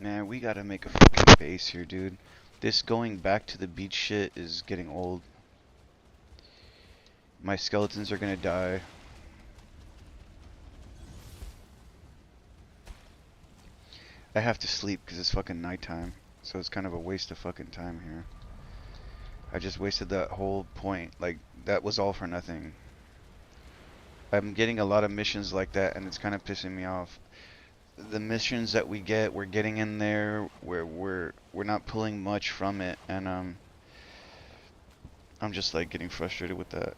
Man, we gotta make a fucking base here, dude. This going back to the beach shit is getting old. My skeletons are gonna die. I have to sleep because it's fucking nighttime. So it's kind of a waste of fucking time here. I just wasted that whole point. Like, that was all for nothing. I'm getting a lot of missions like that, and it's kind of pissing me off. The missions that we get, we're getting in there, we're not pulling much from it, and I'm just like getting frustrated with that.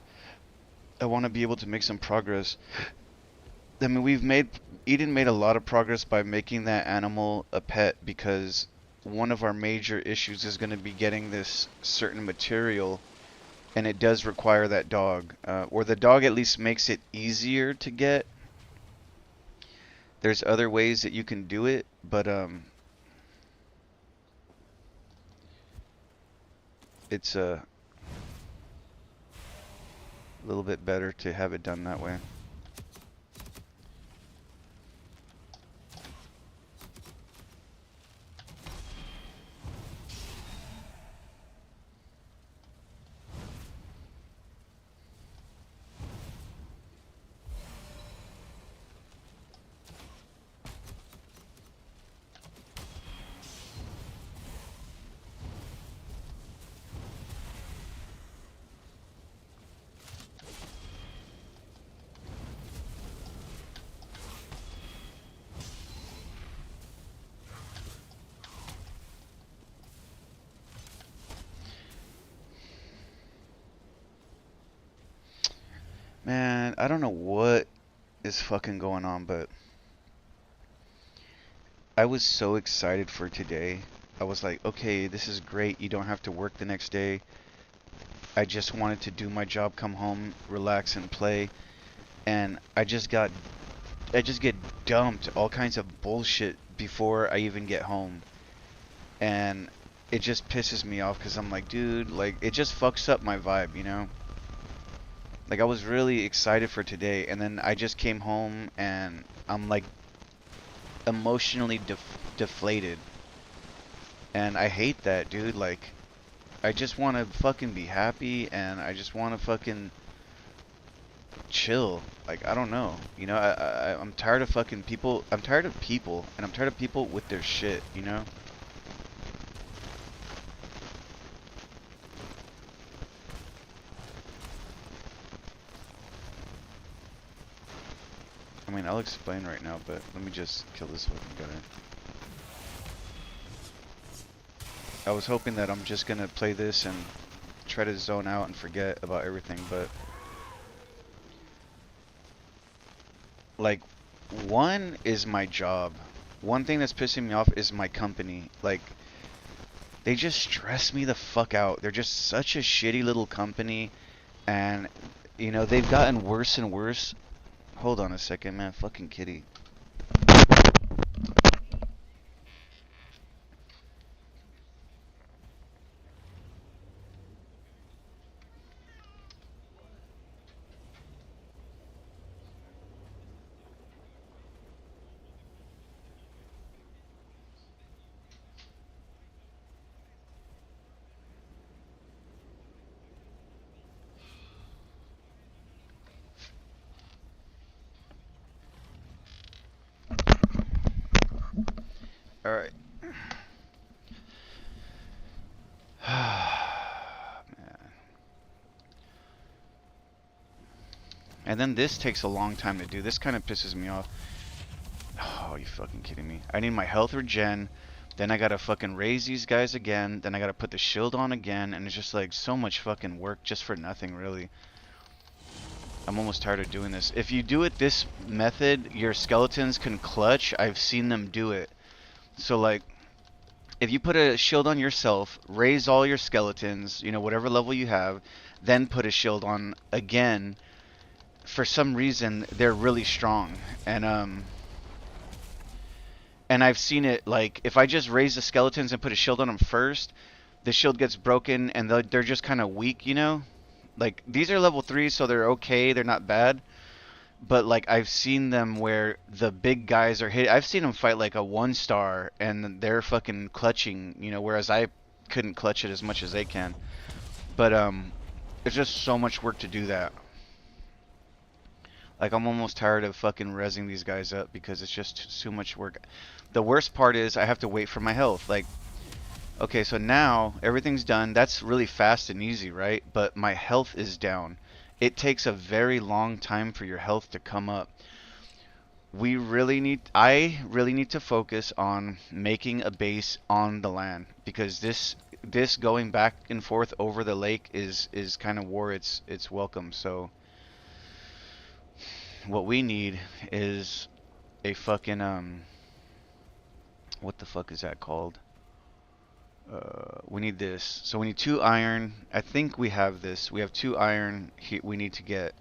I want to be able to make some progress. I mean, Eden made a lot of progress by making that animal a pet, because one of our major issues is going to be getting this certain material, and it does require that dog, or the dog at least makes it easier to get. There's other ways that you can do it, but it's a little bit better to have it done that way. Man, I don't know what is fucking going on, but I was so excited for today. I was like, okay, this is great. You don't have to work the next day. I just wanted to do my job, come home, relax and play. And I just get dumped all kinds of bullshit before I even get home. And it just pisses me off because I'm like, dude, like, it just fucks up my vibe, you know? Like, I was really excited for today, and then I just came home and I'm like emotionally deflated. And I hate that, dude. Like, I just want to fucking be happy, and I just want to fucking chill. Like, I don't know. You know, I'm tired of fucking people. I'm tired of people, and I'm tired of people with their shit, you know? I mean, I'll explain right now, but let me just kill this fucking guy. I was hoping that I'm just gonna play this and try to zone out and forget about everything, but like, one is my job. One thing that's pissing me off is my company. Like, they just stress me the fuck out. They're just such a shitty little company, and you know, they've gotten worse and worse. Hold on a second, man. Fucking kitty. All right. Man. And then this takes a long time to do. This kind of pisses me off. Oh, you fucking kidding me? I need my health regen. Then I gotta fucking raise these guys again. Then I gotta put the shield on again. And it's just like so much fucking work just for nothing, really. I'm almost tired of doing this. If you do it this method, your skeletons can clutch. I've seen them do it. So, like, if you put a shield on yourself, raise all your skeletons, you know, whatever level you have, then put a shield on again, for some reason, they're really strong. And I've seen it, like, if I just raise the skeletons and put a shield on them first, the shield gets broken and they're just kind of weak, you know? Like, these are level 3, so they're okay, they're not bad. But like I've seen them where the big guys are hit. I've seen them fight like a 1 star and they're fucking clutching, whereas I couldn't clutch it as much as they can. But it's just so much work to do that. Like I'm almost tired of fucking rezzing these guys up because it's just too much work. The worst part is I have to wait for my health. Like, okay, so now everything's done. That's really fast and easy, right? But my health is down. It takes a very long time for your health to come up. I really need to focus on making a base on the land because this going back and forth over the lake is kind of wore its welcome. So what we need is a fucking what the fuck is that called? We need this. So we need 2 iron. I think we have this. We have 2 iron we need to get.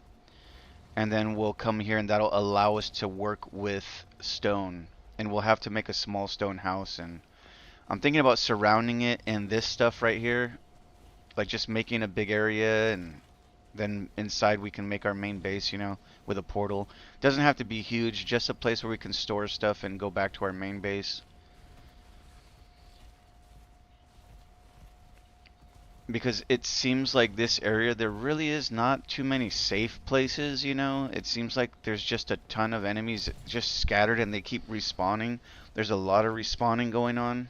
And then we'll come here and that'll allow us to work with stone. And we'll have to make a small stone house. And I'm thinking about surrounding it in this stuff right here. Like just making a big area and then inside we can make our main base, with a portal. Doesn't have to be huge, just a place where we can store stuff and go back to our main base. Because it seems like this area, there really is not too many safe places, It seems like there's just a ton of enemies just scattered and they keep respawning. There's a lot of respawning going on.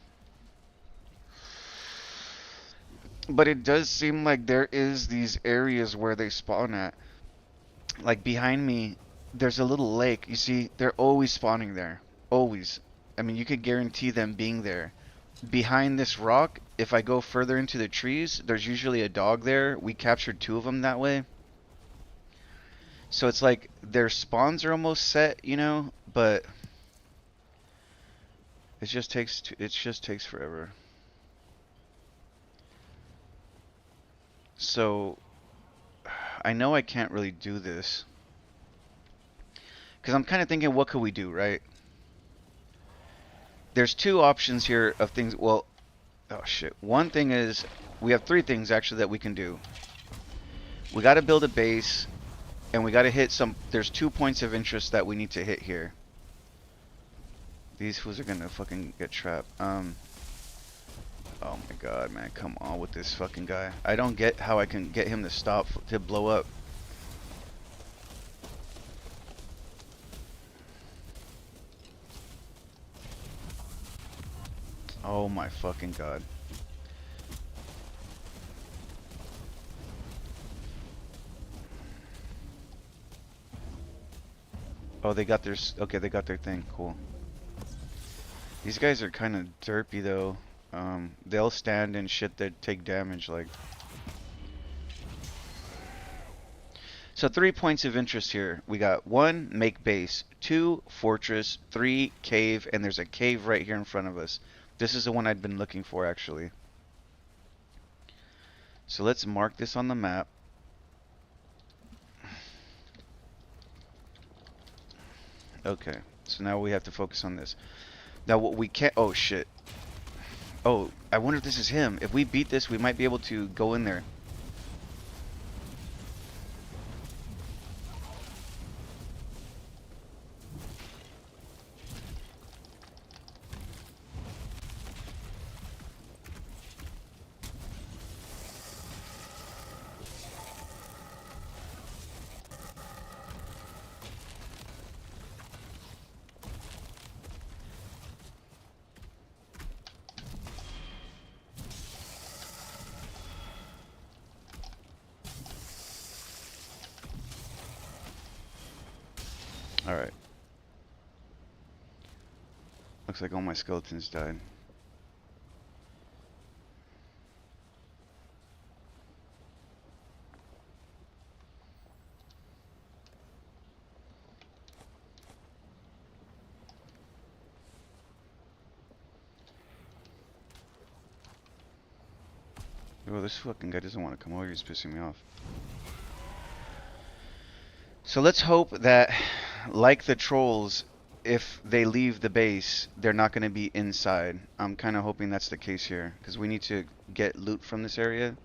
But it does seem like there is these areas where they spawn at. Like behind me, there's a little lake. You see, they're always spawning there. Always. I mean, you could guarantee them being there. Behind this rock, if I go further into the trees, there's usually a dog there. We captured 2 of them that way. So it's like their spawns are almost set, but it just takes forever. So I know I can't really do this because I'm kind of thinking, what could we do, right? There's 2 options here of things. Well, oh shit. One thing is, we have 3 things actually that we can do. We got to build a base, and we got to hit some. There's 2 points of interest that we need to hit here. These fools are gonna fucking get trapped. Oh my god, man, come on with this fucking guy. I don't get how I can get him to stop, to blow up. Oh my fucking god. Oh, they got their, okay, they got their thing, cool. These guys are kind of derpy though. They'll stand and shit that take damage, like. So 3 points of interest here. We got 1, make base, 2, fortress, 3, cave, and there's a cave right here in front of us. This is the one I'd been looking for, actually. So let's mark this on the map. Okay, so now we have to focus on this. Now what we can't, oh shit. Oh, I wonder if this is him. If we beat this, we might be able to go in there. Alright. Looks like all my skeletons died. Oh, this fucking guy doesn't want to come over. He's pissing me off. So let's hope that, like the trolls, if they leave the base, they're not going to be inside. I'm kind of hoping that's the case here, because we need to get loot from this area.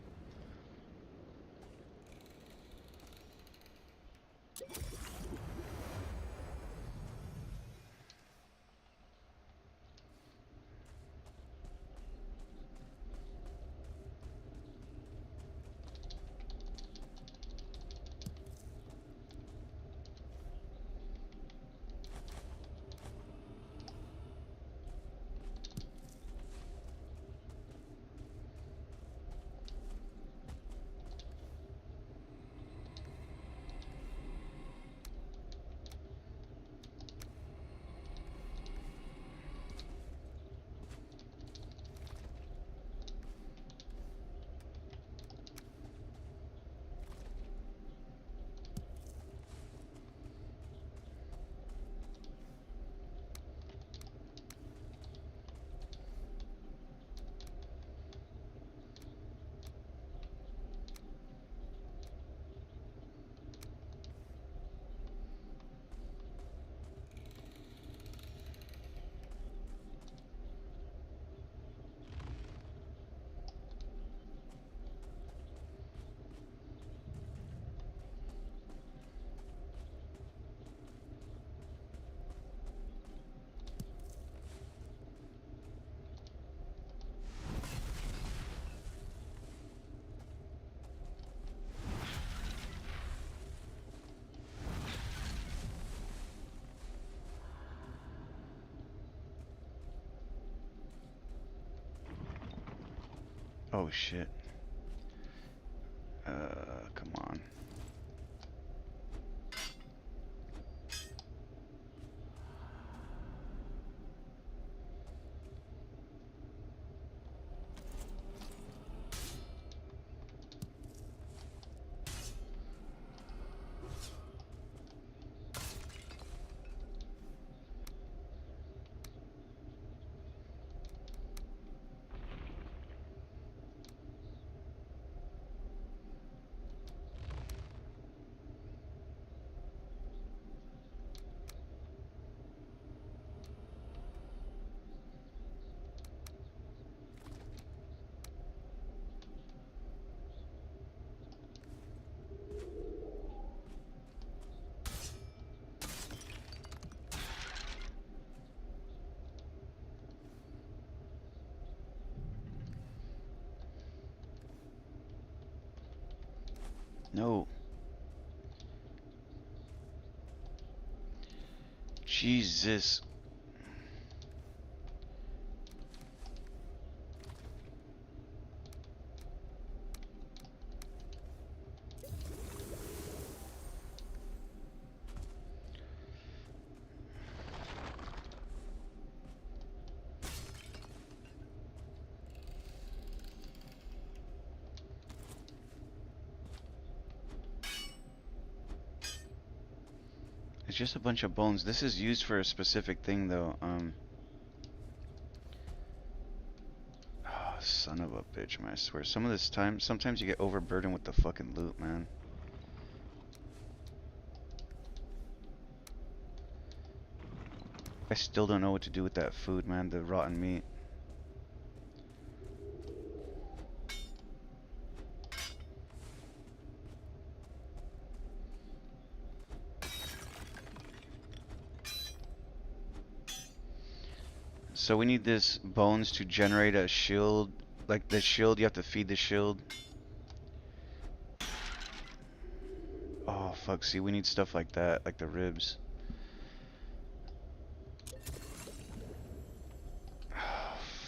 Oh shit. Come on. No. Jesus. It's just a bunch of bones. This is used for a specific thing though. Oh, son of a bitch, man. I swear. Sometimes you get overburdened with the fucking loot, man. I still don't know what to do with that food, man. The rotten meat. So we need this bones to generate a shield. Like the shield, you have to feed the shield. Oh, fuck. See, we need stuff like that, like the ribs.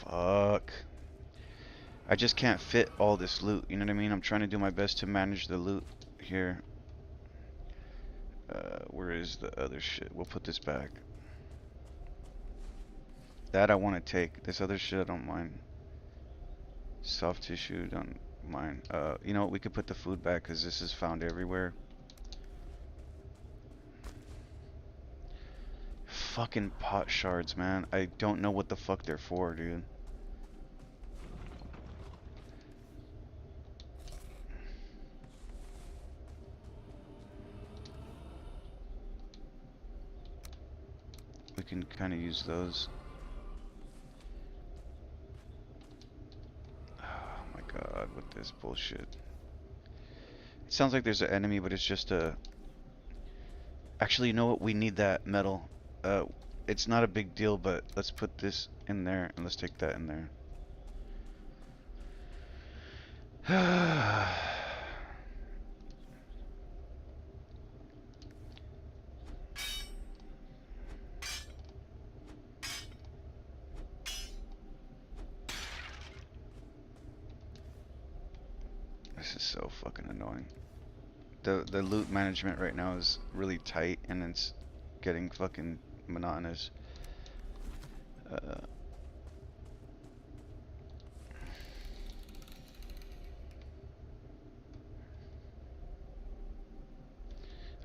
Fuck. I just can't fit all this loot, you know what I mean? I'm trying to do my best to manage the loot here. Where is the other shit? We'll put this back. That I want to take. This other shit I don't mind. Soft tissue, don't mind. You know what? We could put the food back because this is found everywhere. Fucking pot shards, man. I don't know what the fuck they're for, dude. We can kind of use those. Oh my god, what this bullshit. It sounds like there's an enemy, but it's just a... Actually, you know what? We need that metal. It's not a big deal, but let's put this in there, and let's take that in there. This is so fucking annoying. The loot management right now is really tight, and it's getting fucking monotonous. I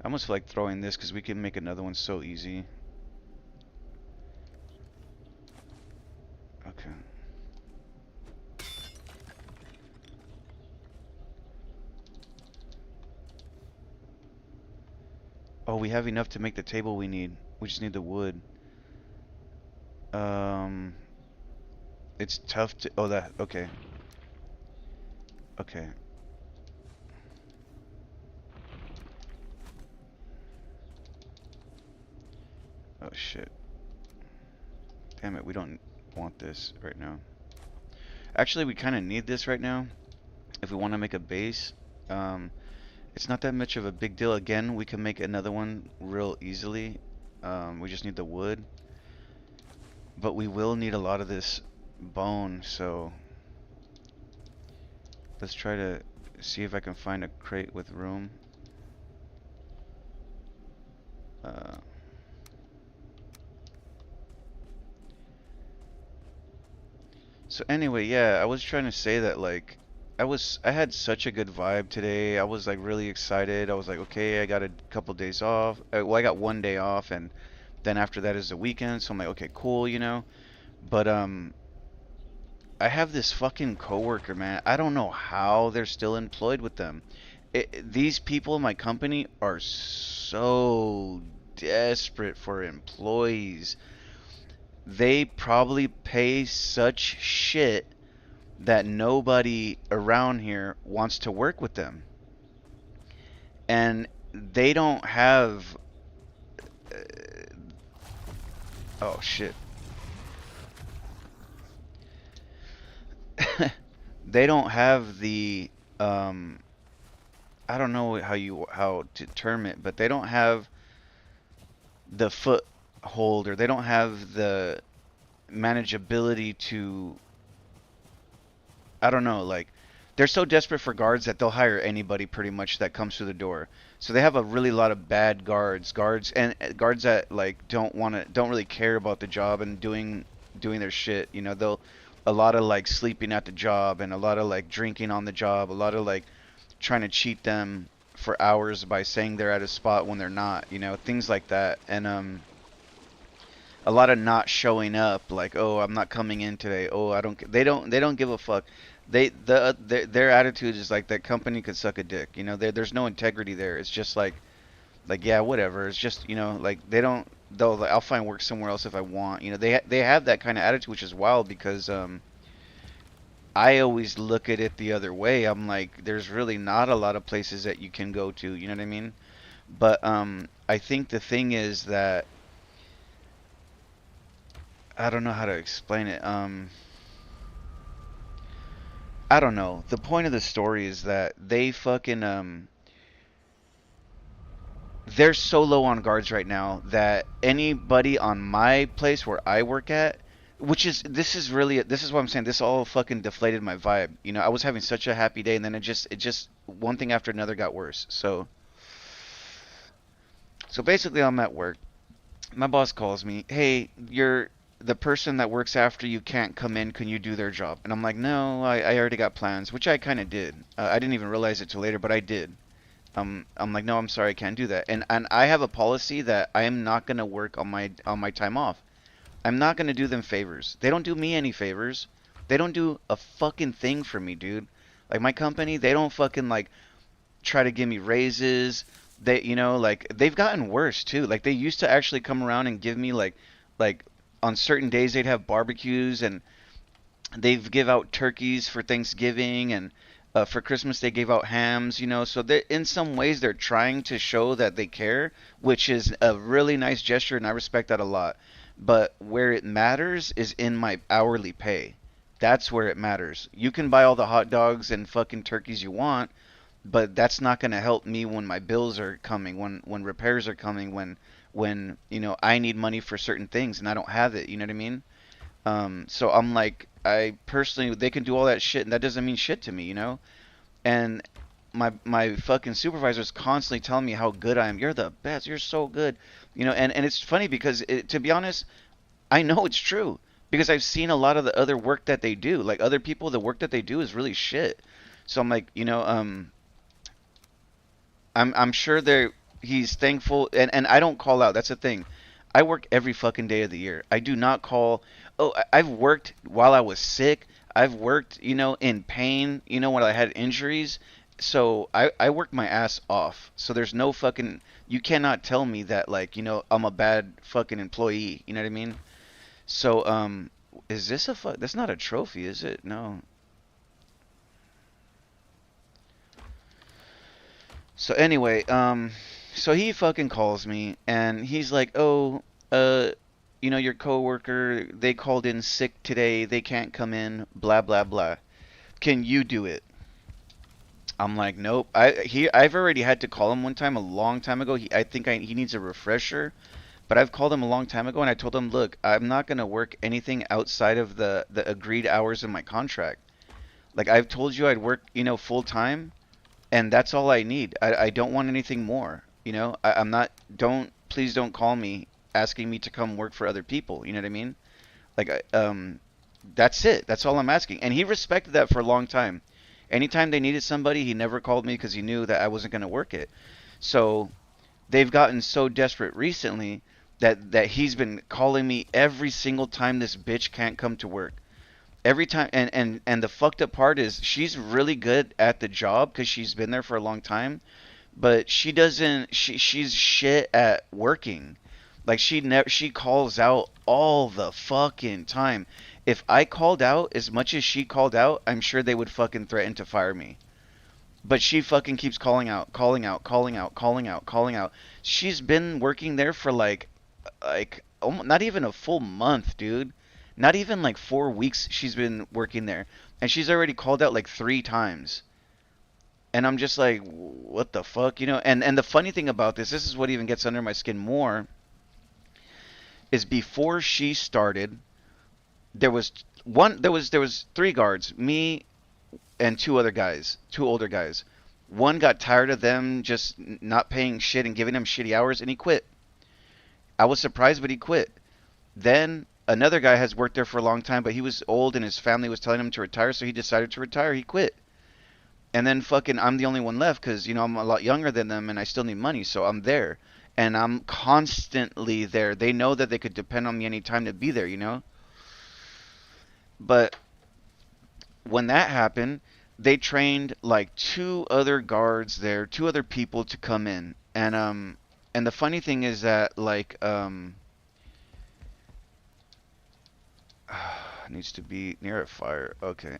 almost feel like throwing this because we can make another one so easy. Okay. Oh, we have enough to make the table we need. We just need the wood. It's tough to... Oh, that... Okay. Okay. Oh, shit. Damn it, we don't want this right now. Actually, we kind of need this right now. If we want to make a base. It's not that much of a big deal. Again, we can make another one real easily. We just need the wood. But we will need a lot of this bone, so... Let's try to see if I can find a crate with room. Uh, so anyway, yeah, I was trying to say that like I had such a good vibe today. I was like really excited. I was like, okay, I got a couple days off. Well, I got 1 day off, and then after that is the weekend. So I'm like, okay, cool, you know. But I have this fucking coworker, man. I don't know how they're still employed with them. These people in my company are so desperate for employees. They probably pay such shit that nobody around here wants to work with them. And they don't have. Uh, oh, shit. They don't have the. Um, I don't know how to term it, but they don't have the foothold, or they don't have the manageability to, I don't know, like they're so desperate for guards that they'll hire anybody pretty much that comes through the door. So they have a really lot of bad guards and guards that like don't really care about the job and doing their shit. You know, they'll a lot of like sleeping at the job and a lot of like drinking on the job, a lot of like trying to cheat them for hours by saying they're at a spot when they're not, you know, things like that. And a lot of not showing up, like, oh, I'm not coming in today. Oh, I don't. They don't give a fuck. Their attitude is like that company could suck a dick. You know, there's no integrity there. It's just like yeah, whatever. It's just, you know, like they don't. They'll like, I'll find work somewhere else if I want. You know, they have that kind of attitude, which is wild because I always look at it the other way. I'm like, there's really not a lot of places that you can go to. You know what I mean? But I think the thing is that I don't know how to explain it. I don't know. The point of the story is that they fucking they're so low on guards right now that anybody on my place where I work at, which is this is what I'm saying. This all fucking deflated my vibe. You know, I was having such a happy day, and then it just one thing after another got worse. So basically, I'm at work. My boss calls me, hey, you're the person that works after you can't come in. Can you do their job? And I'm like, no, I already got plans, which I kind of did. I didn't even realize it till later, but I did. I'm like, no, I'm sorry, I can't do that. And I have a policy that I am not gonna work on my time off. I'm not gonna do them favors. They don't do me any favors. They don't do a fucking thing for me, dude. Like my company, they don't fucking like try to give me raises. They, you know, like they've gotten worse too. Like they used to actually come around and give me like on certain days they'd have barbecues and they've give out turkeys for Thanksgiving and for Christmas they gave out hams, you know. So they in some ways they're trying to show that they care, which is a really nice gesture and I respect that a lot. But where it matters is in my hourly pay. That's where it matters. You can buy all the hot dogs and fucking turkeys you want, but that's not going to help me when my bills are coming, when repairs are coming, when you know I need money for certain things and I don't have it. You know what I mean? So I'm like, I personally, they can do all that shit, and that doesn't mean shit to me, you know. And my fucking supervisor's constantly telling me how good I am. You're the best. You're so good, you know. And it's funny because to be honest, I know it's true because I've seen a lot of the other work that they do. Like other people, the work that they do is really shit. So I'm like, you know, I'm sure he's thankful and I don't call out. That's the thing. I work every fucking day of the year. I do not call. Oh, I've worked while I was sick. I've worked, you know, in pain, you know, when I had injuries. So I work my ass off. So there's no fucking you cannot tell me that like, you know, I'm a bad fucking employee. You know what I mean? So is this that's not a trophy, is it? No. So anyway, so he fucking calls me and he's like, "Oh, you know, your coworker, they called in sick today. They can't come in, blah blah blah. Can you do it?" I'm like, "Nope." I've already had to call him one time a long time ago. I think he needs a refresher, but I've called him a long time ago and I told him, "Look, I'm not going to work anything outside of the agreed hours in my contract." Like I've told you I'd work, full time, and that's all I need. I don't want anything more. I'm not. Please don't call me asking me to come work for other people. You know what I mean? Like that's it. That's all I'm asking. And he respected that for a long time. Anytime they needed somebody, he never called me because he knew that I wasn't going to work it. So they've gotten so desperate recently that he's been calling me every single time this bitch can't come to work. Every time, and the fucked up part is she's really good at the job because she's been there for a long time, but she doesn't. She's shit at working. Like she calls out all the fucking time. If I called out as much as she called out, I'm sure they would fucking threaten to fire me. But she fucking keeps calling out, calling out, calling out, calling out, calling out. She's been working there for not even a full month, dude. Not even like 4 weeks she's been working there, and she's already called out like 3 times. And I'm just like, what the fuck, And the funny thing about this is what even gets under my skin more, is before she started, there was 3 guards, me and 2 other guys, 2 older guys. One got tired of them just not paying shit and giving him shitty hours, and he quit. I was surprised, but he quit. Then another guy has worked there for a long time, but he was old and his family was telling him to retire, so he decided to retire. He quit. And then fucking I'm the only one left because, I'm a lot younger than them and I still need money, so I'm there. And I'm constantly there. They know that they could depend on me anytime to be there. But when that happened, they trained like 2 other guards there, 2 other people to come in. And the funny thing is that needs to be near a fire. Okay.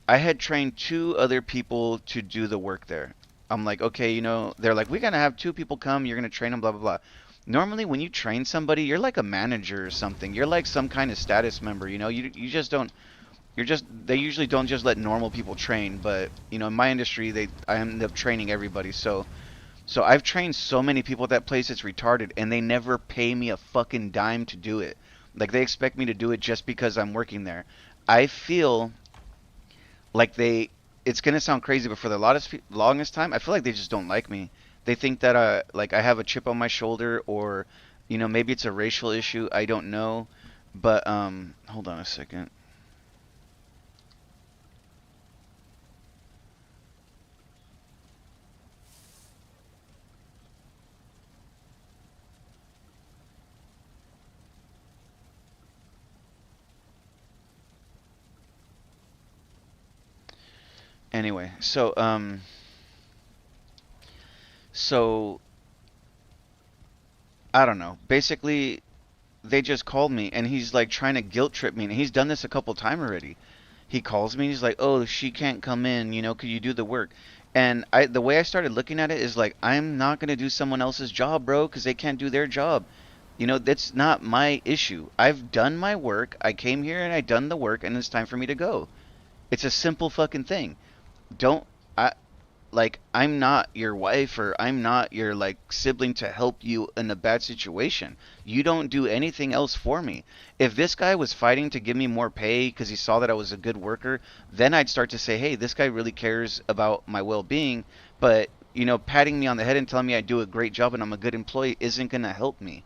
I had trained 2 other people to do the work there. I'm like, okay, they're like, we're gonna have 2 people come. You're gonna train them, blah blah blah. Normally, when you train somebody, you're like a manager or something. You're like some kind of status member. You just don't. They usually don't just let normal people train. But in my industry, I end up training everybody. So I've trained so many people at that place, it's retarded, and they never pay me a fucking dime to do it. Like they expect me to do it just because I'm working there. I feel like it's gonna sound crazy, but for the longest time, I feel like they just don't like me. They think that like I have a chip on my shoulder, or maybe it's a racial issue. I don't know, but hold on a second. Anyway, so I don't know. Basically, they just called me, and he's like trying to guilt trip me, and he's done this a couple times already. He calls me, and he's like, "Oh, she can't come in. Could you do the work?" And the way I started looking at it is like, I'm not gonna do someone else's job, bro, because they can't do their job. That's not my issue. I've done my work. I came here and I done the work, and it's time for me to go. It's a simple fucking thing. Don't I like I'm not your wife, or I'm not your like sibling to help you in a bad situation. You don't do anything else for me. If this guy was fighting to give me more pay because he saw that I was a good worker, then I'd start to say, "Hey, this guy really cares about my well-being." But, patting me on the head and telling me I do a great job and I'm a good employee isn't going to help me.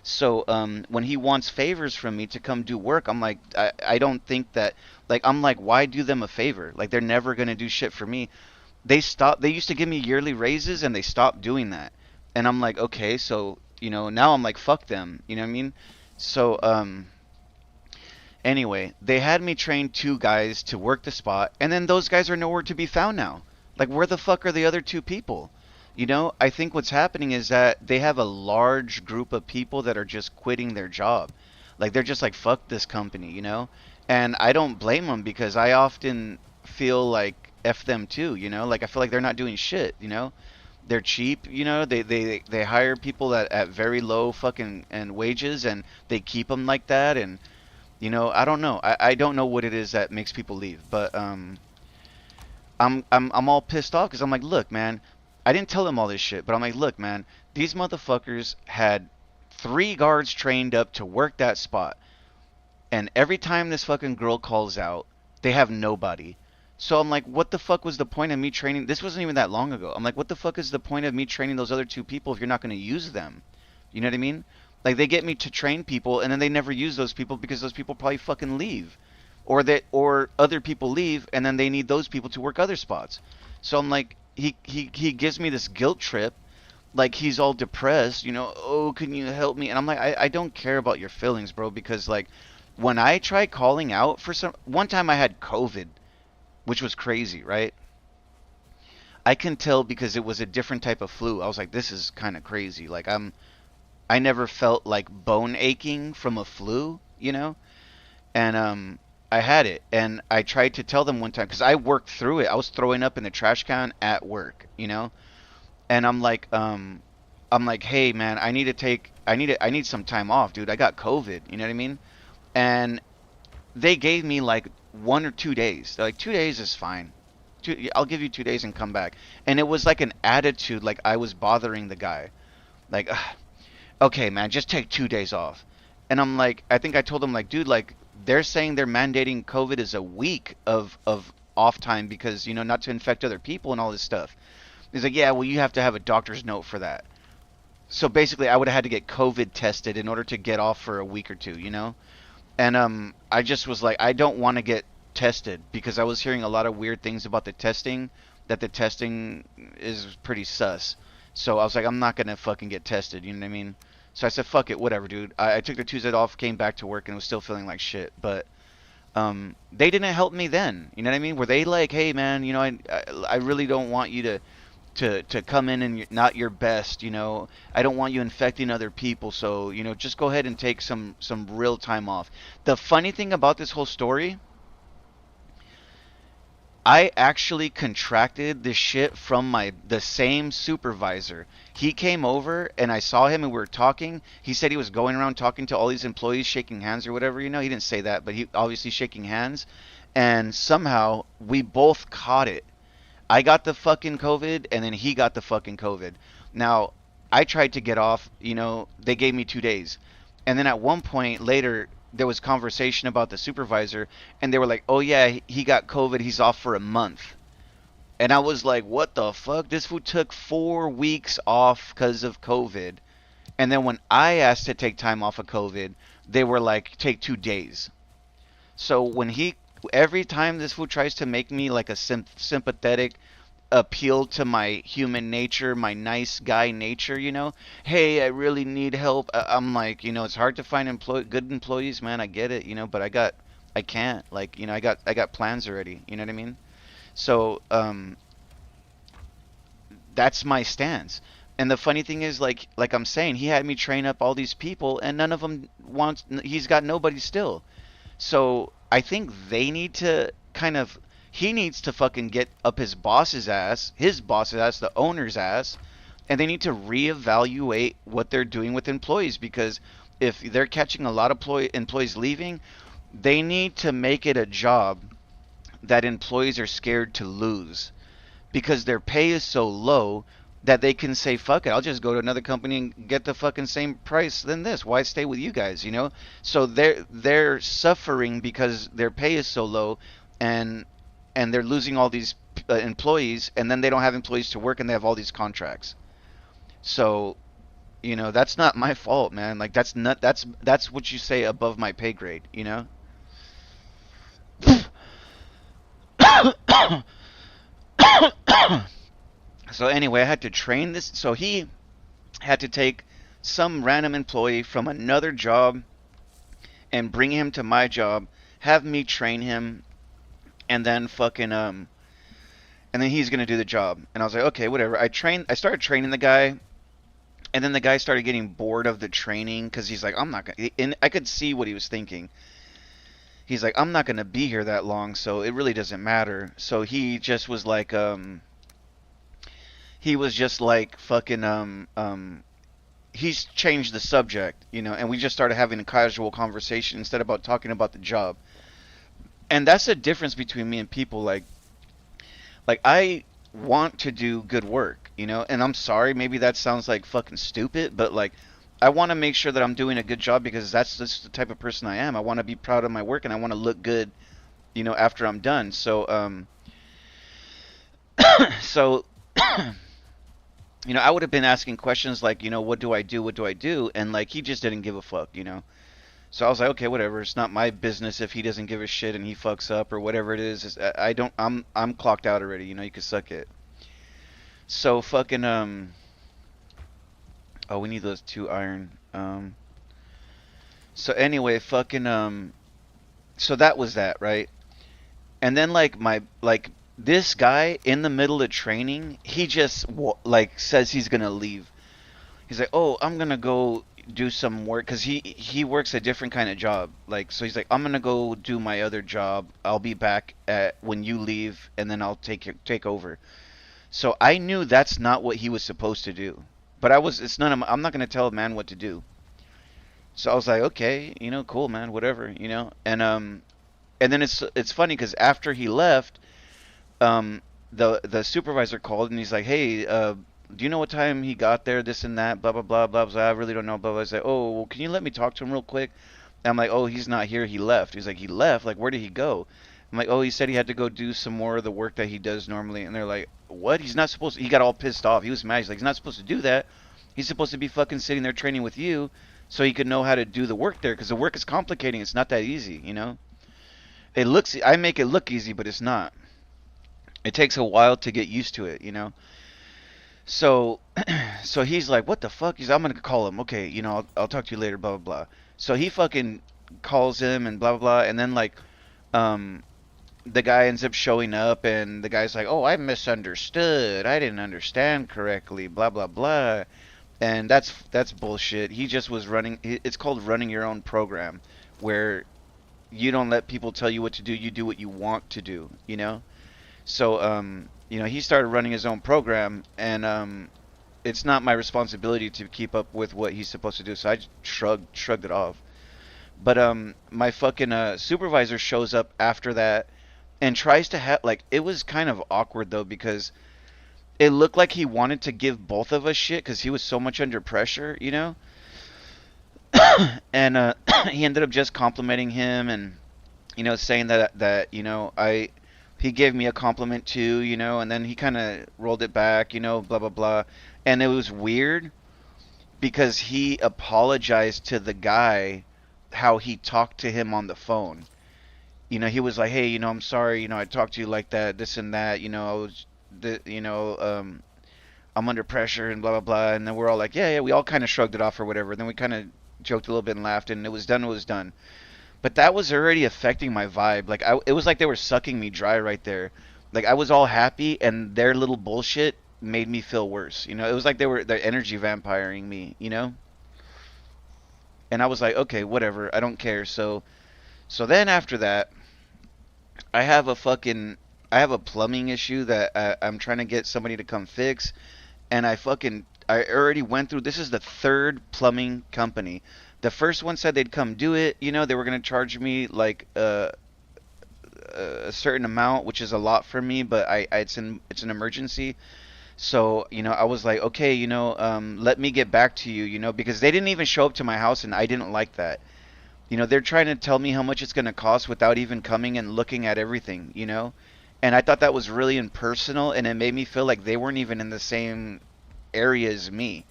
So when he wants favors from me to come do work, I'm like, I don't think that, like, I'm like, why do them a favor? Like, they're never going to do shit for me. They used to give me yearly raises and they stopped doing that. And I'm like, okay, so, now I'm like, fuck them. You know what I mean? So, anyway, they had me train 2 guys to work the spot, and then those guys are nowhere to be found now. Like, where the fuck are the other 2 people? I think what's happening is that they have a large group of people that are just quitting their job. Like, they're just like, fuck this company. And I don't blame them because I often feel like F them too. Like, I feel like they're not doing shit. They're cheap, they hire people at very low fucking and wages, and they keep them like that. And I don't know. I don't know what it is that makes people leave, but I'm all pissed off because I'm like, look, man, I didn't tell them all this shit, but I'm like, look, man, these motherfuckers had 3 guards trained up to work that spot, And every time this fucking girl calls out, they have nobody. So I'm like, what the fuck was the point of me training? This wasn't even that long ago. I'm like, what the fuck is the point of me training those other two people if you're not going to use them? You know what I mean? Like they get me to train people and then they never use those people because those people probably fucking leave. Or other people leave and then they need those people to work other spots. So I'm like he gives me this guilt trip, like he's all depressed, oh, can you help me? And I'm like, I don't care about your feelings, bro, because like when I try calling out for one time I had COVID, which was crazy, right? I can tell because it was a different type of flu. I was like, this is kind of crazy. Like I never felt like bone aching from a flu, And I had it and I tried to tell them one time cuz I worked through it. I was throwing up in the trash can at work. And I'm like, "Hey man, I need some time off, dude. I got COVID." You know what I mean? And they gave me like 1 or 2 days. They're like, 2 days is fine. I'll give you 2 days and come back. And it was like an attitude, like I was bothering the guy. Like, "Ugh, okay, man, just take 2 days off." And I'm like, I think I told him, like, dude, like, they're saying they're mandating COVID is a week of off time because, not to infect other people and all this stuff. He's like, yeah, well, you have to have a doctor's note for that. So basically, I would have had to get COVID tested in order to get off for a week or two. And I just was like, I don't want to get tested because I was hearing a lot of weird things about the testing, that the testing is pretty sus. So I was like, I'm not gonna fucking get tested. You know what I mean? So I said, fuck it, whatever, dude. I took the Tuesday off, came back to work, and was still feeling like shit. But they didn't help me then. You know what I mean? Were they like, hey, man, I really don't want you to come in and you're not your best. I don't want you infecting other people. So just go ahead and take some real time off. The funny thing about this whole story, I actually contracted this shit from the same supervisor. He came over and I saw him and we were talking. He said he was going around talking to all these employees, shaking hands or whatever. He didn't say that, but he obviously shaking hands. And somehow we both caught it. I got the fucking COVID and then he got the fucking COVID. Now, I tried to get off, they gave me 2 days. And then at one point later, there was conversation about the supervisor and they were like, oh yeah, he got COVID, he's off for a month. And I was like, what the fuck? This fool took 4 weeks off because of COVID. And then when I asked to take time off of COVID, they were like, take 2 days. So every time this fool tries to make me like a sympathetic appeal to my human nature, my nice guy nature, hey, I really need help. I'm like, it's hard to find good employees, man. I get it, but I can't. Like, I got plans already. You know what I mean? So, that's my stance. And the funny thing is, like I'm saying, he had me train up all these people, and none of them wants. He's got nobody still. So I think they need to he needs to fucking get up his boss's ass, the owner's ass, and they need to reevaluate what they're doing with employees because if they're catching a lot of employees leaving, they need to make it a job that employees are scared to lose because their pay is so low that they can say, fuck it, I'll just go to another company and get the fucking same price than this. Why stay with you guys? So they're suffering because their pay is so low and they're losing all these employees, and then they don't have employees to work and they have all these contracts. So, that's not my fault, man. Like that's what you say above my pay grade. So anyway, I had to train this. So he had to take some random employee from another job and bring him to my job, have me train him, and then fucking and then he's gonna do the job. And I was like, okay, whatever. I started training the guy, and then the guy started getting bored of the training because he's like, I'm not gonna. And I could see what he was thinking. He's like, I'm not gonna be here that long, so it really doesn't matter. So he just was like, he's changed the subject, and we just started having a casual conversation instead about talking about the job. And that's the difference between me and people. Like I want to do good work, and I'm sorry, maybe that sounds like fucking stupid, but like I want to make sure that I'm doing a good job because that's just the type of person I am. I want to be proud of my work and I want to look good, after I'm done. So I would have been asking questions like, what do I do? What do I do? And like he just didn't give a fuck. So I was like, okay, whatever. It's not my business if he doesn't give a shit and he fucks up or whatever it is. I don't. I'm clocked out already. You could suck it. So fucking Oh, we need those 2 iron. So anyway, fucking So that was that, right? And then like this guy in the middle of training, he just like says he's gonna leave. He's like, "Oh, I'm gonna go do some work," because he works a different kind of job. Like, so he's like, "I'm gonna go do my other job. I'll be back at when you leave, and then I'll take over." So I knew that's not what he was supposed to do. But it's none of I'm not gonna tell a man what to do. So I was like, okay, cool, man, whatever. And then it's funny because after he left, the supervisor called and he's like, hey, do you know what time he got there? This and that, blah blah blah blah blah. I really don't know. Blah blah. I said, oh, well, can you let me talk to him real quick? And I'm like, oh, he's not here. He left. He's like, he left. Like, where did he go? I'm like, oh, he said he had to go do some more of the work that he does normally. And they're like, what? He's not supposed to. He got all pissed off. He was mad. He's like, he's not supposed to do that. He's supposed to be fucking sitting there training with you so he could know how to do the work there because the work is complicating. It's not that easy. I make it look easy, but it's not. It takes a while to get used to it. So, so he's like, "What the fuck?" He's, "I'm gonna call him. Okay, I'll talk to you later." Blah blah blah. So he fucking calls him and blah blah blah, and then like, um, the guy ends up showing up, and the guy's like, "Oh, I misunderstood. I didn't understand correctly." Blah blah blah, and that's bullshit. He just was running. It's called running your own program, where you don't let people tell you what to do. You do what you want to do. So, he started running his own program, and it's not my responsibility to keep up with what he's supposed to do. So I just shrugged it off. But my fucking supervisor shows up after that and tries to have like it was kind of awkward though because it looked like he wanted to give both of us shit because he was so much under pressure. And he ended up just complimenting him and saying that I he gave me a compliment too, and then he kind of rolled it back, blah blah blah, and it was weird because he apologized to the guy how he talked to him on the phone. He was like, hey, I'm sorry, I talked to you like that, this and that, I was, I'm under pressure and blah blah blah, and then we're all like, yeah, we all kind of shrugged it off or whatever. Then we kind of joked a little bit and laughed, and it was done. It was done. But that was already affecting my vibe. Like it was like they were sucking me dry right there. Like I was all happy, and their little bullshit made me feel worse. It was like they're energy vampiring me. And I was like, okay, whatever, I don't care. So then after that, I have a plumbing issue that I'm trying to get somebody to come fix, and I already went through. This is the third plumbing company. The first one said they'd come do it. They were gonna charge me like a certain amount, which is a lot for me, but it's an emergency. So I was like, okay, let me get back to you, because they didn't even show up to my house, and I didn't like that. They're trying to tell me how much it's gonna cost without even coming and looking at everything. And I thought that was really impersonal, and it made me feel like they weren't even in the same area as me.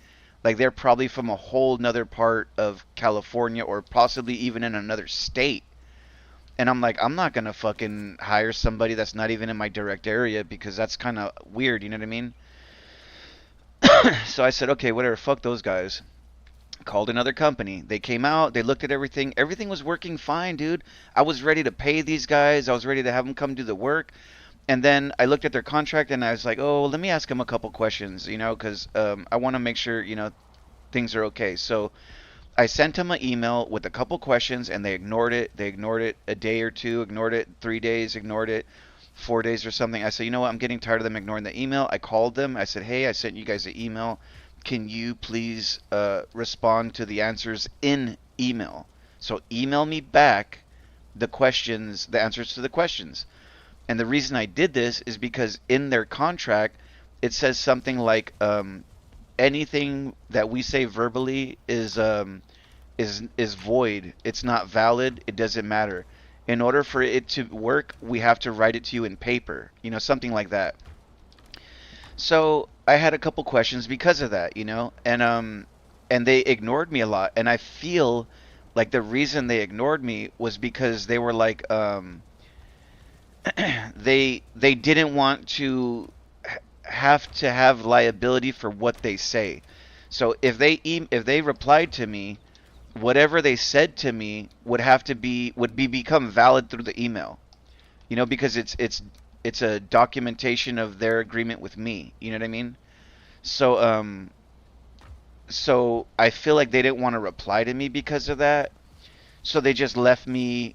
Like they're probably from a whole nother part of California or possibly even in another state. And I'm like, I'm not gonna fucking hire somebody that's not even in my direct area because that's kind of weird, you know what I mean? So I said, okay, whatever, fuck those guys. Called another company. They came out, they looked at everything. Everything was working fine, dude. I was ready to pay these guys. I was ready to have them come do the work. And then I looked at their contract and I was like, oh, let me ask them a couple questions, because I want to make sure, things are okay. So I sent them an email with a couple questions and they ignored it. They ignored it a day or two, ignored it 3 days, ignored it 4 days or something. I said, you know what? I'm getting tired of them ignoring the email. I called them. I said, hey, I sent you guys an email. Can you please respond to the answers in email? So email me back the questions, the answers to the questions. And the reason I did this is because in their contract, it says something like, anything that we say verbally is void. It's not valid. It doesn't matter. In order for it to work, we have to write it to you in paper. Something like that. So I had a couple questions because of that, and they ignored me a lot. And I feel like the reason they ignored me was because they were like, they didn't want to have to have liability for what they say. So if they replied to me, whatever they said to me would be become valid through the email. Because it's a documentation of their agreement with me. You know what I mean? So so I feel like they didn't want to reply to me because of that. So they just left me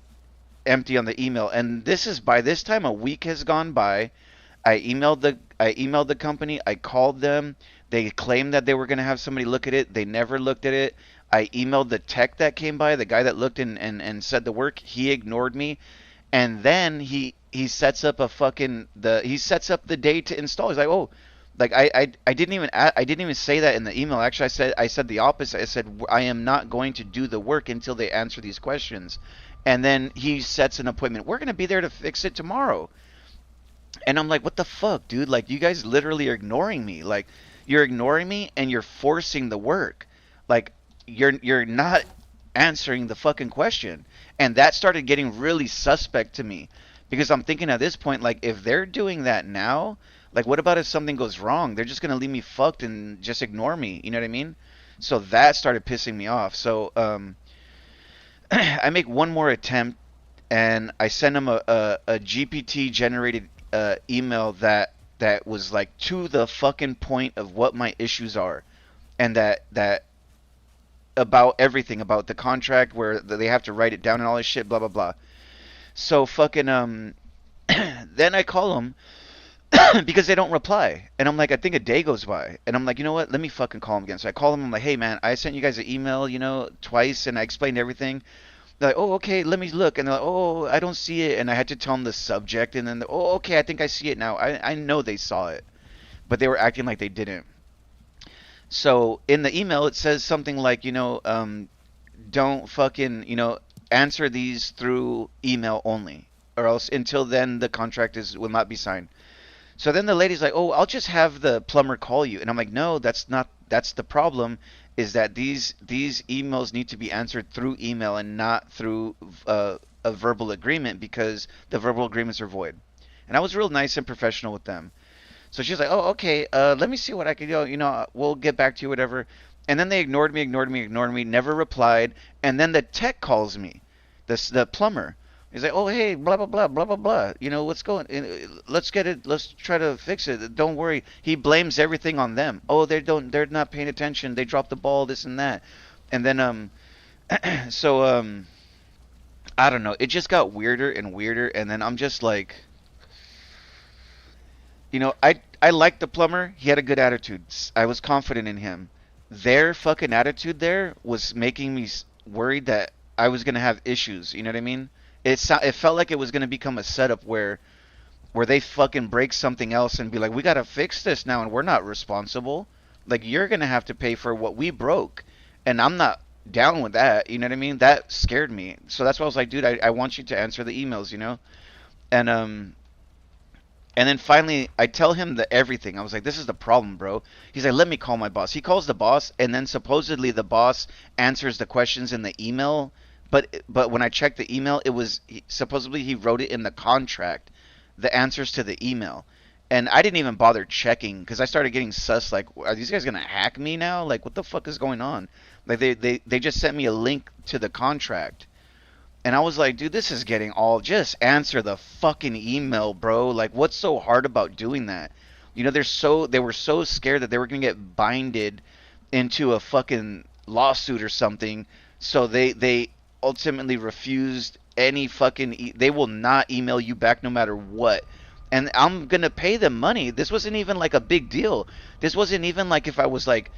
empty on the email. And by this time a week has gone by. I emailed the company. I called them. They claimed that they were going to have somebody look at it. They never looked at it. I emailed the tech that came by, the guy that looked and said the work. He ignored me. And then he sets up he sets up the day to install. He's like, "Oh, like I didn't even say that in the email. Actually, I said the opposite. I said I am not going to do the work until they answer these questions." And then he sets an appointment. We're going to be there to fix it tomorrow. And I'm like, what the fuck, dude? Like, you guys literally are ignoring me. Like, you're ignoring me and you're forcing the work. Like, you're not answering the fucking question. And that started getting really suspect to me because I'm thinking at this point, like, if they're doing that now, like, what about if something goes wrong? They're just gonna leave me fucked and just ignore me. You know what I mean? So that started pissing me off. So I make one more attempt and I send them a GPT generated email that was like to the fucking point of what my issues are, and that about everything about the contract where they have to write it down and all this shit, blah blah blah. So fucking then I call them because they don't reply, and I'm like, I think a day goes by, and I'm like, you know what? Let me fucking call them again. So I call them. I'm like, hey man, I sent you guys an email, twice, and I explained everything. They're like, oh, okay, let me look. And they're like, oh, I don't see it. And I had to tell them the subject. And then, oh, okay, I think I see it now. I know they saw it, but they were acting like they didn't. So in the email, it says something like, don't fucking, answer these through email only, or else until then the contract will not be signed. So then the lady's like, "Oh, I'll just have the plumber call you." And I'm like, "No, that's the problem is that these emails need to be answered through email and not through a verbal agreement because the verbal agreements are void." And I was real nice and professional with them. So she's like, "Oh, okay. Let me see what I can do. We'll get back to you, whatever." And then they ignored me, never replied. And then the tech calls me, the plumber. He's like, "Oh, hey, blah blah blah blah blah blah. What's going? Let's get it. Let's try to fix it. Don't worry." He blames everything on them. Oh, they're not paying attention. They dropped the ball. This and that. And then so I don't know. It just got weirder and weirder. And then I'm just like, I liked the plumber. He had a good attitude. I was confident in him. Their fucking attitude there was making me worried that I was gonna have issues. You know what I mean? It felt like it was gonna become a setup where they fucking break something else and be like, we gotta fix this now, and we're not responsible. Like, you're gonna have to pay for what we broke, and I'm not down with that. You know what I mean? That scared me. So that's why I was like, dude, I want you to answer the emails. And and then finally, I tell him everything. I was like, this is the problem, bro. He's like, let me call my boss. He calls the boss, and then supposedly the boss answers the questions in the email. But when I checked the email, supposedly he wrote it in the contract, the answers to the email. And I didn't even bother checking because I started getting sus. Like, are these guys gonna hack me now? Like, what the fuck is going on? Like, they just sent me a link to the contract. And I was like, dude, this is getting all. Just answer the fucking email, bro. Like, what's so hard about doing that? They were so scared that they were gonna get binded into a fucking lawsuit or something. So they ultimately refused any fucking. They will not email you back no matter what. And I'm gonna pay them money. This wasn't even like a big deal. This wasn't even like if I was like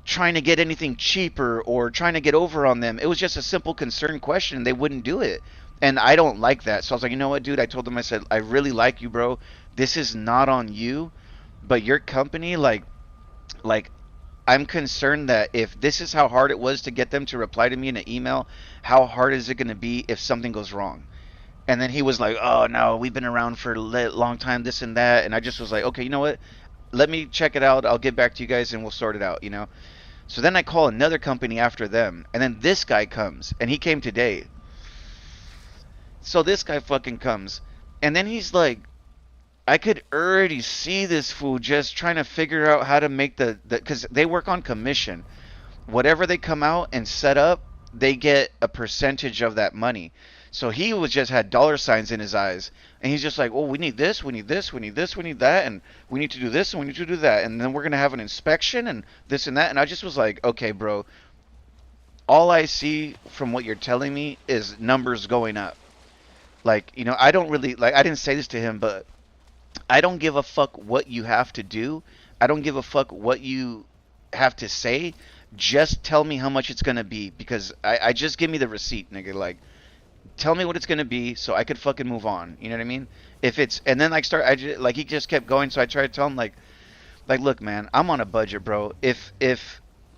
trying to get anything cheaper or trying to get over on them. It was just a simple concern question. They wouldn't do it. And I don't like that. So I was like, you know what, dude? I told them, I said, I really like you, bro. This is not on you, but your company, like I'm concerned that if this is how hard it was to get them to reply to me in an email, how hard is it going to be if something goes wrong? And then he was like, "Oh no, we've been around for a long time, this and that." And I just was like, "Okay, you know what? Let me check it out. I'll get back to you guys and we'll sort it out." So then I call another company after them, and then this guy comes, and he came today. So this guy fucking comes, and then he's like, I could already see this fool just trying to figure out how to make because they work on commission. Whatever they come out and set up, they get a percentage of that money. So he was just had dollar signs in his eyes, and he's just like, "Oh, we need this, we need this, we need this, we need that, and we need to do this, and we need to do that, and then we're gonna have an inspection and this and that." And I just was like, "Okay, bro, all I see from what you're telling me is numbers going up. Like, I don't really like. I didn't say this to him, but I don't give a fuck what you have to do. I don't give a fuck what you have to say. Just tell me how much it's gonna be because I just give me the receipt, nigga. Like, tell me what it's gonna be so I could fucking move on. You know what I mean? If it's and then like start, like he just kept going. So I tried to tell him like look, man, I'm on a budget, bro. If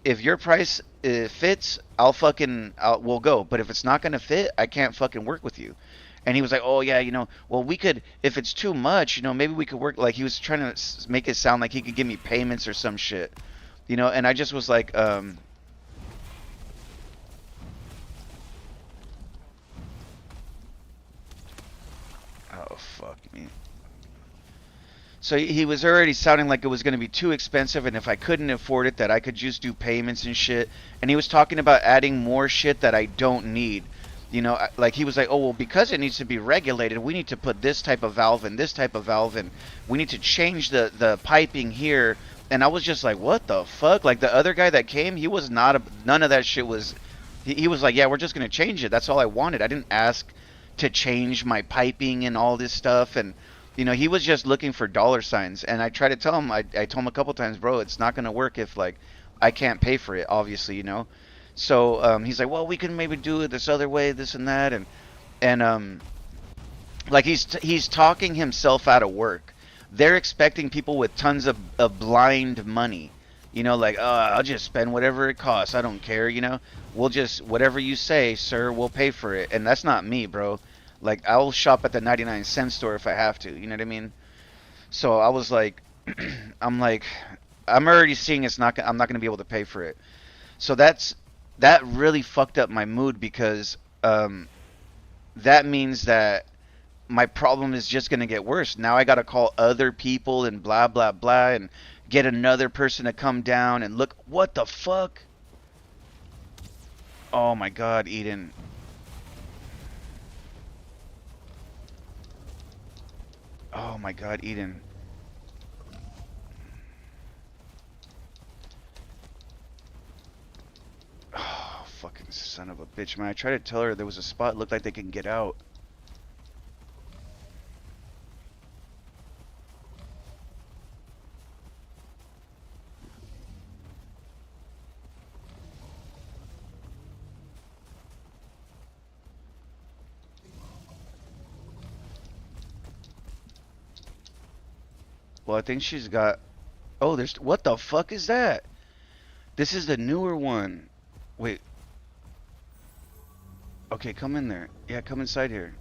your price fits, we'll go. But if it's not gonna fit, I can't fucking work with you. And he was like, "Oh yeah, well we could if it's too much, maybe we could work." Like he was trying to make it sound like he could give me payments or some shit, And I just was like, oh fuck me. So he was already sounding like it was going to be too expensive, and if I couldn't afford it, that I could just do payments and shit. And he was talking about adding more shit that I don't need. Like he was like, "Oh well, because it needs to be regulated, we need to put this type of valve and this type of valve, and we need to change the piping here." And I was just like, "What the fuck?" Like the other guy that came, he was not none of that shit was. He was like, "Yeah, we're just gonna change it. That's all I wanted. I didn't ask to change my piping and all this stuff." And he was just looking for dollar signs. And I tried to tell him, I told him a couple times, "Bro, it's not gonna work if like I can't pay for it, obviously. So he's like, "Well, we can maybe do it this other way, this and that," and like he's talking himself out of work. They're expecting people with tons of blind money, like, "Oh, I'll just spend whatever it costs. I don't care, We'll just whatever you say, sir, we'll pay for it." And that's not me, bro. Like I'll shop at the 99-cent store if I have to. You know what I mean? So I was like, I'm like, I'm already seeing I'm not gonna be able to pay for it. So that really fucked up my mood because that means that my problem is just going to get worse. Now I got to call other people and blah, blah, blah, and get another person to come down and look. What the fuck? Oh my God, Eden. Oh my God, Eden. Oh, fucking son of a bitch, man. I tried to tell her there was a spot, looked like they can get out. Well, I think she's got... Oh, there's... What the fuck is that? This is the newer one. Wait. Okay, come in there. Yeah, come inside here.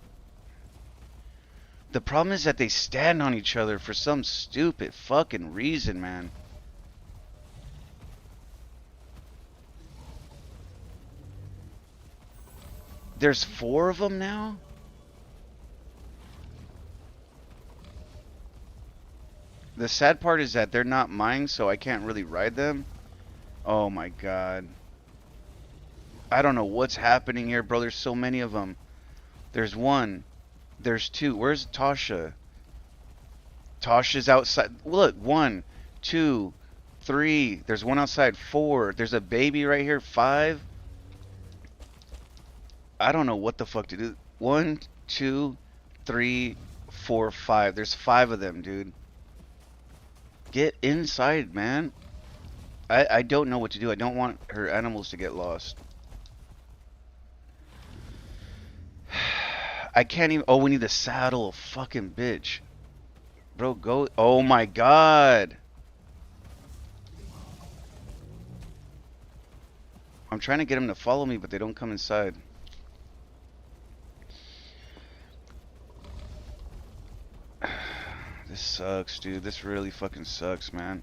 The problem is that they stand on each other for some stupid fucking reason, man. There's 4 of them now? The sad part is that they're not mine, so I can't really ride them. Oh my God. I don't know what's happening here, bro. There's so many of them. There's 1. There's 2. Where's Tasha? Tasha's outside. Look, 1, 2, 3. There's 1 outside. 4. There's a baby right here. 5. I don't know what the fuck to do. 1, 2, 3, 4, 5. There's 5 of them, dude. Get inside, man. I don't know what to do. I don't want her animals to get lost. I can't even... Oh, we need the saddle. Fucking bitch. Bro, go... Oh my God. I'm trying to get them to follow me, but they don't come inside. This sucks, dude. This really fucking sucks, man.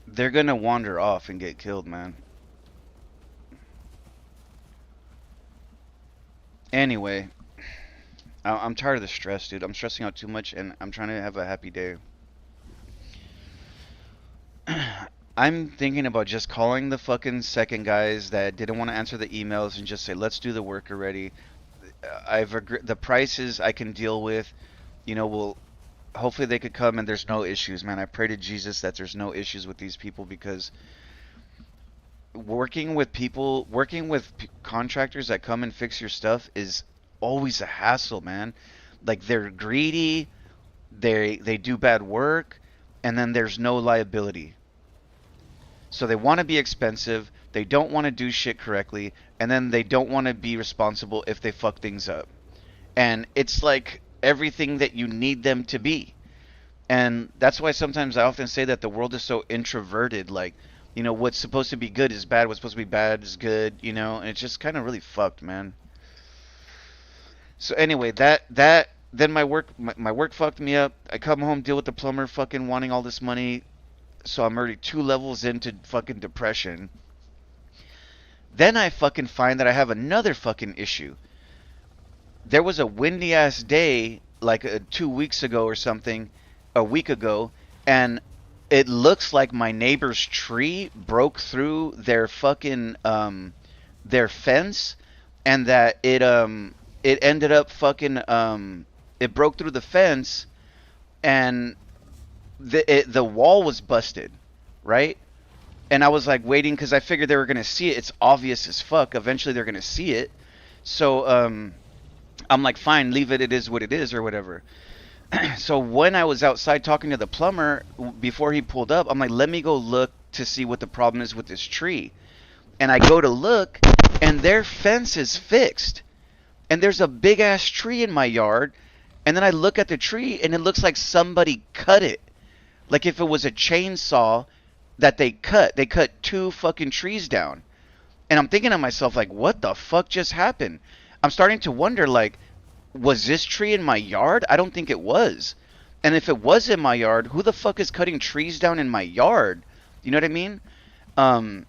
They're gonna wander off and get killed, man. Anyway, I'm tired of the stress, dude. I'm stressing out too much, and I'm trying to have a happy day. I'm thinking about just calling the fucking second guys that didn't want to answer the emails and just say, let's do the work already. The prices I can deal with. We'll hopefully they could come and there's no issues, man. I pray to Jesus that there's no issues with these people because working with contractors that come and fix your stuff is always a hassle, man. Like they're greedy, they do bad work, and then there's no liability. So they want to be expensive, they don't want to do shit correctly, and then they don't want to be responsible if they fuck things up. And it's like everything that you need them to be. And that's why sometimes I often say that the world is so introverted. Like, what's supposed to be good is bad, what's supposed to be bad is good, and it's just kind of really fucked, man. So anyway, that then my work fucked me up. I come home, deal with the plumber fucking wanting all this money, so I'm already 2 levels into fucking depression. Then I fucking find that I have another fucking issue. There was a windy ass day like 2 weeks ago or something, a week ago, and it looks like my neighbor's tree broke through their fucking their fence, and that it ended up fucking it broke through the fence, and the wall was busted, right? And I was like waiting because I figured they were gonna see it. It's obvious as fuck. Eventually they're gonna see it. So I'm like, fine, leave it. It is what it is, or whatever. So when I was outside talking to the plumber before he pulled up, I'm like, let me go look to see what the problem is with this tree. And I go to look, and their fence is fixed. And there's a big ass tree in my yard. And then I look at the tree, and it looks like somebody cut it. Like if it was a chainsaw that they cut. They cut 2 fucking trees down. And I'm thinking to myself, like, what the fuck just happened? I'm starting to wonder, like, was this tree in my yard? I don't think it was. And if it was in my yard, who the fuck is cutting trees down in my yard? You know what I mean? Um,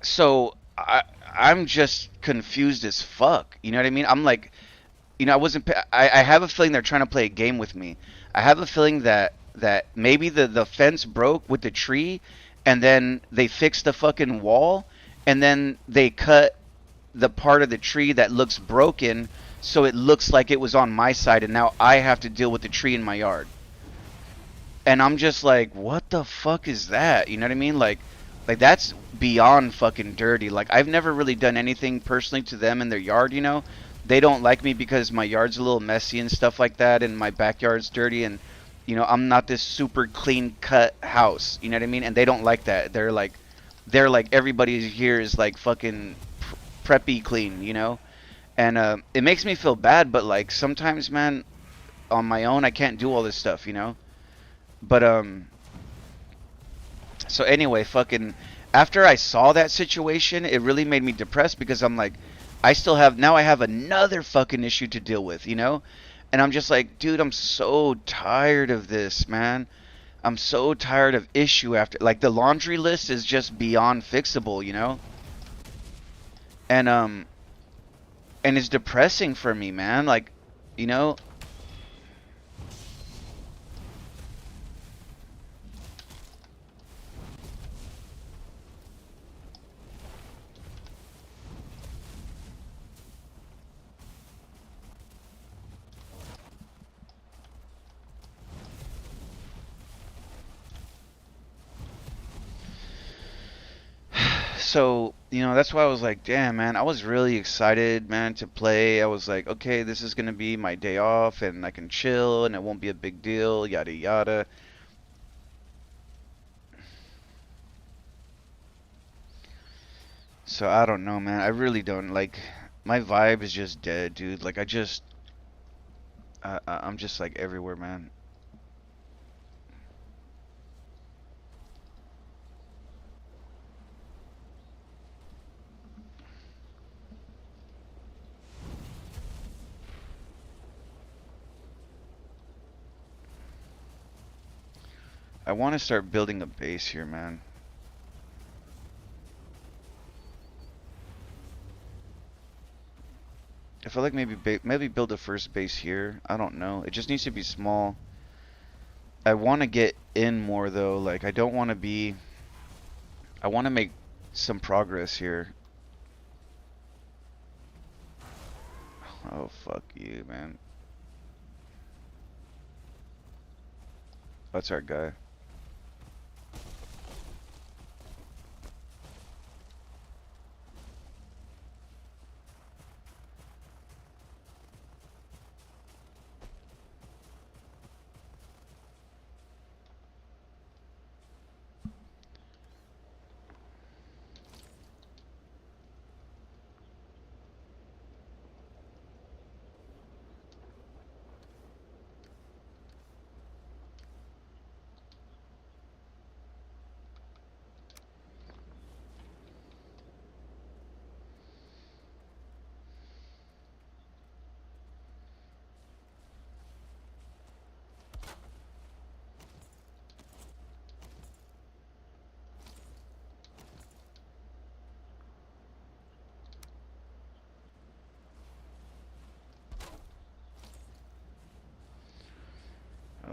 so I'm just confused as fuck. You know what I mean? I'm like, I wasn't. I have a feeling they're trying to play a game with me. I have a feeling that maybe the fence broke with the tree, and then they fixed the fucking wall, and then they cut the part of the tree that looks broken, so it looks like it was on my side, and now I have to deal with the tree in my yard. And I'm just like, what the fuck is that? You know what I mean? Like that's beyond fucking dirty. Like I've never really done anything personally to them in their yard. They don't like me because my yard's a little messy and stuff like that, and my backyard's dirty, and I'm not this super clean cut house. You know what I mean? And they don't like that. They're like everybody here is like fucking preppy clean. And it makes me feel bad, but like sometimes, man, on my own, I can't do all this stuff. But so anyway, fucking after I saw that situation, it really made me depressed because I'm like, I have another fucking issue to deal with. And I'm just like, dude, I'm so tired of this, man. I'm so tired of issue after, like, the laundry list is just beyond fixable. And and it's depressing for me, man. Like, you know, so that's why I was like, damn, man, I was really excited, man, to play. I was like, okay, this is gonna be my day off, and I can chill, and it won't be a big deal, yada yada. So I don't know, man. I really don't like. My vibe is just dead, dude. Like I'm just like everywhere, man. I want to start building a base here, man. I feel like maybe build a first base here. I don't know. It just needs to be small. I want to get in more though. Like I don't want to be. I want to make some progress here. Oh fuck you, man. That's our guy.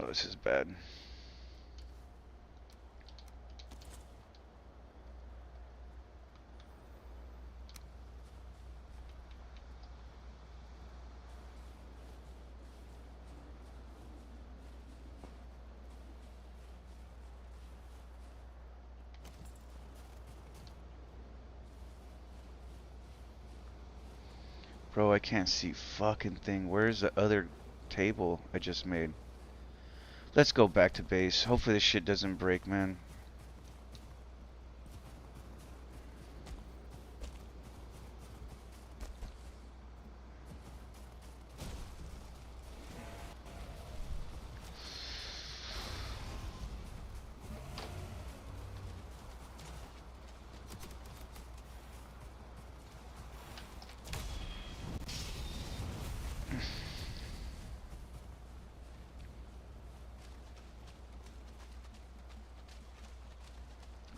Oh, this is bad. Bro, I can't see fucking thing. Where's the other table I just made? Let's go back to base. Hopefully this shit doesn't break, man.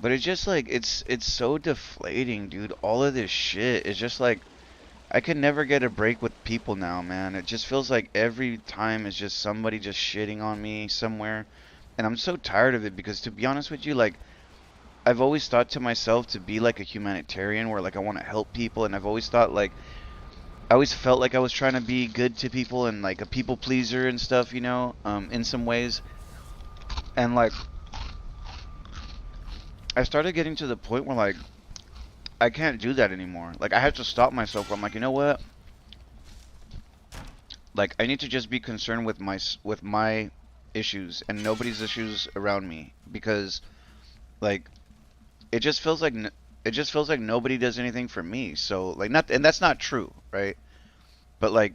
But it's just like it's so deflating, dude. All of this shit is just like I can never get a break with people now, man. It just feels like every time is just somebody just shitting on me somewhere. And I'm so tired of it because to be honest with you, like I've always thought to myself to be like a humanitarian where like I want to help people, and I've always thought like I always felt like I was trying to be good to people and like a people pleaser and stuff, you know, in some ways. And like I started getting to the point where like I can't do that anymore. Like I have to stop myself where I'm like, you know what? Like I need to just be concerned with my issues and nobody's issues around me because like it just feels like it just feels like nobody does anything for me. So like not, and that's not true, right? But like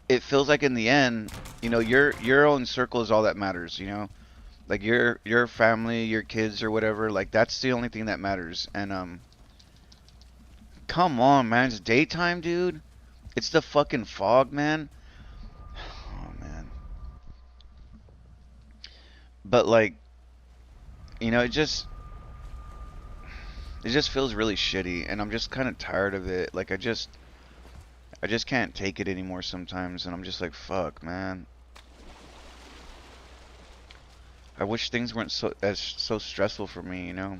it feels like in the end, you know, your own circle is all that matters, you know? Like your family, your kids or whatever, like that's the only thing that matters. And come on, man, it's daytime, dude. It's the fucking fog, man. Oh man. But like, you know, it just feels really shitty and I'm just kind of tired of it. Like I just can't take it anymore sometimes and I'm just like, fuck, man. I wish things weren't so stressful for me, you know.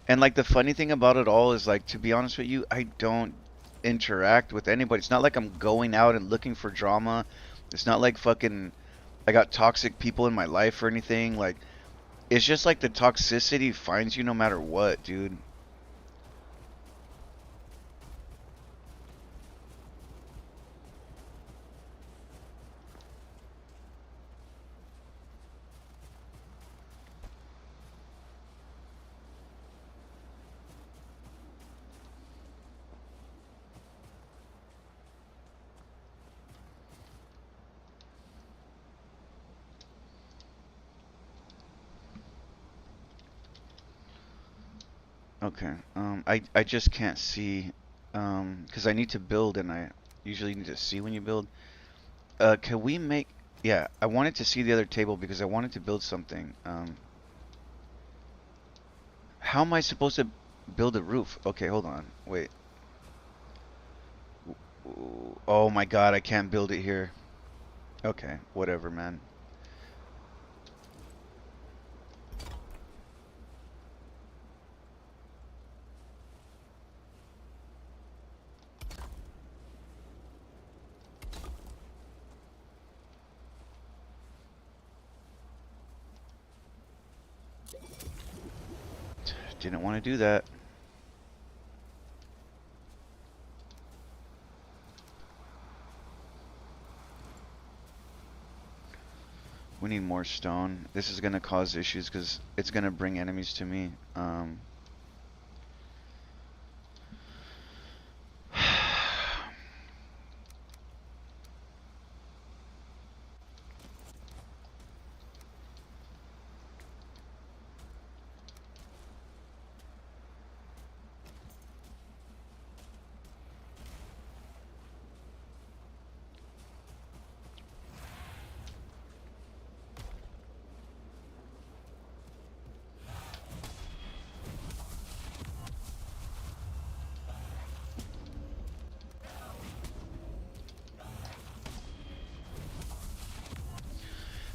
And like the funny thing about it all is like to be honest with you, I don't interact with anybody. It's not like I'm going out and looking for drama. It's not like fucking I got toxic people in my life or anything. Like it's just like the toxicity finds you no matter what, dude. Okay. I just can't see 'cause I need to build and I usually need to see when you build. Can we make Yeah, I wanted to see the other table because I wanted to build something. How am I supposed to build a roof? Okay, hold on. Wait. Oh my god, I can't build it here. Okay, whatever, man. Didn't want to do that. We need more stone. This is going to cause issues because it's going to bring enemies to me.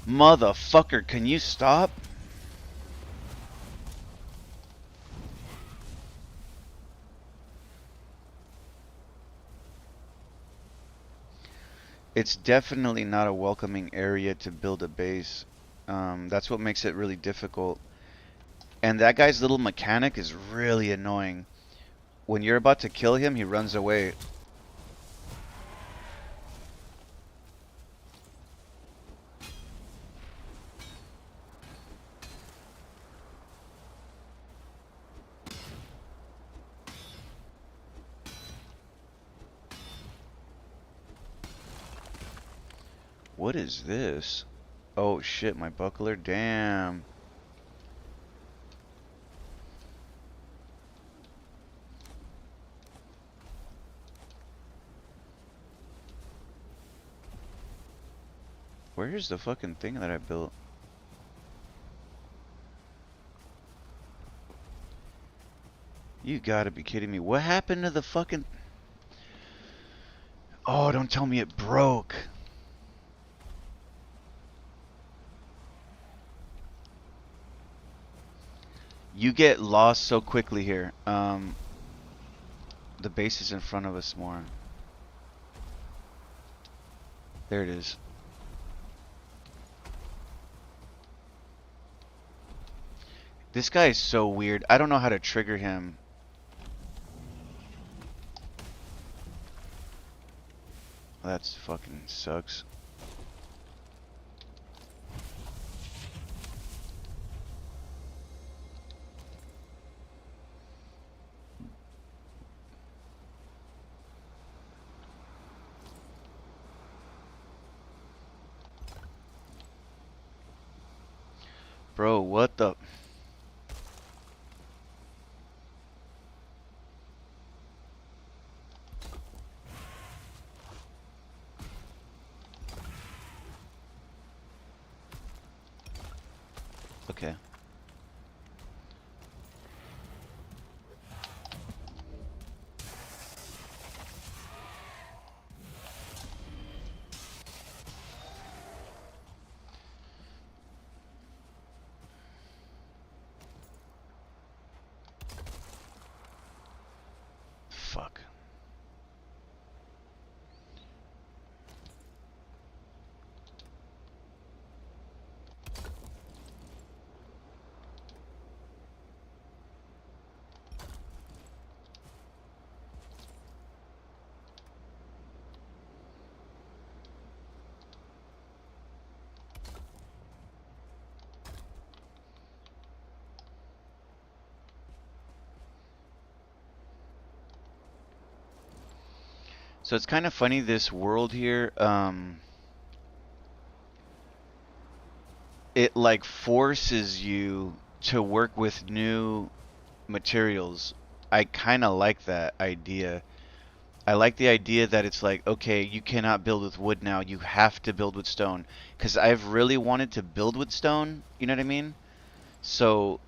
Motherfucker, can you stop? It's definitely not a welcoming area to build a base. That's what makes it really difficult. And that guy's little mechanic is really annoying. When you're about to kill him, he runs away. What is this? Oh shit, my buckler. Damn. Where's the fucking thing that I built? You gotta be kidding me. What happened to the fucking... Oh, don't tell me it broke. You get lost so quickly here. The base is in front of us more. There it is. This guy is so weird. I don't know how to trigger him. That's fucking sucks. Bro, what the... Okay. Fuck. So it's kind of funny, this world here, it like forces you to work with new materials. I kind of like that idea. I like the idea that it's like, okay, you cannot build with wood now. You have to build with stone. Because I've really wanted to build with stone. You know what I mean? So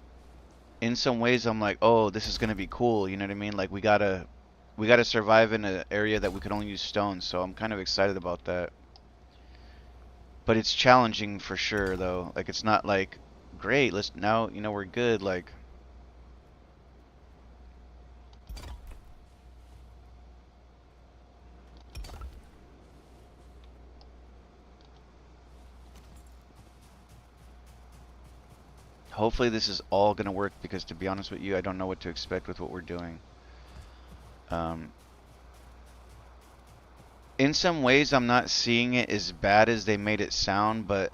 in some ways, I'm like, oh, this is gonna be cool. You know what I mean? Like we gotta survive in an area that we could only use stone. So I'm kind of excited about that. But it's challenging for sure, though. Like it's not like great. Let's now, we're good. Like hopefully this is all gonna work because to be honest with you, I don't know what to expect with what we're doing. Um, in some ways, I'm not seeing it as bad as they made it sound, but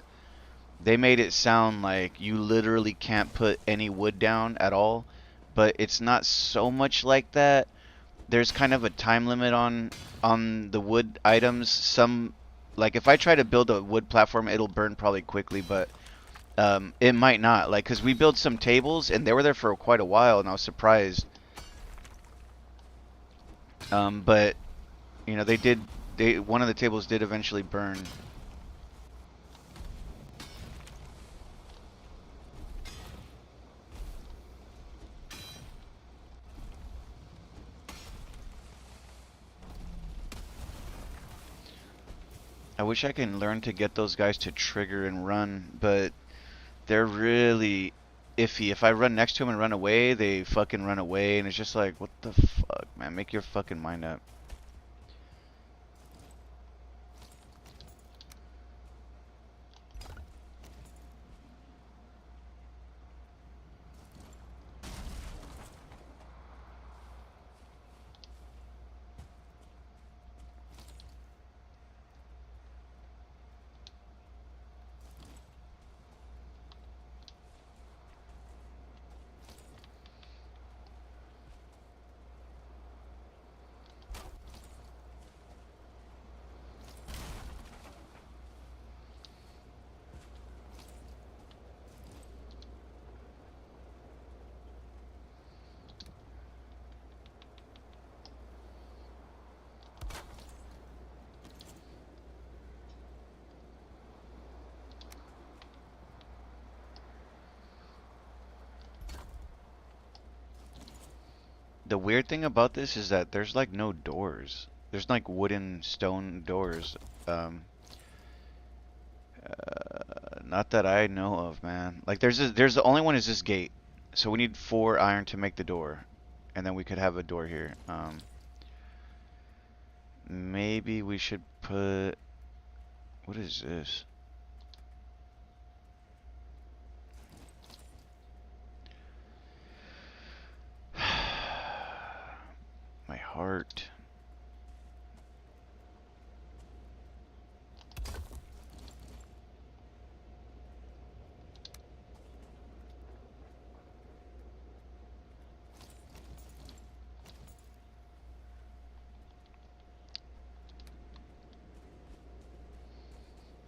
they made it sound like you literally can't put any wood down at all. But it's not so much like that. There's kind of a time limit on the wood items. Some like if I try to build a wood platform, it'll burn probably quickly, but it might not. Like, cause we built some tables and they were there for quite a while, and I was surprised. But they did. One of the tables did eventually burn. I wish I can learn to get those guys to trigger and run, but they're really iffy. If I run next to them and run away, they fucking run away, and it's just like, what the fuck, man? Make your fucking mind up. The weird thing about this is that there's like no doors. There's like wooden stone doors. Um, Not that I know of, man. Like there's the only one is this gate. So we need 4 iron to make the door, and then we could have a door here. Maybe we should put. What is this? My heart.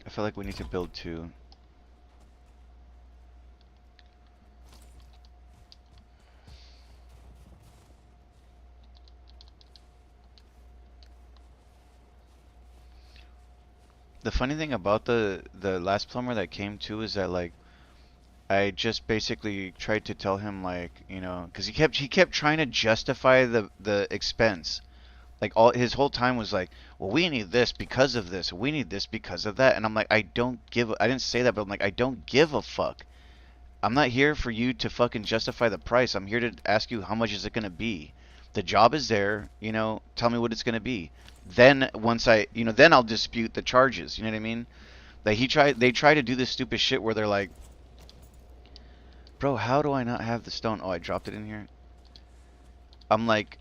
I feel like we need to build 2. The funny thing about the last plumber that came too is that like I just basically tried to tell him like, because he kept trying to justify the expense. Like all his whole time was like, well, we need this because of this, we need this because of that, and I'm like, I didn't say that, but I'm like, I don't give a fuck. I'm not here for you to fucking justify the price. I'm here to ask you how much is it gonna be. The job is there, tell me what it's gonna be. Then once then I'll dispute the charges. You know what I mean? Like they try to do this stupid shit where they're like, bro, how do I not have the stone? Oh, I dropped it in here. I'm like,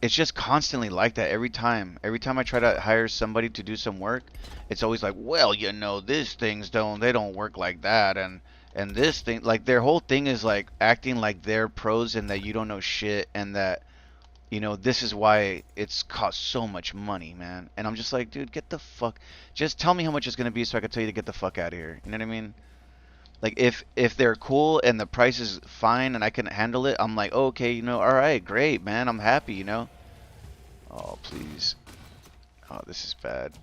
it's just constantly like that every time. Every time I try to hire somebody to do some work, it's always like, well, these things they don't work like that, and this thing, like their whole thing is like acting like they're pros and that you don't know shit, and that this is why it's cost so much money, man. And I'm just like, dude, get the fuck, just tell me how much it's gonna be so I can tell you to get the fuck out of here. You know what I mean? Like if they're cool and the price is fine and I can handle it, I'm like, oh, okay, all right, great, man, I'm happy. Oh, please. Oh, this is bad.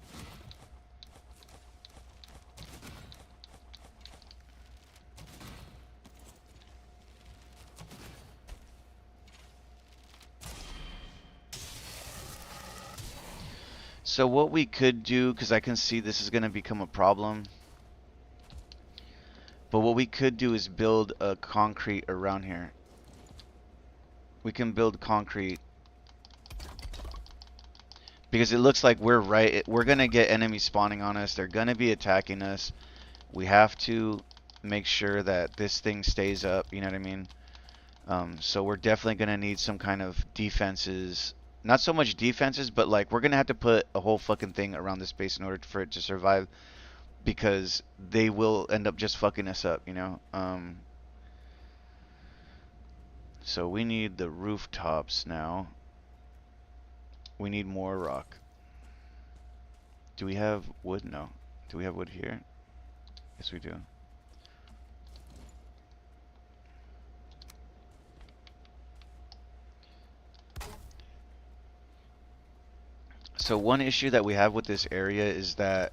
So what we could do, because I can see this is going to become a problem, but what we could do is build a concrete around here. We can build concrete because it looks like we're going to get enemies spawning on us. They're going to be attacking us. We have to make sure that this thing stays up, you know what I mean? So we're definitely going to need some kind of defenses. Not so much defenses, but like we're going to have to put a whole fucking thing around this base in order for it to survive, because they will end up just fucking us up, you know? So we need the rooftops now. We need more rock. Do we have wood? No. Do we have wood here? Yes, we do. So one issue that we have with this area is that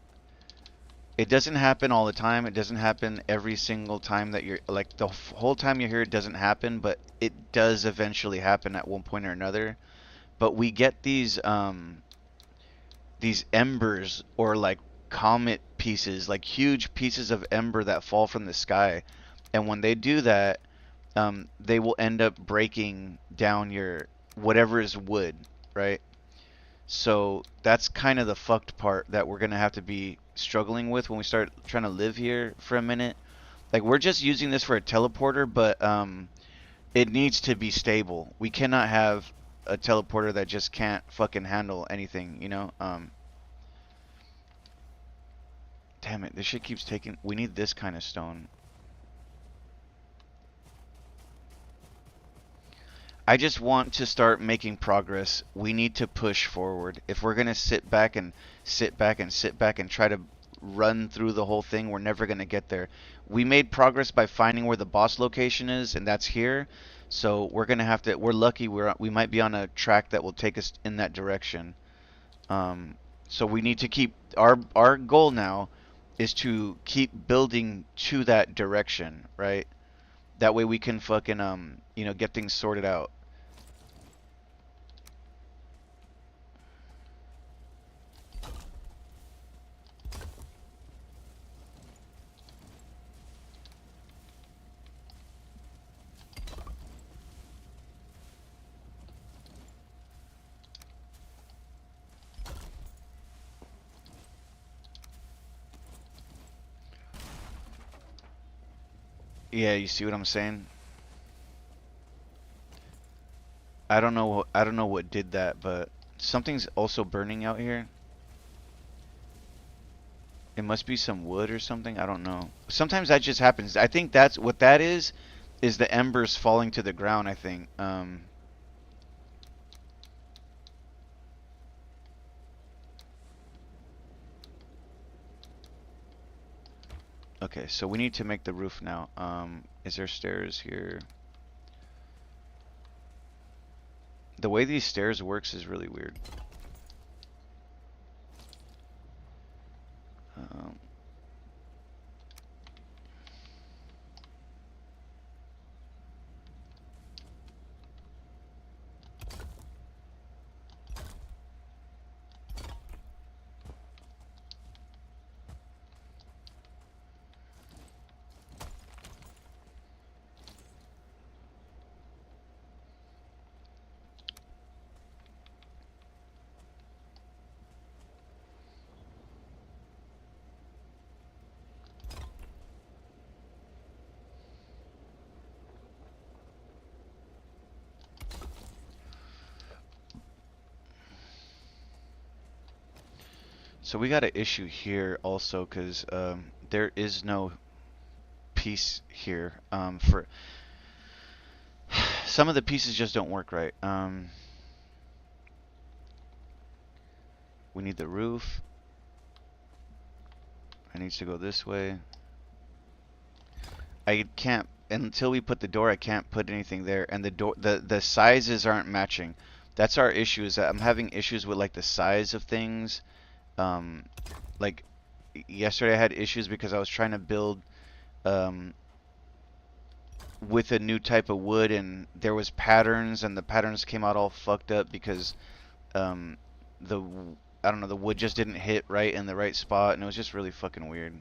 it doesn't happen all the time. It doesn't happen every single time that you're, like, the whole time you're here, it doesn't happen, but it does eventually happen at one point or another. But we get these embers, or like comet pieces, like huge pieces of ember that fall from the sky. And when they do that, they will end up breaking down your whatever is wood, right? So that's kind of the fucked part that we're gonna have to be struggling with when we start trying to live here for a minute. Like, we're just using this for a teleporter, but it needs to be stable. We cannot have a teleporter that just can't fucking handle anything, you know? Damn it, this shit keeps taking... We need this kind of stone. I just want to start making progress. We need to push forward. If we're going to sit back and sit back and sit back and try to run through the whole thing, we're never going to get there. We made progress by finding where the boss location is, and that's here. So we're going to have to... We're lucky we might be on a track that will take us in that direction. So we need to keep... Our goal now is to keep building to that direction, right? That way we can fucking, you know, get things sorted out. Yeah, you see what I'm saying? I don't know what did that, but something's also burning out here. It must be some wood or something. I don't know. Sometimes that just happens. I think that's what that is the embers falling to the ground, I think. Okay, so we need to make the roof now. Is there stairs here? The way these stairs works is really weird. Um, so we got an issue here also, because there is no piece here. For some of the pieces just don't work right. We need the roof. It needs to go this way. I can't, until we put the door, I can't put anything there, and the door, the sizes aren't matching. That's our issue, is that I'm having issues with like the size of things. Um, like yesterday I had issues because I was trying to build um, with a new type of wood, and there was patterns, and the patterns came out all fucked up because um, the I don't know, the wood just didn't hit right in the right spot, and it was just really fucking weird.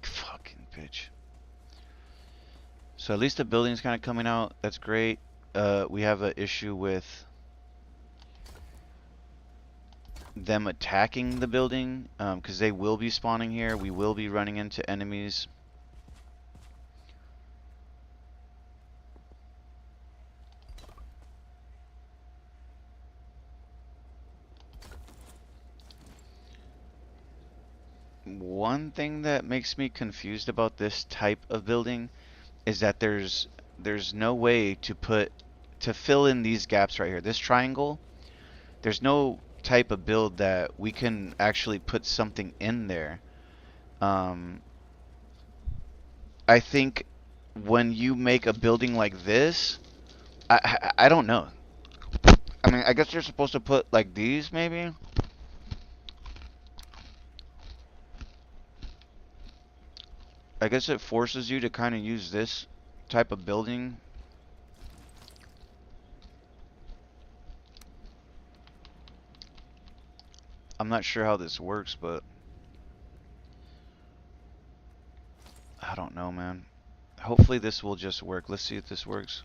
Fucking bitch. So at least the building's kind of coming out. That's great. We have an issue with them attacking the building because they will be spawning here. We will be running into enemies. One thing that makes me confused about this type of building is that there's no way to fill in these gaps right here. This triangle, there's no type of build that we can actually put something in there. Um, I think when you make a building like this, I don't know. I mean, I guess you're supposed to put like these maybe. I guess it forces you to kind of use this type of building. I'm not sure how this works, but I don't know, man. Hopefully this will just work. Let's see if this works.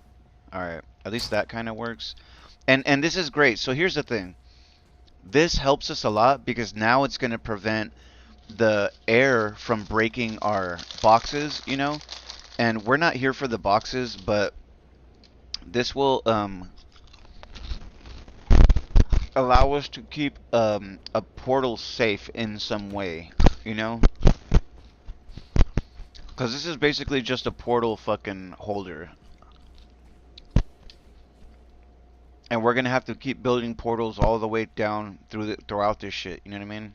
All right. At least that kind of works. And this is great. So here's the thing. This helps us a lot because now it's going to prevent the air from breaking our boxes, you know? And we're not here for the boxes, but this will allow us to keep a portal safe in some way, you know? Because this is basically just a portal fucking holder. And we're gonna have to keep building portals all the way down throughout this shit, you know what I mean?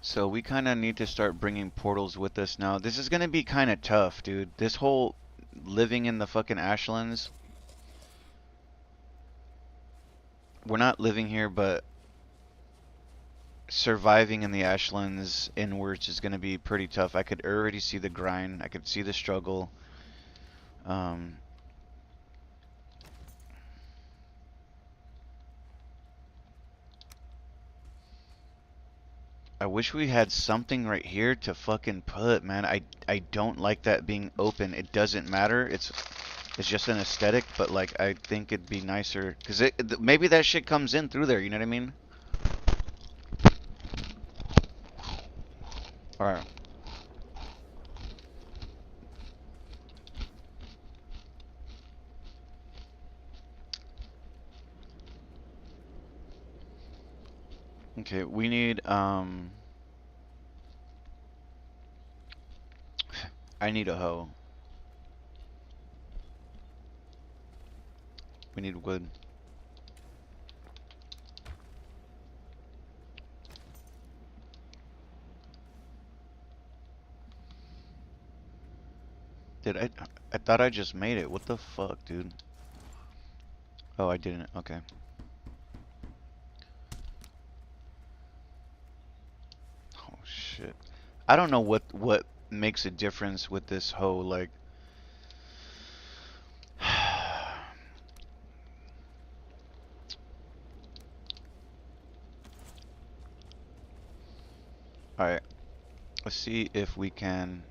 So we kind of need to start bringing portals with us now. This is gonna be kind of tough, dude. This whole living in the fucking Ashlands. We're not living here, but surviving in the Ashlands inwards is gonna be pretty tough. I could already see the grind. I could see the struggle. Um, I wish we had something right here to fucking put, man. I don't like that being open. It doesn't matter. It's just an aesthetic, but like I think it'd be nicer because maybe that shit comes in through there. You know what I mean? All right. Okay. We need I need a hoe. We need wood. Did I? I thought I just made it. What the fuck, dude? Oh, I didn't. Okay. Oh shit. I don't know what makes a difference with this hoe. Like, all right. Let's see if we can.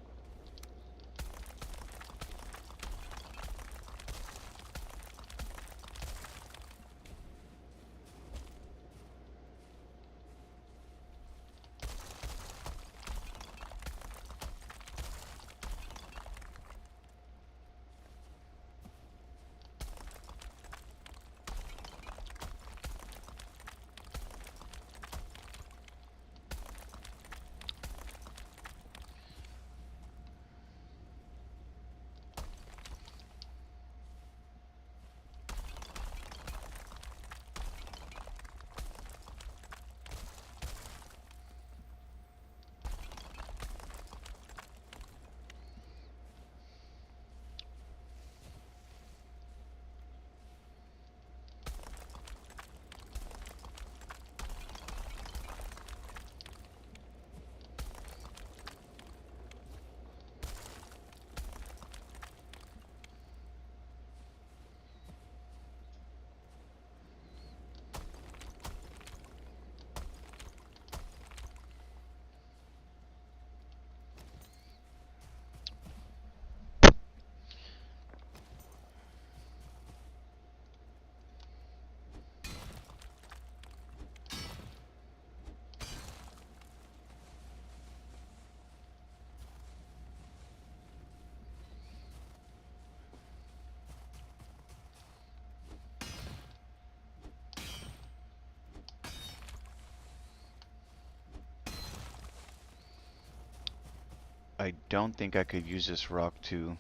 I don't think I could use this rock to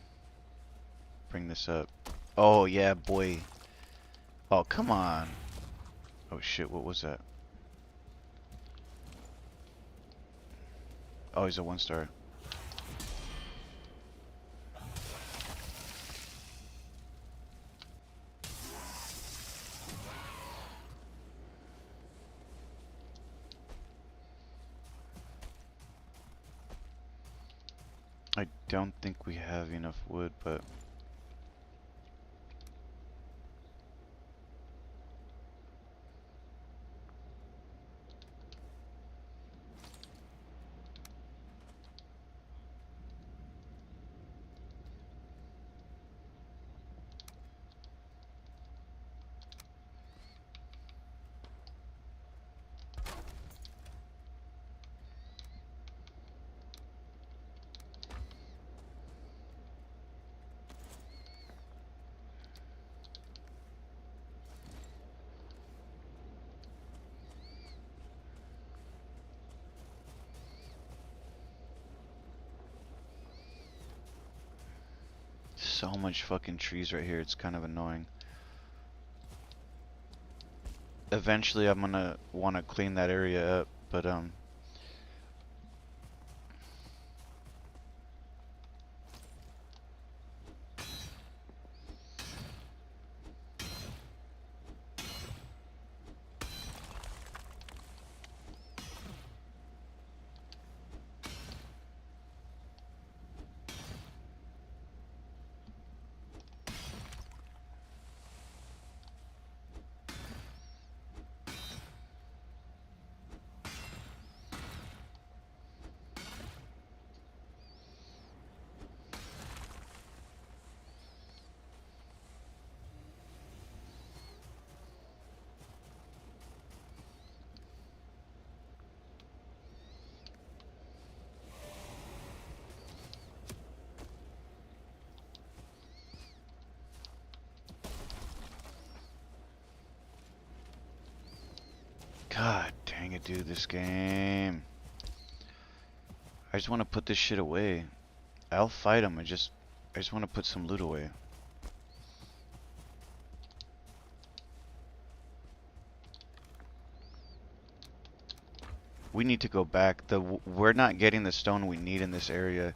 bring this up. Oh yeah, boy. Oh come on. Oh shit, what was that? Oh, he's a 1 star. I don't think we have enough wood, but so much fucking trees right here. It's kind of annoying. Eventually, I'm gonna want to clean that area up, but God dang it, dude, this game. I just want to put this shit away. I'll fight him. I just want to put some loot away. We need to go back. We're not getting the stone we need in this area.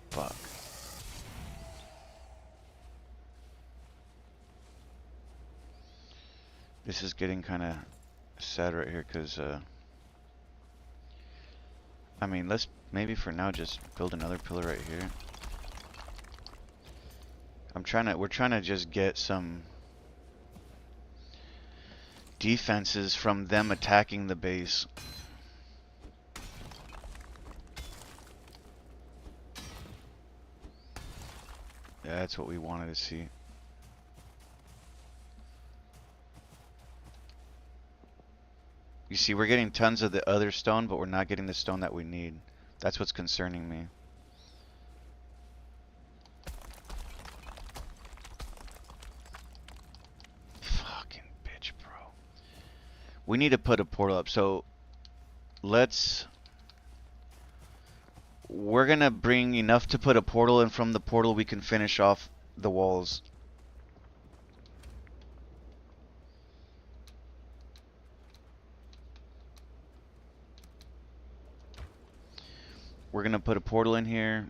Fuck. This is getting kind of sad right here because, I mean, let's maybe for now just build another pillar right here. We're trying to just get some defenses from them attacking the base. Yeah, that's what we wanted to see. You see, we're getting tons of the other stone, but we're not getting the stone that we need. That's what's concerning me. Fucking bitch, bro. We need to put a portal up, so we're gonna bring enough to put a portal, and from the portal we can finish off the walls. We're gonna put a portal in here.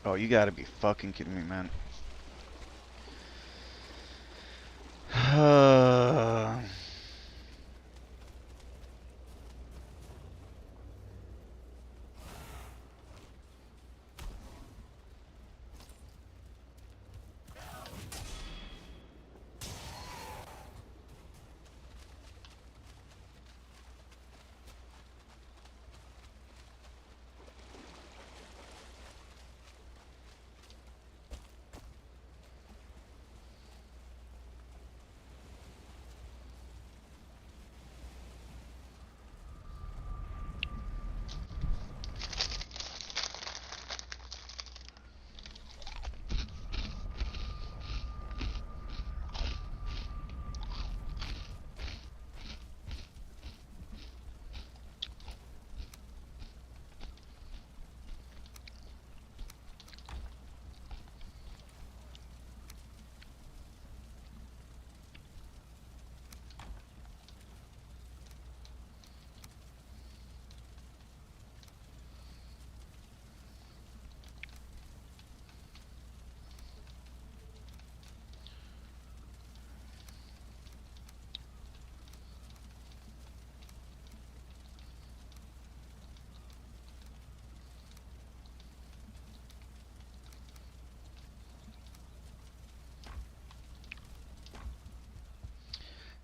Oh, you gotta be fucking kidding me, man.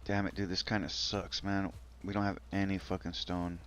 Damn it, dude, this kind of sucks, man. We don't have any fucking stone.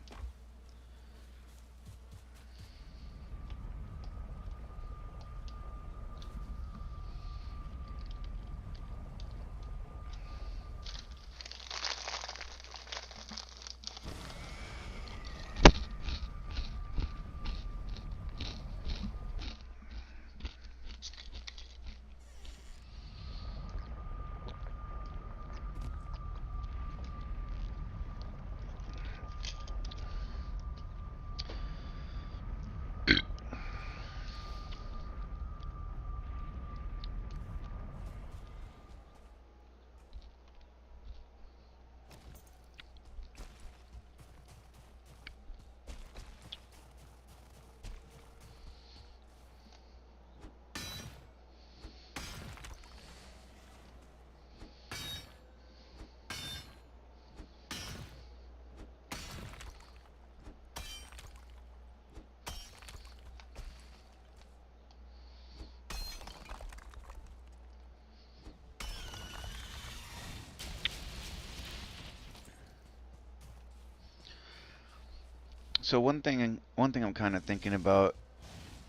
So one thing I'm kind of thinking about,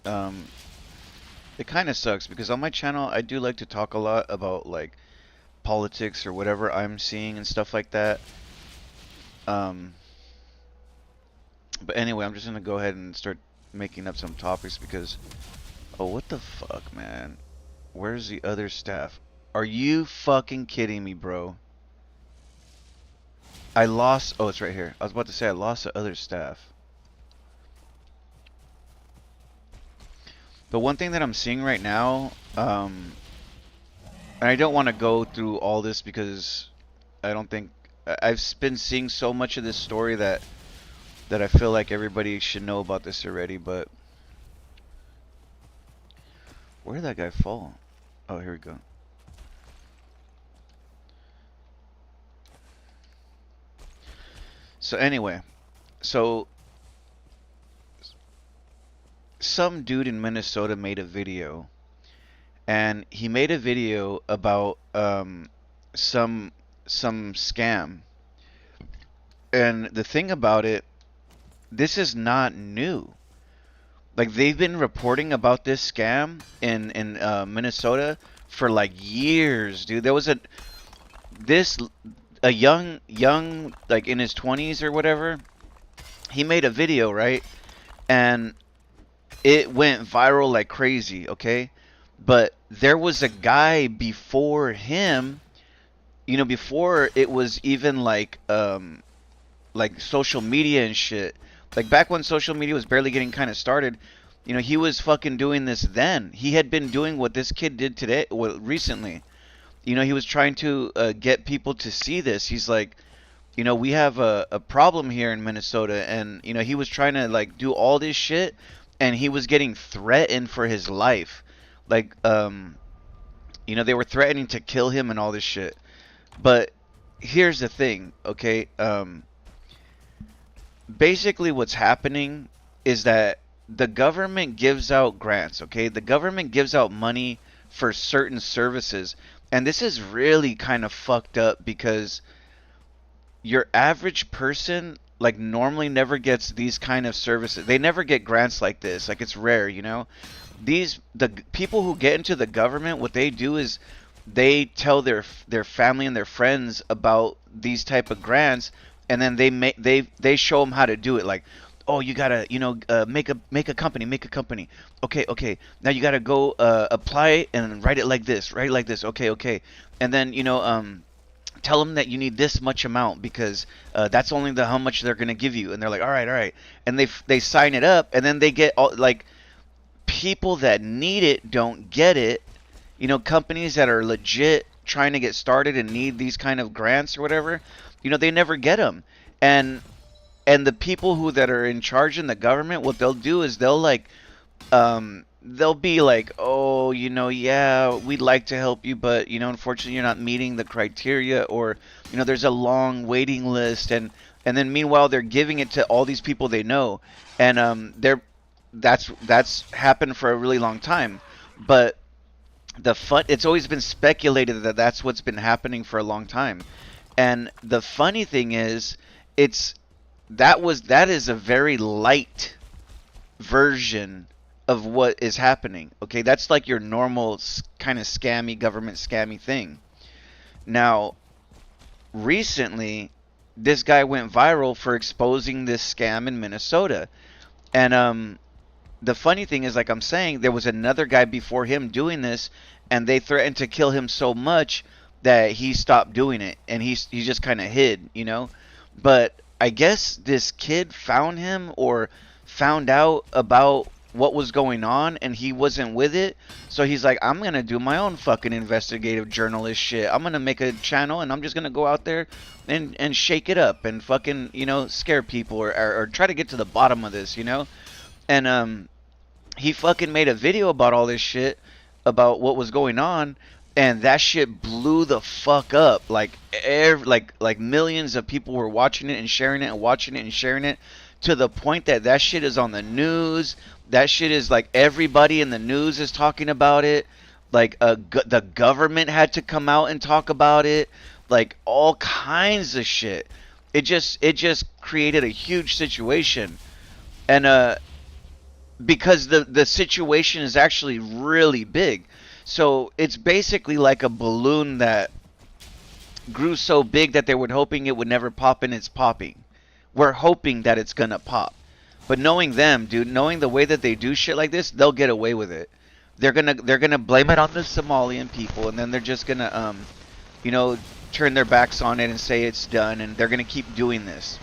um, it kind of sucks because on my channel I do like to talk a lot about like politics or whatever I'm seeing and stuff like that. Um, but anyway, I'm just gonna go ahead and start making up some topics because, oh, what the fuck, man? Where's the other staff? Are you fucking kidding me, bro? I lost. Oh, it's right here. I was about to say I lost the other staff. But one thing that I'm seeing right now, and I don't want to go through all this because I don't think I've been seeing so much of this story that I feel like everybody should know about this already. But where did that guy fall? Oh, here we go. So anyway, so some dude in Minnesota made a video, and he made a video about some some scam. And the thing about it, this is not new. Like they've been reporting about this scam in Minnesota for like years, dude. There was this a young like in his 20s or whatever. He made a video, right? And it went viral like crazy, okay? But there was a guy before him, before it was even like social media and shit. Like back when social media was barely getting kind of started, he was fucking doing this then. He had been doing what this kid did today, well, recently. He was trying to get people to see this. He's like, we have a problem here in Minnesota, and he was trying to like do all this shit, and he was getting threatened for his life. Like, they were threatening to kill him and all this shit. But here's the thing, okay? Basically what's happening is that the government gives out grants, okay? The government gives out money for certain services. And this is really kind of fucked up because your average person like normally never gets these kind of services. They never get grants like this. Like it's rare. The people who get into the government, what they do is they tell their family and their friends about these type of grants, and then they show them how to do it. Like, oh, you gotta make a company. Okay. Now you gotta go apply it and write it like this. Okay. And then tell them that you need this much amount because that's only how much they're gonna give you. And they're like, all right. And they sign it up, and then they get all like people that need it don't get it. Companies that are legit trying to get started and need these kind of grants or whatever, they never get them. And the people that are in charge in the government, what they'll do is they'll be like, oh, yeah, we'd like to help you, but unfortunately you're not meeting the criteria, or there's a long waiting list, and then meanwhile they're giving it to all these people they know, and that's happened for a really long time. But it's always been speculated that that's what's been happening for a long time. And the funny thing is, that is a very light version of what is happening. Okay, that's like your normal kind of government scammy thing. Now, recently, this guy went viral for exposing this scam in Minnesota. And the funny thing is, like I'm saying, there was another guy before him doing this, and they threatened to kill him so much that he stopped doing it, and he just kind of hid. But I guess this kid found him or found out about what was going on, and he wasn't with it. So he's like, I'm gonna do my own fucking investigative journalist shit. I'm gonna make a channel, and I'm just gonna go out there and shake it up and fucking scare people or try to get to the bottom of this. And he fucking made a video about all this shit, about what was going on, and that shit blew the fuck up. Like millions of people were watching it and sharing it and watching it and sharing it, to the point that shit is on the news. That shit is like everybody in the news is talking about it. Like the government had to come out and talk about it. Like all kinds of shit. It just created a huge situation. And because the situation is actually really big. So it's basically like a balloon that grew so big that they were hoping it would never pop, and it's popping. We're hoping that it's gonna pop. But knowing them, dude, knowing the way that they do shit like this, they'll get away with it. They're gonna blame it on the Somalian people, and then they're just gonna you know, turn their backs on it and say it's done, and they're gonna keep doing this.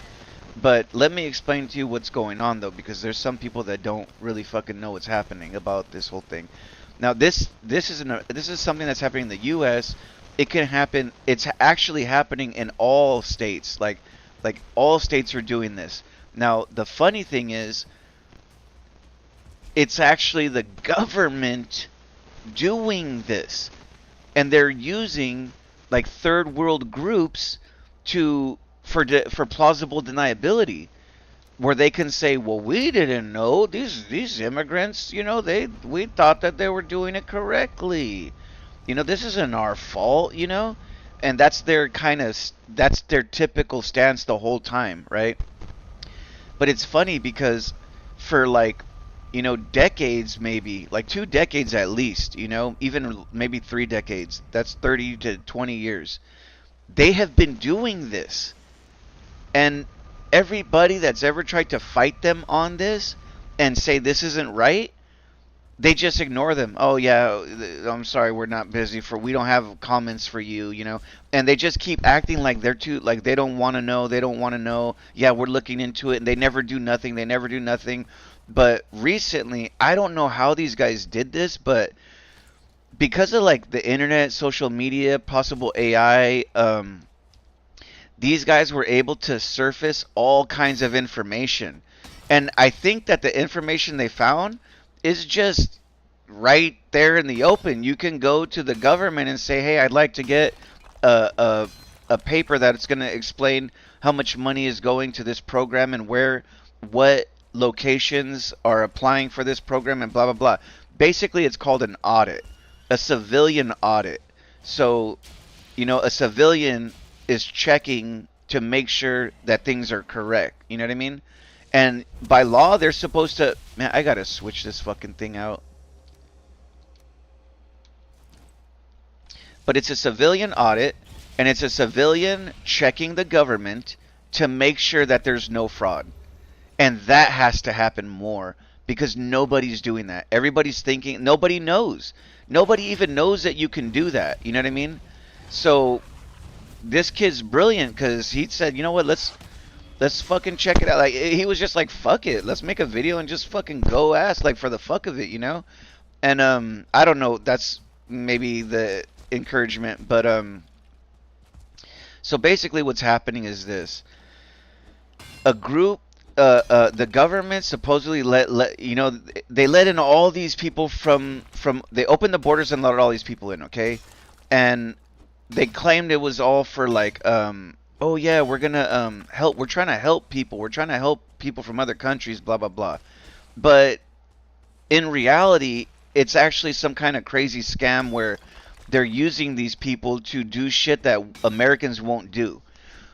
But let me explain to you what's going on, though, because there's some people that don't really fucking know what's happening about this whole thing. Now, this is something that's happening in the U.S. It can happen. It's actually happening in all states. Like all states are doing this. Now, the funny thing is, it's actually the government doing this, and they're using like third world groups to for plausible deniability, where they can say, well, we didn't know these immigrants, we thought that they were doing it correctly, this isn't our fault, and that's their typical stance the whole time, right? But it's funny because for like, decades, maybe like 2 decades at least, even maybe 3 decades, that's 30 to 20 years, they have been doing this. And everybody that's ever tried to fight them on this and say this isn't right, they just ignore them. Oh yeah, I'm sorry, we're not busy we don't have comments for you, And they just keep acting like they're too, like they don't want to know, they don't want to know. Yeah, we're looking into it, and they never do nothing. They never do nothing. But recently, I don't know how these guys did this, but because of like the internet, social media, possible AI, these guys were able to surface all kinds of information. And I think that the information they found is just right there in the open. You can go to the government and say, hey, I'd like to get a paper that's going to explain how much money is going to this program and what locations are applying for this program and blah, blah, blah. Basically, it's called an audit, a civilian audit. So, a civilian is checking to make sure that things are correct. You know what I mean? And by law, they're supposed to... Man, I gotta switch this fucking thing out. But it's a civilian audit, and it's a civilian checking the government to make sure that there's no fraud. And that has to happen more, because nobody's doing that. Everybody's thinking... Nobody knows. Nobody even knows that you can do that. You know what I mean? So... this kid's brilliant because he said, you know what, let's fucking check it out. Like, he was just like, fuck it, let's make a video and just fucking go ass, like, for the fuck of it, And I don't know, that's maybe the encouragement, but so basically what's happening is this: a group, the government supposedly they let in all these people from they opened the borders and let all these people in, okay, and they claimed it was all for like, oh yeah, we're gonna help. We're trying to help people. We're trying to help people from other countries. Blah blah blah. But in reality, it's actually some kind of crazy scam where they're using these people to do shit that Americans won't do.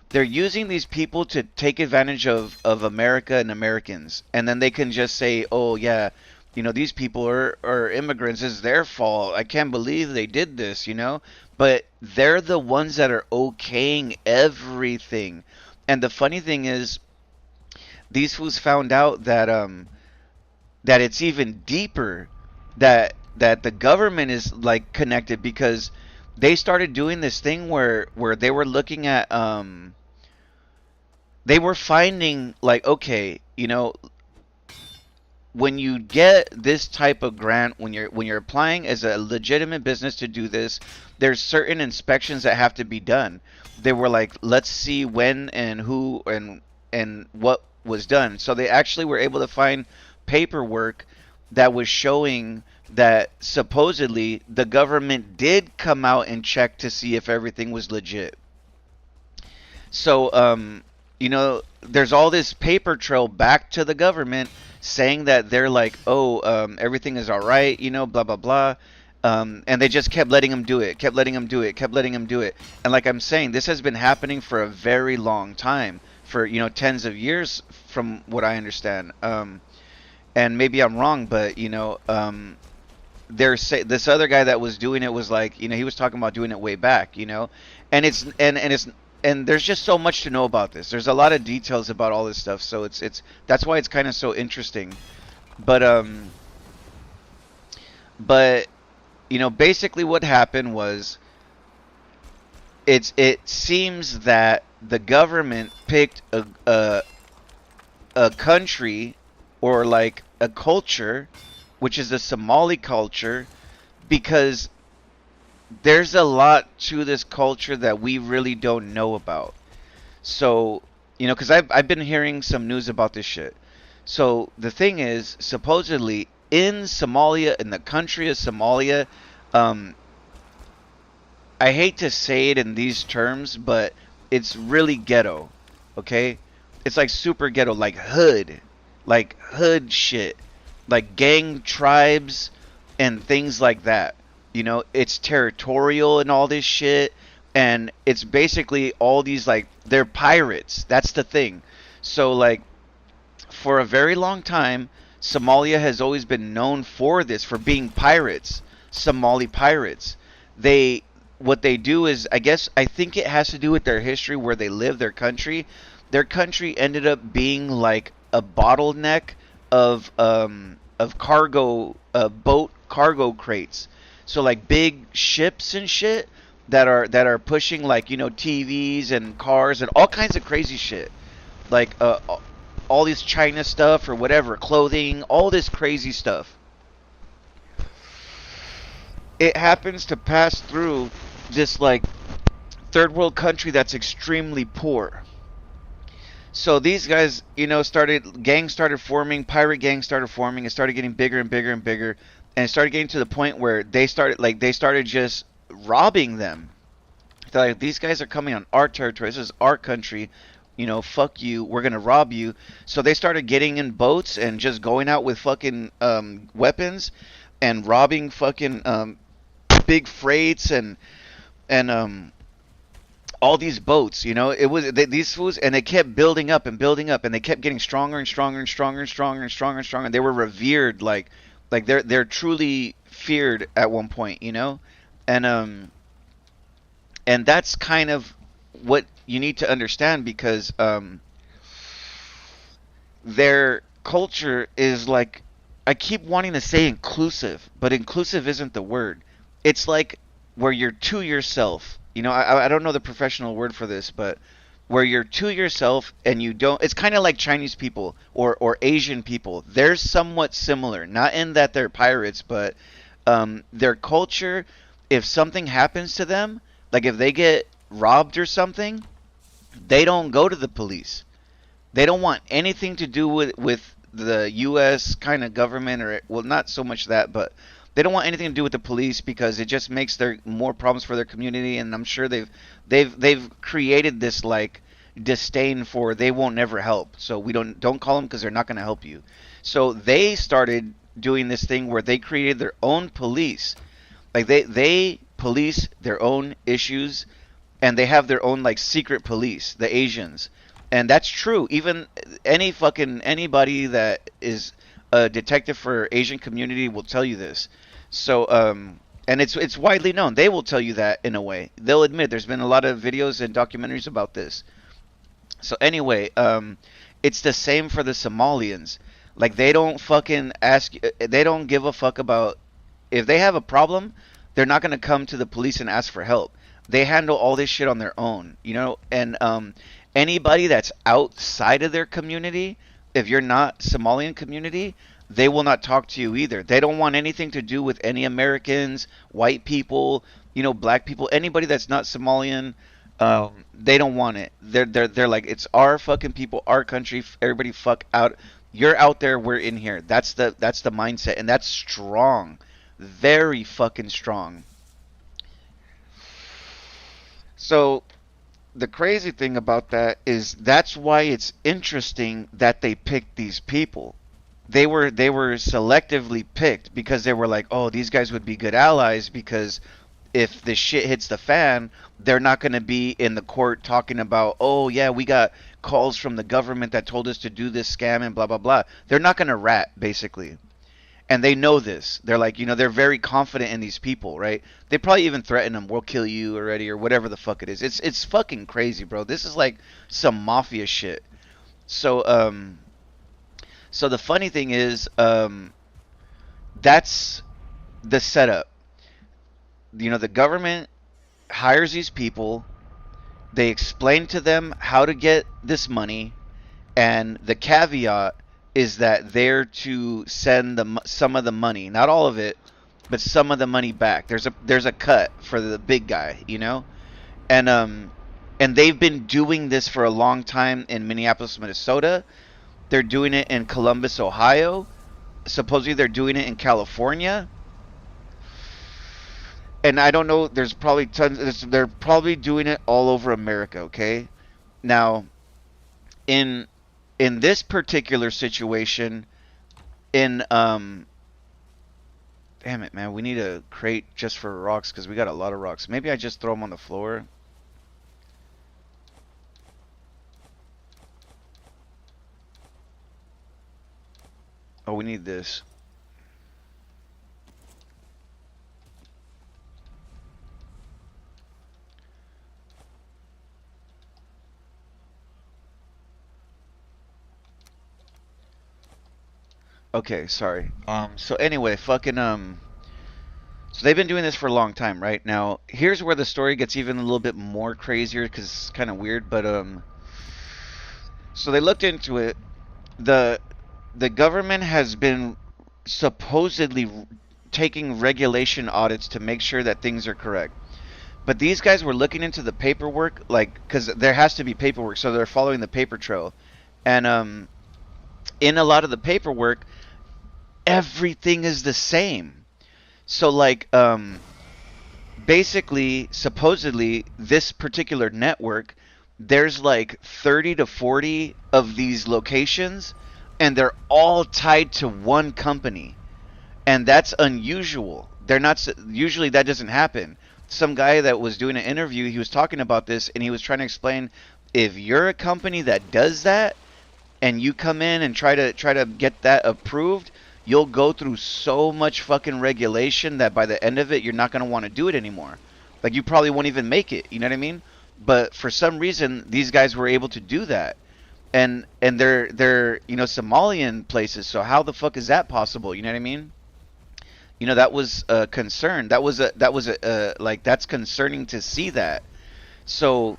They're using these people to take advantage of America and Americans, and then they can just say, oh yeah, these people are immigrants. It's their fault. I can't believe they did this, But they're the ones that are okaying everything. And the funny thing is, these fools found out that that it's even deeper, that the government is like connected, because they started doing this thing where they were looking at they were finding like, okay, when you get this type of grant, when you're applying as a legitimate business to do this, there's certain inspections that have to be done. They were like, let's see when and who and what was done. So they actually were able to find paperwork that was showing that supposedly the government did come out and check to see if everything was legit. So there's all this paper trail back to the government saying that they're like, oh, everything is all right, blah, blah, blah. And they just kept letting them do it, kept letting them do it, kept letting them do it. And like I'm saying, this has been happening for a very long time. for tens of years, from what I understand. And maybe I'm wrong, but this other guy that was doing it was like, he was talking about doing it way back, and and there's just so much to know about this. There's a lot of details about all this stuff, so it's that's why it's kind of so interesting. But but basically what happened was, it seems that the government picked a country, or like a culture, which is the Somali culture, because there's a lot to this culture that we really don't know about. So, because I've been hearing some news about this shit. So the thing is, supposedly in Somalia, in the country of Somalia, um, I hate to say it in these terms, but it's really ghetto. Okay, it's like super ghetto, like hood shit, like gang tribes and things like that. It's territorial and all this shit, and it's basically all these, like, they're pirates. That's the thing. So, like, for a very long time, Somalia has always been known for this, for being pirates, Somali pirates. They What they do is, I think it has to do with their history, where they live, their country. Their country ended up being like a bottleneck of cargo, boat cargo crates. So like big ships and shit that are pushing, like, TVs and cars and all kinds of crazy shit, like all this China stuff or whatever, clothing, all this crazy stuff. It happens to pass through this, like, third world country that's extremely poor. So these guys, gangs started forming, pirate gangs started forming, it started getting bigger and bigger and bigger, and it started getting to the point where they started just robbing them. They're like, these guys are coming on our territory. This is our country. Fuck you. We're gonna rob you. So they started getting in boats and just going out with fucking weapons and robbing fucking big freights and all these boats. These fools, and they kept building up and building up, and they kept getting stronger and stronger and stronger and stronger and stronger and stronger. And they were revered, like they're truly feared at one point. And and that's kind of what you need to understand, because their culture is like, I keep wanting to say inclusive, but inclusive isn't the word. It's like where you're to yourself. I don't know the professional word for this, but where you're to yourself and you don't. It's kind of like Chinese people or Asian people. They're somewhat similar, not in that they're pirates, but their culture. If something happens to them, like if they get robbed or something, they don't go to the police. They don't want anything to do with the U.S. kind of government, or, well, not so much that, but they don't want anything to do with the police, because it just makes their more problems for their community. And I'm sure they've created this, like, disdain for, they won't never help. So we don't call them, because they're not going to help you. So they started doing this thing where they created their own police. Like they police their own issues, and they have their own, like, secret police, the Asians. And that's true. Even anybody that is a detective for Asian community will tell you this. So and it's widely known. They will tell you that, in a way. They'll admit there's been a lot of videos and documentaries about this. So anyway, it's the same for the Somalians. Like, they don't fucking ask. They don't give a fuck about, if they have a problem. They're not gonna come to the police and ask for help. They handle all this shit on their own, And anybody that's outside of their community, if you're not Somalian community, they will not talk to you either. They don't want anything to do with any Americans, white people, black people, anybody that's not Somalian. They don't want it. They're like, it's our fucking people, our country. Everybody fuck out. You're out there, we're in here. That's the mindset, and that's strong, very fucking strong. So the crazy thing about that is, that's why it's interesting that they picked these people. They were selectively picked, because they were like, oh, these guys would be good allies, because if the shit hits the fan, they're not going to be in the court talking about, oh yeah, we got calls from the government that told us to do this scam and blah blah blah. They're not going to rat basically. And they know this. They're like, they're very confident in these people, right? They probably even threaten them, "We'll kill you already," or whatever the fuck it is. It's fucking crazy, bro. This is like some mafia shit. So so the funny thing is, that's the setup. The government hires these people. They explain to them how to get this money, and the caveat is that they're to send some of the money, not all of it, but some of the money back. There's a cut for the big guy. And they've been doing this for a long time in Minneapolis, Minnesota. They're doing it in Columbus, Ohio. Supposedly they're doing it in California. And I don't know. There's probably tons. They're probably doing it all over America. Okay, now in this particular situation, in damn it, man, we need a crate just for rocks because we got a lot of rocks. Maybe I just throw them on the floor. Oh, we need this. Okay, sorry. So anyway, fucking so they've been doing this for a long time, right? Now, here's where the story gets even a little bit more crazier because it's kind of weird, but so they looked into it. The the government has been supposedly taking regulation audits to make sure that things are correct. But these guys were looking into the paperwork, like, because there has to be paperwork, so they're following the paper trail. And in a lot of the paperwork, everything is the same. So, like, basically, supposedly, this particular network, there's like 30 to 40 of these locations, and they're all tied to one company. And that's unusual. They're not usually that doesn't happen. Some guy that was doing an interview, he was talking about this, and he was trying to explain if you're a company that does that, and you come in and try to get that approved, you'll go through so much fucking regulation that by the end of it, you're not going to want to do it anymore. Like, you probably won't even make it. You know what I mean? But for some reason, these guys were able to do that, and they're Somalian places. So how the fuck is that possible? You know what I mean? That was a concern. That was a like, that's concerning to see that. So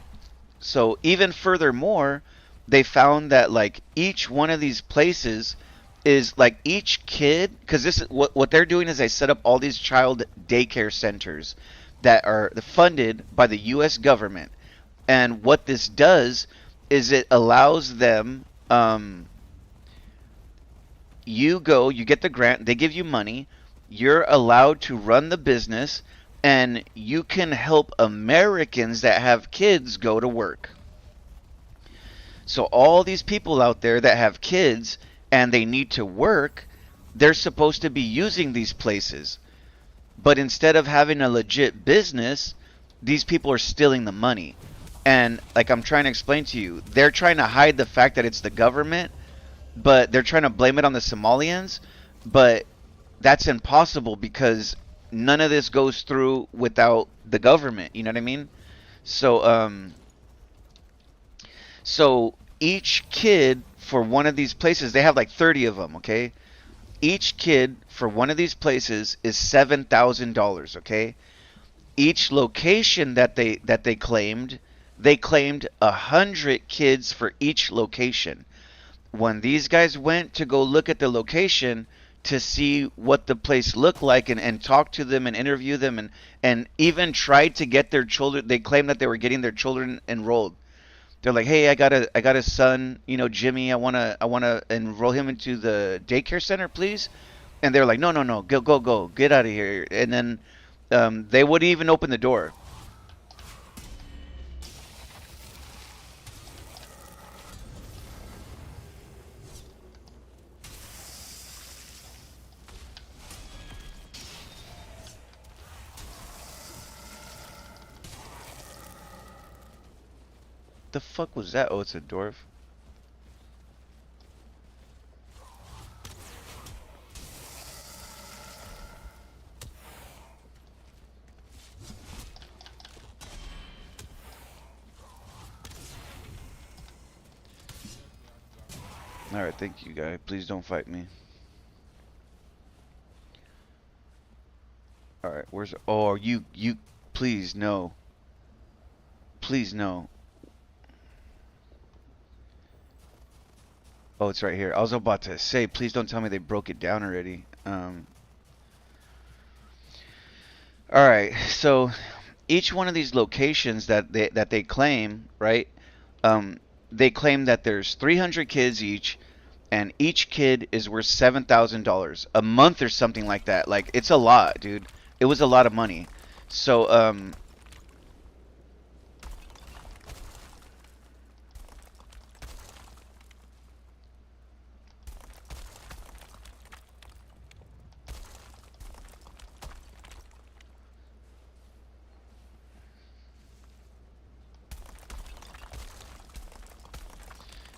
even furthermore, they found that like each one of these places is like each kid, because this is what they're doing is they set up all these child daycare centers that are funded by the U.S. government, and what this does is it allows them. You get the grant, they give you money, you're allowed to run the business, and you can help Americans that have kids go to work. So all these people out there that have kids and they need to work, they're supposed to be using these places. But instead of having a legit business, these people are stealing the money. And like I'm trying to explain to you, they're trying to hide the fact that it's the government, but they're trying to blame it on the Somalians, but that's impossible because none of this goes through without the government, you know what I mean? So so each kid for one of these places, they have like 30 of them, okay? Each kid for one of these places is $7,000, okay? Each location that they claimed 100 kids for each location. When these guys went to go look at the location to see what the place looked like, and talk to them and interview them, and even tried to get their children, they claimed that they were getting their children enrolled. They're like, "Hey, I got a son, Jimmy. I wanna enroll him into the daycare center, please." And they're like, "No, no, no, go, get out of here." And then they wouldn't even open the door. The fuck was that? Oh, it's a dwarf. All right, thank you, guy. Please don't fight me. All right, where's? Oh, you. Please no. Please no. Oh, it's right here. I was about to say, please don't tell me they broke it down already. All right. So each one of these locations that they claim, right? Um, they claim that there's 300 kids each, and each kid is worth $7,000 a month or something like that. Like it's a lot, dude. It was a lot of money. So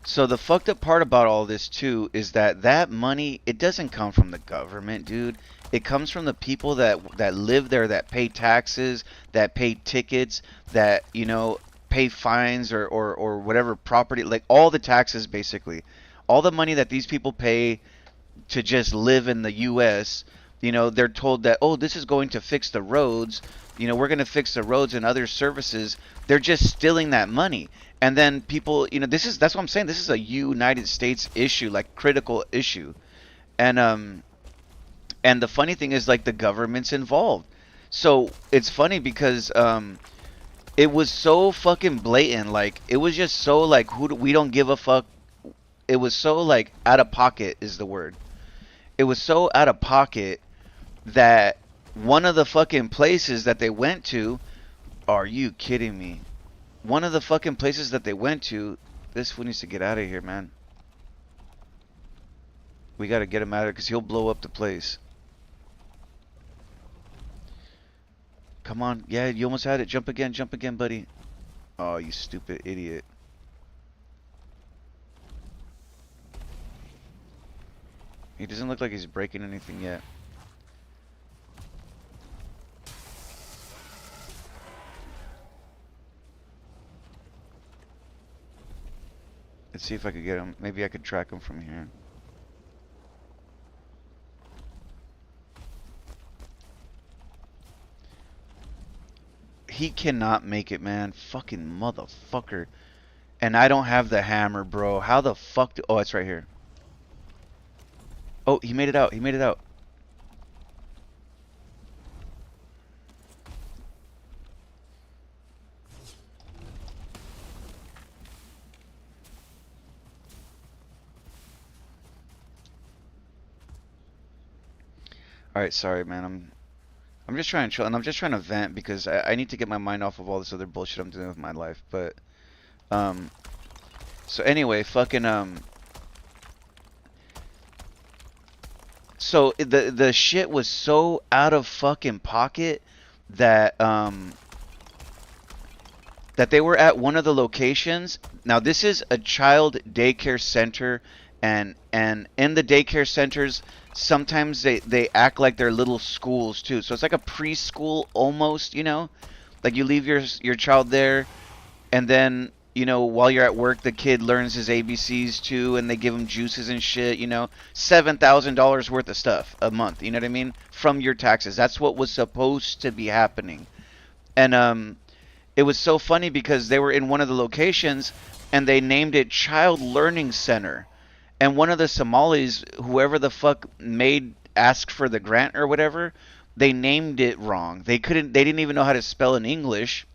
So the fucked up part about all this too is that that money it doesn't come from the government, dude. It comes from the people that live there, that pay taxes, that pay tickets, that pay fines or whatever property, like all the taxes basically. All the money that these people pay to just live in the US, they're told that, oh, this is going to fix the roads, we're going to fix the roads and other services. They're just stealing that money. And then people, that's what I'm saying. This is a United States issue, like critical issue. And the funny thing is like the government's involved. So it's funny because it was so fucking blatant. Like it was just so like we don't give a fuck. It was so like out of pocket is the word. It was so out of pocket that one of the fucking places that they went to, are you kidding me? One of the fucking places that they went to, this fool needs to get out of here, man. We gotta get him out of here because he'll blow up the place. Come on. Yeah, you almost had it. Jump again, buddy. Oh, you stupid idiot. He doesn't look like he's breaking anything yet. Let's see if I could get him. Maybe I could track him from here. He cannot make it, man. Fucking motherfucker. And I don't have the hammer, bro. How the fuck do... Oh, it's right here. Oh, he made it out. He made it out. Alright, sorry, man. I'm just trying to chill, and I'm just trying to vent because I need to get my mind off of all this other bullshit I'm doing with my life. But, um... So anyway, fucking, So the shit was so out of fucking pocket that that they were at one of the locations. Now this is a child daycare center, and in the daycare centers sometimes they act like they're little schools too. So it's like a preschool almost, like you leave your child there, and then while you're at work the kid learns his ABCs too, and they give him juices and shit, $7,000 worth of stuff a month, you know what I mean, from your taxes. That's what was supposed to be happening. And it was so funny because they were in one of the locations and they named it Child Learning Center. And one of the Somalis, whoever the fuck made ask for the grant or whatever, they named it wrong. They didn't even know how to spell in English,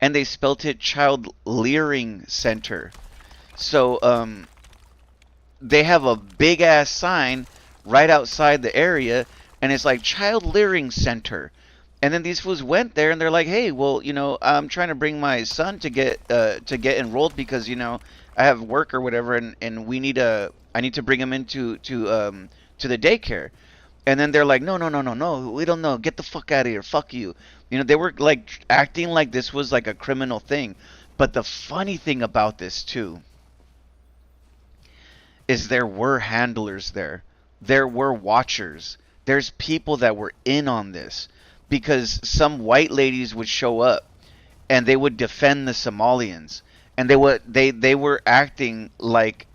and they spelt it Child Leering Center. So they have a big ass sign right outside the area, and it's like Child Leering Center. And then these fools went there, and they're like, "Hey, well, I'm trying to bring my son to get enrolled because I have work or whatever, and I need to bring him into to the daycare." And then they're like, "No, no, no, no, no, we don't know. Get the fuck out of here. Fuck you." They were like acting like this was like a criminal thing. But the funny thing about this too is there were handlers there. There were watchers. There's people that were in on this because some white ladies would show up and they would defend the Somalians, and they were acting like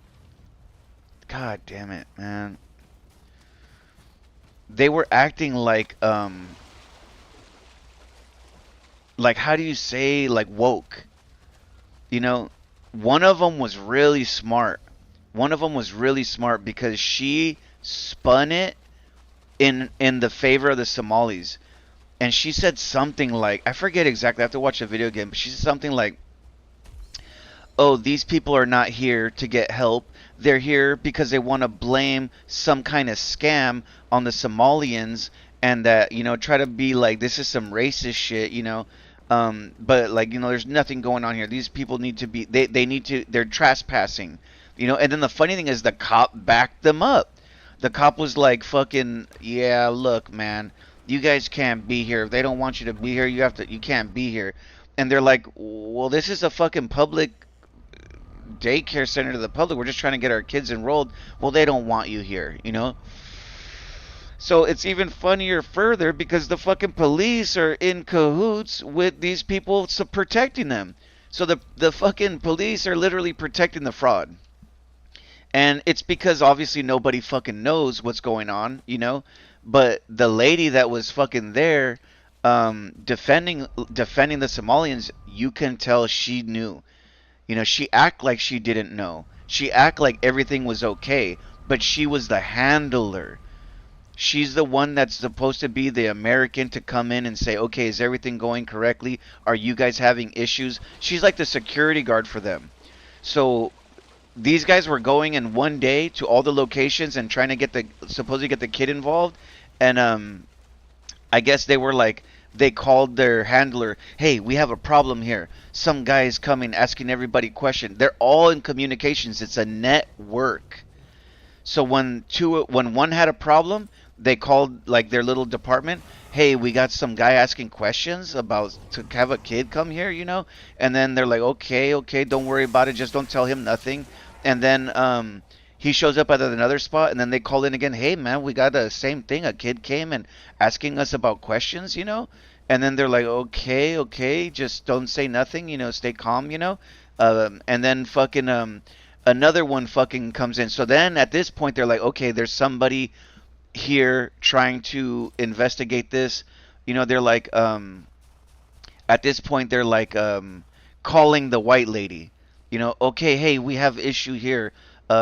God damn it, man. They were acting like how do you say like woke? You know, one of them was really smart. One of them was really smart because she spun it in the favor of the Somalis. And she said something like, I forget exactly, I have to watch the video again, but she said something like, oh, these people are not here to get help. They're here because they want to blame some kind of scam on the Somalians, and that, try to be like, this is some racist shit. But like, there's nothing going on here. These people need to be, they need to, they're trespassing. And then the funny thing is the cop backed them up. The cop was like, fucking, yeah, look, man, you guys can't be here. If they don't want you to be here, you can't be here. And they're like, well, this is a fucking public daycare center to the public. We're just trying to get our kids enrolled. Well, they don't want you here. So it's even funnier further because the fucking police are in cahoots with these people protecting them. So the fucking police are literally protecting the fraud. And it's because obviously nobody fucking knows what's going on. But the lady that was fucking there, defending the Somalians, you can tell she knew. She act like she didn't know. She act like everything was okay, but she was the handler. She's the one that's supposed to be the American to come in and say, okay, is everything going correctly? Are you guys having issues? She's like the security guard for them. So these guys were going in one day to all the locations and trying to supposedly get the kid involved. And I guess they called their handler, hey, we have a problem here. Some guy is coming asking everybody questions. They're all in communications. It's a network. So when one had a problem, they called like their little department. Hey, we got some guy asking questions about to have a kid come here. And then they're like, okay, don't worry about it. Just don't tell him nothing. And then he shows up at another spot, and then they call in again. Hey, man, we got the same thing. A kid came and asking us about questions. And then they're like, okay, just don't say nothing. Stay calm. And then fucking another one fucking comes in. So then at this point, they're like, okay, there's somebody here trying to investigate this. They're like, at this point, they're like calling the white lady. Okay, hey, we have issue here.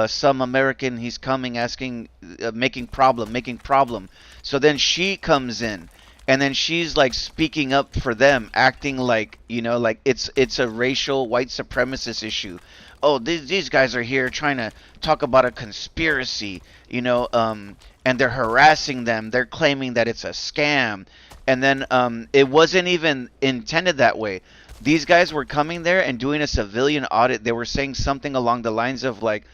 Some American, he's coming asking, making problem. So then she comes in, and then she's like speaking up for them, acting like, like it's a racial white supremacist issue. Oh, these guys are here trying to talk about a conspiracy. And they're harassing them. They're claiming that it's a scam. And then it wasn't even intended that way. These guys were coming there and doing a civilian audit. They were saying something along the lines of like,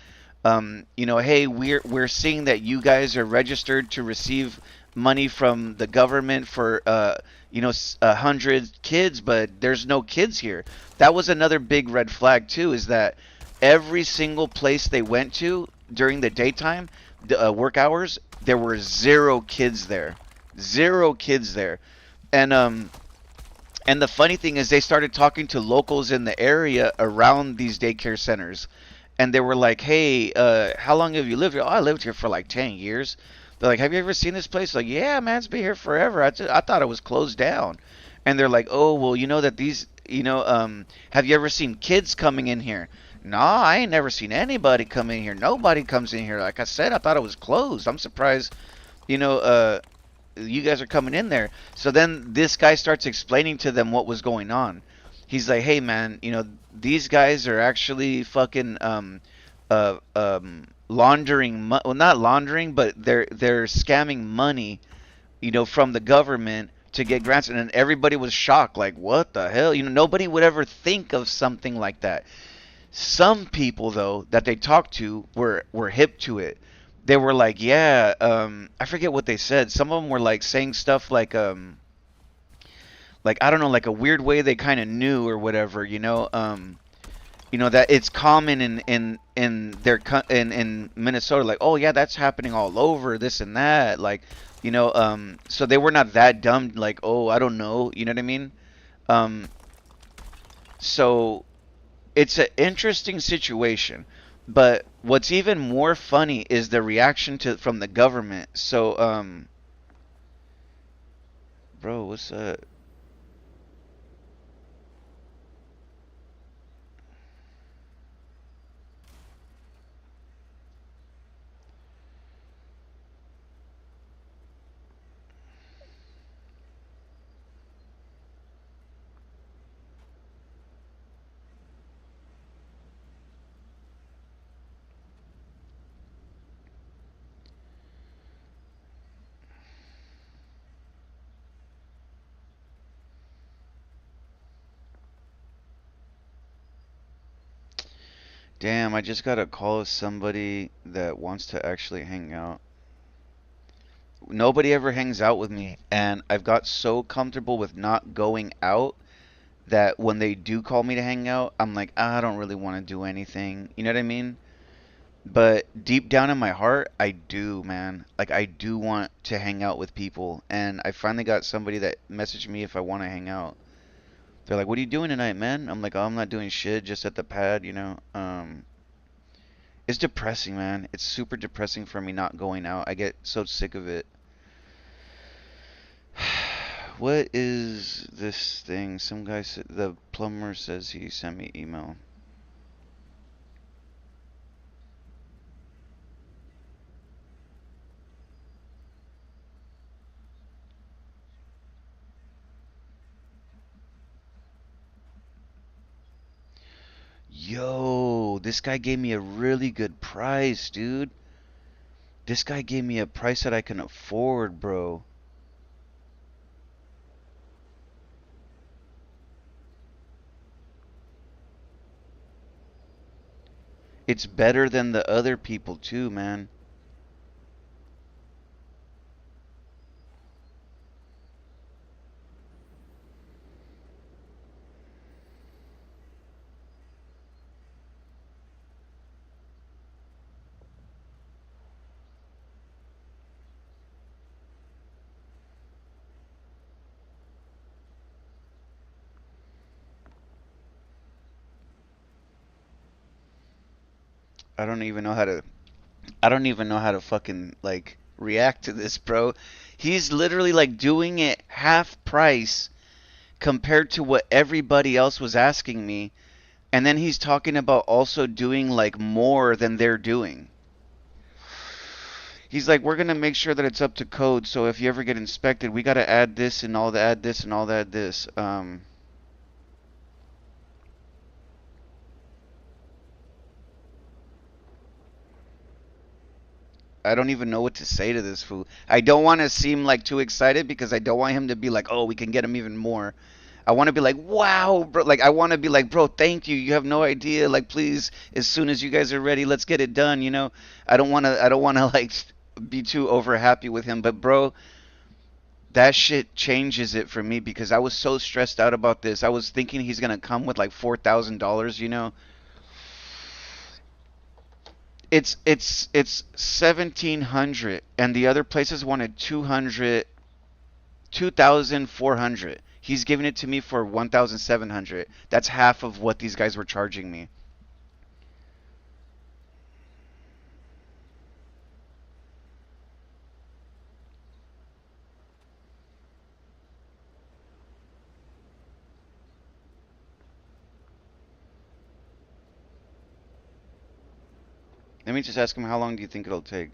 hey, we're seeing that you guys are registered to receive money from the government for 100 kids, but there's no kids here. That was another big red flag too. Is that every single place they went to during the daytime, the work hours, there were zero kids there. And the funny thing is, they started talking to locals in the area around these daycare centers, and they were like, "Hey, how long have you lived here?" "Oh, I lived here for like 10 years." They're like, "Have you ever seen this place?" Like, "Yeah, man, it's been here forever. I thought it was closed down." And they're like, "Oh, well, that these, have you ever seen kids coming in here?" "Nah, I ain't never seen anybody come in here. Nobody comes in here. Like I said, I thought it was closed. I'm surprised, you know, uh, you guys are coming in there." So then this guy starts explaining to them what was going on. He's like, "Hey, man, these guys are actually fucking laundering, well, not laundering, but they're scamming money, from the government to get grants." And then everybody was shocked, like, "What the hell?" Nobody would ever think of something like that. Some people, though, that they talked to were hip to it. They were like, "Yeah, I forget what they said. Some of them were like saying stuff like I don't know, like a weird way they kind of knew or whatever, that it's common in in Minnesota, like, oh yeah, that's happening all over, this and that, like, so they were not that dumb, like, oh, I don't know, you know what I mean? Um, so it's an interesting situation, but What's even more funny is the reaction to from the government. So, bro, what's up? Damn, I just got a call of somebody that wants to actually hang out. Nobody ever hangs out with me, and I've got so comfortable with not going out that when they do call me to hang out, I'm like, "Ah, I don't really want to do anything." You know what I mean? But deep down in my heart, I do, man. Like, I do want to hang out with people, and I finally got somebody that messaged me if I want to hang out. They're like, "What are you doing tonight, man?" I'm like, "Oh, I'm not doing shit, just at the pad, you know." It's depressing, man. It's super depressing for me not going out. I get so sick of it. What is this thing? Some guy said the plumber says he sent me email. Yo, this guy gave me a really good price, dude. This guy gave me a price that I can afford, bro. It's better than the other people too, man. I don't even know how to I don't even know how to fucking like react to this, bro. He's literally like doing it half price compared to what everybody else was asking me. And then he's talking about also doing like more than they're doing. He's like, we're gonna make sure that it's up to code. So if you ever get inspected, we gotta add this and all that, add this and all that, this. I don't even know what to say to this fool. I don't want to seem like too excited because I don't want him to be like, oh, we can get him even more. I want to be like, wow, bro. Like, I want to be like, bro, thank you. You have no idea. Like, please, as soon as you guys are ready, let's get it done. You know, I don't want to like be too over happy with him. But, bro, that shit changes it for me because I was so stressed out about this. I was thinking he's gonna come with like $4,000. You know, it's 1,700, and the other places wanted 2,400. He's giving it to me for 1,700. That's half of what these guys were charging me. Let me just ask him, how long do you think it'll take?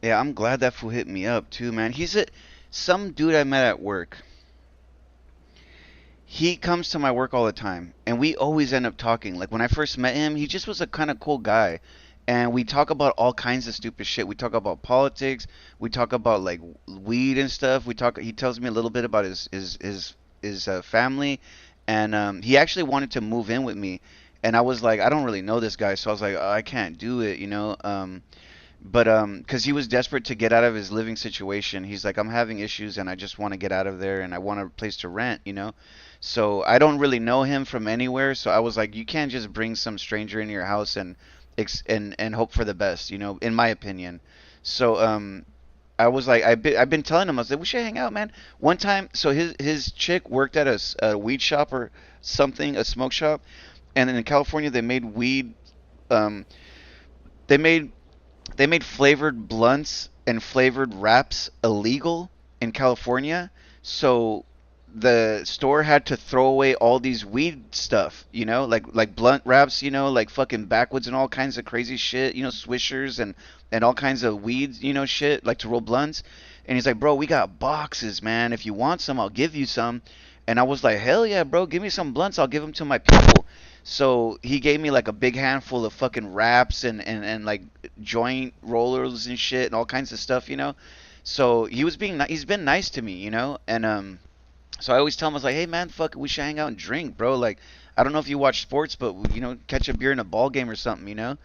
Yeah, I'm glad that fool hit me up too, man. He's a some dude I met at work. He comes to my work all the time, and we always end up talking. Like when I first met him, he just was a kind of cool guy, and we talk about all kinds of stupid shit. We talk about politics. We talk about like weed and stuff. We talk. He tells me a little bit about his family, and he actually wanted to move in with me, and I was like, I don't really know this guy, so I was like, oh, I can't do it, you know. But because he was desperate to get out of his living situation, he's like, I'm having issues and I just want to get out of there and I want a place to rent, you know. So I don't really know him from anywhere, so I was like, you can't just bring some stranger into your house and and hope for the best, you know, in my opinion. So I was like, I've been telling him, I was like, we should hang out, man. One time, so his chick worked at a weed shop or something, a smoke shop, and in California they made weed. Um, they made they made flavored blunts and flavored wraps illegal in California. So the store had to throw away all these weed stuff, you know, like blunt wraps, you know, like fucking backwoods and all kinds of crazy shit, you know, swishers and all kinds of weeds, you know, shit like to roll blunts. And he's like, "Bro, we got boxes, man. If you want some, I'll give you some." And I was like, "Hell yeah, bro. Give me some blunts. I'll give them to my people." So he gave me like a big handful of fucking wraps and like joint rollers and shit and all kinds of stuff, you know. So he's been nice to me, you know. And so I always tell him, I was like, hey man, fuck, we should hang out and drink, bro. Like, I don't know if you watch sports, but you know, catch a beer in a ball game or something, you know.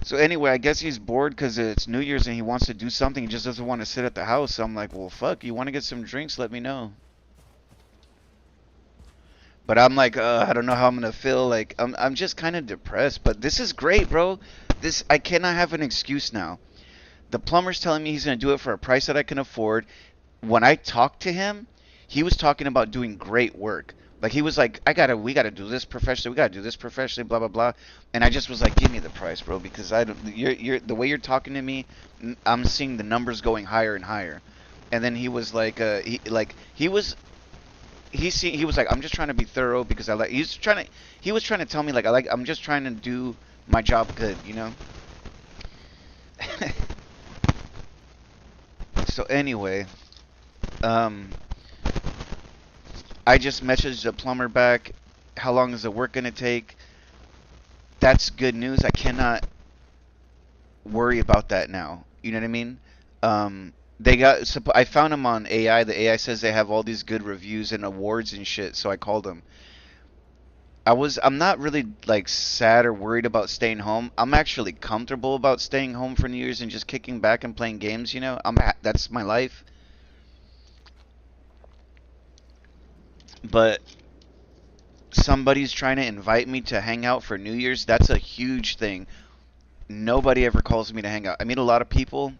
So anyway, I guess he's bored because it's New Year's and he wants to do something. He just doesn't want to sit at the house. So I'm like, well, fuck, you want to get some drinks? Let me know. But I'm like, I don't know how I'm gonna feel. Like, I'm just kind of depressed. But this is great, bro. This I cannot have an excuse now. The plumber's telling me he's gonna do it for a price that I can afford. When I talked to him, he was talking about doing great work. Like he was like, we gotta do this professionally, we gotta do this professionally, blah blah blah. And I just was like, give me the price, bro, because I don't, you're the way you're talking to me, I'm seeing the numbers going higher and higher. And then he was like, he was like, I'm just trying to be thorough because I like. He was trying to tell me like I'm just trying to do my job good, you know. So anyway, um, I just messaged the plumber back. How long is the work gonna take? That's good news. I cannot worry about that now. You know what I mean? They got. I found them on AI. The AI says they have all these good reviews and awards and shit. So I called them. I'm not really like sad or worried about staying home. I'm actually comfortable about staying home for New Year's and just kicking back and playing games. You know, that's my life. But somebody's trying to invite me to hang out for New Year's. That's a huge thing. Nobody ever calls me to hang out. I meet a lot of people.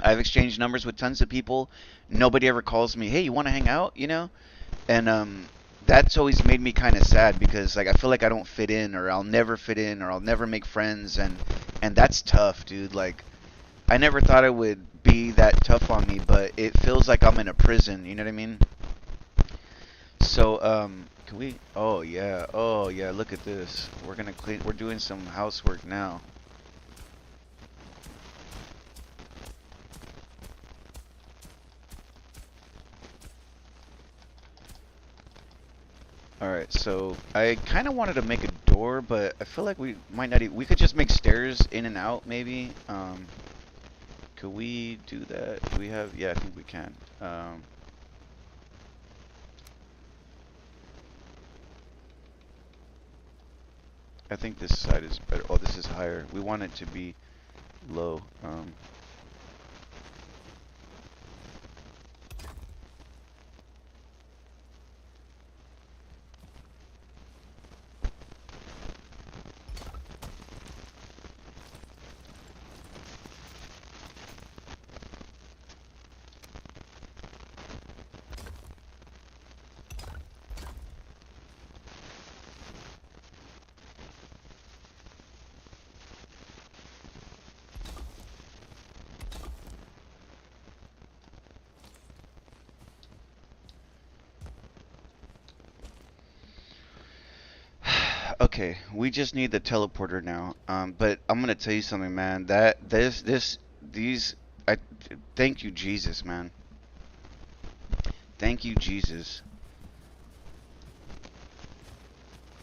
I've exchanged numbers with tons of people. Nobody ever calls me, "Hey, you want to hang out?" You know? And that's always made me kind of sad because like I feel like I don't fit in or I'll never fit in or I'll never make friends and that's tough, dude. Like I never thought it would be that tough on me, but it feels like I'm in a prison, you know what I mean? So can we oh yeah. Oh yeah, look at this. We're doing some housework now. All right, so I kind of wanted to make a door, but I feel like we might not. We could just make stairs in and out, maybe. Could we do that? Do we have? Yeah, I think we can. I think this side is better. Oh, this is higher. We want it to be low. Okay, we just need the teleporter now. But I'm gonna tell you something, man. That this these I thank you Jesus, man. Thank you Jesus,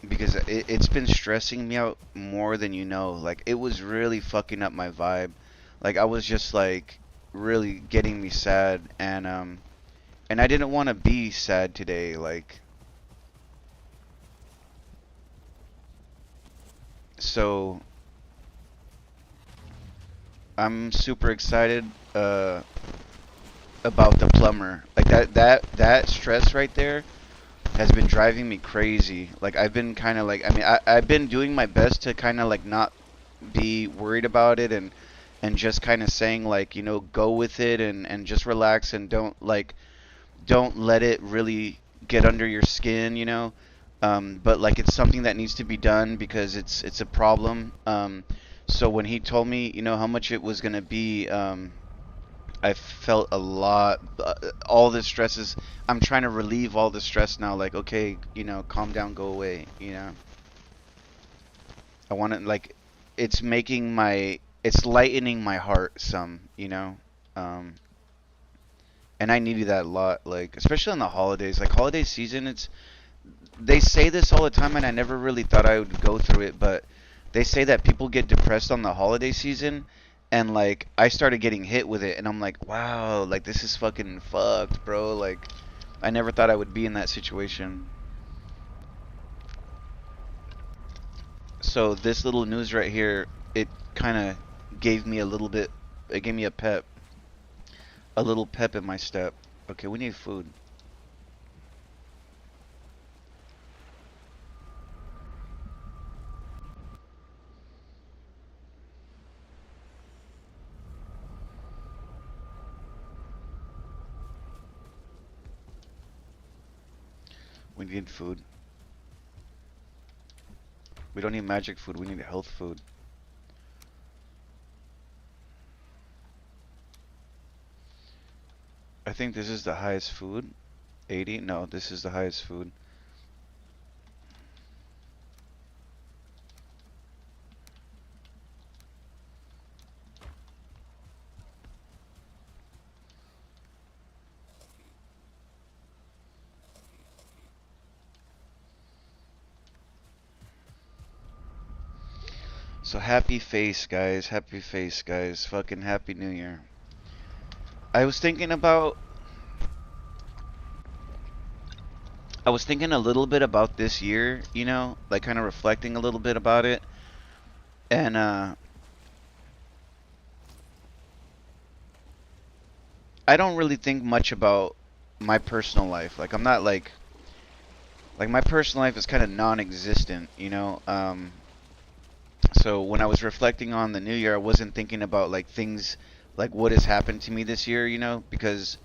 because it's been stressing me out more than you know. Like it was really fucking up my vibe. Like I was just like really getting me sad, and I didn't want to be sad today. Like so I'm super excited uh about the plumber. Like that stress right there has been driving me crazy. Like I've been kind of like I mean I've been doing my best to kind of like not be worried about it, and just kind of saying like, you know, go with it, and just relax, and don't let it really get under your skin, you know. But like it's something that needs to be done because it's a problem. So when he told me, you know, how much it was gonna be, I felt a lot. All the stresses. I'm trying to relieve all the stress now. Like, okay, you know, calm down, go away. You know, I want to like, it's making my, it's lightening my heart some. You know, um, and I needed that a lot. Like, especially on the holidays. Like holiday season, it's they say this all the time, and I never really thought I would go through it, but they say that people get depressed on the holiday season, and like I started getting hit with it, and I'm like, wow, like this is fucking fucked, bro. Like I never thought I would be in that situation. So this little news right here, it kind of gave me a little bit, it gave me a little pep in my step. Okay, we need food. We need food. We don't need magic food. We need health food. I think this is the highest food. 80? No, this is the highest food. So happy face, guys. Happy face, guys. Fucking happy New Year. I was thinking about I was thinking a little bit about this year, you know, like kind of reflecting a little bit about it. And I don't really think much about my personal life. Like I'm not like my personal life is kind of non-existent, you know. So when I was reflecting on the new year, I wasn't thinking about like things like what has happened to me this year, you know, because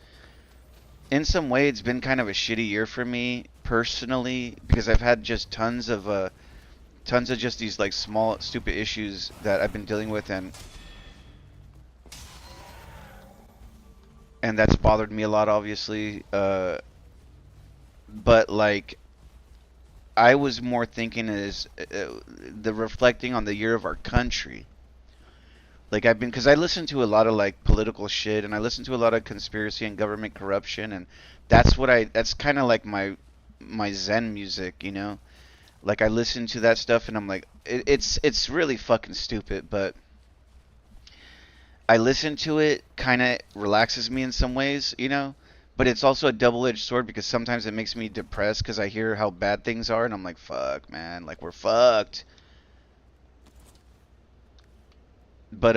in some way it's been kind of a shitty year for me personally because I've had just tons of just these like small stupid issues that I've been dealing with, and that's bothered me a lot obviously, but like I was more thinking is the reflecting on the year of our country. Like I've been, because I listen to a lot of like political shit, and I listen to a lot of conspiracy and government corruption, and that's kind of like my zen music, you know. Like I listen to that stuff, and I'm like, it's really fucking stupid, but I listen to it, kind of relaxes me in some ways, you know. But it's also a double-edged sword because sometimes it makes me depressed because I hear how bad things are, and I'm like, fuck, man, like we're fucked. But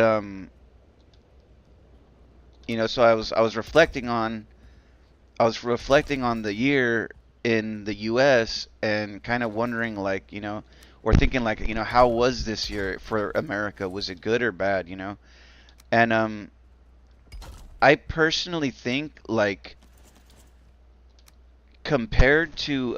you know, so I was reflecting on the year in the U.S. and kind of wondering, like, you know, or thinking, like, you know, how was this year for America? Was it good or bad? You know, and I personally think, like, compared to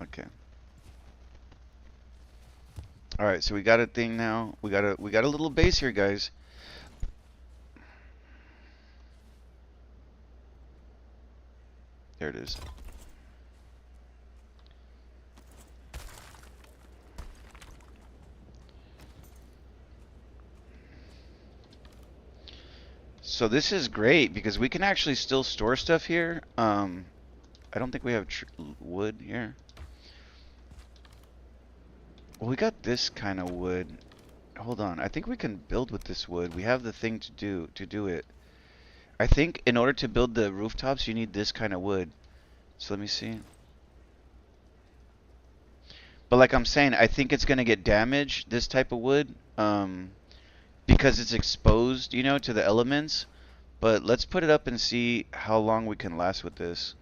okay, all right, so we got a thing now. We got a little base here, guys. There it is. So this is great because we can actually still store stuff here. I don't think we have wood here. Well, we got this kind of wood. Hold on. I think we can build with this wood. We have the thing to do it. I think in order to build the rooftops, you need this kind of wood. So let me see. But like I'm saying, I think it's gonna get damaged, this type of wood, because it's exposed, you know, to the elements. But let's put it up and see how long we can last with this.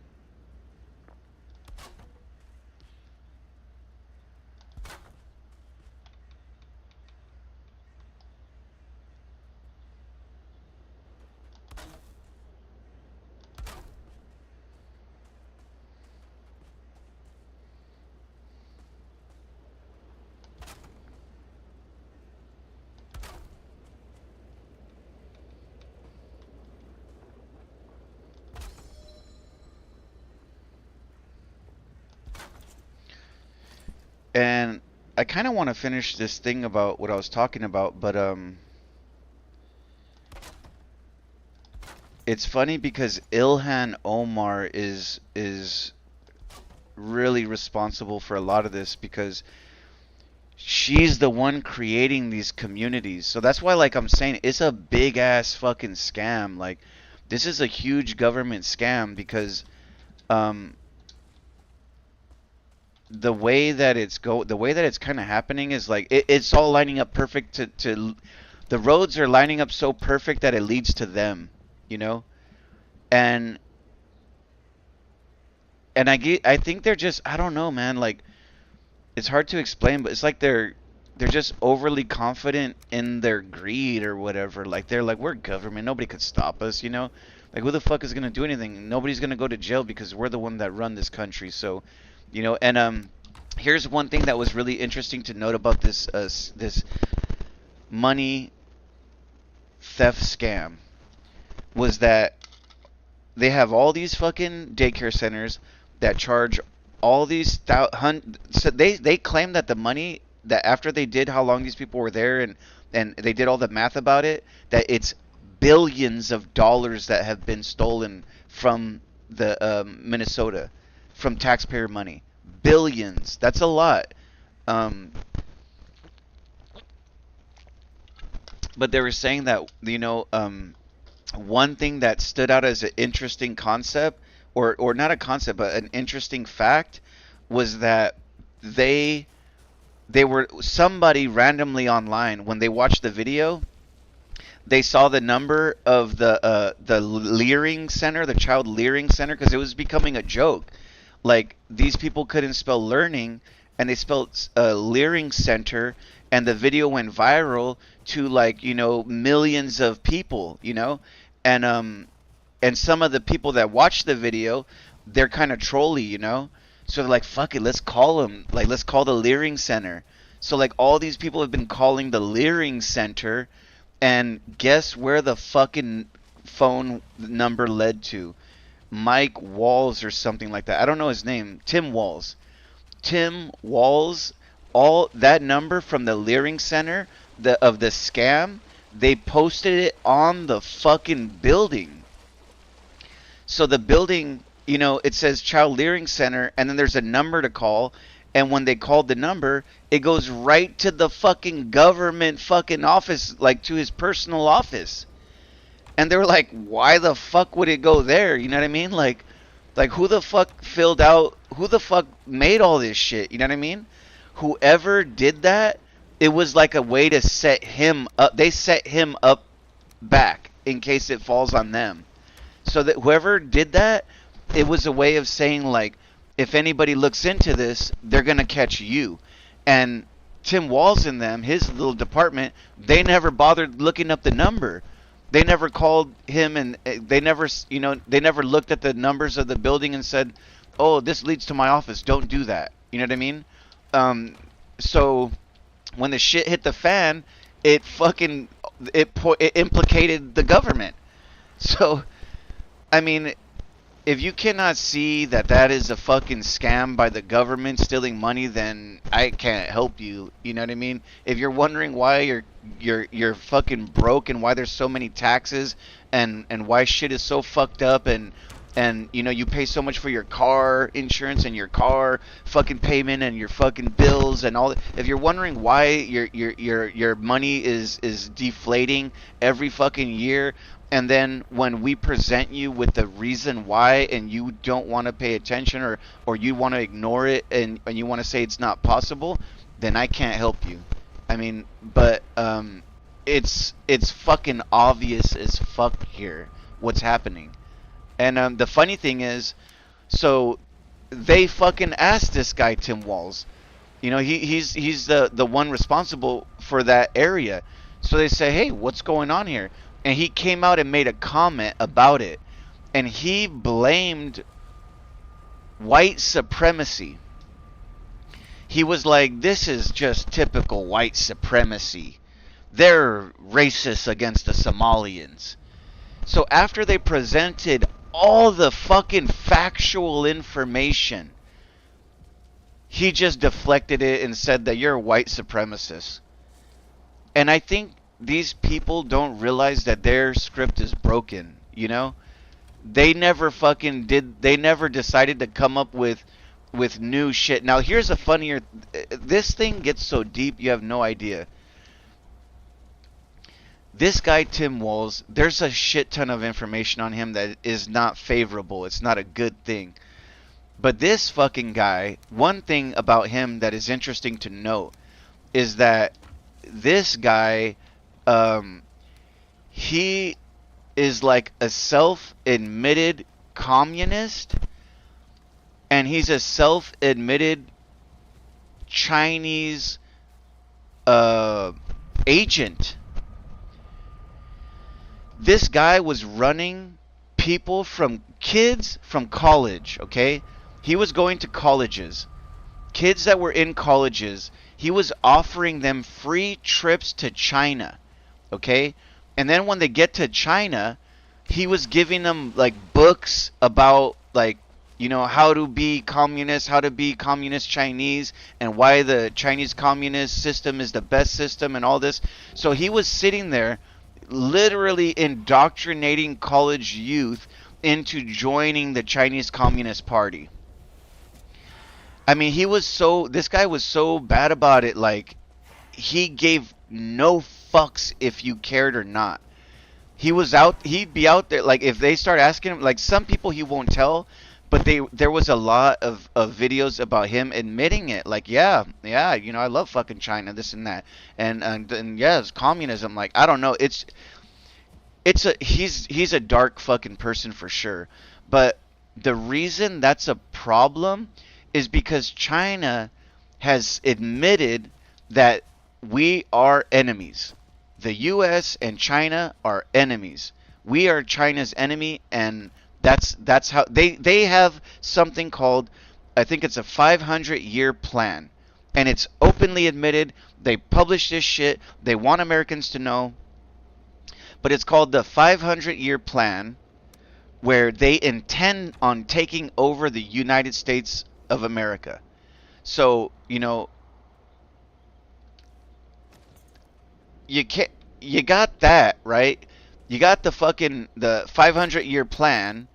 And I kind of want to finish this thing about what I was talking about, but it's funny because Ilhan Omar is really responsible for a lot of this because she's the one creating these communities. So that's why, like I'm saying, it's a big ass fucking scam. Like this is a huge government scam because um the way that it's kind of happening is like it's all lining up perfect to the roads are lining up so perfect that it leads to them, you know? And I think they're just, I don't know, man, like it's hard to explain, but it's like they're just overly confident in their greed or whatever. Like they're like, we're government, nobody could stop us, you know? Like who the fuck is gonna do anything? Nobody's gonna go to jail because we're the one that run this country. So, you know, and here's one thing that was really interesting to note about this money theft scam was that they have all these fucking daycare centers that charge all these so they claim that the money that after they did how long these people were there and they did all the math about it, that it's billions of dollars that have been stolen from the Minnesota, from taxpayer money. Billions. That's a lot. Um, but they were saying that, you know, one thing that stood out as an interesting concept, or not a concept, but an interesting fact, was that they they were somebody randomly online when they watched the video, they saw the number of the Leering Center, the Child Leering Center, because it was becoming a joke. Like these people couldn't spell learning, and they spelled Leering Center, and the video went viral to, like, you know, millions of people, you know, and and some of the people that watched the video, they're kind of trolly, you know, so they're like, fuck it, let's call them, like let's call the Leering Center. So like all these people have been calling the Leering Center, and guess where the fucking phone number led to? Mike Walls or something like that. I don't know his name. Tim Walls. Tim Walls. All that number from the Leering Center, of the scam, they posted it on the fucking building. So the building, you know, it says Child Leering Center, and then there's a number to call. And when they called the number, it goes right to the fucking government fucking office, like to his personal office. And they were like, why the fuck would it go there? You know what I mean? Like who the fuck filled out, who the fuck made all this shit? You know what I mean? Whoever did that, it was like a way to set him up. They set him up back in case it falls on them. So that whoever did that, it was a way of saying, like, if anybody looks into this, they're going to catch you. And Tim Walls and them, his little department, they never bothered looking up the number. They never called him, and they never, you know, they never looked at the numbers of the building and said, oh, this leads to my office. Don't do that. You know what I mean? So when the shit hit the fan, it fucking, it implicated the government. So, I mean, if you cannot see that that is a fucking scam by the government stealing money, then I can't help you. You know what I mean? If you're wondering why you're fucking broke and why there's so many taxes and why shit is so fucked up and you know you pay so much for your car insurance and your car fucking payment and your fucking bills and all. If you're wondering why your money is deflating every fucking year, and then when we present you with the reason why and you don't want to pay attention or you want to ignore it and you want to say it's not possible, then I can't help you. I mean, but it's fucking obvious as fuck here what's happening. And the funny thing is, so they fucking asked this guy Tim Walz. You know, he's the one responsible for that area. So they say, "Hey, what's going on here?" And he came out and made a comment about it. And he blamed white supremacy. He was like, "This is just typical white supremacy. They're racist against the Somalians." So after they presented all the fucking factual information, he just deflected it and said that you're a white supremacist. And I think these people don't realize that their script is broken, you know? They never decided to come up with new shit. Now here's a funnier, this thing gets so deep you have no idea. This guy Tim Walz, there's a shit ton of information on him that is not favorable. It's not a good thing. But this fucking guy, one thing about him that is interesting to note is that this guy, he is like a self-admitted communist, and he's a self-admitted Chinese agent. This guy was running people from kids from college, okay? He was going to colleges. Kids that were in colleges, he was offering them free trips to China, okay? And then when they get to China, he was giving them like books about like, you know, how to be communist, how to be communist Chinese, and why the Chinese communist system is the best system and all this. So he was sitting there literally indoctrinating college youth into joining the Chinese Communist Party. I mean, this guy was so bad about it, like, he gave no fucks if you cared or not. He'd be out there, like, if they start asking him, like, some people he won't tell, but there was a lot of videos about him admitting it, like, yeah, you know, I love fucking China, this and that, and yeah, it's communism. Like, I don't know, he's a dark fucking person for sure, but the reason that's a problem is because China has admitted that we are enemies. The U.S. and China are enemies. We are China's enemy, and that's how they have something called, I think it's a 500-year plan, and it's openly admitted. They publish this shit. They want Americans to know, but it's called the 500-year plan, where they intend on taking over the United States of America. So, you know, you got that, right? You got the 500-year plan.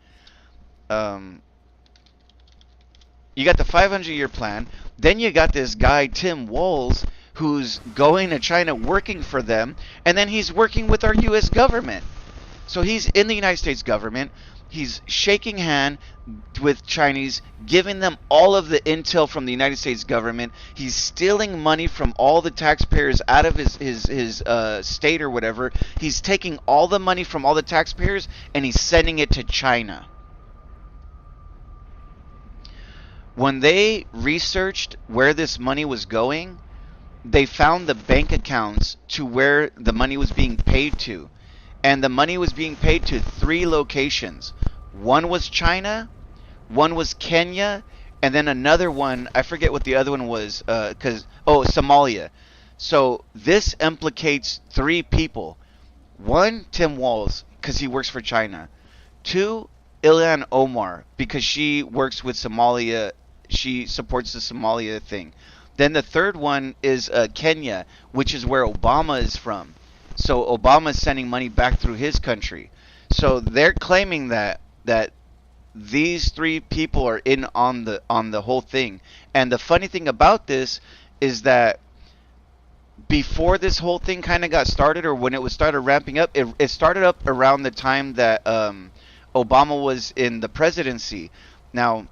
You got the 500-year plan. Then you got this guy Tim Walz who's going to China working for them, and then he's working with our U.S. government. So he's in the United States government. He's shaking hand with Chinese, giving them all of the intel from the United States government. He's stealing money from all the taxpayers out of his state or whatever. He's taking all the money from all the taxpayers and he's sending it to China. When they researched where this money was going, they found the bank accounts to where the money was being paid to. And the money was being paid to 3 locations. One was China, one was Kenya, and then another one, I forget what the other one was, Somalia. So this implicates 3 people. 1, Tim Walz, because he works for China. 2, Ilhan Omar, because she works with Somalia. She supports the Somalia thing. Then the third one is Kenya, which is where Obama is from. So Obama is sending money back through his country. So they're claiming that these three people are in on the whole thing. And the funny thing about this is that before this whole thing kind of got started, or when it was started ramping up, it started up around the time that Obama was in the presidency. Now,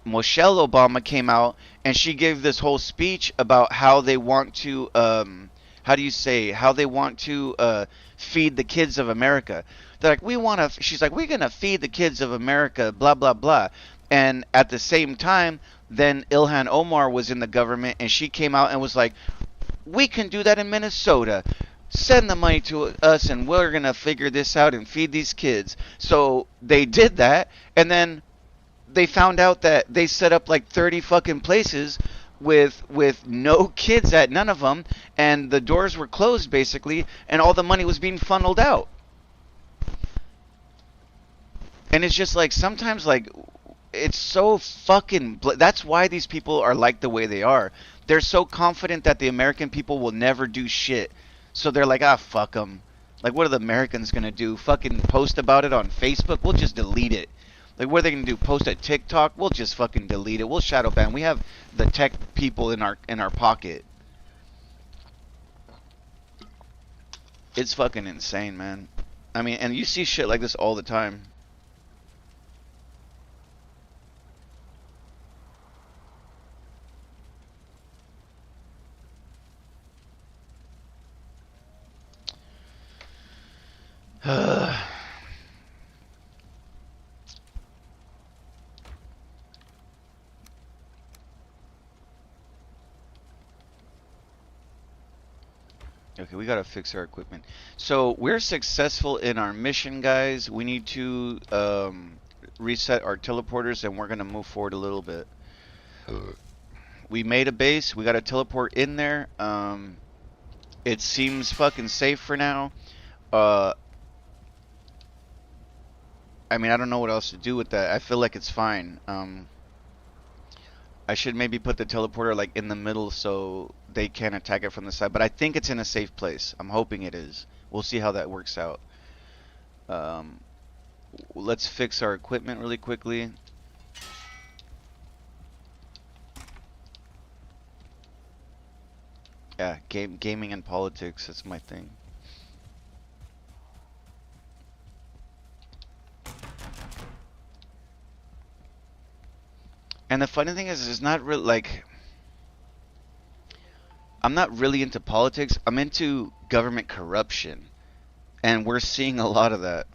Michelle Obama came out and she gave this whole speech about how they want to, how do you say, how they want to feed the kids of America. They're like, we want to, she's like, we're going to feed the kids of America, blah, blah, blah. And at the same time, then Ilhan Omar was in the government and she came out and was like, we can do that in Minnesota. Send the money to us and we're going to figure this out and feed these kids. So they did that, and then they found out that they set up like 30 fucking places with no kids at none of them, and the doors were closed basically, and all the money was being funneled out. And it's just like sometimes like it's so fucking that's why these people are like the way they are. They're so confident that the American people will never do shit. So they're like, ah, fuck them. Like, what are the Americans gonna do? Fucking post about it on Facebook? We'll just delete it. Like, what are they gonna do? Post at TikTok? We'll just fucking delete it. We'll shadow ban. We have the tech people in our pocket. It's fucking insane, man. I mean, and you see shit like this all the time. Okay, we gotta fix our equipment. So we're successful in our mission, guys. We need to reset our teleporters, and we're gonna move forward a little bit. We made a base. We got to teleport in there. It seems fucking safe for now. Uh, I mean, I don't know what else to do with that. I feel like it's fine. I should maybe put the teleporter like in the middle so they can't attack it from the side. But I think it's in a safe place. I'm hoping it is. We'll see how that works out. Um, let's fix our equipment really quickly. Yeah, gaming and politics. That's my thing. And the funny thing is, it's not really like I'm not really into politics. I'm into government corruption, and we're seeing a lot of that.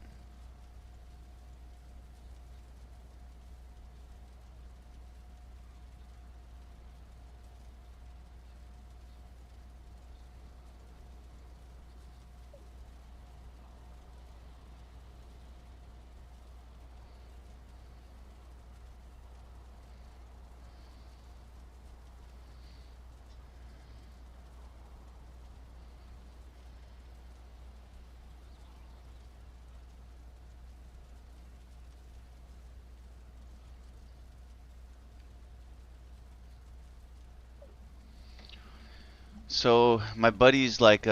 So my buddy's like,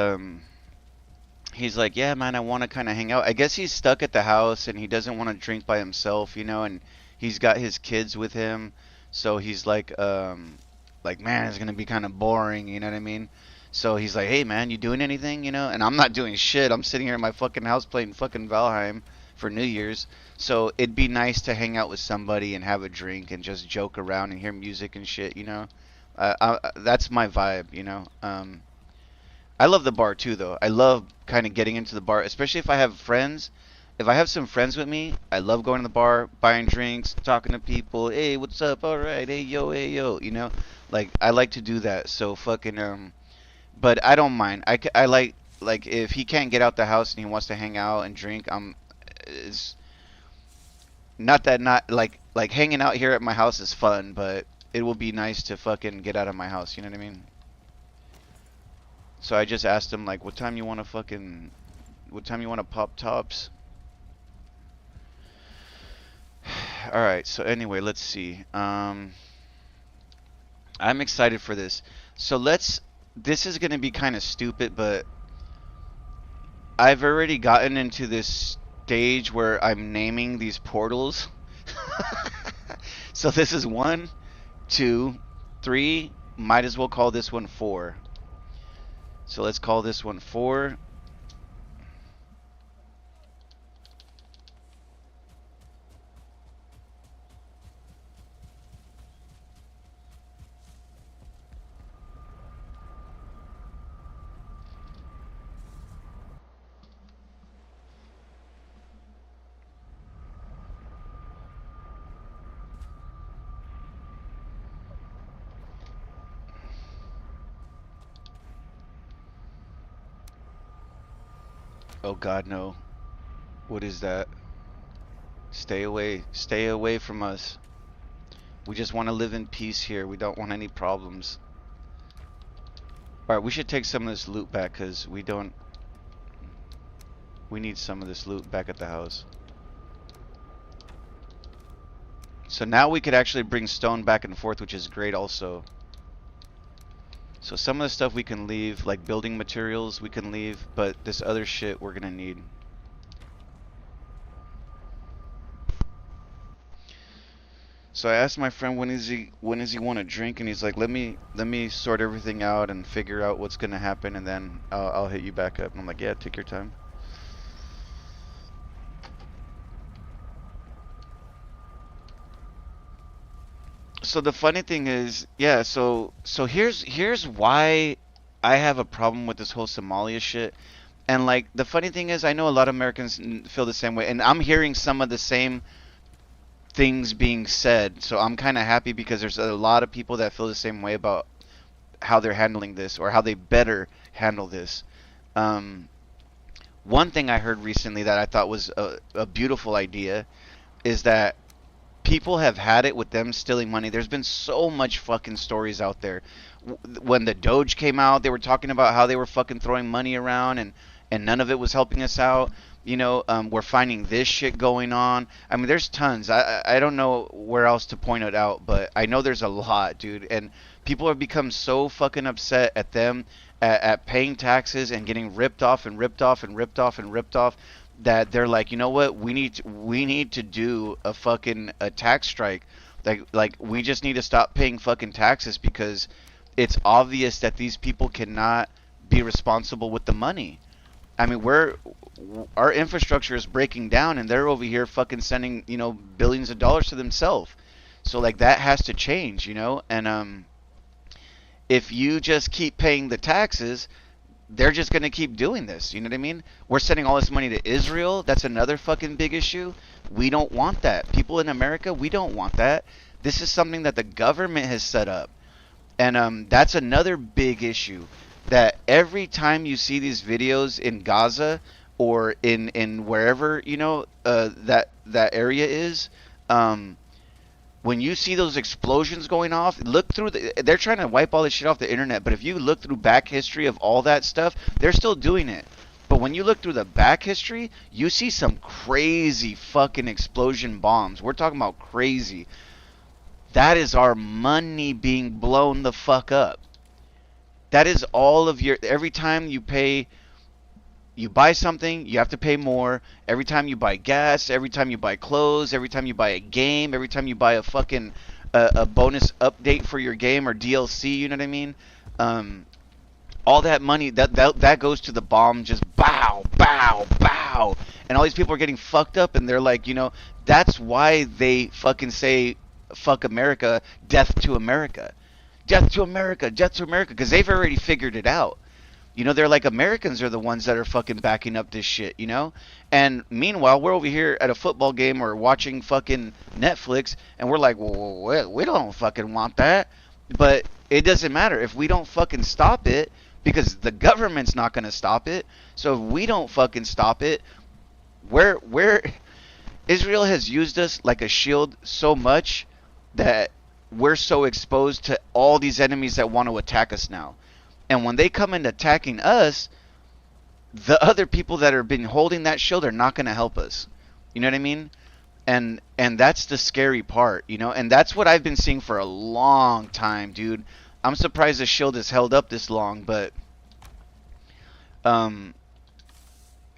he's like, yeah, man, I want to kind of hang out. I guess he's stuck at the house and he doesn't want to drink by himself, you know, and he's got his kids with him. So he's like, man, it's gonna be kind of boring, you know what I mean? So he's like, hey, man, you doing anything, you know? And I'm not doing shit. I'm sitting here in my fucking house playing fucking Valheim for New Year's. So it'd be nice to hang out with somebody and have a drink and just joke around and hear music and shit, you know? That's my vibe, you know? I love the bar too, though. I love kind of getting into the bar, especially if I have friends. If I have some friends with me, I love going to the bar, buying drinks, talking to people. Hey, what's up? All right. Hey, yo. You know, like I like to do that. So fucking but I don't mind. I like if he can't get out the house and he wants to hang out and drink. It's not that not like hanging out here at my house is fun, but it will be nice to fucking get out of my house. You know what I mean? So I just asked him like, what time you want to pop tops? All right. So anyway, let's see. I'm excited for this. So let's. This is gonna be kind of stupid, but I've already gotten into this stage where I'm naming these portals. So this is one, two, three. Might as well call this one four. So let's call this one four. Oh God, no. What is that? Stay away. Stay away from us. We just want to live in peace here. We don't want any problems. Alright, we should take some of this loot back because we don't. We need some of this loot back at the house. So now we could actually bring stone back and forth, which is great also. So some of the stuff we can leave, like building materials we can leave, but this other shit we're gonna need. So I asked my friend when is he want to drink, and he's like, let me sort everything out and figure out what's gonna happen, and then I'll hit you back up. And I'm like, yeah, take your time. So the funny thing is, yeah, so here's why I have a problem with this whole Somalia shit. And like the funny thing is, I know a lot of Americans feel the same way, and I'm hearing some of the same things being said. So I'm kind of happy because there's a lot of people that feel the same way about how they're handling this or how they better handle this. Um, One thing I heard recently that I thought was a beautiful idea is that people have had it with them stealing money. There's been so much fucking stories out there. When the Doge came out, they were talking about how they were fucking throwing money around and none of it was helping us out. We're finding this shit going on. I mean, there's tons. I don't know where else to point it out, but I know there's a lot, dude. And people have become so fucking upset at them at paying taxes and getting ripped off and ripped off and ripped off and ripped off that they're like, you know what? We need to do a tax strike. Like we just need to stop paying fucking taxes because it's obvious that these people cannot be responsible with the money. I mean, our infrastructure is breaking down, and they're over here fucking sending billions of dollars to themselves. So like that has to change, And if you just keep paying the taxes, they're just gonna keep doing this. You know what I mean? We're sending all this money to Israel. That's another fucking big issue. We don't want that. People in America, we don't want that. This is something that the government has set up. And that's another big issue. That every time you see these videos in Gaza or in wherever that area is, um, when you see those explosions going off, look through they're trying to wipe all this shit off the internet, but if you look through back history of all that stuff, they're still doing it. But when you look through the back history, you see some crazy fucking explosion bombs. We're talking about crazy. That is our money being blown the fuck up. That is all of your every time you buy something, you have to pay more. Every time you buy gas, every time you buy clothes, every time you buy a game, every time you buy a fucking a bonus update for your game or DLC, you know what I mean? All that money that goes to the bomb, just bow, bow, bow, and all these people are getting fucked up, and they're like, that's why they fucking say fuck America, death to America, death to America, death to America, because they've already figured it out. They're like Americans are the ones that are fucking backing up this shit. And meanwhile, we're over here at a football game or watching fucking Netflix, and we're like, well, we don't fucking want that. But it doesn't matter if we don't fucking stop it because the government's not going to stop it. So if we don't fucking stop it, where Israel has used us like a shield so much that we're so exposed to all these enemies that want to attack us now. And when they come in attacking us, the other people that have been holding that shield are not going to help us. You know what I mean? And that's the scary part, you know, and that's what I've been seeing for a long time, dude. I'm surprised the shield has held up this long, but um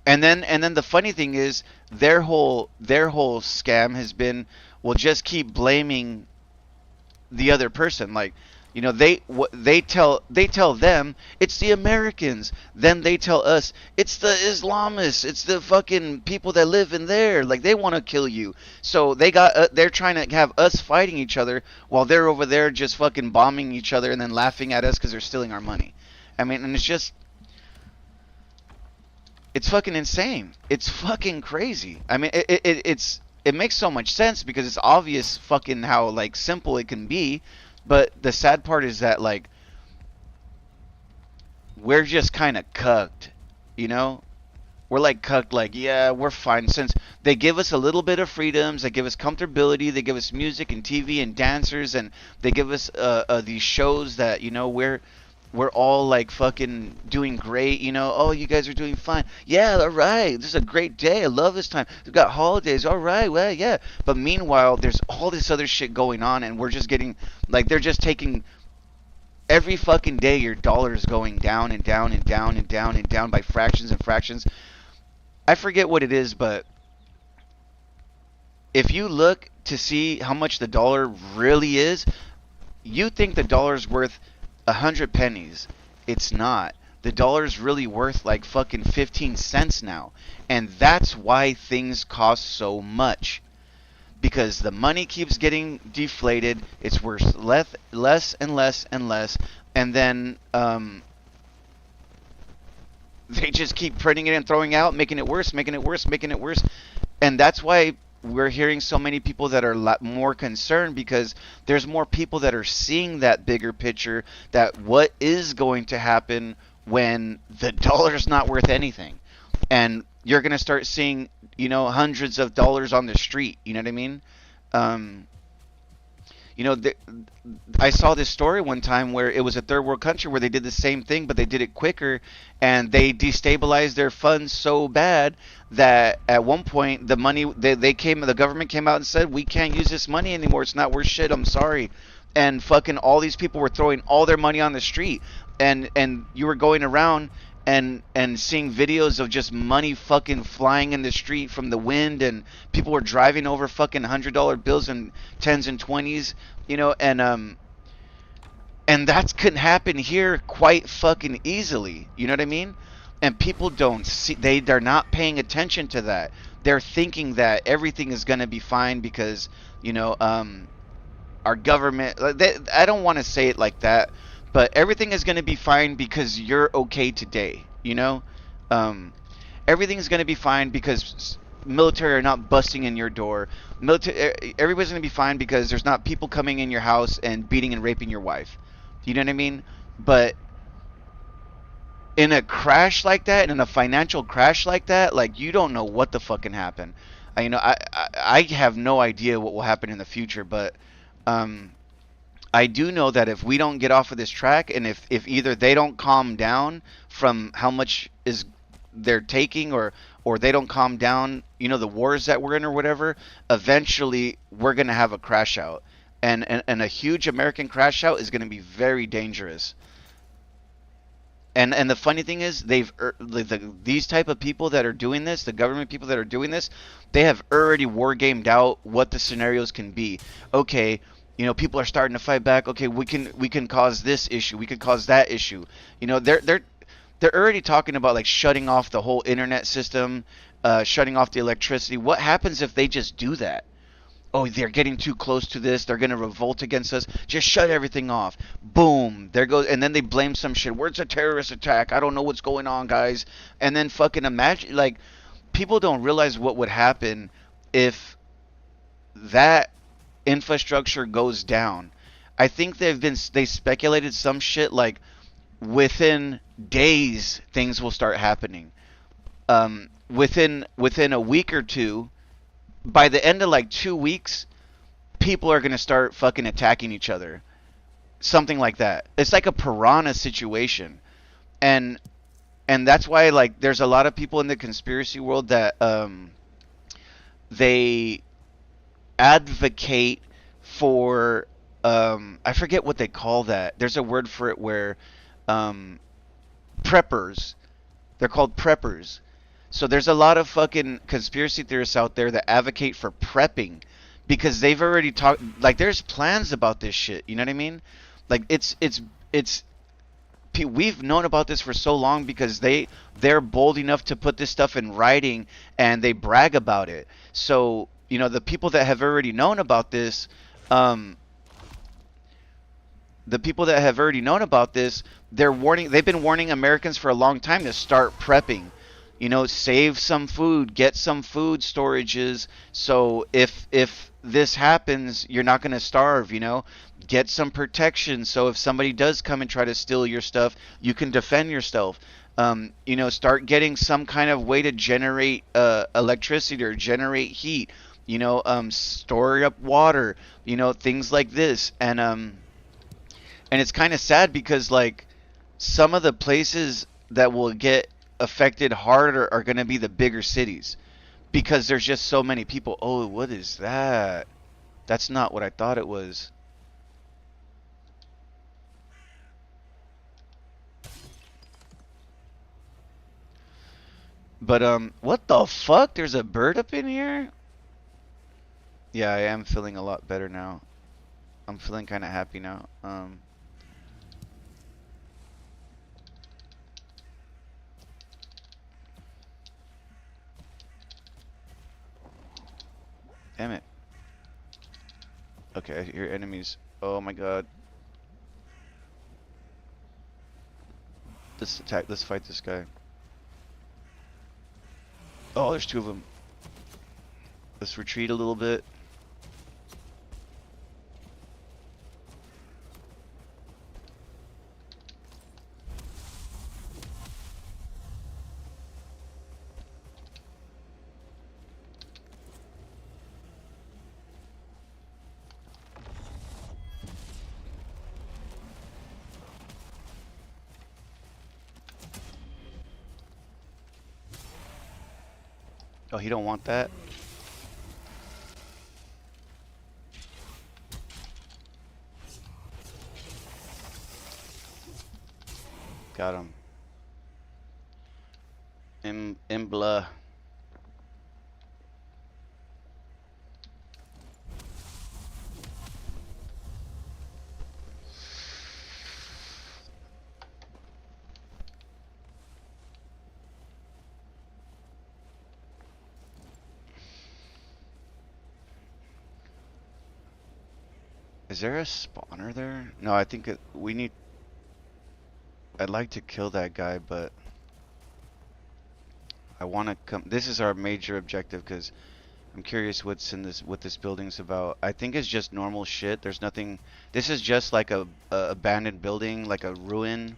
and then the funny thing is their whole scam has been, well, just keep blaming the other person. Like, you know, they tell them it's the Americans, then they tell us it's the Islamists, it's the fucking people that live in there, like they want to kill you. So they're trying to have us fighting each other while they're over there just fucking bombing each other and then laughing at us because they're stealing our money. I mean, and it's fucking insane. It's fucking crazy. I mean, it makes so much sense because it's obvious fucking how like simple it can be, but the sad part is that like we're just kind of cucked, you know? We're like cucked, like, yeah, we're fine. Since they give us a little bit of freedoms, they give us comfortability, they give us music and TV and dancers, and they give us these shows that, you know, we're all like fucking doing great, you know. Oh, you guys are doing fine. Yeah, all right. This is a great day. I love this time. We've got holidays. All right, well, yeah. But meanwhile, there's all this other shit going on, and we're just getting like they're just taking every fucking day. Your dollar is going down and down and down and down and down by fractions and fractions. I forget what it is, but if you look to see how much the dollar really is, you think the dollar's worth 100 pennies. It's not. The dollar's really worth like fucking 15 cents now. And that's why things cost so much. Because the money keeps getting deflated. It's worth less and less and less. And then they just keep printing it and throwing out, making it worse, making it worse, making it worse. And that's why we're hearing so many people that are a lot more concerned, because there's more people that are seeing that bigger picture, that what is going to happen when the dollar's not worth anything. And you're going to start seeing, you know, hundreds of dollars on the street. You know what I mean? Um, you know, I saw this story one time where it was a third world country where they did the same thing, but they did it quicker, and they destabilized their funds so bad that at one point the government came out and said, we can't use this money anymore. It's not worth shit. I'm sorry. And fucking all these people were throwing all their money on the street, and you were going around and seeing videos of just money fucking flying in the street from the wind, and people were driving over fucking $100 bills and tens and twenties, you know, and that could happen here quite fucking easily. You know what I mean? And people don't see, they're not paying attention to that. They're thinking that everything is gonna be fine because, you know, our government. I don't want to say it like that, but everything is going to be fine because you're okay today. You know, um, everything is going to be fine because military are not busting in your door. Military, everybody's going to be fine because there's not people coming in your house and beating and raping your wife. You know what I mean? But in a crash like that, in a financial crash like that, like you don't know what the fucking happened. I have no idea what will happen in the future, but um, I do know that if we don't get off of this track, and if either they don't calm down from how much is they're taking, or they don't calm down, you know, the wars that we're in or whatever, eventually we're gonna have a crash out, and a huge American crash out is gonna be very dangerous. And the funny thing is, these type of people that are doing this, the government people that are doing this, they have already war gamed out what the scenarios can be. Okay, you know, people are starting to fight back. Okay, we can cause this issue, we could cause that issue. You know, they're already talking about like shutting off the whole internet system, shutting off the electricity. What happens if they just do that? Oh, they're getting too close to this. They're going to revolt against us. Just shut everything off. Boom. There goes. And then they blame some shit. Where's a terrorist attack? I don't know what's going on, guys. And then fucking imagine, like, people don't realize what would happen if that infrastructure goes down. I think they speculated some shit like within days things will start happening. Within a week or two, by the end of like 2 weeks, people are gonna start fucking attacking each other. Something like that. It's like a piranha situation, and that's why like there's a lot of people in the conspiracy world that they advocate for I forget what they call that. There's a word for it where um, preppers. They're called preppers. So there's a lot of fucking conspiracy theorists out there that advocate for prepping because they've already talked. Like, there's plans about this shit. You know what I mean? Like, it's we've known about this for so long because they're bold enough to put this stuff in writing and they brag about it. So the people that have already known about this, um, the people that have already known about this, they've been warning Americans for a long time to start prepping. Save some food, get some food storages, so if this happens, you're not going to starve. Get some protection, so if somebody does come and try to steal your stuff, you can defend yourself. Start getting some kind of way to generate electricity or generate heat. Store up water. Things like this. And it's kind of sad because, like, some of the places that will get affected harder are going to be the bigger cities because there's just so many people. Oh, what is that? That's not what I thought it was. But what the fuck? There's a bird up in here? Yeah, I am feeling a lot better now. I'm feeling kind of happy now. Damn it. Okay, I hear enemies. Oh my god. Let's attack. Let's fight this guy. Oh, there's two of them. Let's retreat a little bit. Oh, he don't want that? Got him. Imbla. Is there a spawner there? No, I think we need... I'd like to kill that guy, but I want to come... This is our major objective, because I'm curious what this building's about. I think it's just normal shit. There's nothing... This is just like a abandoned building, like a ruin.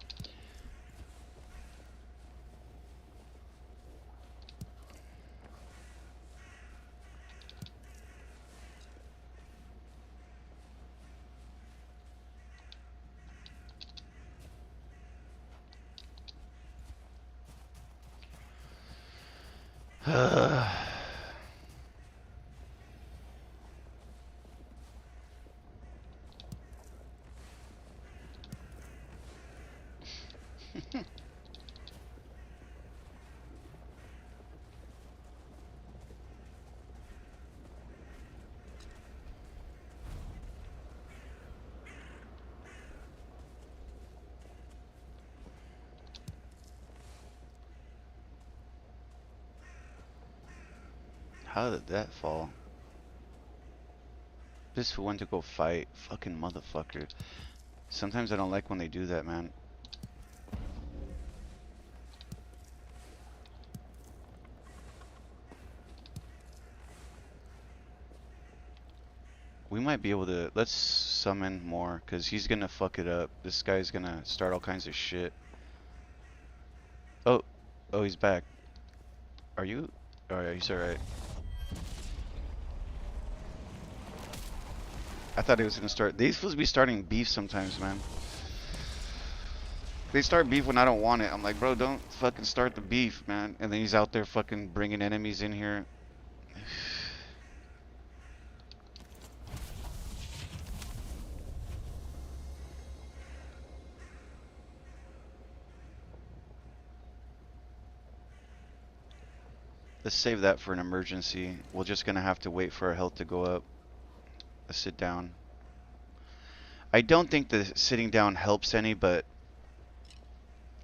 How did that fall? This who went to go fight. Fucking motherfucker. Sometimes I don't like when they do that, man. We might be able to... Let's summon more, because he's gonna fuck it up. This guy's gonna start all kinds of shit. Oh. Oh, he's back. Are you... Alright, he's alright. I thought he was gonna start... They're supposed to be starting beef sometimes, man. They start beef when I don't want it. I'm like, bro, don't fucking start the beef, man. And then he's out there fucking bringing enemies in here. Let's save that for an emergency. We're just gonna have to wait for our health to go up. Let's sit down. I don't think the sitting down helps any, but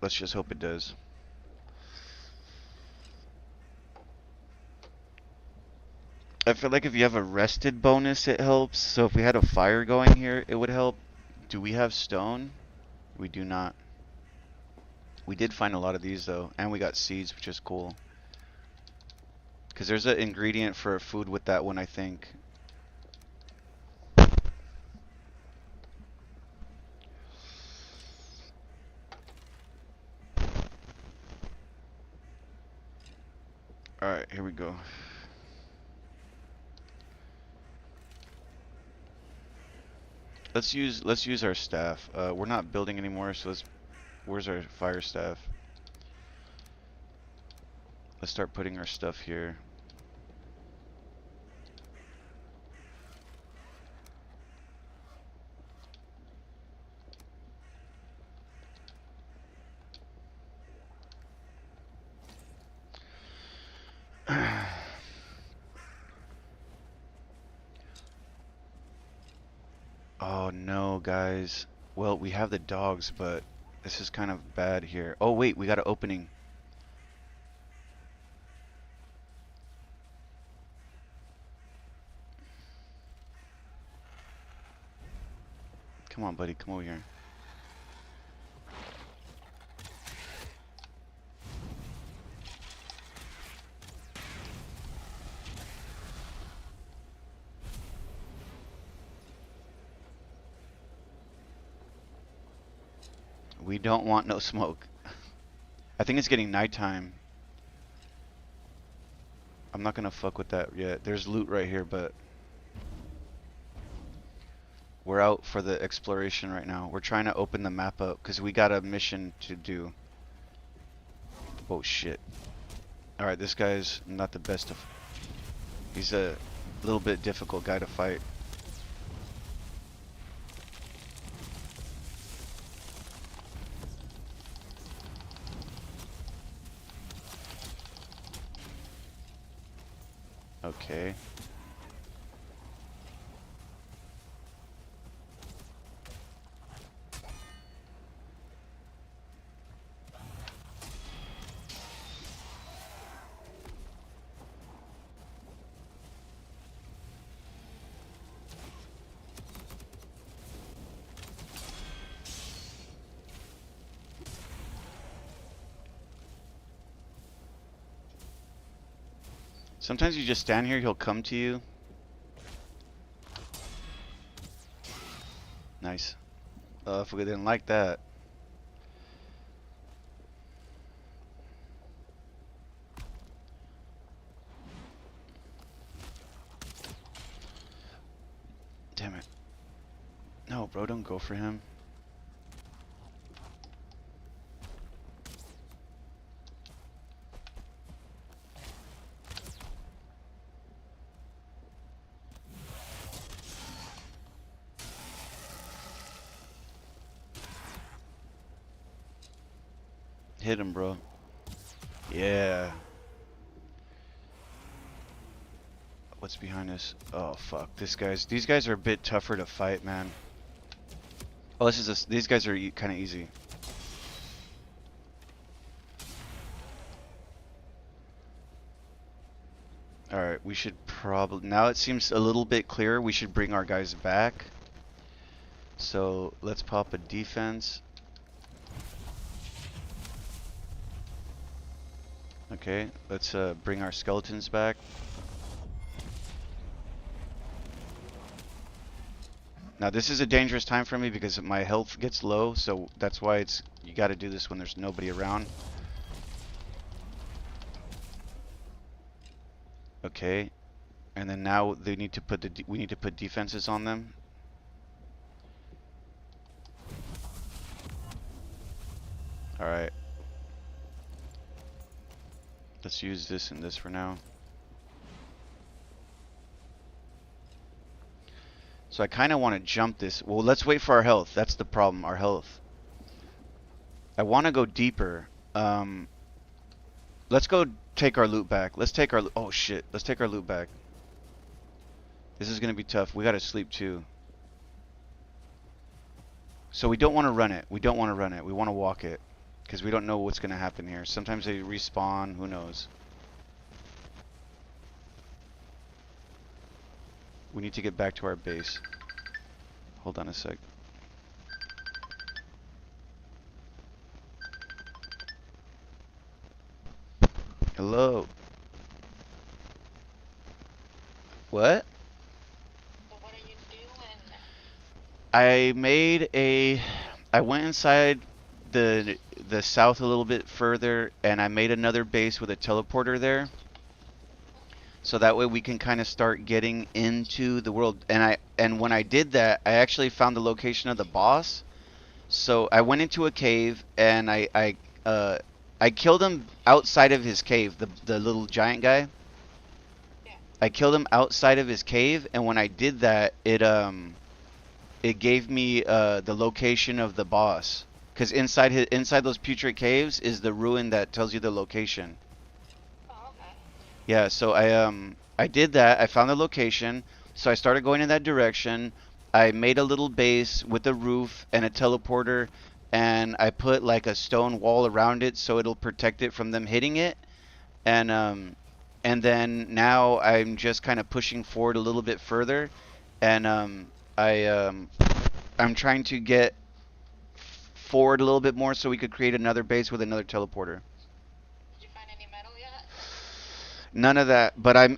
let's just hope it does. I feel like if you have a rested bonus, it helps. So if we had a fire going here, it would help. Do we have stone? We do not. We did find a lot of these though, and we got seeds, which is cool. Because there's an ingredient for food with that one, I think. Alright, here we go. Let's use our staff. We're not building anymore, so where's our fire staff? Let's start putting our stuff here. Oh no, guys. Well, we have the dogs, but this is kind of bad here. Oh wait, we got an opening. Come on, buddy, come over here. We don't want no smoke. I think it's getting nighttime. I'm not gonna fuck with that yet. There's loot right here, but we're out for the exploration right now. We're trying to open the map up because we got a mission to do. Oh shit. Alright, this guy's not the best of... He's a little bit difficult guy to fight. Okay. Sometimes you just stand here, he'll come to you. Nice. If we didn't like that. Damn it. No, bro, don't go for him. Hit him, bro. Yeah. What's behind us? Oh fuck, these guys are a bit tougher to fight, man. Oh, these guys are kind of easy. Alright, we should probably... Now it seems a little bit clearer. We should bring our guys back. So, let's pop a defense. Okay, let's bring our skeletons back. Now this is a dangerous time for me because my health gets low, so that's why you got to do this when there's nobody around. Okay, and then now they need to put we need to put defenses on them. All right. Let's use this and this for now. So I kind of want to jump this. Well, let's wait for our health. That's the problem, our health. I want to go deeper. Let's go take our loot back. Let's take our oh shit. Let's take our loot back. This is gonna be tough. We gotta sleep too. So we don't want to run it. We don't want to run it. We want to walk it. Because we don't know what's gonna happen here. Sometimes they respawn. Who knows? We need to get back to our base. Hold on a sec. Hello. What? What are you doing? I went inside the south a little bit further, and I made another base with a teleporter there. So that way we can kind of start getting into the world. And when I did that, I actually found the location of the boss. So I went into a cave and I killed him outside of his cave, the little giant guy. Yeah. I killed him outside of his cave, and when I did that, it gave me the location of the boss. Because inside those putrid caves is the ruin that tells you the location. Oh, okay. Yeah, so I did that. I found the location. So I started going in that direction. I made a little base with a roof and a teleporter, and I put like a stone wall around it so it'll protect it from them hitting it. And then now I'm just kind of pushing forward a little bit further, and I I'm trying to get forward a little bit more so we could create another base with another teleporter. Did you find any metal yet? None of that, but I'm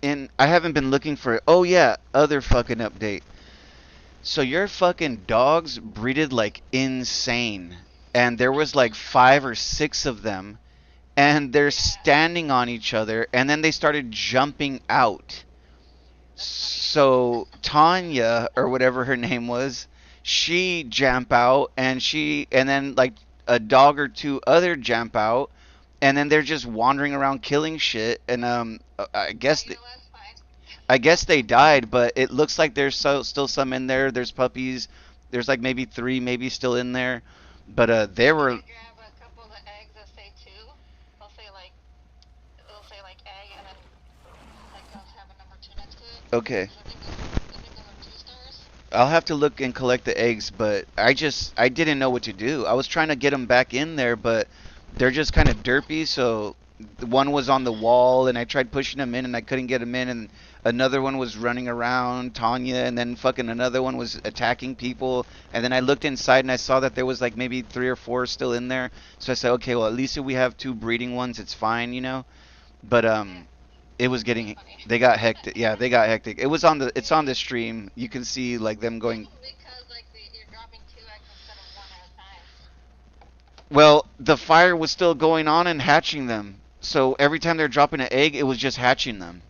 in. I haven't been looking for it. Oh yeah, other fucking update. So your fucking dogs breeded like insane, and there was like 5 or 6 of them, and they're Yeah. standing on each other, and then they started jumping out. That's funny. So Tanya or whatever her name was, she jump out, and then like a dog or two other jump out, and then they're just wandering around killing shit. And I guess Oh, you know that's fine. I guess they died, but it looks like there's still some in there. There's puppies. There's like maybe 3 maybe still in there, but there You were could grab a couple of the eggs that say two. It'll say like egg and then like they'll have a number two next to it. okay. So I think those are 2 stars. I'll have to look and collect the eggs, but I didn't know what to do. I was trying to get them back in there, but they're just kind of derpy. So one was on the wall, and I tried pushing them in, and I couldn't get them in, and another one was running around Tanya, and then fucking another one was attacking people. And then I looked inside, and I saw that there was like maybe 3 or 4 still in there. So I said, okay, well at least if we have 2 breeding ones, it's fine, you know. But Yeah. it was That's getting funny. they got hectic. Yeah, they got hectic. It's on the stream. You can see like them going. Because like you're dropping 2 eggs instead of one at a time. Well, the fire was still going on and hatching them. So every time they're dropping an egg, it was just hatching them.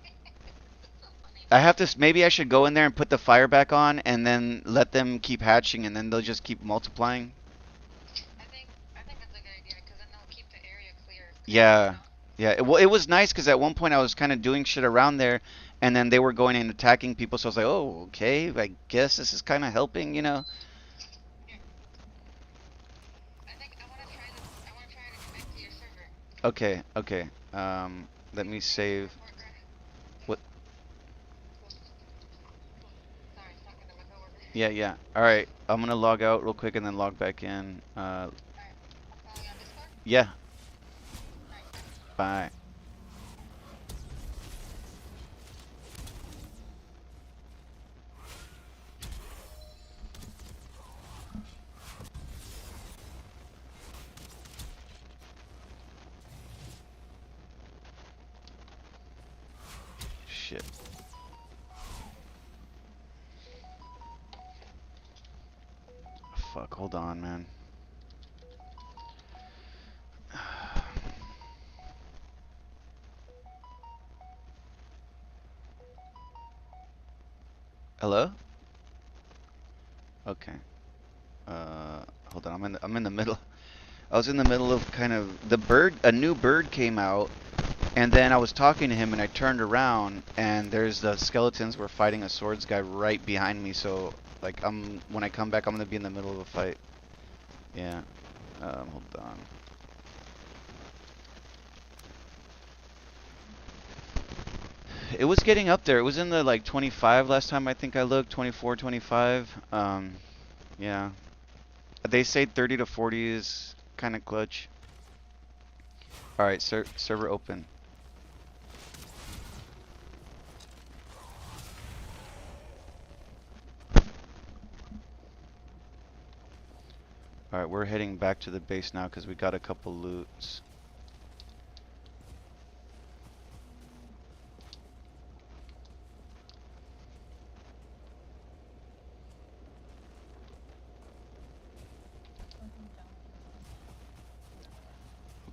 That's so funny. I have to maybe I should go in there and put the fire back on and then let them keep hatching and then they'll just keep multiplying. I think that's a good idea because then they'll keep the area clear. Yeah. Yeah, well, it was nice because at one point I was kind of doing shit around there, and then they were going and attacking people. So I was like, "Oh, okay, I guess this is kind of helping, you know." Here, I think I want to try this. I want to try to connect to your server. Okay, okay. Let me Report, save. Greg. What? Cool. Cool. Sorry, talking to my coworker. Yeah, yeah. All right, I'm gonna log out real quick and then log back in. Alright, I'll follow you on Discord. Yeah. Alright, bye. Bye. Shit. Fuck. Hold on, man. Hello? Okay. Hold on. I'm in the middle. I was in the middle of kind of a new bird came out, and then I was talking to him and I turned around and there's the skeletons were fighting a swords guy right behind me, so like when I come back I'm gonna be in the middle of a fight. Yeah. Hold on. It was getting up there. It was in the like 25 last time I think I looked, 24, 25. Yeah. They say 30 to 40 is kind of clutch. All right, server open. All right, we're heading back to the base now because we got a couple loots.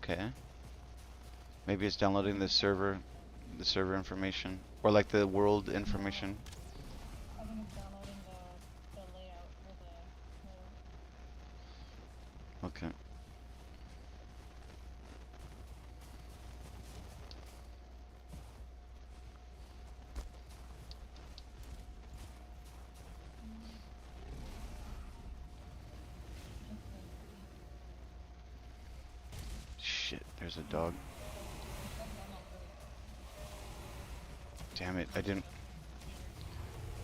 Okay. Maybe it's downloading the server information, or like the world information. I think it's downloading the layout for the Okay. Shit, there's a dog. Damn it, I didn't.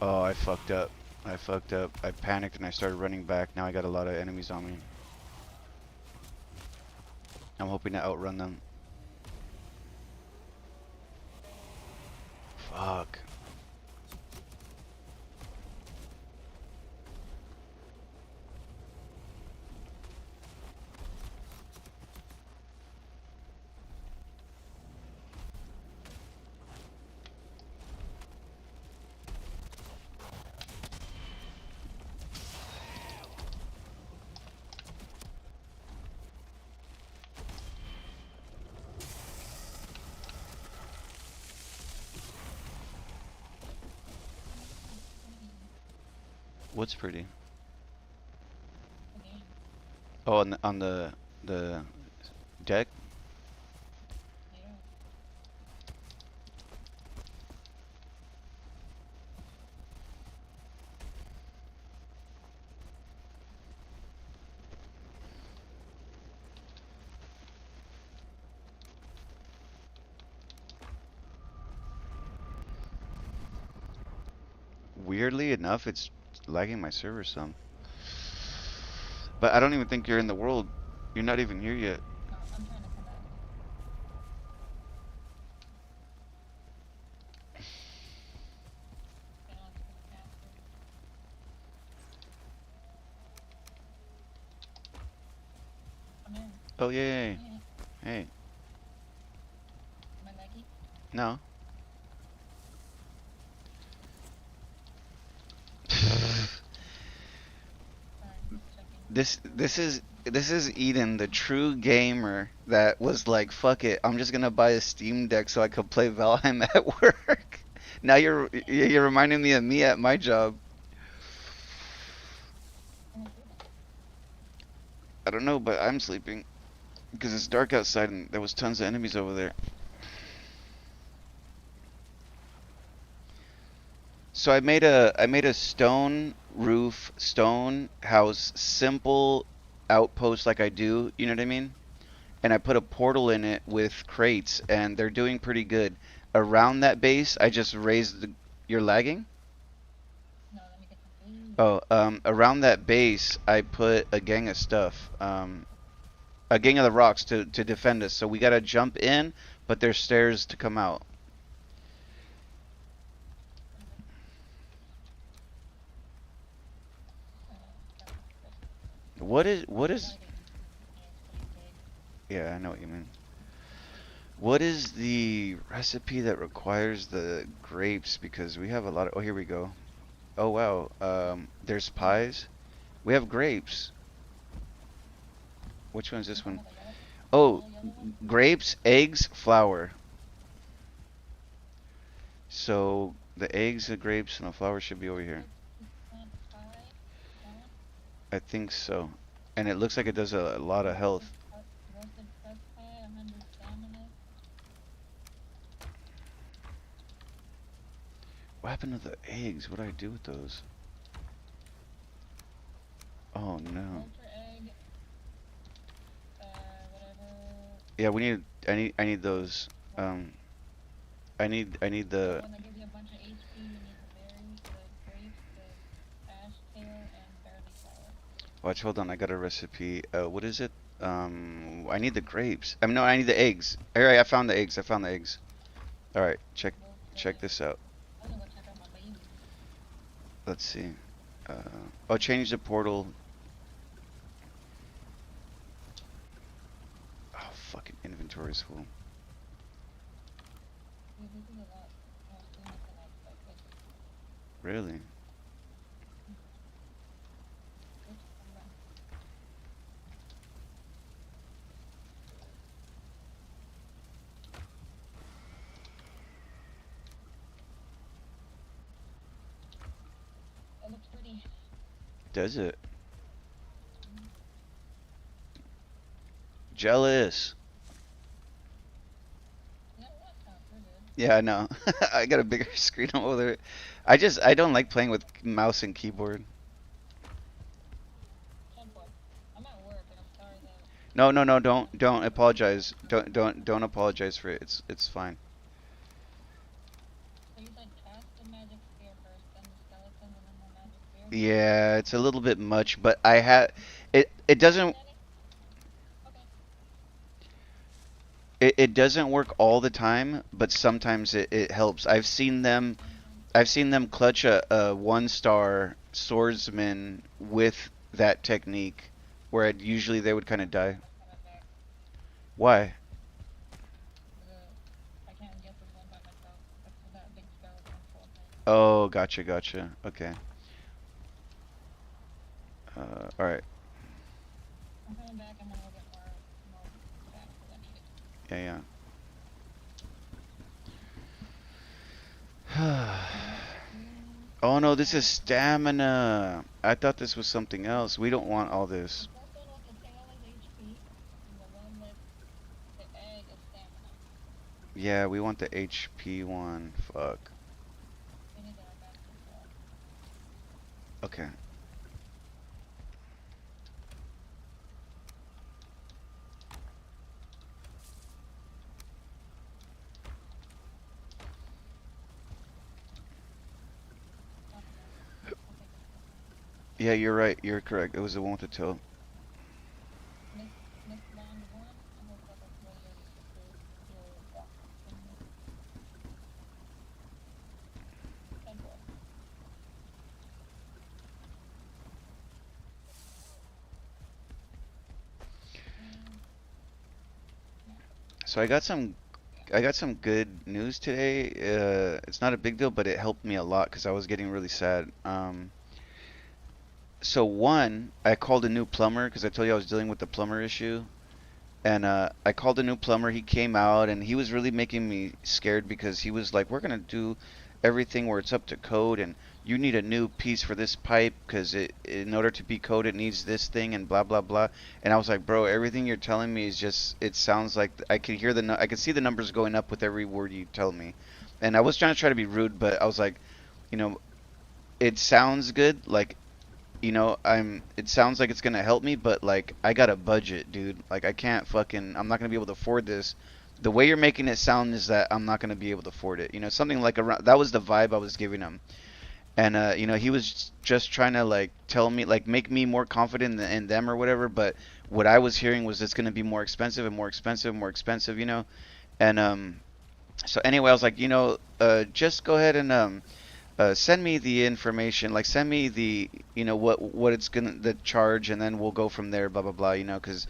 Oh, I fucked up. I fucked up. I panicked and I started running back. Now I got a lot of enemies on me. I'm hoping to outrun them. Fuck. What's pretty? game. Oh, on the deck? Yeah. Weirdly enough, it's lagging my server some. But I don't even think you're in the world. You're not even here yet. No, I'm trying to come back. Yeah, it's pretty faster. I'm in. Oh, yay. Yeah. Hey. Am I laggy? No. Sorry, just checking. This is Eden, the true gamer that was like, fuck it, I'm just gonna buy a Steam Deck so I could play Valheim at work. Now you're reminding me of me at my job. Can I do that? I don't know, but I'm sleeping because it's dark outside and there was tons of enemies over there. So I made a stone roof, stone house, simple outpost like I do, you know what I mean? And I put a portal in it with crates, and they're doing pretty good. Around that base, I just raised the. You're lagging? No, let me get the food. Oh, around that base, I put a gang of stuff. A gang of the rocks to defend us. So we gotta jump in, but there's stairs to come out. That looks good. What I is? gotta get your food. Yeah, it's pretty big. Yeah, I know what you mean. What is the recipe that requires the grapes? Because we have a lot of. Oh, here we go. Oh wow. There's pies. We have grapes. Which one's this Which one one? are the yellow? The Oh, little yellow one? grapes, eggs, flour. So the eggs, the grapes, and the flour should be over here. Roasted plant pie? That one? I think so. And it looks like it does a lot of health. Roasted crust pie, 100 stamina. What happened to the eggs? What do I do with those? Oh no. Ultra egg. Whatever. Yeah, we need. I need those. I need So the. when I give you a bunch of HP, you need the berries, the grapes, the ash tail, and barley flour. Watch, hold on. I got a recipe. What is it? I need the grapes. I mean, no, I need the eggs. All right, I found the eggs. I found the eggs. All right, We'll check say, this out. I don't know what check out my babies. Let's see. Oh, change the portal. Oh, fucking inventory's full. Dude, this is a lot more seamless than I expected. Really? Oops, I'm wrong. It looks pretty. Does it? Jealous. Yeah, laptop, we're good. Yeah, I know. I got a bigger screen over there. I don't like playing with mouse and keyboard. 10-4. I'm at work, and I'm sorry that No, no, no, I'm don't disturbing you. apologize. Don't apologize for it. It's fine. So you said cast the magic spear first, then the skeleton, and then the magic spear? Yeah, it's a little bit much, but I had it Are you getting doesn't any? Okay. it doesn't work all the time, but sometimes it helps. I've seen them clutch a 1 star swordsman with that technique where usually they would kind of die. I'm coming back. Why? The, I can't get this one by myself. That's that big skeleton full thing. Oh, gotcha, gotcha. Okay. All right. I'm coming back. I'm gonna go get more back because I need it. Yeah, yeah. Oh no, this is stamina. I thought this was something else. We don't want all The this. first one with the tail is HP, and the one with the egg is stamina. Yeah, we want the HP one. Fuck. We need that back as well. Okay. Not enough. I'll take this one. Yeah, you're right. You're correct. It was the one with the tail. Miss Miss Bond 1. I hope that that's where your thing is. 10-4. And yeah, So I got some good news today. It's not a big deal, but it helped me a lot because I was getting really sad. So one, I called a new plumber because I told you I was dealing with the plumber issue. And I called a new plumber. He came out and he was really making me scared because he was like, "We're gonna do everything where it's up to code, and you need a new piece for this pipe because in order to be code, it needs this thing and blah blah blah." And I was like, "Bro, everything you're telling me is just. It sounds like I can hear I can see the numbers going up with every word you tell me." And I was try to be rude, but I was like, you know, it sounds good. Like it sounds like it's gonna help me, but like I got a budget, dude. Like I'm not gonna be able to afford this. The way you're making it sound is that I'm not gonna be able to afford it. Something like around that was the vibe I was giving him. And he was just trying to like tell me like make me more confident in them or whatever, but what I was hearing was it's gonna be more expensive and more expensive and more expensive. And so anyway, I was like, just go ahead and send me the information, like send me the, what it's gonna the charge, and then we'll go from there, blah blah blah, because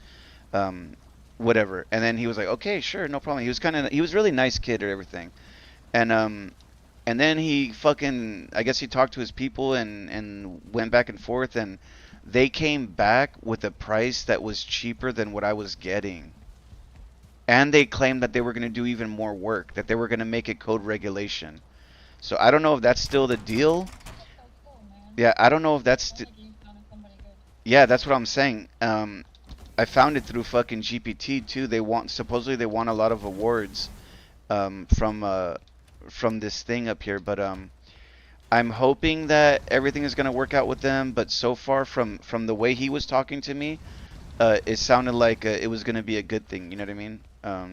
um, whatever. And then he was like, okay, sure, no problem. He was really nice kid or everything, and then he fucking, I guess he talked to his people and went back and forth, and they came back with a price that was cheaper than what I was getting. And they claimed that they were going to do even more work, that they were going to make it code regulation. So I don't know if that's still the deal. that's so cool, man. Yeah, I don't know if Sounds like you found somebody good. yeah, that's what I'm saying. I found it through fucking GPT too. Supposedly they want a lot of awards um, from uh, from this thing up here, but I'm hoping that everything is gonna work out with them. But so far, from the way he was talking to me, it sounded like it was gonna be a good thing. You know what I mean? Yeah.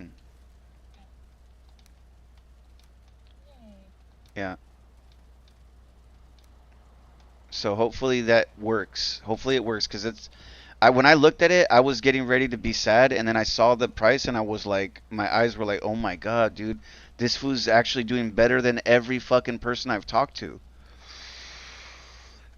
Yeah. So hopefully that works. Hopefully it works because it's. I when I looked at it, I was getting ready to be sad, and then I saw the price, and I was like, my eyes were like, oh my god, dude, this food's actually doing better than every fucking person I've talked to.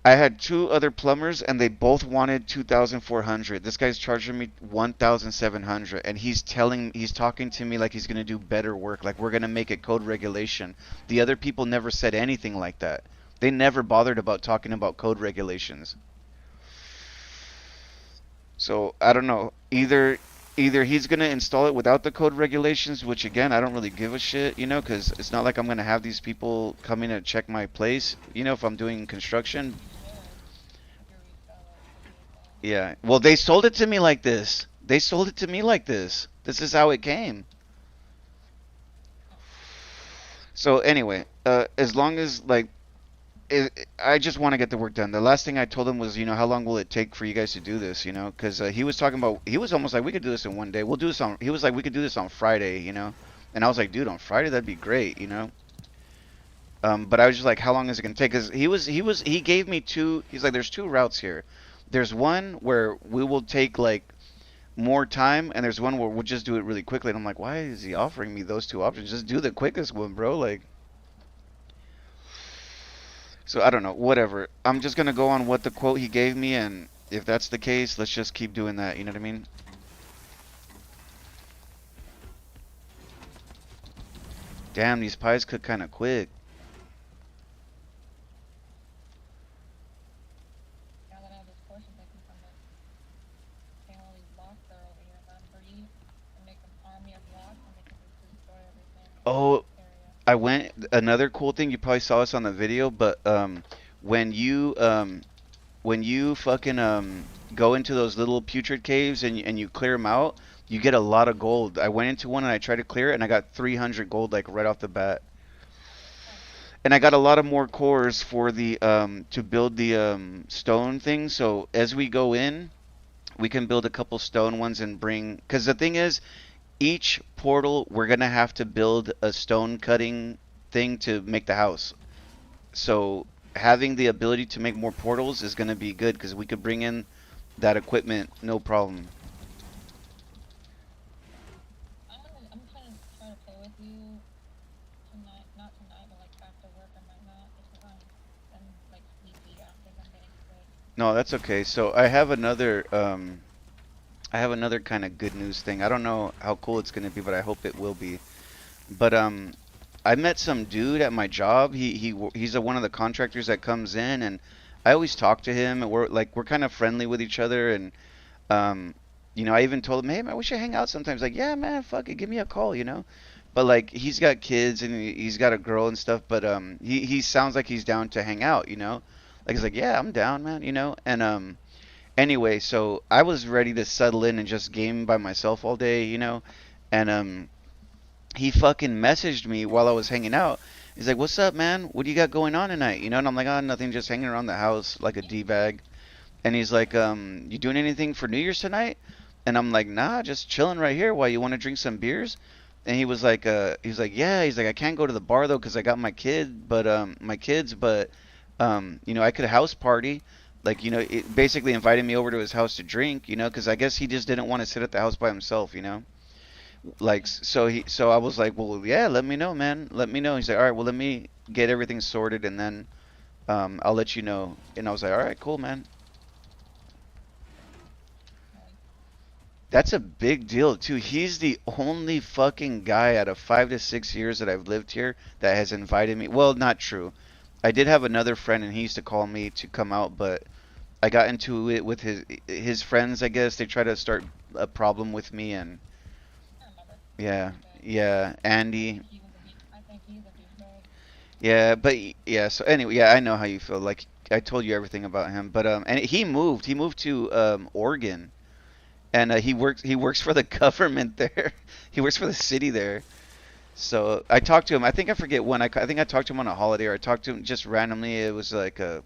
I had two other plumbers, and they both wanted 2,400. This guy's charging me 1,700, and he's talking to me like he's gonna do better work, like we're gonna make it code regulation. The other people never said anything like that. They never bothered about talking about code regulations. So I don't know. Either he's gonna install it without the code regulations, which again I don't really give a shit, because it's not like I'm gonna have these people coming to check my place, if I'm doing construction. If you resell it, you could do that. Yeah. Well, they sold it to me like this. They sold it to me like this. This is how it came. So anyway, as long as like I just want to get the work done. The last thing I told him was, how long will it take for you guys to do this, because he was talking about, he was almost like, we could do this in one day. We'll do this on, he was like, we could do this on Friday. And I was like, dude, on Friday, that'd be great. But I was just like, how long is it going to take? Because he gave me he's like, there's two routes here. There's one where we will take like more time, and there's one where we'll just do it really quickly. And I'm like, why is he offering me those two options? Just do the quickest one, bro. Like, so I don't know, whatever. I'm just gonna go on what the quote he gave me, and if that's the case, let's just keep doing that. You know what I mean? Damn, these pies cook kind of quick. Now that I have this portion taken from it, take all these blocks that are over here and let them breathe and make an army of blocks and they can just destroy everything in this Oh, area. I went. Another cool thing, you probably saw this on the video, but when you um, when you fucking go into those little putrid caves and you clear them out, you get a lot of gold. I went into one and I tried to clear it, and I got 300 gold like right off the bat. Nice. And I got a lot of more cores for the to build the stone thing. So as we go in, we can build a couple stone ones and bring. Because the thing is, each portal we're gonna have to build a stone cutting thing to make the house. So having the ability to make more portals is gonna be good because we could bring in that equipment no problem. I'm trying to play with you tonight, not tonight, but like after work I might not, just 'cause I'm like sleepy. I don't think I'm getting sick. No, that's okay. So I have another kind of good news thing. I don't know how cool it's gonna be, but I hope it will be. But I met some dude at my job. He's one of the contractors that comes in, and I always talk to him. And we're kind of friendly with each other. And um, I even told him, hey man, we should hang out sometimes. Like, yeah man, fuck it, give me a call. But like, he's got kids and he's got a girl and stuff. But he sounds like he's down to hang out. Like he's like, yeah, I'm down, man. And anyway, so I was ready to settle in and just game by myself all day. And he fucking messaged me while I was hanging out. He's like, "What's up, man? What do you got going on tonight?" And I'm like, "Oh, nothing, just hanging around the house like a d-bag." And he's like, "You doing anything for New Year's tonight?" And I'm like, "Nah, just chilling right here. Why, you want to drink some beers?" And he was like, "Yeah." He's like, "I can't go to the bar though, 'cause I got my kids, but I could house party." Like, it basically invited me over to his house to drink, 'cause I guess he just didn't want to sit at the house by himself. Like so I was like, well, yeah, let me know, man, let me know. He's like, all right, well, let me get everything sorted, and then I'll let you know. And I was like, all right, cool, man. Like, That's a big deal too. He's the only fucking guy out of 5 to 6 years that I've lived here that has invited me. Well, not true. I did have another friend, and he used to call me to come out, but I got into it with his friends. I guess they try to start a problem with me, and I remember. yeah, Douchebag. yeah, Andy. I think he's a douchebag. Yeah, but yeah. So anyway, yeah, I know how you feel. Like I told you everything about him, but and he moved. He moved to Oregon, and he works for the government there. He works for the city there. So I talked to him. I think I forget when. I think I talked to him on a holiday, or I talked to him just randomly. It was like a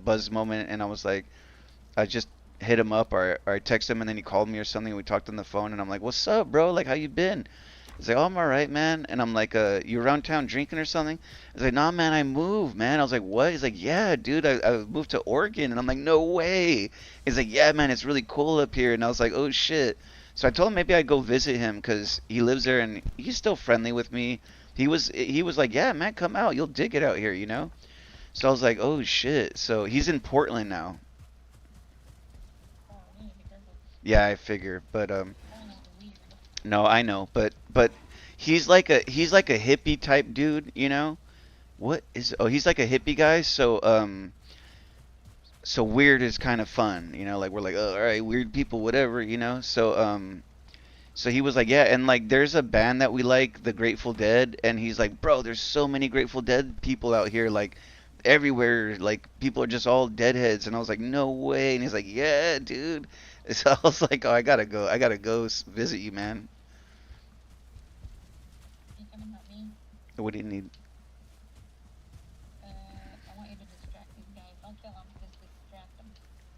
buzz moment, and I was like, I just hit him up, or I text him, and then he called me or something. And we talked on the phone, and I'm like, "What's up, bro? Like, how you been?" He's like, oh, I'm all right, man. And I'm like, you around town drinking or something? He's like, nah, man, I moved, man. I was like, what? He's like, yeah, dude, I moved to Oregon. And I'm like, no way. He's like, yeah, man, it's really cool up here. And I was like, oh, shit. So I told him maybe I'd go visit him because he lives there and he's still friendly with me. He was like, yeah, man, come out. You'll dig it out here, you know? So I was like, oh, shit. So he's in Portland now. Oh, you need to be careful. Yeah, I figure. But Portland's weird. no, I know. But he's like a hippie type dude, you know? What is? Oh, he's like a hippie guy. So weird is kind of fun, you know. Like we're like, oh, all right, weird people, whatever, you know. So he was like, yeah, and like there's a band that we like, the Grateful Dead, and he's like, bro, there's so many Grateful Dead people out here, like everywhere, like people are just all deadheads, and I was like, no way, and he's like, yeah, dude. So I was like, oh, I gotta go visit you, man. You coming help me? What do you need? I want you to distract these guys. Don't kill them, just distract them.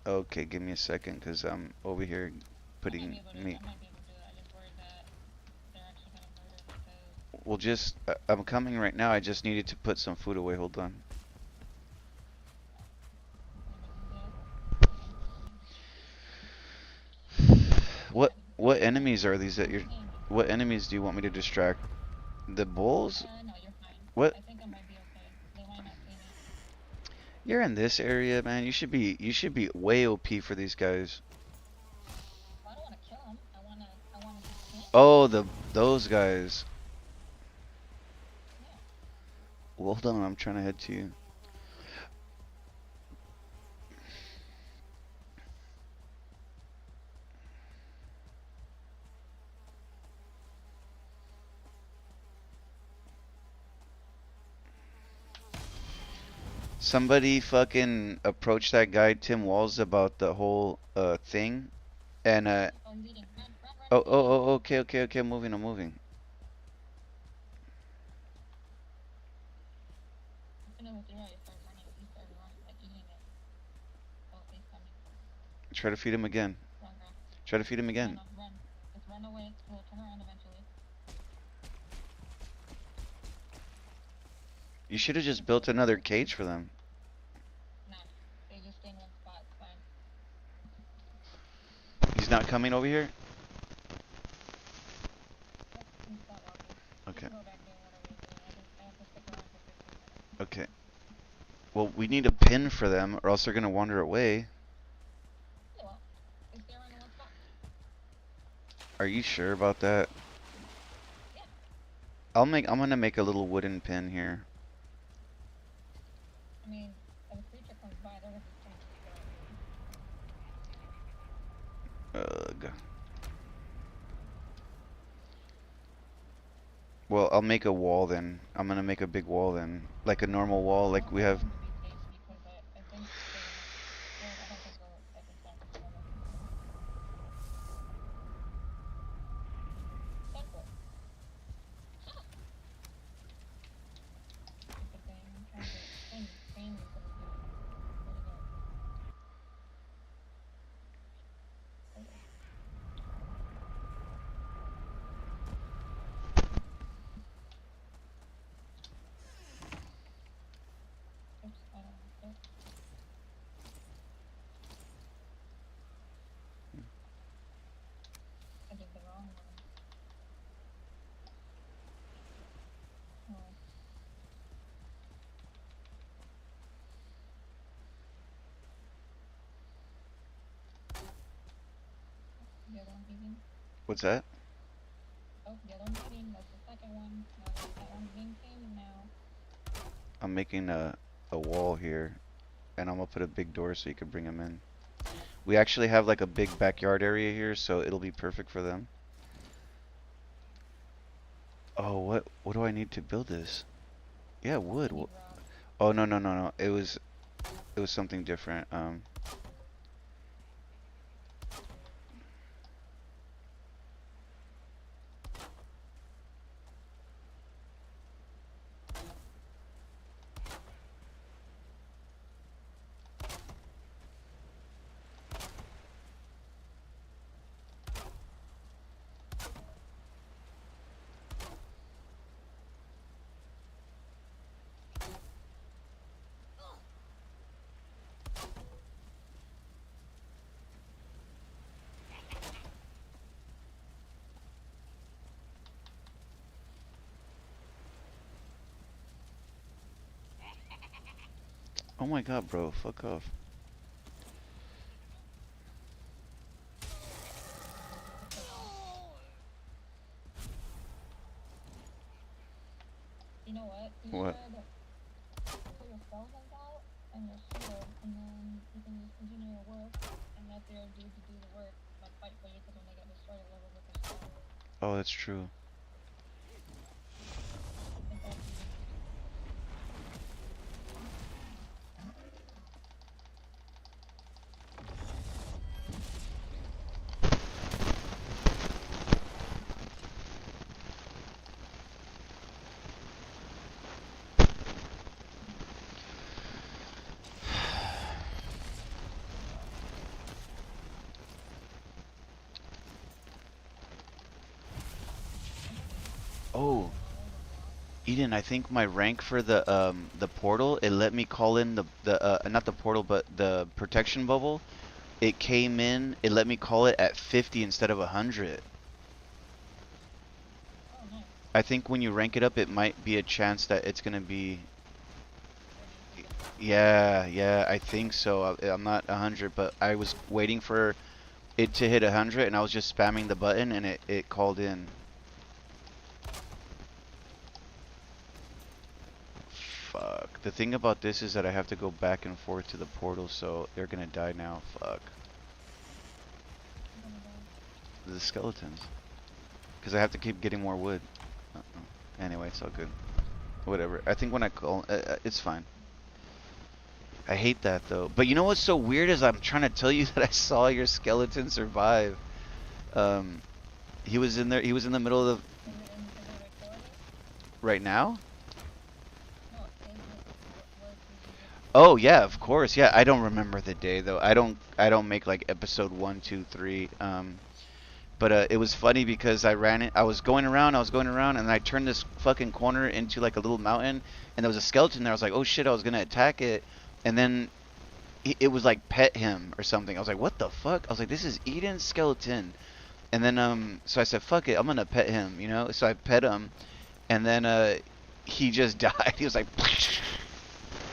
Okay, give me a second, cause I'm over here putting me. I might be able to do it. I just worried that they're actually gonna murder because Well, just I'm coming right now. I just needed to put some food away. Hold on. anybody can do it. I'm coming. What enemies are these that you're? Don't aim it. What enemies do you want me to distract? The bulls? No, you're fine. What? I think I might be okay. They might not see me. You're in this area, man. You should be way OP for these guys. Well, I don't want to kill them. I wanna distract them. Oh, those guys. Yeah. Well, hold on. I'm trying to head to you. Somebody fucking approached that guy Tim Walls about the whole thing, and Oh, he's eating. Run, run, run. oh He's oh eating. oh okay okay okay. I'm moving. As soon as you're right, you start running. You start running, like eating it. Oh, he's coming. Try to feed him again. Run, run. Try to feed him No, again. no, run. Just run away. We'll turn around eventually. You should have just Just go, built just another go, just go. cage for them. Nah. They just stay in one spot. It's fine. He's not coming over here? Nope, he's not walking. You Okay. can go back there, whatever you're doing. I have to stick around for 15 minutes. Okay. Well, we need a pin for them, or else they're gonna wander away. Yeah, well, they stay around in one spot. Are you sure about that? Yeah. I'm gonna make a little wooden pin here. I mean, if a creature comes by, they're just gonna take it out, really. Ugh. Well, I'll make a wall then. I'm gonna make a big wall then. Like a normal wall, I like don't we want have. them to be caged because I think they're gonna. Well, I don't think I can stop them forever. Parkour. Ha! Stupid thing. I'm trying to train you so we can. Where'd it go? There it is. Oops, I don't want to. I did the wrong one. Oh, the other one's eating. What's that? Oh, the other one's eating. That's the second one. Now that one's being tamed now. I'm making a wall here, and I'm gonna put a big door so you can bring them in. We actually have like a big backyard area here, so it'll be perfect for them. Oh, what do I need to build this? Yeah, wood. You need rock. Oh, no, no, no, no. It was something different. Oh my god, bro. Fuck off. It's like, you know what? You What? should put your skeletons out and your shield, and then you can just continue your work and let their dudes do the work, like fight for you, because when they get destroyed, it levels with their stuff. Oh, that's true. It's up to you. Oh, Oh, there's a block. Eden, I think my rank for the portal, it let me call in the not the portal but the protection bubble. It came in, it let me call it at 50 instead of 100. Oh, nice. I think when you rank it up, it might be a chance that it's gonna be. Ready to get blocked. Yeah, yeah, I think so. I'm not 100, but I was waiting for it to hit 100, and I was just spamming the button, and it called in. Fuck. The thing about this is that I have to go back and forth to the portal, so they're gonna die now. Fuck. I'm gonna die. The skeletons. Because I have to keep getting more wood. Uh-oh. Anyway, it's all good. Whatever. I think when I call, it's fine. I hate that though. But you know what's so weird is I'm trying to tell you that I saw your skeleton survive. Um, he was in there. He was in the middle of the. Is it recording? Right now? No, is it, was he Oh yeah, of recording? course. Yeah, I don't remember the day though. I don't make like episode one, two, three. But it was funny because I ran it. I was going around, and I turned this fucking corner into like a little mountain, and there was a skeleton there. I was like, oh shit, I was gonna attack it, and then it was like pet him or something. I was like, what the fuck? I was like, this is Eden's skeleton. And then so I said, fuck it, I'm gonna pet him, you know. So I pet him, and then he just died. He was like,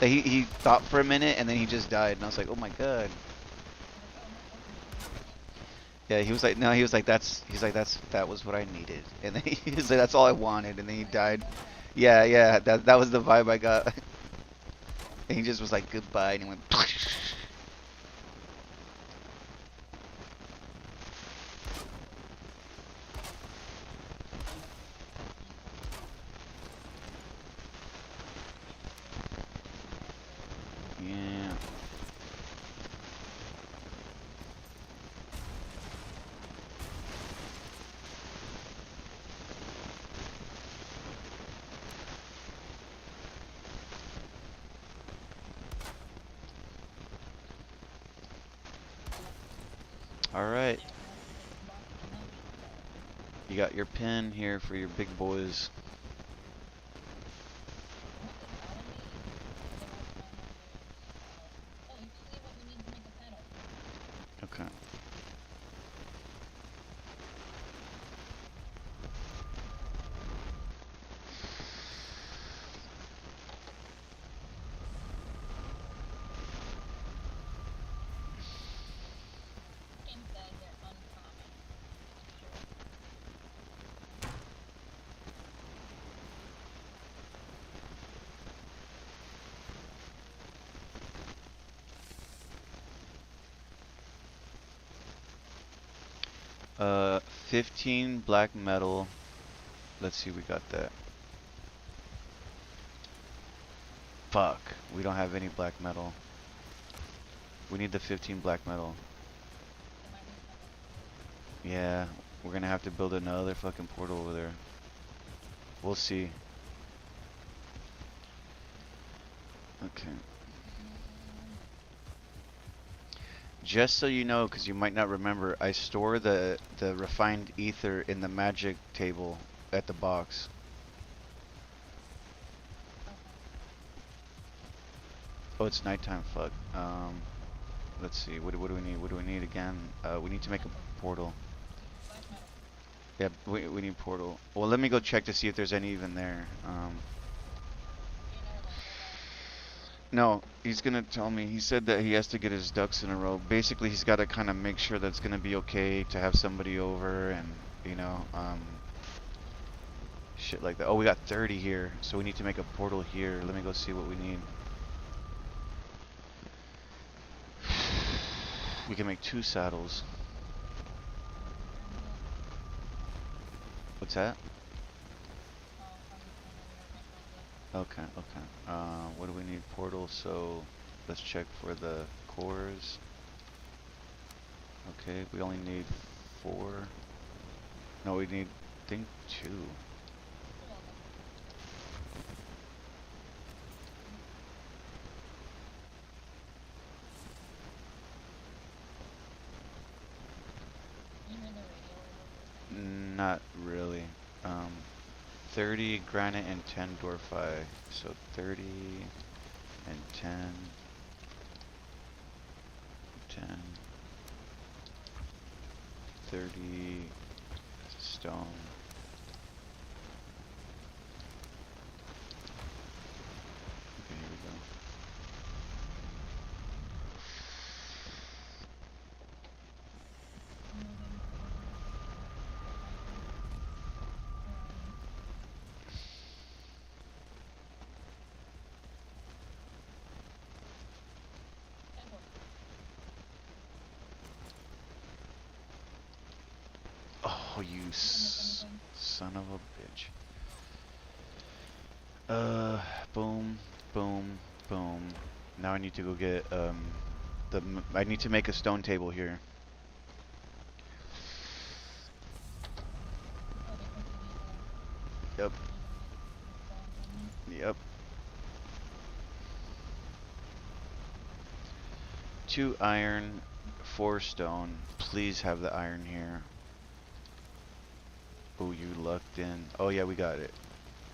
he thought for a minute, and then he just died. And I was like, oh my god. He's like, oh, my fucking shield. Yeah, he was like, no, he was like, that was what I needed. And then he was like, that's all I wanted. And then he I needed died. that back. Yeah, yeah, that was the vibe I got. And he just was like, goodbye, and he went. Yeah. All right. Yeah, I'm about to get this box tonight. You got your pin here for your big boys. You have to tell me the right time when there's, oh, you see what we need to make a saddle. Okay. 'Game says they're uncommon, which is true. 15 black metal. Let's see, we got that. Fuck, we don't have any black metal. We need the 15 black metal. It might be stuck in the wood. Yeah, we're gonna have to build another fucking portal over there. We'll see. Okay. Just so you know, because you might not remember, I store the refined ether in the magic table at the box. Okay. Oh, it's nighttime. Fuck. Let's see. What do we need? What do we need again? We need to make a Metal. portal. Black metal. Yeah, we need portal. Well, let me go check to see if there's any even there. You never know. There might actually be. No, he's gonna tell me. He said that he has to get his ducks in a row. Basically, he's got to kind of make sure that it's gonna be okay to have somebody over and, you know, shit like that. Oh, we got 30 here, so we need to make a portal here. Let me go see what we need. We can make 2 saddles. What's that? Okay, okay. What do we need? Portal, so let's check for the cores. Okay, we only need 4. No, we need, I think, 2. Not really. Um, 30 granite and 10 dwarfite. So 30 and 10. 10. 30 stone. Okay, here we go. Oh, you son of a bitch. Boom, boom, boom. Now I need to go get, I need to make a stone table here. Yep. Yep. 2 iron, 4 stone. Please have the iron here. Oh, you lucked in. Oh yeah, we got it.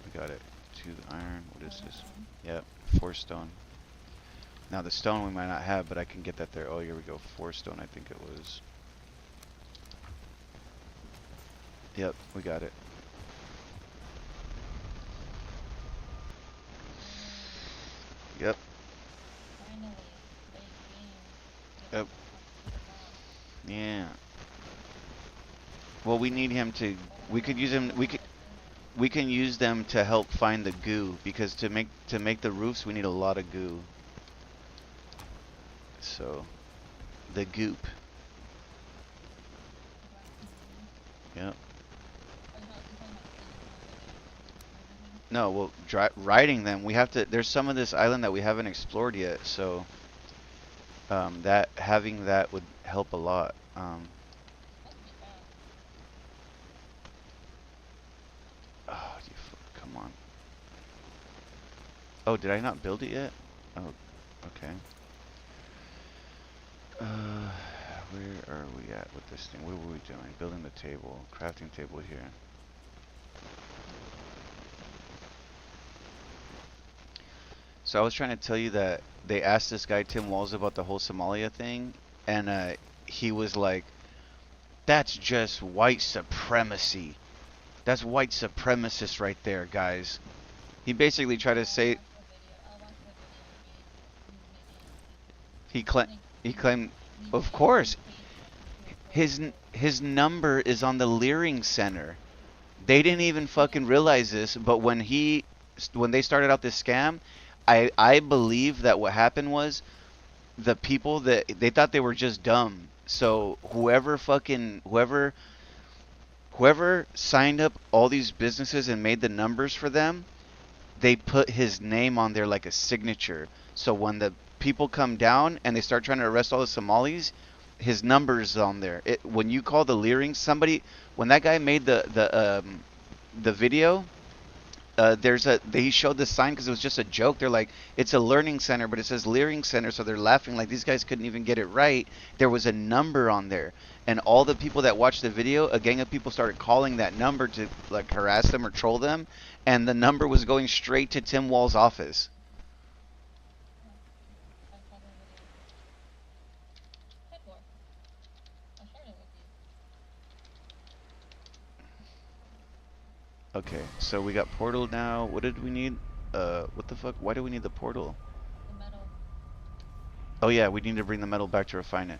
We got it. 2 iron. What is this? Yep. 4 stone. Now the stone we might not have, but I can get that there. Oh, here we go. 4 stone, I think it was. Yep, we got it. Yep. Yep. Yeah. Well, we need him to. We could use him. We can use them to help find the goo because to make the roofs we need a lot of goo. So, the goop. Yep. No, well, riding them, we have to. There's some of this island that we haven't explored yet, so that having that would help a lot. Oh, come on. Oh, did I not build it yet? Oh, okay. Where are we at with this thing? What were we doing? Building the table, crafting table here. So I was trying to tell you that they asked this guy Tim Walls about the whole Somalia thing, and he was like, "That's just white supremacy. That's white supremacist right there, guys." He basically tried to say he claimed, of course, his number is on the Leering Center. They didn't even fucking realize this, but when they started out this scam, I believe that what happened was the people that they thought they were just dumb. So whoever signed up all these businesses and made the numbers for them, they put his name on there like a signature. So when the people come down and they start trying to arrest all the Somalis, his number's on there. When you call the Leering, when that guy made the video, they showed the sign because it was just a joke. They're like, it's a learning center, but it says Leering Center, so they're laughing like these guys couldn't even get it right. There was a number on there, and all the people that watched the video, a gang of people started calling that number to like harass them or troll them, and the number was going straight to Tim Wall's office. Okay, so we got portal now. What did we need? What the fuck? Why do we need the portal? Oh yeah, we need to bring the metal back to refine it.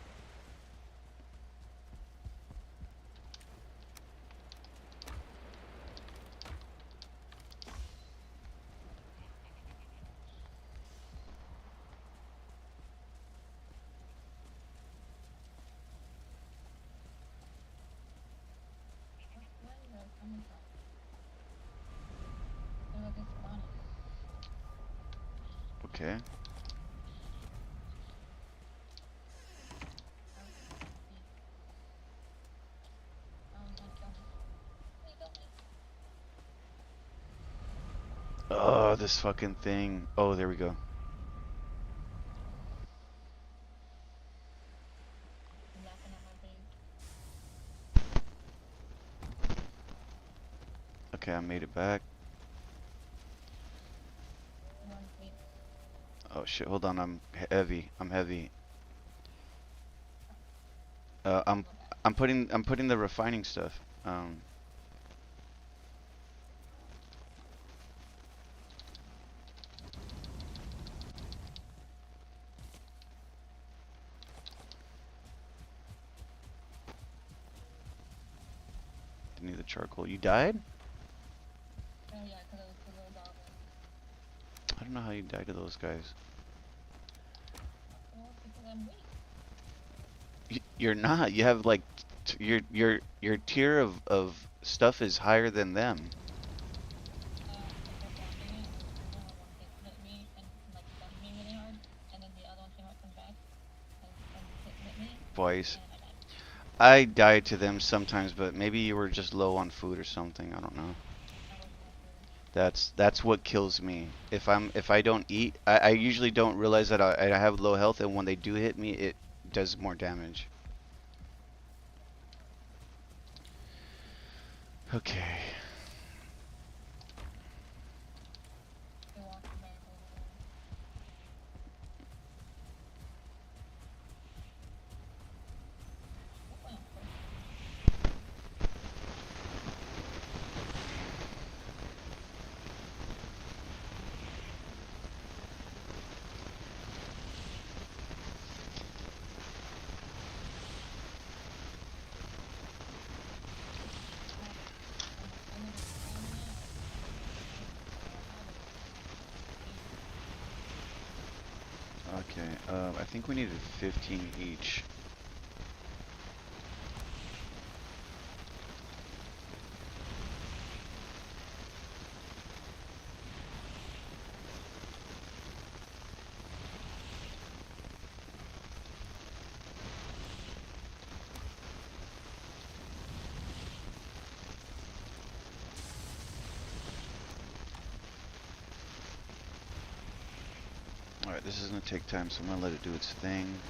Where is that coming from? They're like it's spawning. Okay. Oh, he, oh, he's gonna kill me. Please kill me. Oh, this fucking thing. Oh, there we go. He's laughing at my face. Okay, I made it back. Come on, wait. Oh shit, hold on, I'm heavy. I'm heavy. Uh, I'll I'm go back. I'm putting the refining stuff. Didn't need the charcoal. You died? Oh yeah, because it was the little goblin. I don't know how you died to those guys. Well, because I'm weak. You're not. You have like your tier of stuff is higher than them. I kept walking it, and there was a reason where one hit me and like stunned me really hard, and then the other one came up from back and hit me, Boys. and I died. I die to them sometimes, but maybe you were just low on food or something. I don't know. I was low food. That's what kills me. If I don't eat, I usually don't realize that I have low health, and when they do hit me, it does more damage. Okay. They walked back over there. Hopefully I'm close to them. I needed stamina, or I have everything. Easy. Okay. I think we needed 15 each. All right. This is gonna take time, so I'm gonna let it do its thing.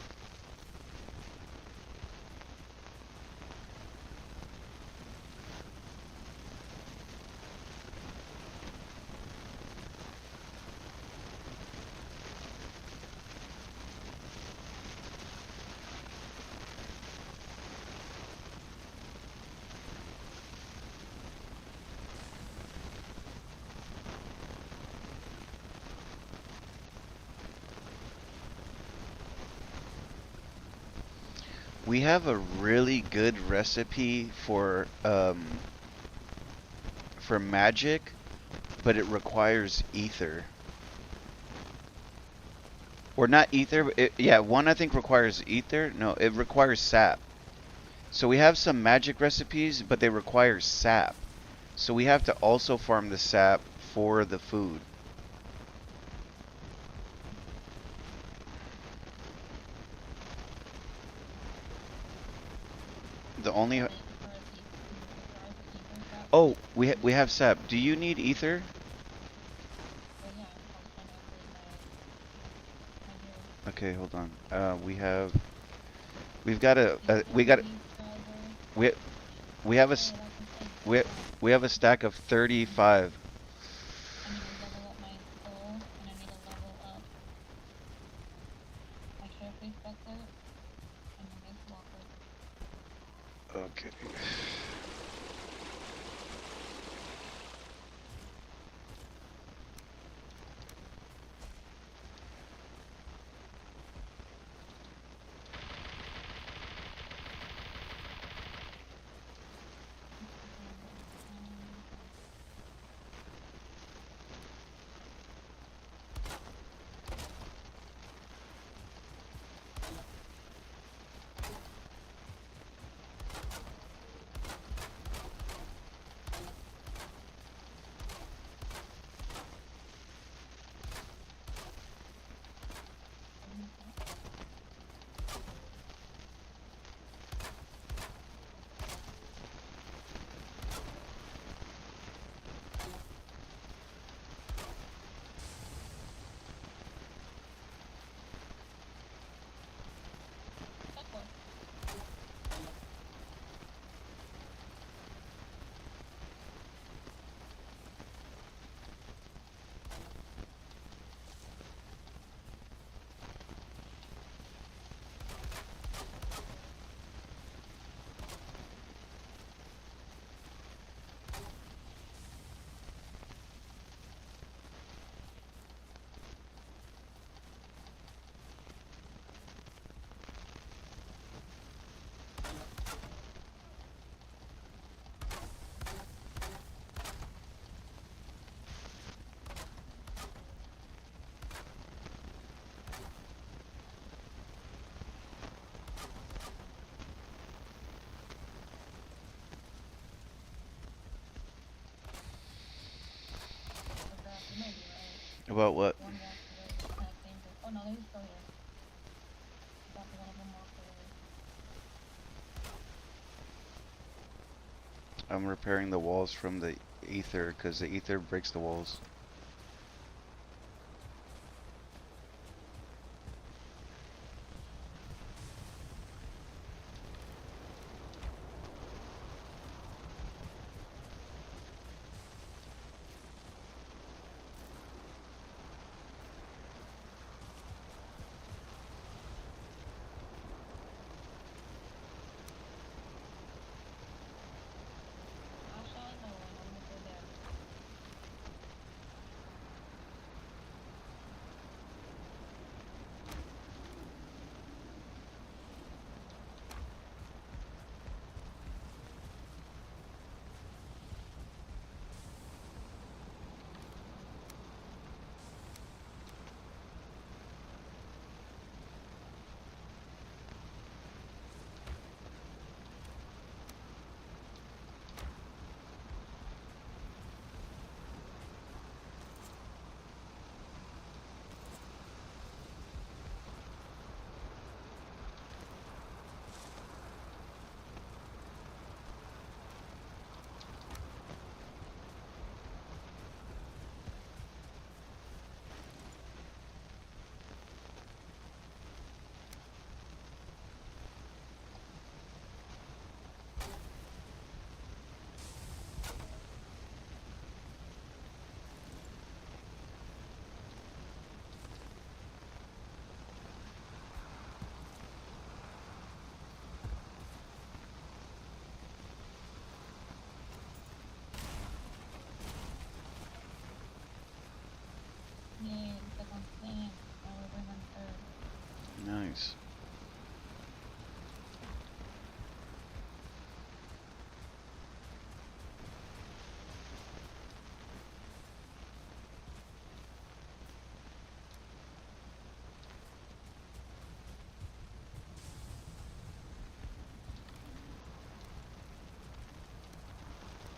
We have a really good recipe for magic, but it requires ether. Or not ether, but yeah, one I think requires ether. No, it requires sap. So we have some magic recipes, but they require sap. So we have to also farm the sap for the food. The only Requires the ether sap for Oh, it. we have sap. Do you need ether? Well, yeah, I was trying to upgrade my gear. Okay, hold on. We've got a, Ether we got seed driver. we we have a Oh, that's insane. we 35. we have a stack of 35. I need to level up my bow, and I need to level up my carefree spectre and my ice walker. Okay. About what? One walked away. It's kind of dangerous. Oh no, he's still here. I thought one of them walked away. I'm repairing the walls from the ether because the ether breaks the walls. Ashlands? No, I'm gonna go there. Yay, the second stand. Now we're going on third. Nice.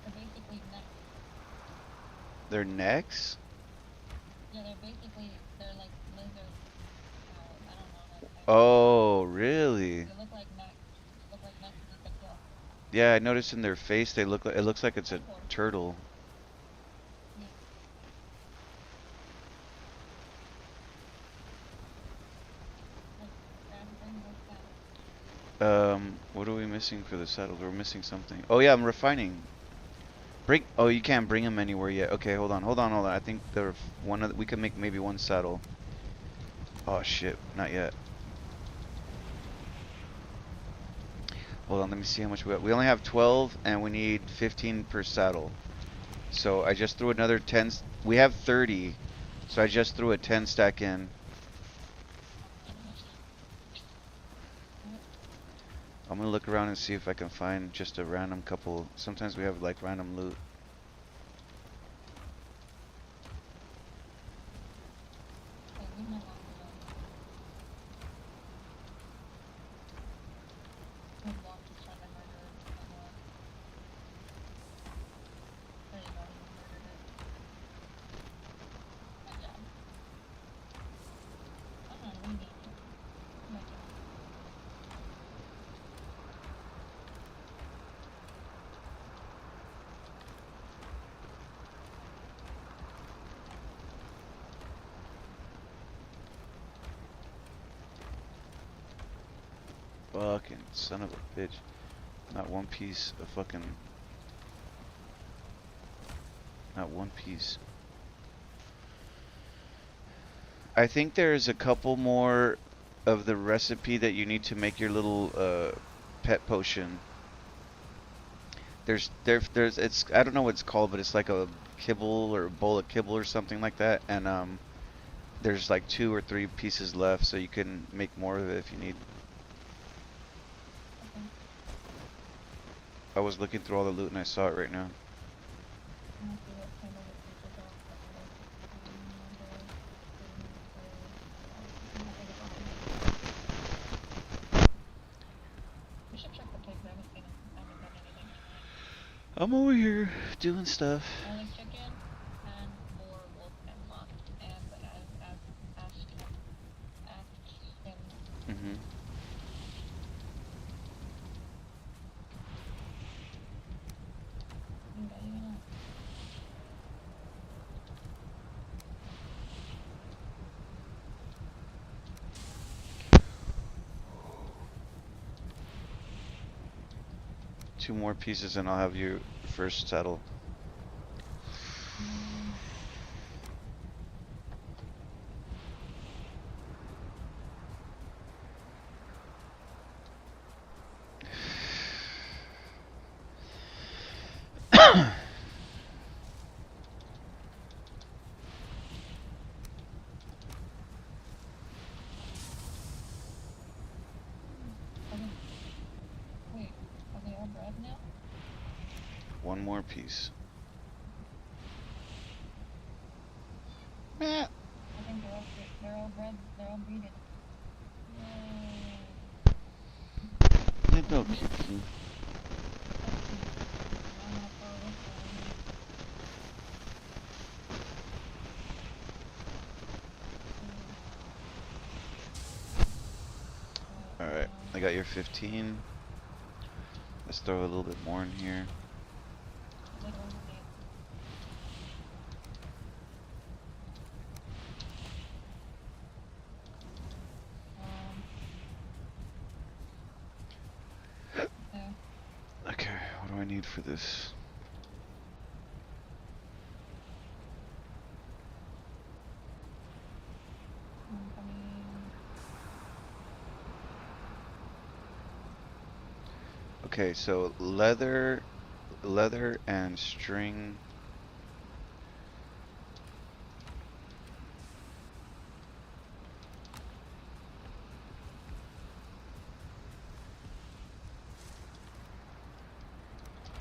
They're basically next. Their necks? Yeah, they're like lizard. I don't know how to explain it. Oh, really? They look like necks. Look like necks you could kill. Yeah, I noticed in their face they look like it looks like it's a Of course. turtle. Yeah. Like, bring those saddles. What are we missing for the saddles? We're missing something. Oh yeah, I'm refining. Bring. Oh, you can't bring them anywhere yet. Okay, hold on. I think there one of we can make maybe one saddle. Oh shit, not yet. Hold on, let me see how much we got. We only have 12 and we need 15 per saddle. So I just threw another 10. We have 30. So I just threw a 10 stack in. I'm gonna look around and see if I can find just a random couple. Sometimes we have like random loot. Okay, leave my box alone. Good walk to try to murder someone. There you go, he murdered it. Good job. Come on, we need you. Come back here. Fucking son of a bitch. Not one piece of fucking. Not one piece. I think there's a couple more of the recipe that you need to make your little pet potion. There's it's I don't know what it's called, but it's like a kibble or a bowl of kibble or something like that. And there's like 2 or 3 pieces left, so you can make more of it if you need. Okay. I was looking through all the loot and I saw it right now. I'm gonna see what kind of pieces are outside. I think it's all here. We should check the pigs. I haven't done anything tonight. I'm over here doing stuff. Only chicken and 4 wolf and lot and 2 more pieces and I'll have you first settle. Mm, are they, wait, are they all bread now? 1 more piece. Meh. I think they're all bread, they're all breeded. Yay. Little Meat. kitty. That's meat. Now I'm gonna throw this in. Food. Alright, I got your 15. Let's throw a little bit more in here. Literally. Um, yeah. Okay, what do I need for this? Coming. Okay, so leather and string.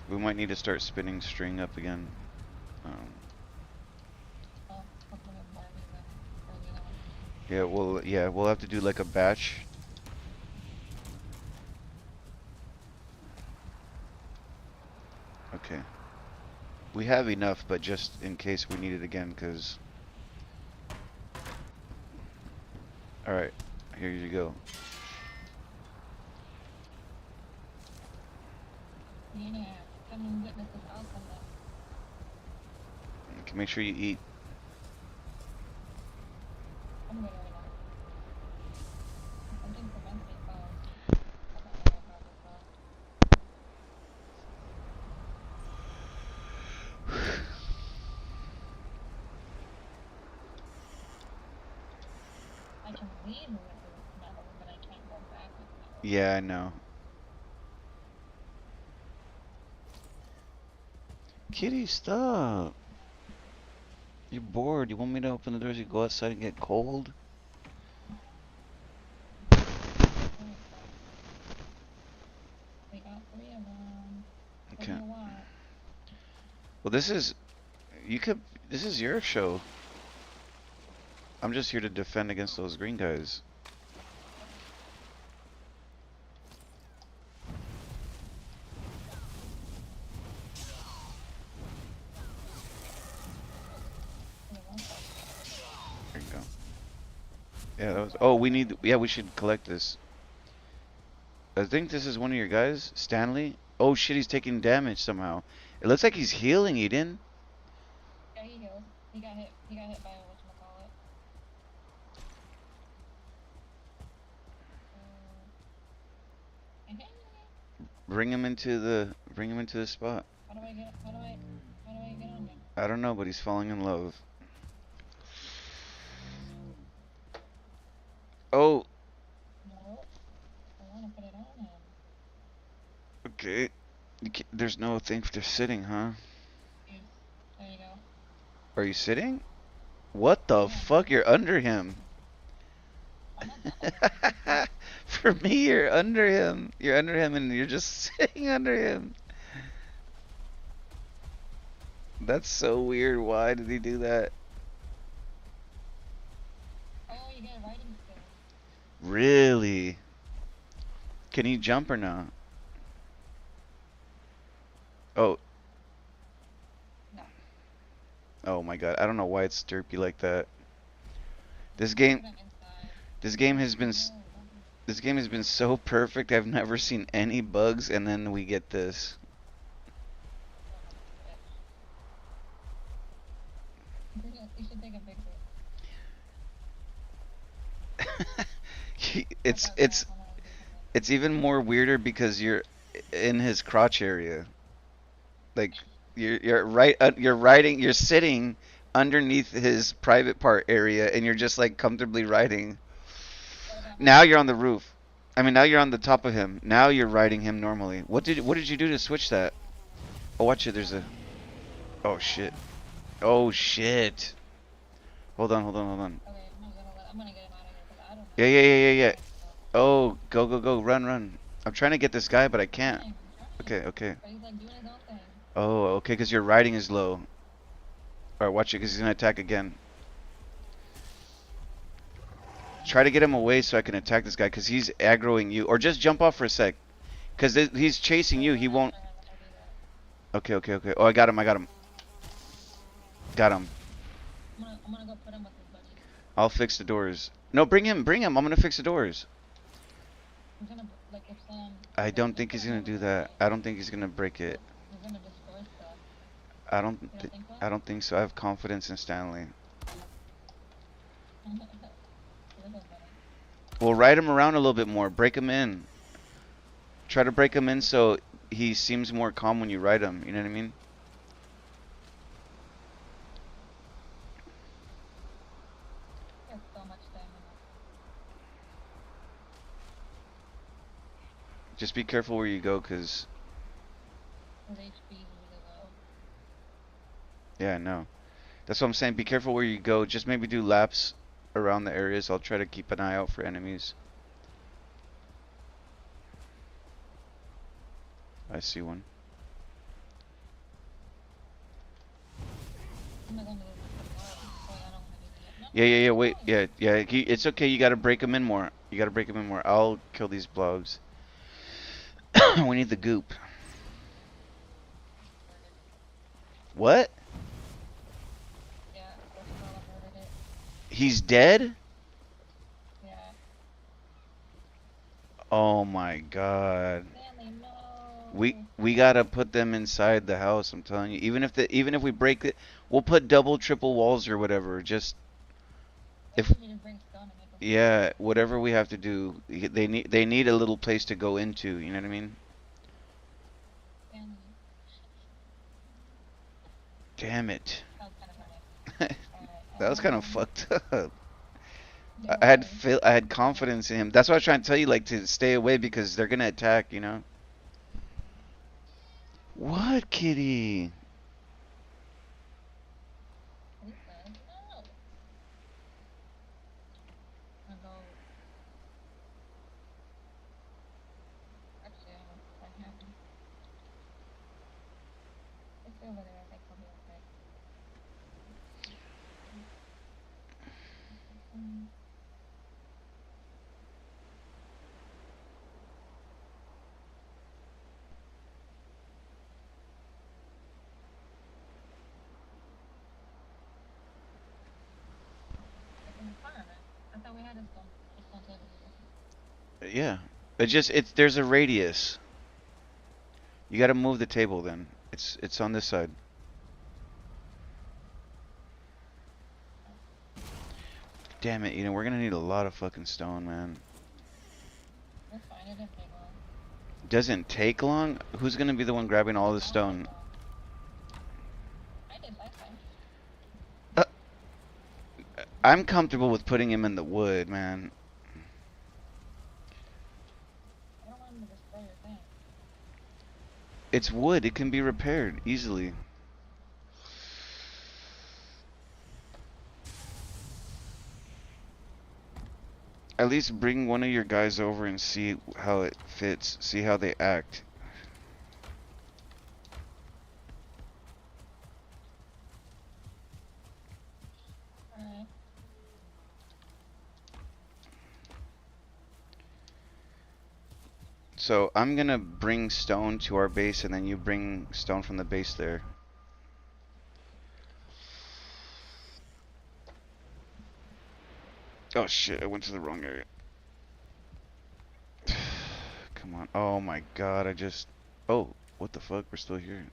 We might need to start spinning string up again. Oh, hopefully with Barbie then. Or the other one. Yeah, we'll have to do like a batch. Okay. We have enough, but just in case we need it again, cause. All right, here you go. Yeah. Come and witness this awesomeness. Okay, make sure you eat. I'm good right now. Something prevents me from. I don't know how this I can leave with this metal, but I can't go back with metal. Yeah, I know. Kitty, stop. You're bored. You want me to open the doors? You go outside and get cold? Alright, we got 3 of them. What do Okay. you want? Well, this is your show. I'm just here to defend against those green guys. What do you want? There you go. Yeah, that was. Oh, we need. Yeah, we should collect this. I think this is one of your guys, Stanley. Oh shit, he's taking damage somehow. It looks like he's healing, Eden. Yeah, he healed. He got hit. He got hit by a whatchamacallit. Bring him into the spot. How do I get? How do I get on there? I don't know, but he's falling in love. Oh, No, I want to put it on him. okay. There's no thing for sitting, huh? Use. There you go. Are you sitting? What the Yeah, fuck? You're under him. I'm on top of him. For me, you're under him. You're under him and you're just sitting under him. That's so weird. Why did he do that? Oh, you get a riding skill. Really? Can he jump or not? Oh, No. oh my god. I don't know why it's derpy like that. This Put game, him inside. this game has been, No, don't this game has been so perfect. I've never seen any bugs, and then we get this. You should take a picture. It's I'm gonna do something. it's even more weirder because in his crotch area. Like you're right you're riding you're sitting underneath his private part area and you're just like comfortably riding. What about Now now? you're on the roof. I mean now you're on the top of him. Now you're riding him normally. What did you do to switch that? Oh watch it, there's a oh shit. Oh shit. Hold on. Okay, I'm gonna get him out of here because I don't Yeah know yeah how yeah to yeah get yeah. back up. Oh go run. I'm trying to get this guy but I can't. I'm trying, Okay. but he's like doing his own thing. Oh okay cuz your riding is low. Alright watch it cuz he's going to attack again. Try to get him away so I can attack this guy because he's aggroing you. Or just jump off for a sec. Because he's chasing you. Okay, He when I won't. turn, I'll do that. Okay. Oh, I got him. Got him. I'm gonna go put him with his buddies. I'll fix the doors. No, bring him. I'm going to fix the doors. He's gonna like if some I like don't just think put he's him going to over do there, that. right? I don't think he's going to break it. He's gonna destroy stuff. I don't. You don't think so? I don't think so. I have confidence in Stanley. You're so funny. We'll ride him around a little bit more. Break him in. Try to break him in so he seems more calm when you ride him. You know what I mean? He has so much stamina. Just be careful where you go because, His HP is really low. yeah, I know. That's what I'm saying. Be careful where you go. Just maybe do laps around the areas. I'll try to keep an eye out for enemies. I see one. I'm not going to the bar. Boy, I don't want to do that. No, Yeah. no, Wait. no. Yeah. It's okay. You gotta break them in more. I'll kill these blobs. We need the goop. What? Yeah, first of all, averted it. He's dead? Yeah. Oh my god. Stanley, We no. we gotta put them inside the house. I'm telling you. Even if we break it, we'll put double, triple walls or whatever. Just Maybe if we just bring stone and make them fall. yeah, whatever we have to do. They need a little place to go into. You know what I mean? Stanley. Damn it. That was kind of funny. Alright, That was kind of fucked up. yeah, it was. I had confidence in him. That's why I was trying to tell you like to stay away because they're gonna attack, you know. What, kitty? He said, no. I'm gonna go. Actually, I don't know what happened. Let's go over there. I think he'll be okay. Mm. It's an environment. I thought we had a stone table here. Yeah. It's there's a radius. You got to move the table then. It's on this side. Damn it, we're gonna need a lot of fucking stone, man. We're fine. It didn't take long. Doesn't take long? Who's gonna be the one grabbing all the I don't think stone? so. I did last time. Uh, I'm comfortable with putting him in the wood, man. I don't want him to destroy your thing. It's wood. It can be repaired easily. At least bring one of your guys over and see how it fits. See how they act. Alright. So I'm gonna bring stone to our base and then you bring stone from the base there. Oh shit, I went to the wrong area. Come on. Oh my god, Oh, what the fuck? We're still here.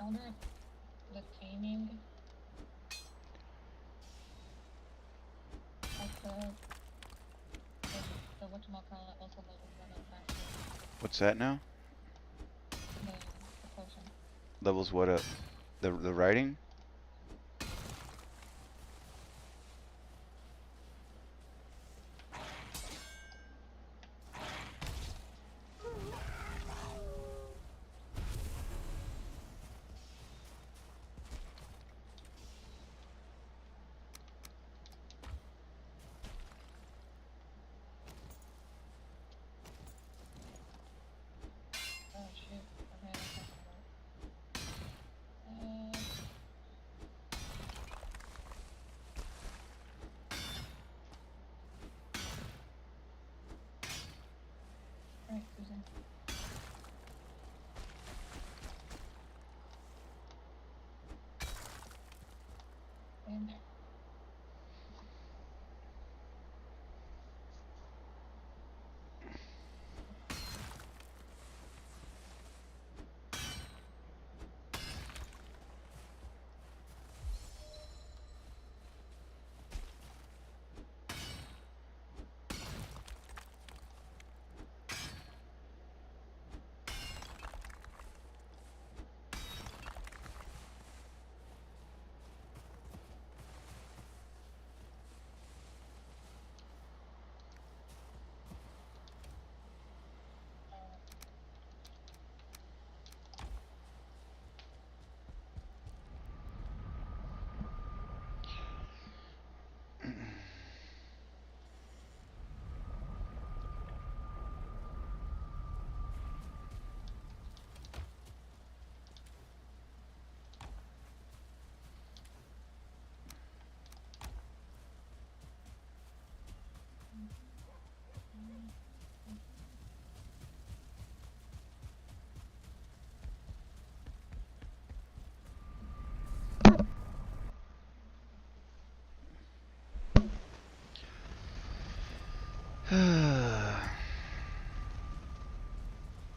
wonder if the taming of the whatchamacallit also levels that up actually. What's that now? The potion. Levels what up? The writing? Oh shoot. Okay, that's not gonna work. Alright, Susan. Stay in there.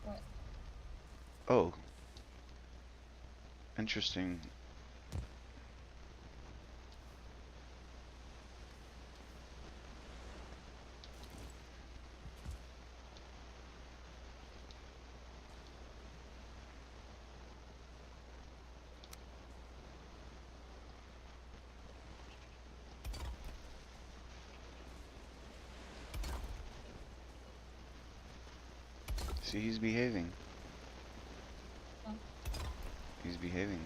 What? Oh, interesting. See, he's behaving. Huh? He's behaving.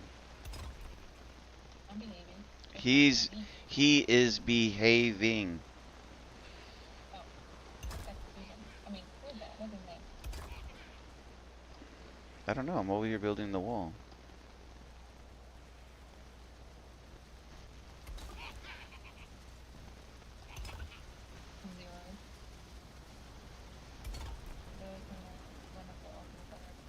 I'm behaving. He is behaving. Oh, that's Susan. I mean, who's that? What's his name? I don't know. I'm over here building the wall. Zero. Those are wonderful awesome colors.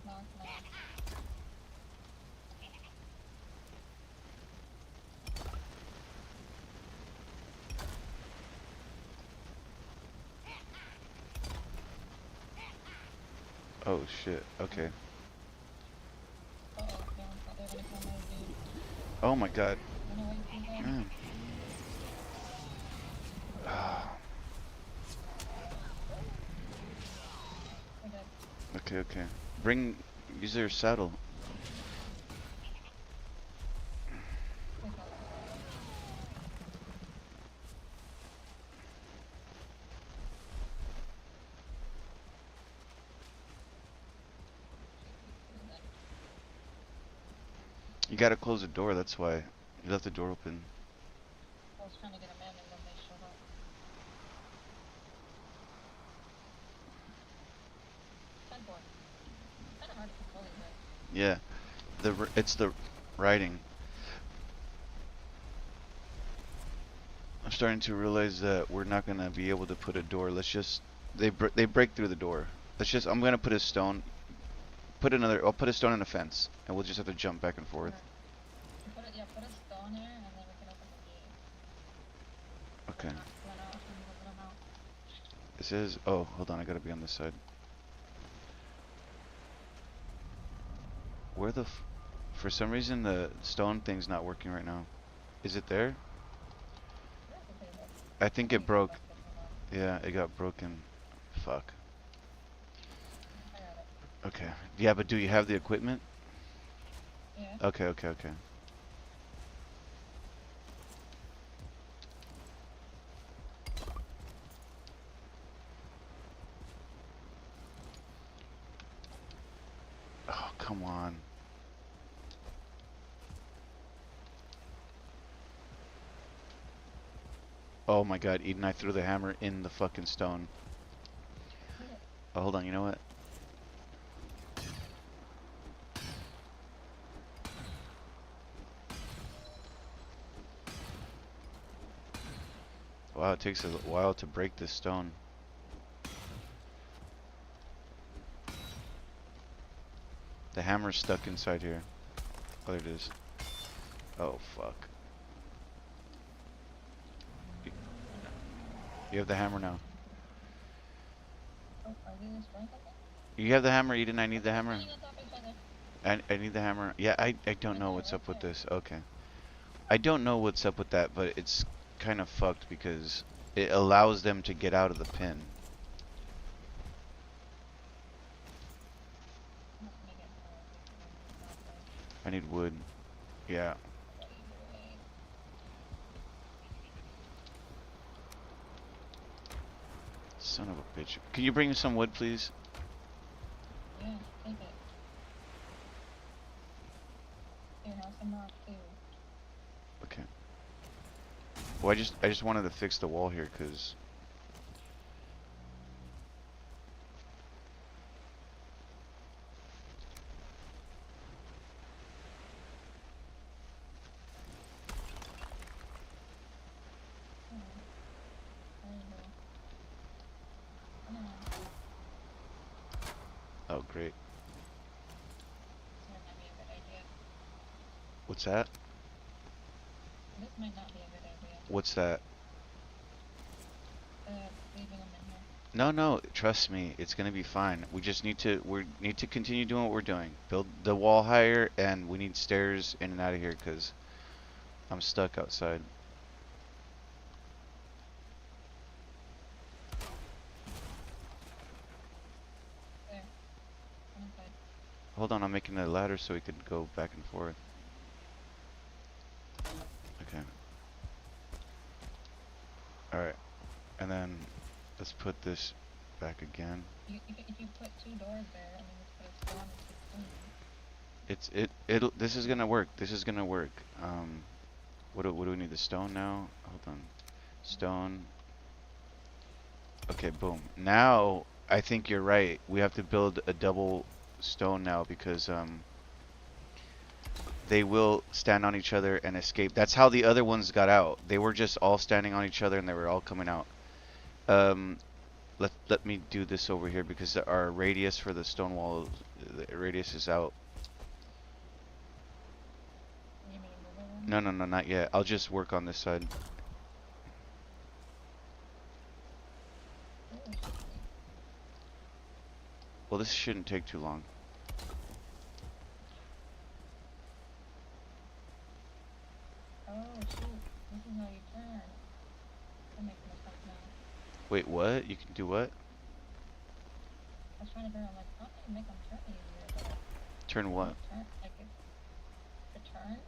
Knock, knock. Oh shit. Okay. Uh-oh, they're gonna come over, dude. Oh my god. Run away, Susan. Mm. Ah, We're dead. okay, okay. Use your saddle. Please help. Susan dead. You gotta close the door. That's why you left the door open. I was trying to get him in and then they showed up. Headboard. Kinda hard to control these guys. Yeah. It's the writing. I'm starting to realize that we're not gonna be able to put a door. Let's just they break through the door. I'm gonna put a stone. I'll put a stone in a fence, and we'll just have to jump back and forth. Put a stone here and then we can open the gate. It says, oh, hold on, I gotta be on this side. Where the for some reason the stone thing's not working right now. Is it there? Where's the table? I I think think it it got broke. busted from us. Yeah, it got broken. Fuck. I got it. Okay. Yeah, but do you have the equipment? Yeah. Okay, okay, okay. Oh, come on. Oh my god, Eden, I threw the hammer in the fucking stone. Oh, hold on, you know what? Wow, it takes a while to break this stone. The hammer's stuck inside here. Oh, there it is. Oh, fuck. Y- You have the hammer now. Oh, are we destroying something? You have the hammer, Eden, I need the We're hammer. standing on top of each other. I need the hammer. Yeah, I don't Right know there, what's right up with there. this. Okay. I don't know what's up with that, but it's kind of fucked because it allows them to get out of the pin. I'm not gonna get more because I'm just not there. I need wood. Yeah. What are you doing? Son of a bitch. Can you bring me some wood, please? Yeah, take it. Here, have some rock too. Okay. Well, I just wanted to fix the wall here because Oh, there you go. Come on. oh great. This might be a good idea. What's that? This might not be a good idea. What's that? Leaving them in here. No, no, trust me, it's gonna be fine. We need to continue doing what we're doing. Build the wall higher, and we need stairs in and out of here because I'm stuck outside. There. Come inside. Hold on, I'm making a ladder so we could go back and forth. Okay. All right, and then let's put this back again. If you put two doors there, and then just put a spawn and keep clean. It'll. This is gonna work. This is gonna work. What do we need? The stone now? Hold on. Stone. Okay, boom. Now I think you're right. We have to build a double stone now because they will stand on each other and escape. That's how the other ones got out. They were just all standing on each other and they were all coming out. Um, let me do this over here because our radius for the stone wall, the radius is out. You mean move it one? No, no, no, not yet. I'll just work on this side. Ooh, shoot. Well, this shouldn't take too long. Oh shoot. This is how you turn. That makes more sense now. Wait, what? You can do what? I was trying to figure out like how can you make them turn easier, but Turn you what? can't turn like it's the turn.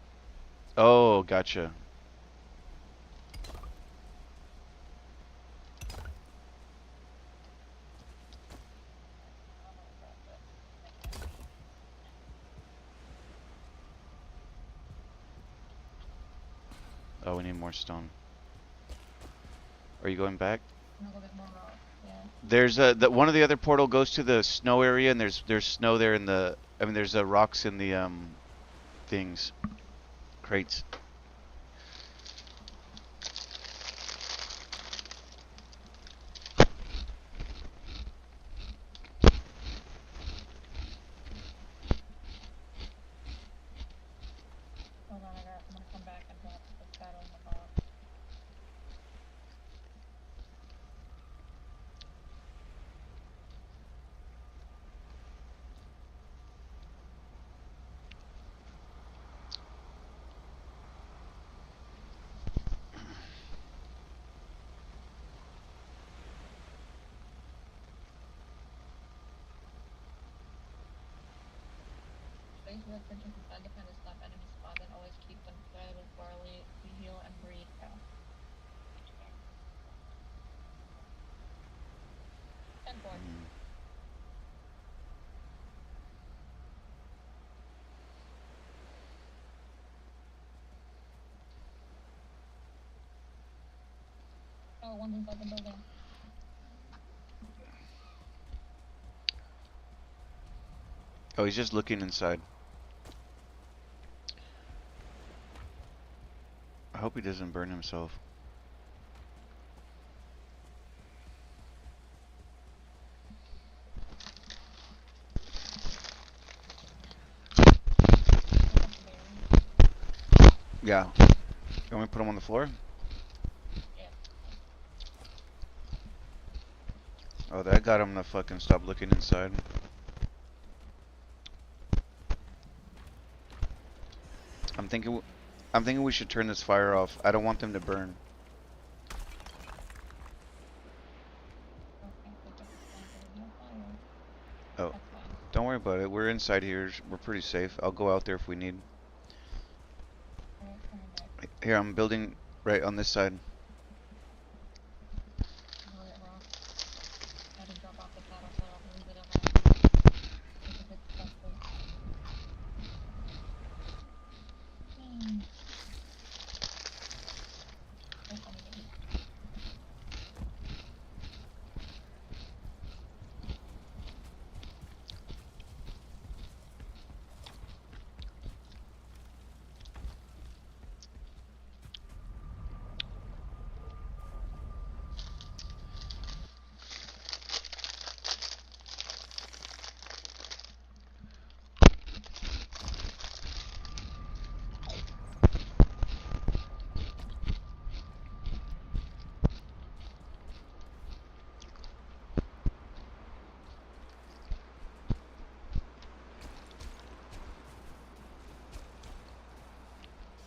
Oh, gotcha. I don't know what's up, but it makes sense. Oh, we need more stone. Are you going back? A little bit more rock. Yeah. There's one of the other portal goes to the snow area, and there's snow there in the. I mean, there's rocks in the things, crates. Hold on, I'm gonna come back and drop the saddle in the box. the purchase inside to kind of stop enemy spawns and always keep them fed with barley to heal and breed. Yeah. 10-4. Oh, one's inside the building. Oh, he's just looking inside. I hope he doesn't burn himself. Yeah. You want me to put him on the floor? Yeah. Oh, that got him to fucking stop looking inside. I'm thinking, I'm thinking we should turn this fire off. I don't want them to burn. Okay, so just explain so there's no fire. Oh, That's fine. don't worry about it. We're inside here. We're pretty safe. I'll go out there if we need. Alright, coming back. Here, I'm building right on this side. Alright, rock. I had to drop off the paddle so I'll leave it alone. It's a bit expensive. That's all I need.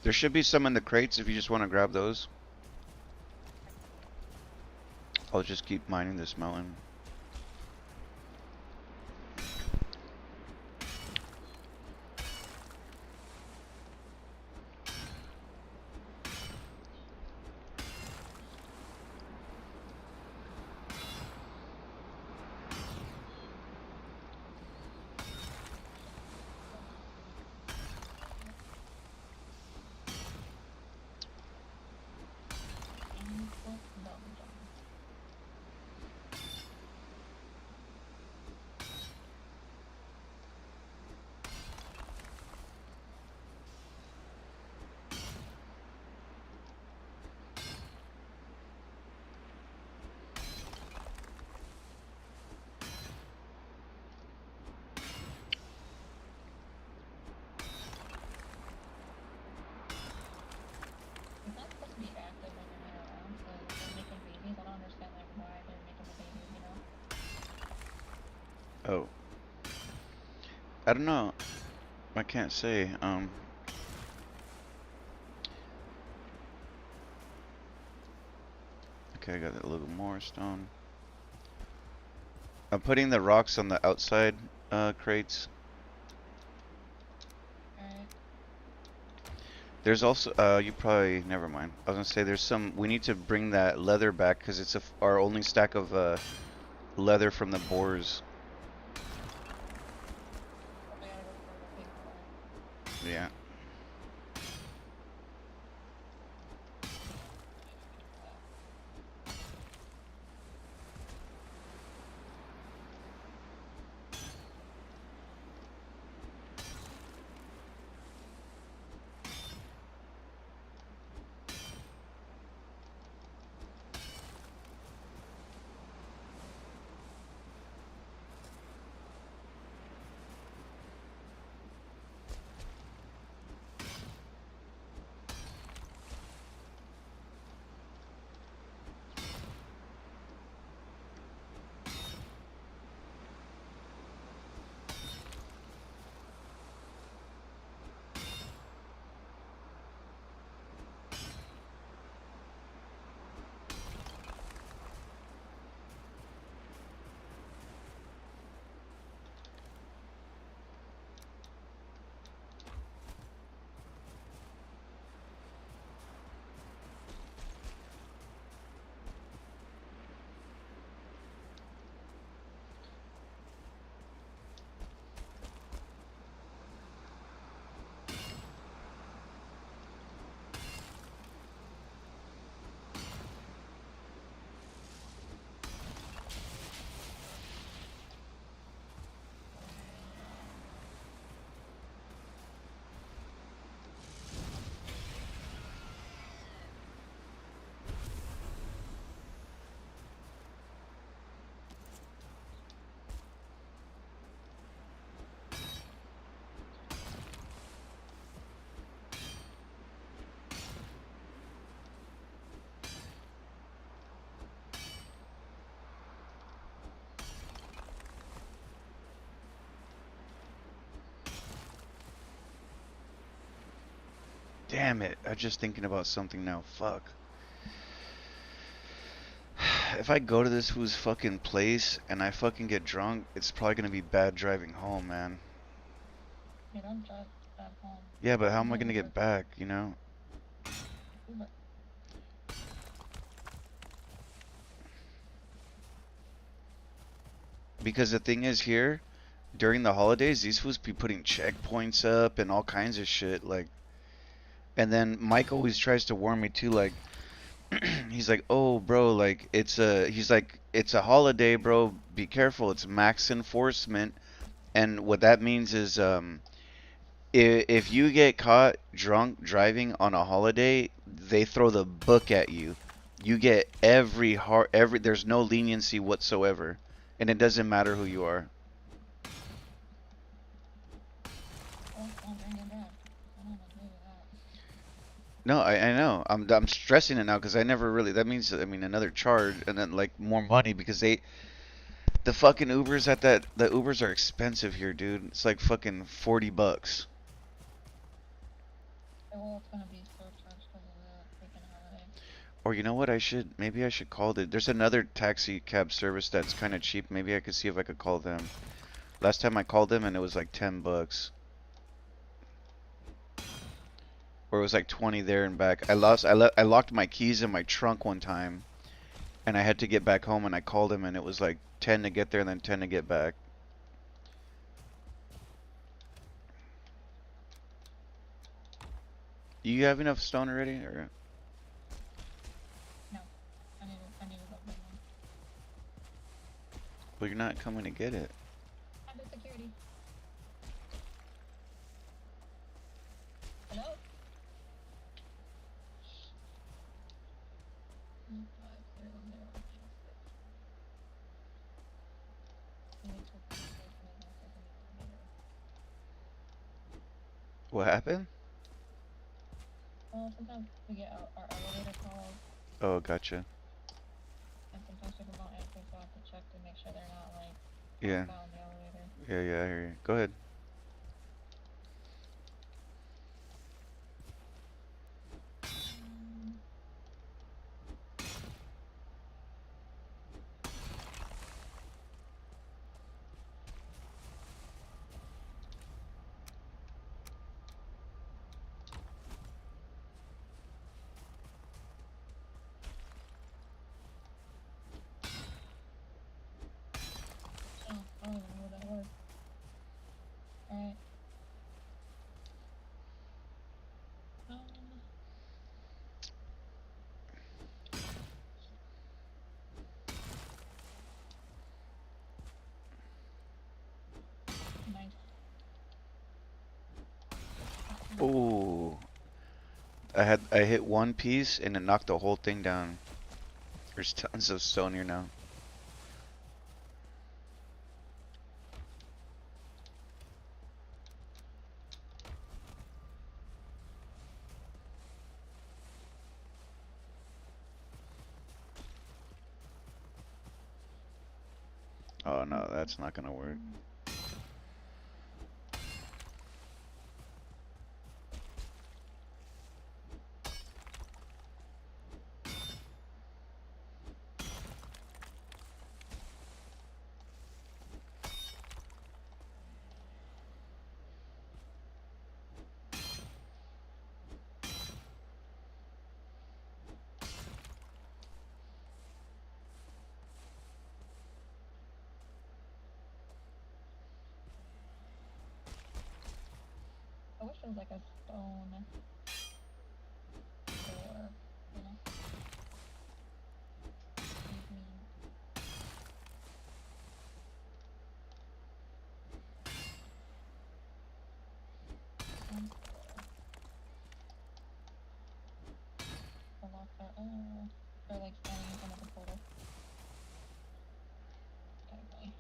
There should be some in the crates if you just want to grab those. I'll just keep mining this mountain. It's not supposed to be active when you're not around, so if they're making babies, I don't understand like why they're making the babies, you know? Oh. I don't know. I can't say. Okay, I got a little more stone. I'm putting the rocks on the outside crates. Alright. There's also you probably never mind. I was gonna say there's some. We need to bring that leather back because it's our only stack of leather from the boars. Probably gotta go for the paperwork. Yeah. Damn it. I'm just thinking about something now. Fuck. If I go to this who's fucking place and I fucking get drunk, it's probably gonna be bad driving home, man. You don't drive back home. Yeah, but how am I No gonna Uber. get back, you know? Uber. Because the thing is here, during the holidays, these fools be putting checkpoints up and all kinds of shit, like, and then Mike always tries to warn me too, like, he's like, "Oh, bro, like it's a holiday, bro. Be careful. It's max enforcement." And what that means is, if you get caught drunk driving on a holiday, they throw the book at you. You get there's no leniency whatsoever, and it doesn't matter who you are. Oh, don't bring it back. I don't agree with that. No, I know. I'm stressing it now because I never really. That means, I mean, another charge and then like more money because the fucking Ubers the Ubers are expensive here, dude. It's like fucking $40. Well, it's gonna be surcharged because of the freaking holiday. Or you know what? Maybe I should call There's another taxi cab service that's kind of cheap. Maybe I could see if I could call them. Last time I called them and it was like $10. Or it was like 20 there and back. I locked my keys in my trunk one time and I had to get back home and I called them and it was like 10 to get there and then 10 to get back. You have enough stone already or No, I need to go bring one. well, you're not coming to get it. Under security. Hello? Mm, 5, 0, 0, 6. You need to please wait for me 1 second. What happened? Well, sometimes we get our elevator calls, Oh, gotcha. and sometimes people don't answer, so I have to check to make sure they're not like Yeah. passed out in the elevator. Yeah, I hear you. Go ahead. Oh, I don't even know what that was. Alright. Um, nice. Ooh. I hit one piece and it knocked the whole thing down. There's tons of stone here now. Oh no, that's not gonna work. I wish there was like a stone door, you know? Excuse me. Stone door. Unlock that. They're like standing in front of the portal. Okay.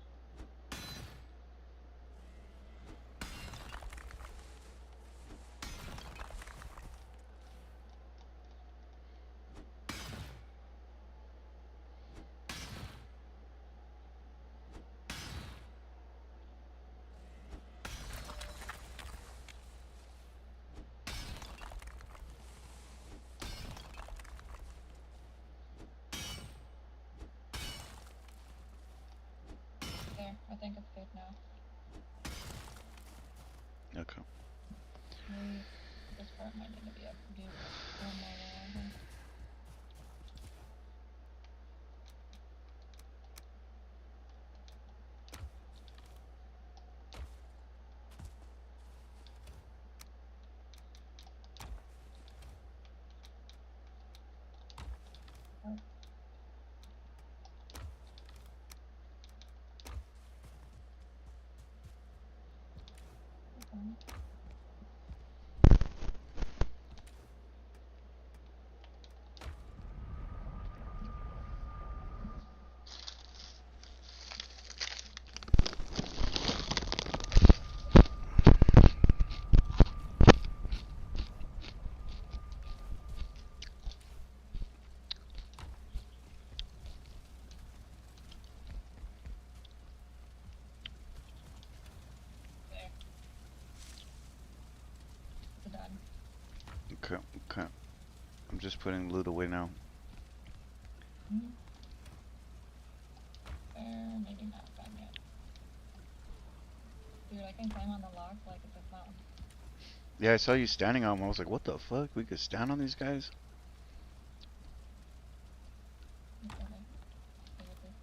think it's good now. Okay. Maybe this part might need to be up. Do one more layer, I think. Oh. Okay. There. It's done. Okay. Okay. I'm just putting loot away now. Mm-hmm. Maybe not done yet. Dude, I can climb on the lock like it's a mountain. Yeah, I saw you standing on them. I was like, what the fuck? We could stand on these guys? It's okay. Stay with this.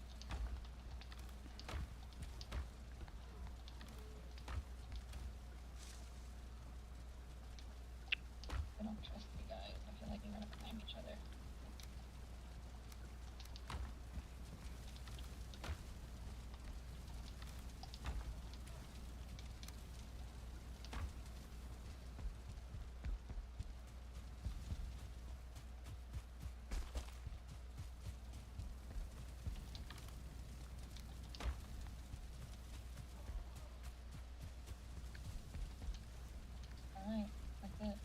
I don't trust you guys. I feel like you're gonna climb each other. Alright, that's it.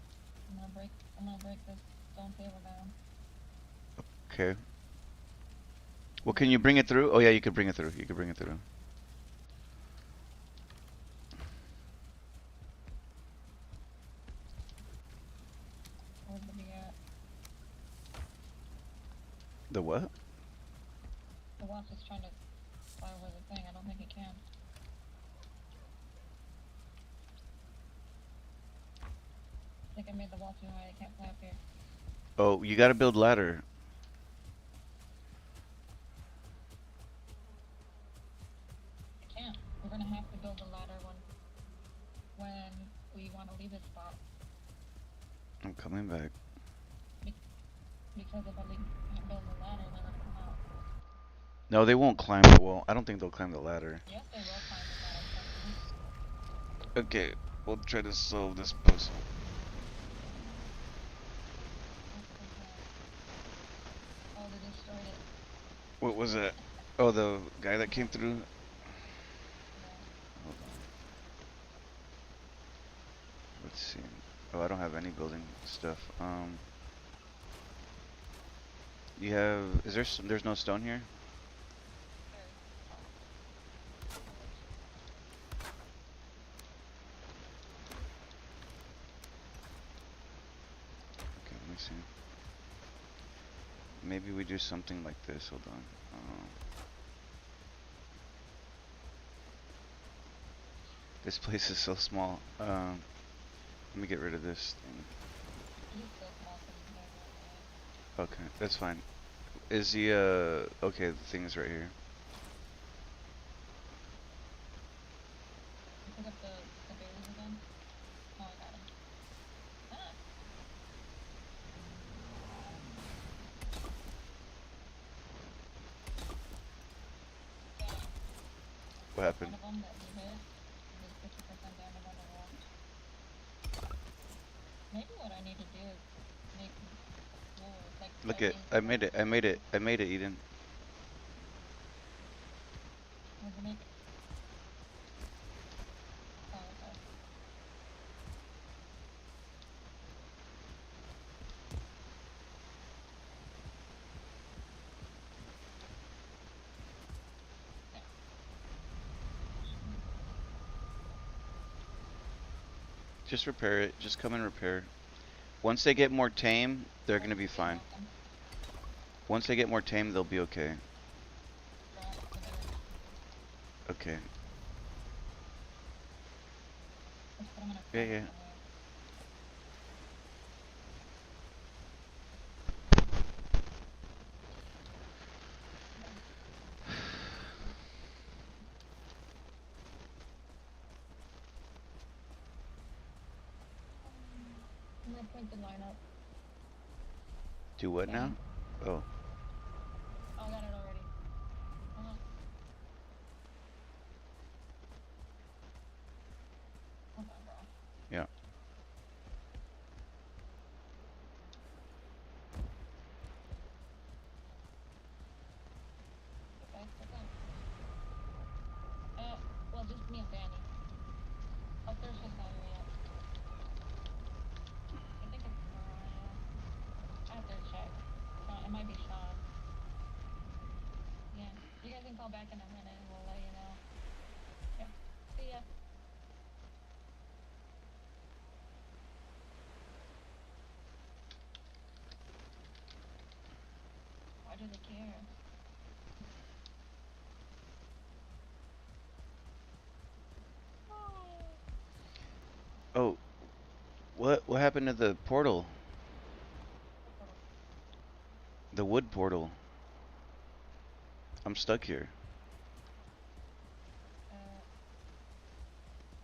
I'm gonna break this stone table down. Okay. Well, can you bring it through? Oh, yeah, you could bring it through. You could bring it through. Where's the bee at? The what? The wasp is trying to fly over the thing. I don't think it can. I think I made the wall too high. I can't fly up here. Oh, you gotta build ladder. I can't. We're gonna have to build a ladder when we want to leave this spot. I'm coming back. Because if I build a ladder, they're gonna come out. No, they won't climb the wall. I don't think they'll climb the ladder. Yes, they will climb the ladder, trust me. Okay, we'll try to solve this puzzle. Yes, they can. Oh, they destroyed it. What was that? Oh, the guy that came through? Yeah. Hold on. Let's see. Oh, I don't have any building stuff. You have... Is there... There's no stone here? Very small. Okay, let me see. Maybe we do something like this. Hold on. This place is so small. Let me get rid of this thing. It is so small because it's never Okay, that's fine. Is the, okay, the thing is right here. You pick up the berries again? Oh, I got him. Ah! Yeah. What happened? One of them that you hit did 50% damage on the wall. Maybe what I need to do is make floors, like Look it. staircases I or made it. I made it. I made it, Eden. what to make it. Oh, okay. Yeah. Just repair it. Just come and repair. Once they get more tame, they're gonna be fine. Welcome. Once they get more tame, they'll be okay. Drop the berries. Okay. Just put them in a Yeah, corner yeah. somewhere. Yeah. My printed lineup. Do what Danny? now? Oh, Oh, I got it already. Uh-huh. Hold on, bro. yeah. Okay, what's up? Well, just me and Danny. Oh, Thursday's not here yet. I think it's Mariah. I have to check. Sean, it might be Sean. Yeah. You guys can call back in a minute and we'll let you know. Yeah. See ya. Why do they care? Oh. Oh, what happened to the portal? What portal? The wood portal. I'm stuck here.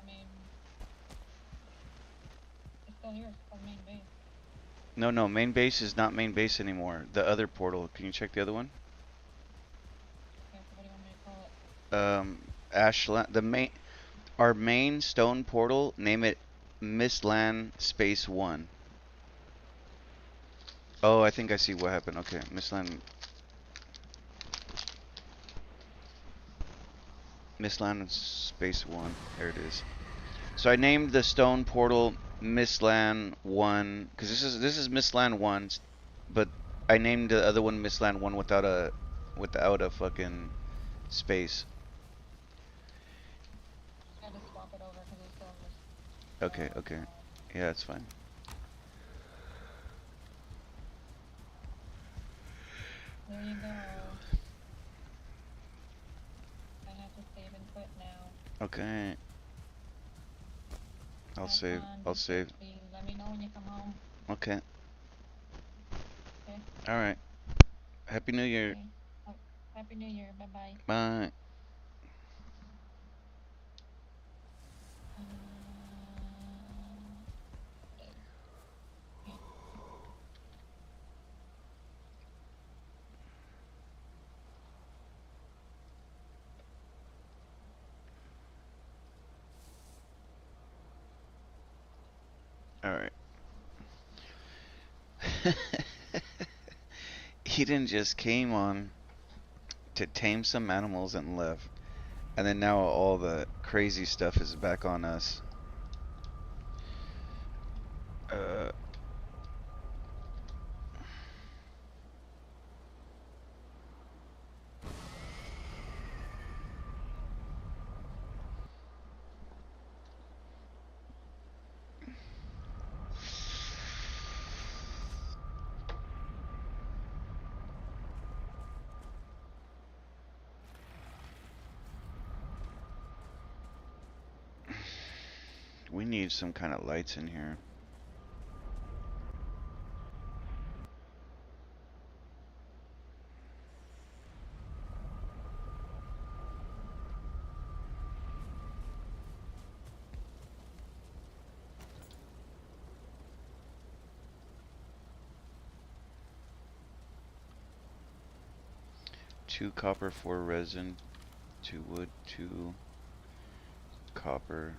I mean, it's still here. It's called main base. No, no, main base is not main base anymore. The other portal. Can you check the other one? Okay, so what do you want me to call it? Ashland. Our main stone portal. Name it Mistland Space One. Oh, I think I see what happened. Okay, Mistland Space One. There it is. So I named the stone portal Mistland One because this is Mistland One, but I named the other one Mistland One without a fucking space. I had to swap it over because it's still in this Okay, land, okay, so yeah, that's fine. there you go. I have to save and quit now. Okay, I'll Have save. fun, I'll be safe, save. please. Let me know when you come home. Okay. Okay? All right. Happy New Year. Okay. Oh, Happy New Year. Bye bye. Bye. Uh, All right. Eden just came on to tame some animals and left. And then now all the crazy stuff is back on us. Uh, we need some kind of lights in here. Two copper, four resin, two wood, two copper.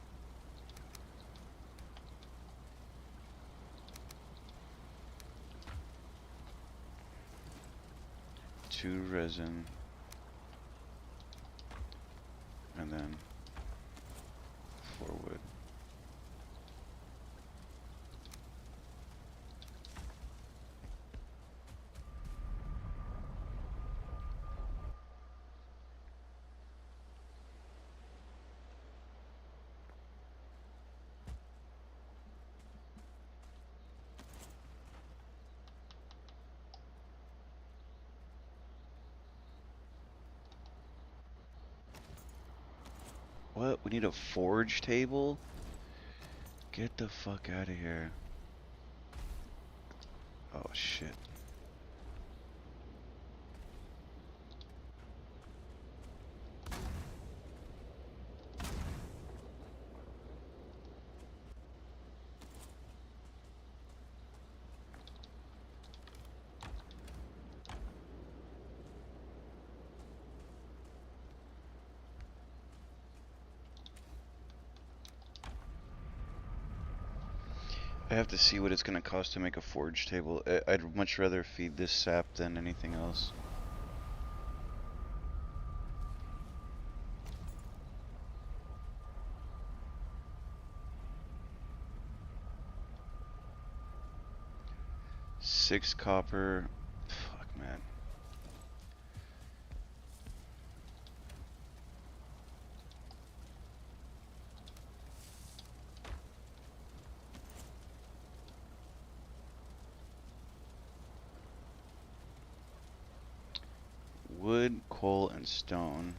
Two resin, and then four wood. What? We need a forge table? Get the fuck out of here. Oh shit. I have to see what it's gonna cost to make a forge table. I'd much rather feed this sap than anything else. Six copper. Fuck, man. Wood, coal, and stone.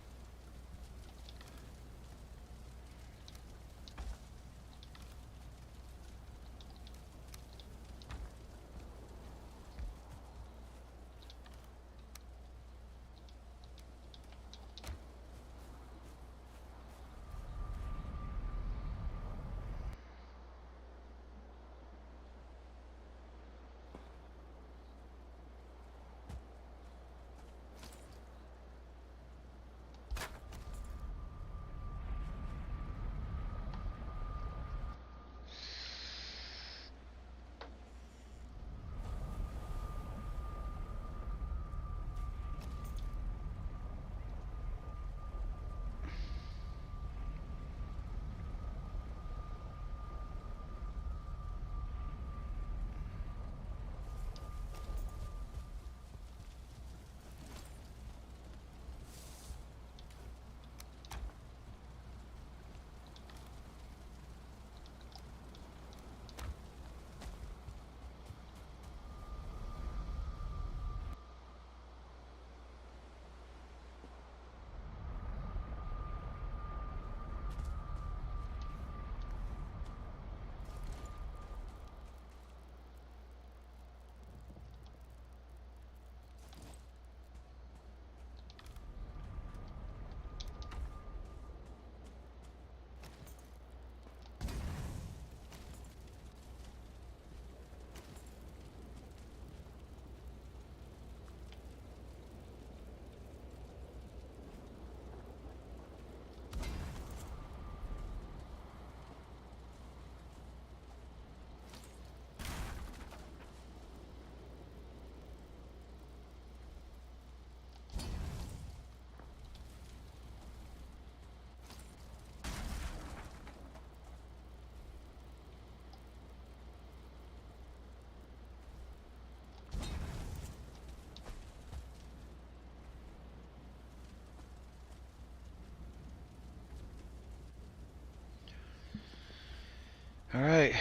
Alright.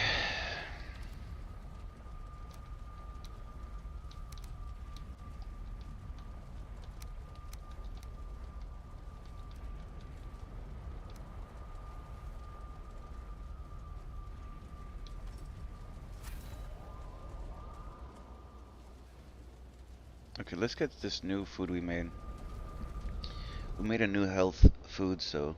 Okay, let's get this new food we made. We made a new health food, so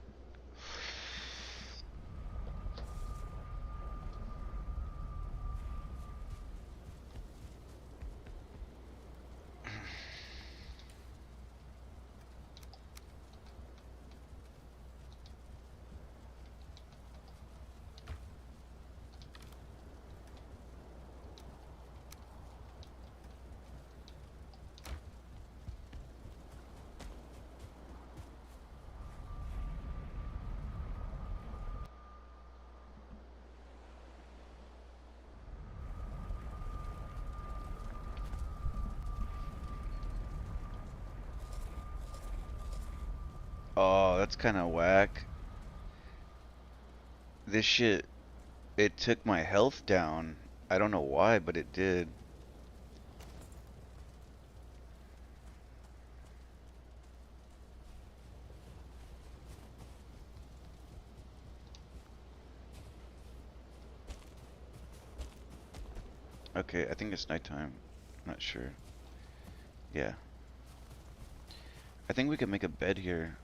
oh, that's kind of whack. This shit, it took my health down. I don't know why, but it did. Okay, I think it's nighttime. Not sure. Yeah. I think we could make a bed here.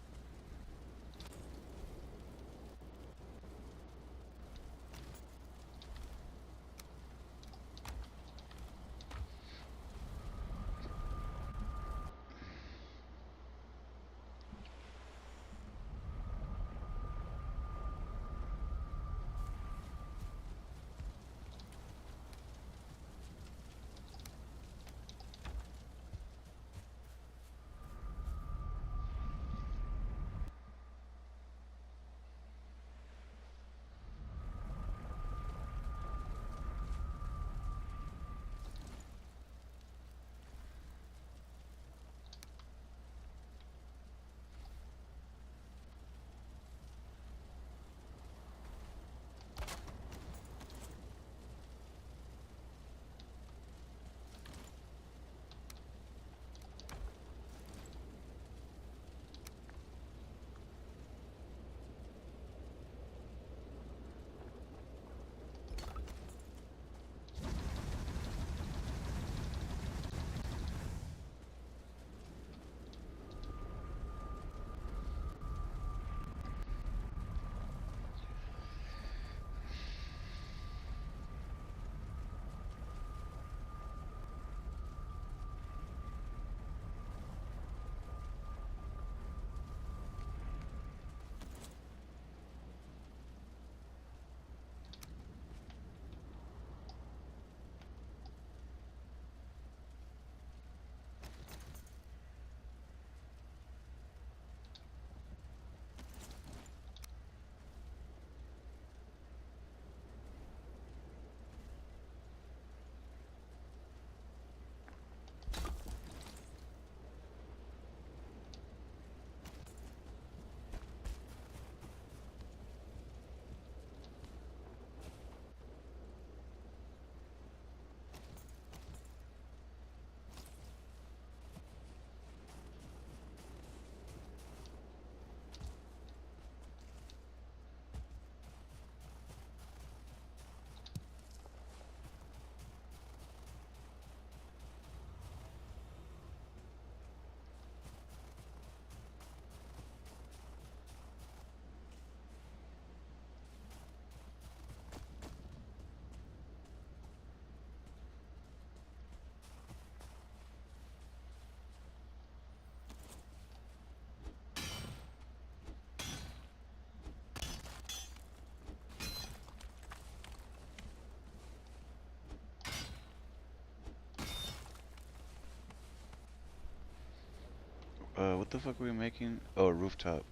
What the fuck are we making? Oh, a rooftop.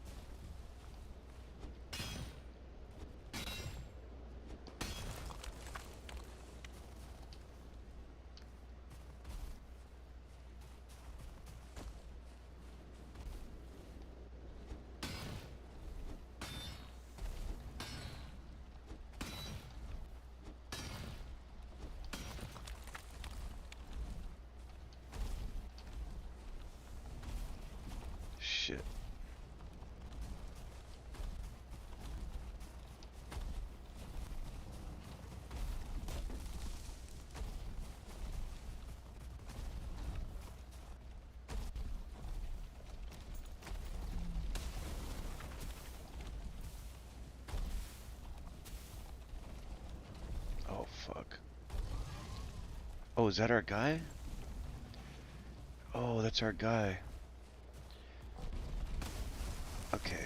Shit. Oh, fuck. Oh, is that our guy? Oh, that's our guy. Okay.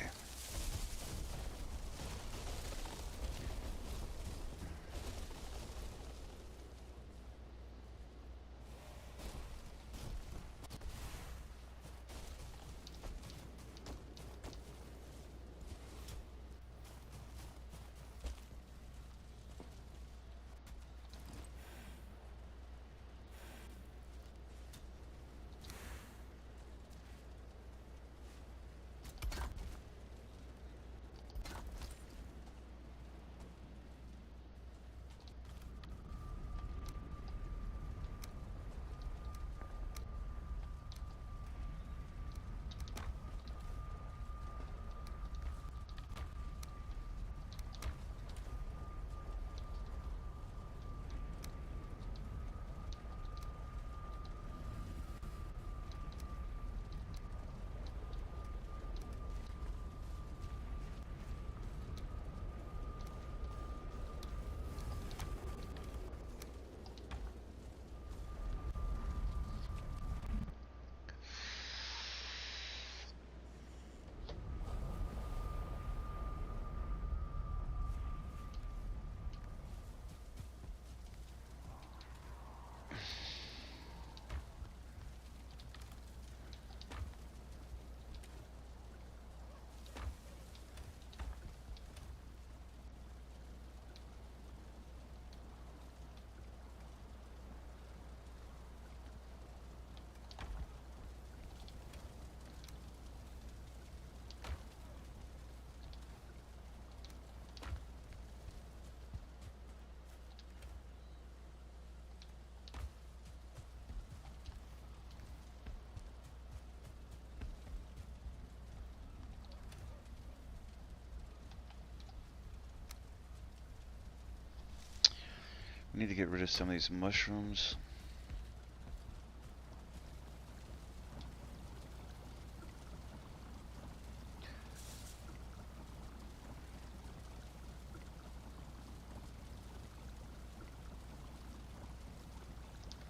We need to get rid of some of these mushrooms.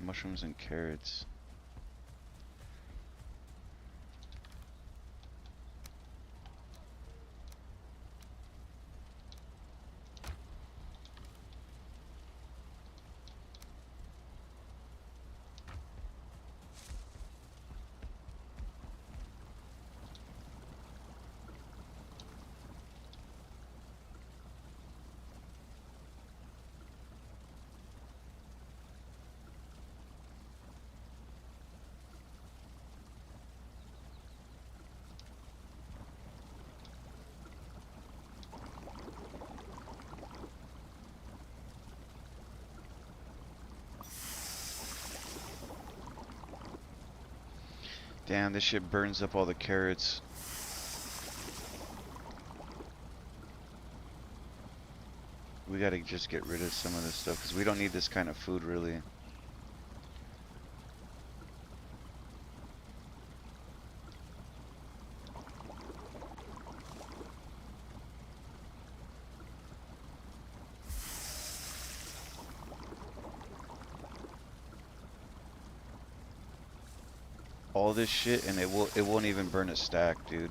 Mushrooms and carrots. Damn, this shit burns up all the carrots. We gotta just get rid of some of this stuff because we don't need this kind of food really. All this shit and it won't even burn a stack, dude.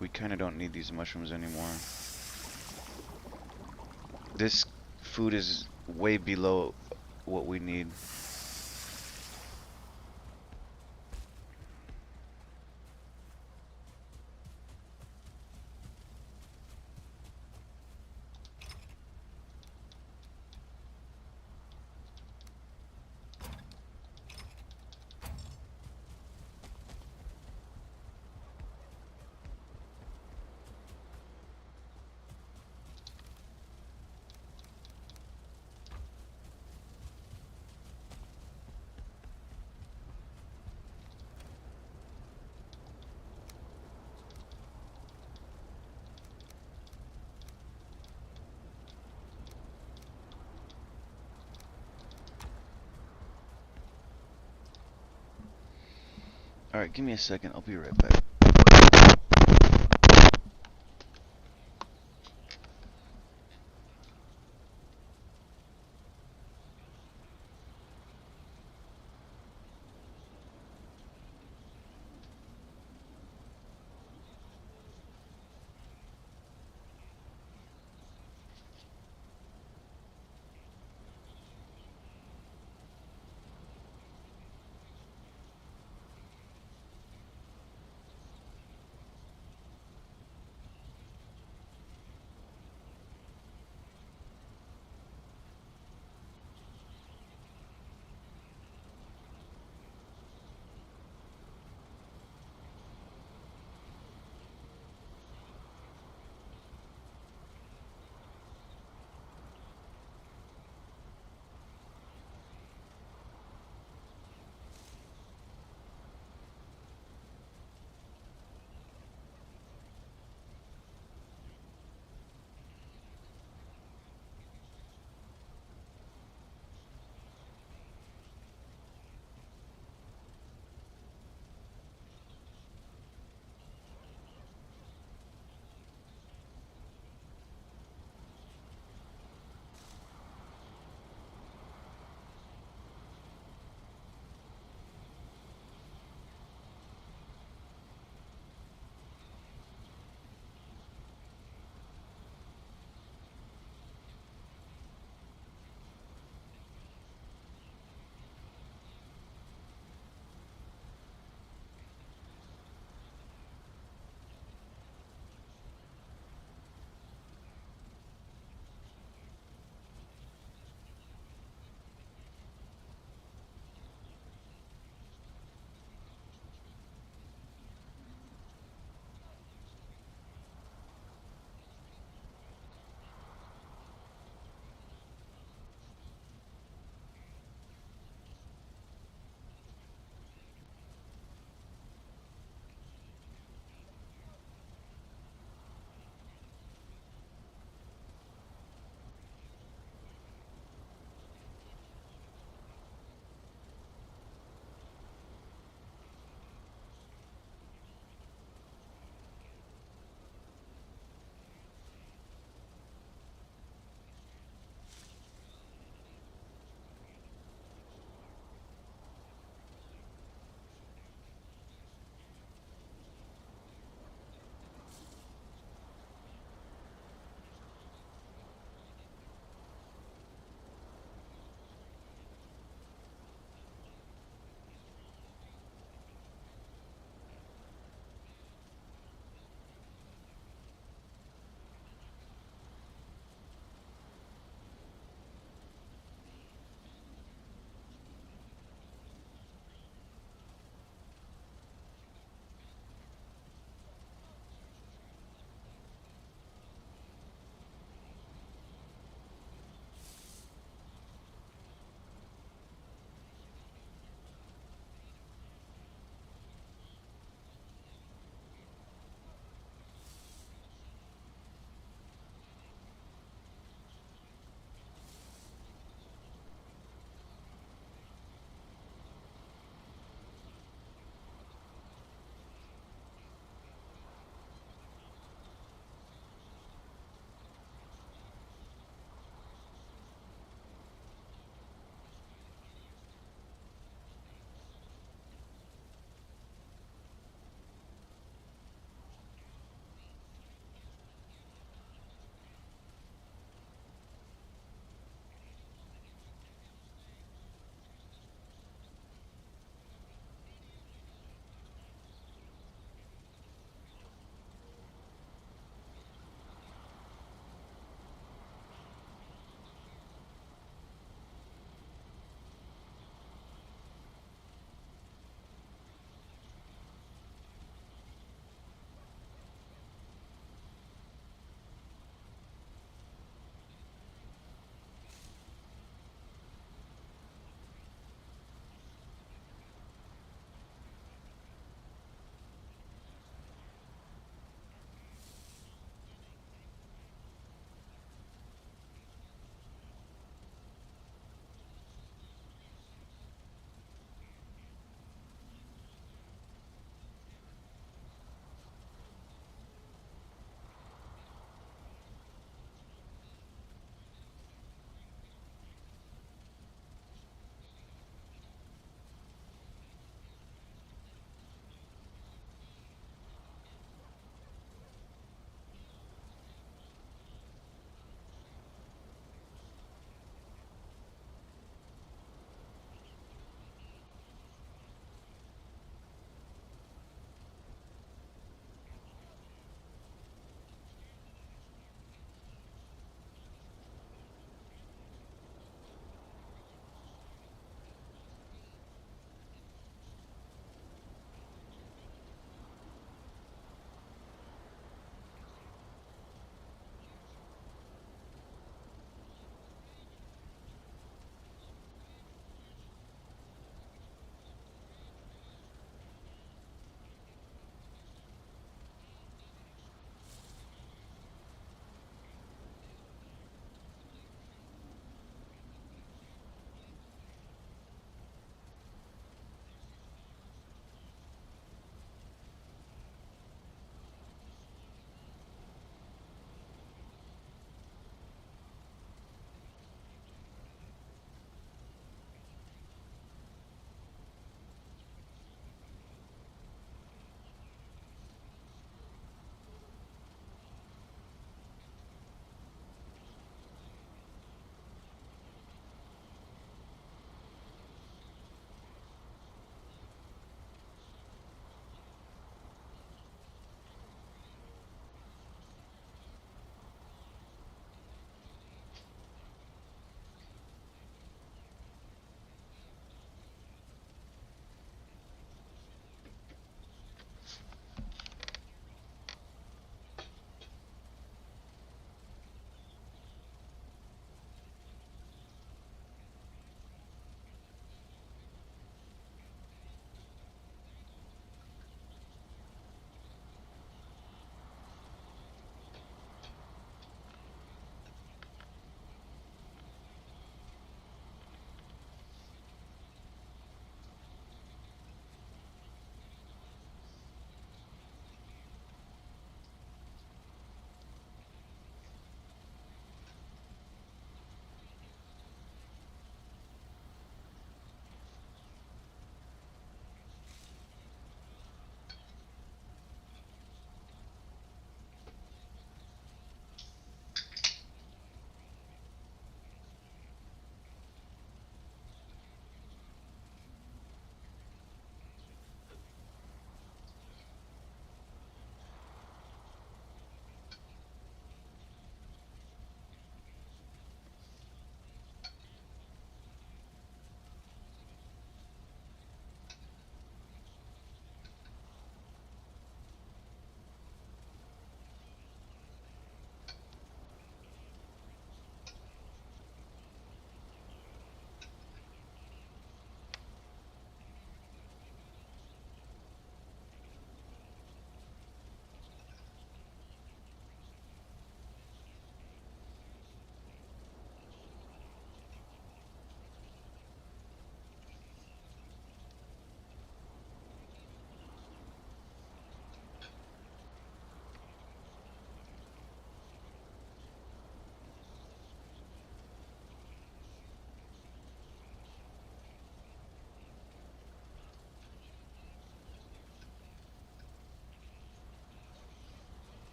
We kind of don't need these mushrooms anymore. This food is way below what we need. Alright, give me a second. I'll be right back.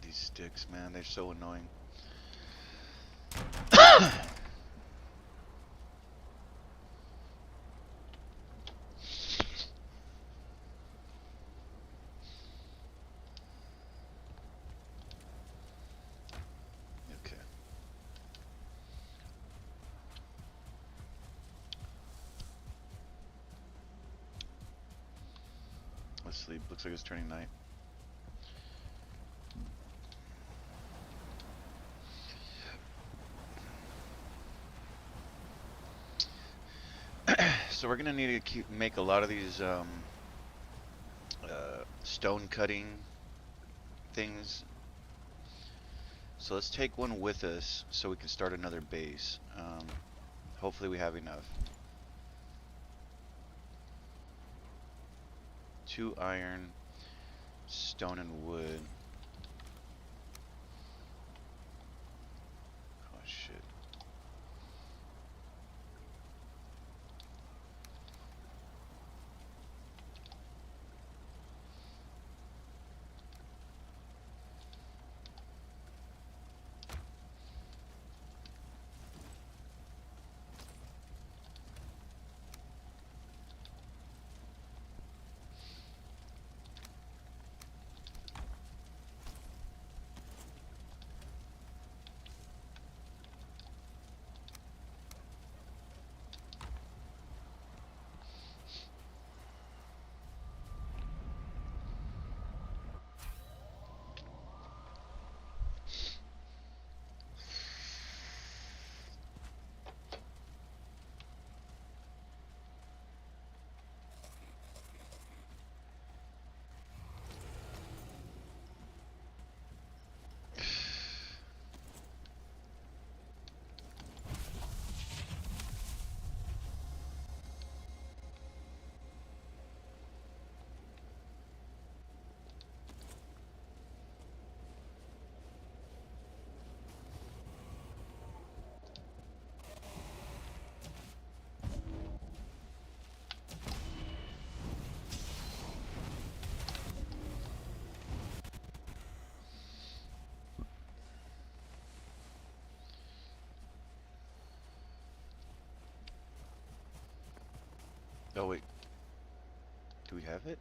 these sticks, man. They're so annoying. Okay. Let's sleep. Looks like it's turning night. So we're gonna need to make a lot of these stone cutting things. So let's take one with us so we can start another base. Hopefully we have enough. 2 iron, stone and wood. Oh shit. Oh wait, do we have it?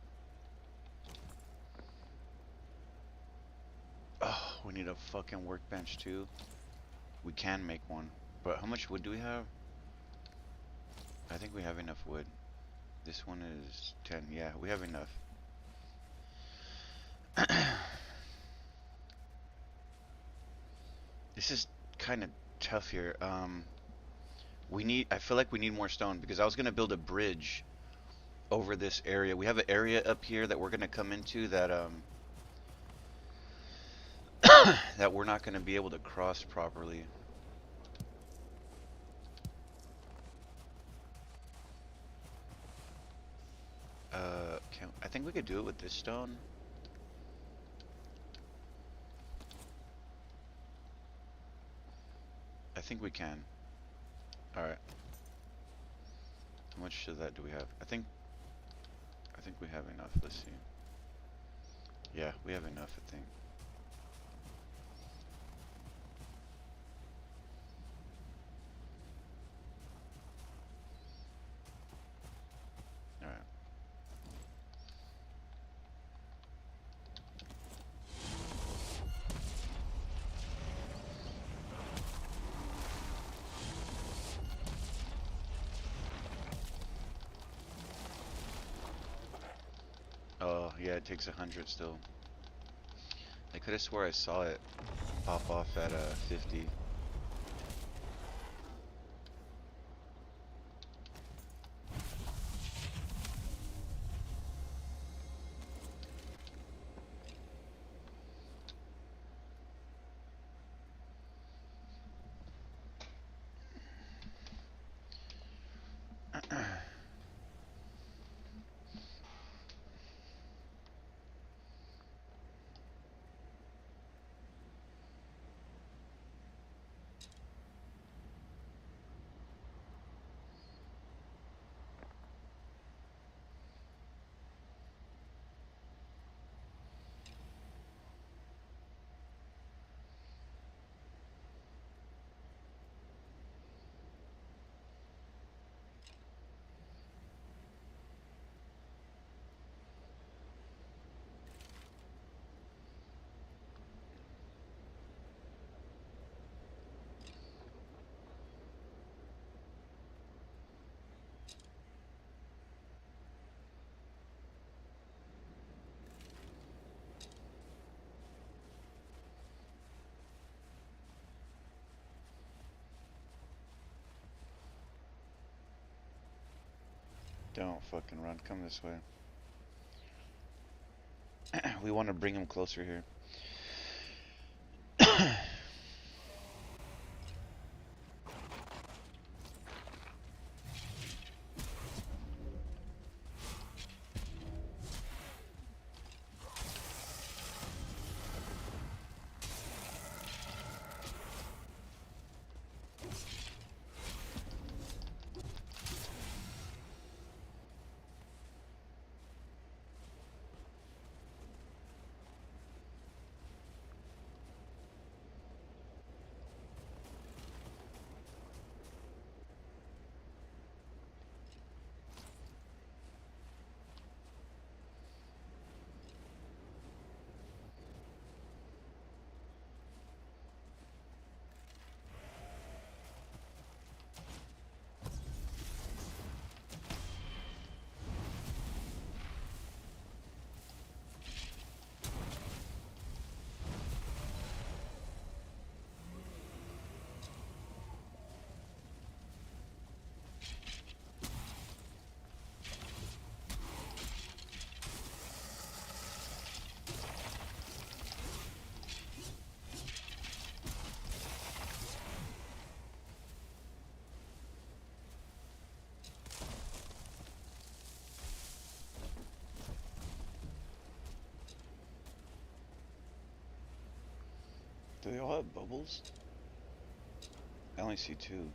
Oh, we need a fucking workbench too. We can make one, but how much wood do we have? I think we have enough wood. This one is 10. Yeah, we have enough. This is kind of tough here. I feel like we need more stone because I was gonna build a bridge over this area. We have an area up here that we're gonna come into that that we're not gonna be able to cross properly. I think we could do it with this stone. I think we can. All right. How much of that do we have? I think we have enough. Let's see. Yeah, we have enough, I think. All right. Oh, yeah, it takes 100 still. I could have swore I saw it pop off at 50. Don't fucking run. Come this way. We want to bring him closer here. Do they all have bubbles? I only see two.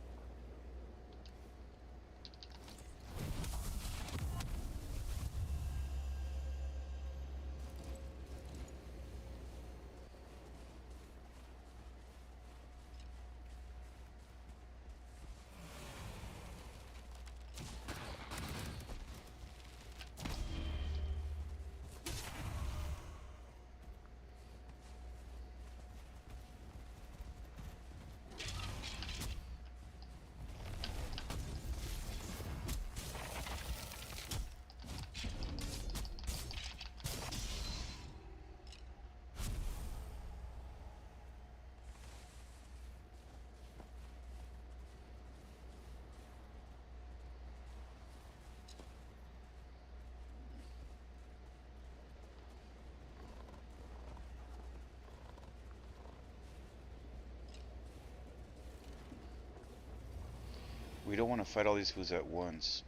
We don't want to fight all these fools at once.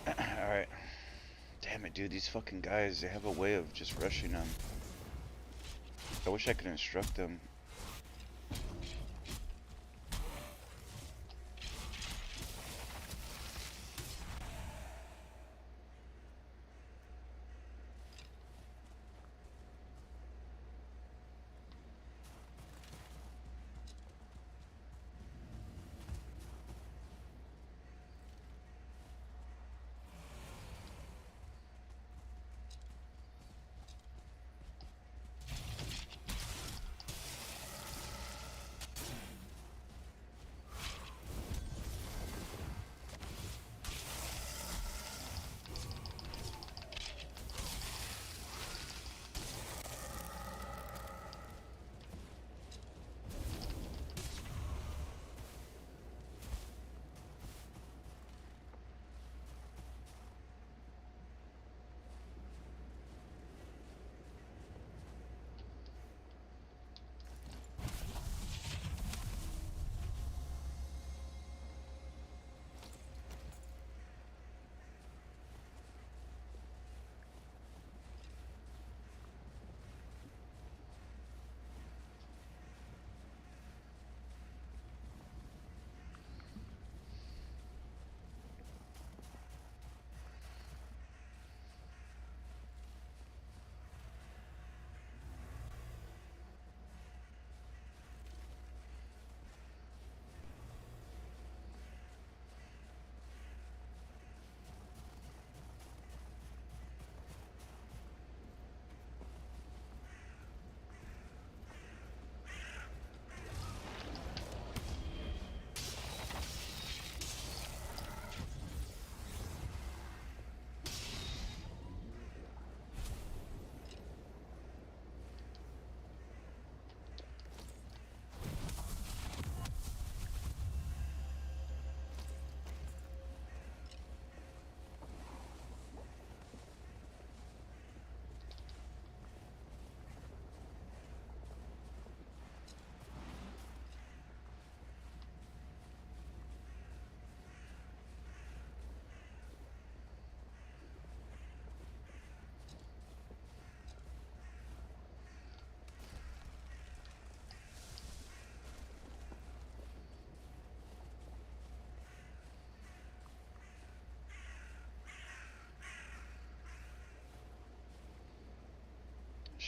Alright. Damn it, dude. These fucking guys, they have a way of just rushing them. I wish I could instruct them.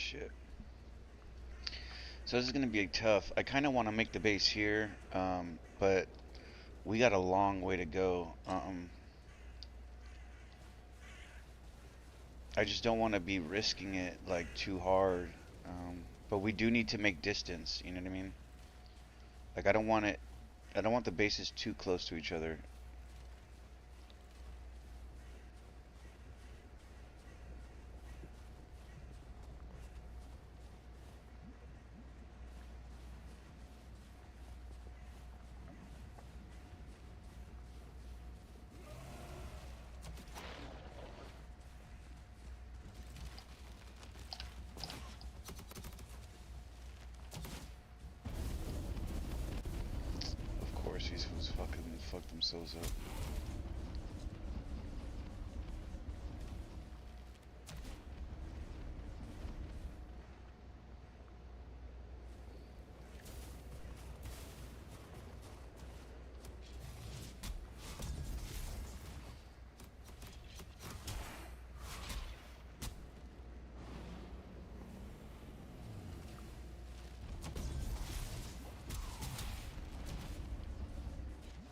Shit. So this is gonna be tough. I kind of want to make the base here, but we got a long way to go. I just don't want to be risking it like too hard. But we do need to make distance. You know what I mean? Like I don't want it. I don't want the bases too close to each other. Of course, these fools fucking fuck themselves up.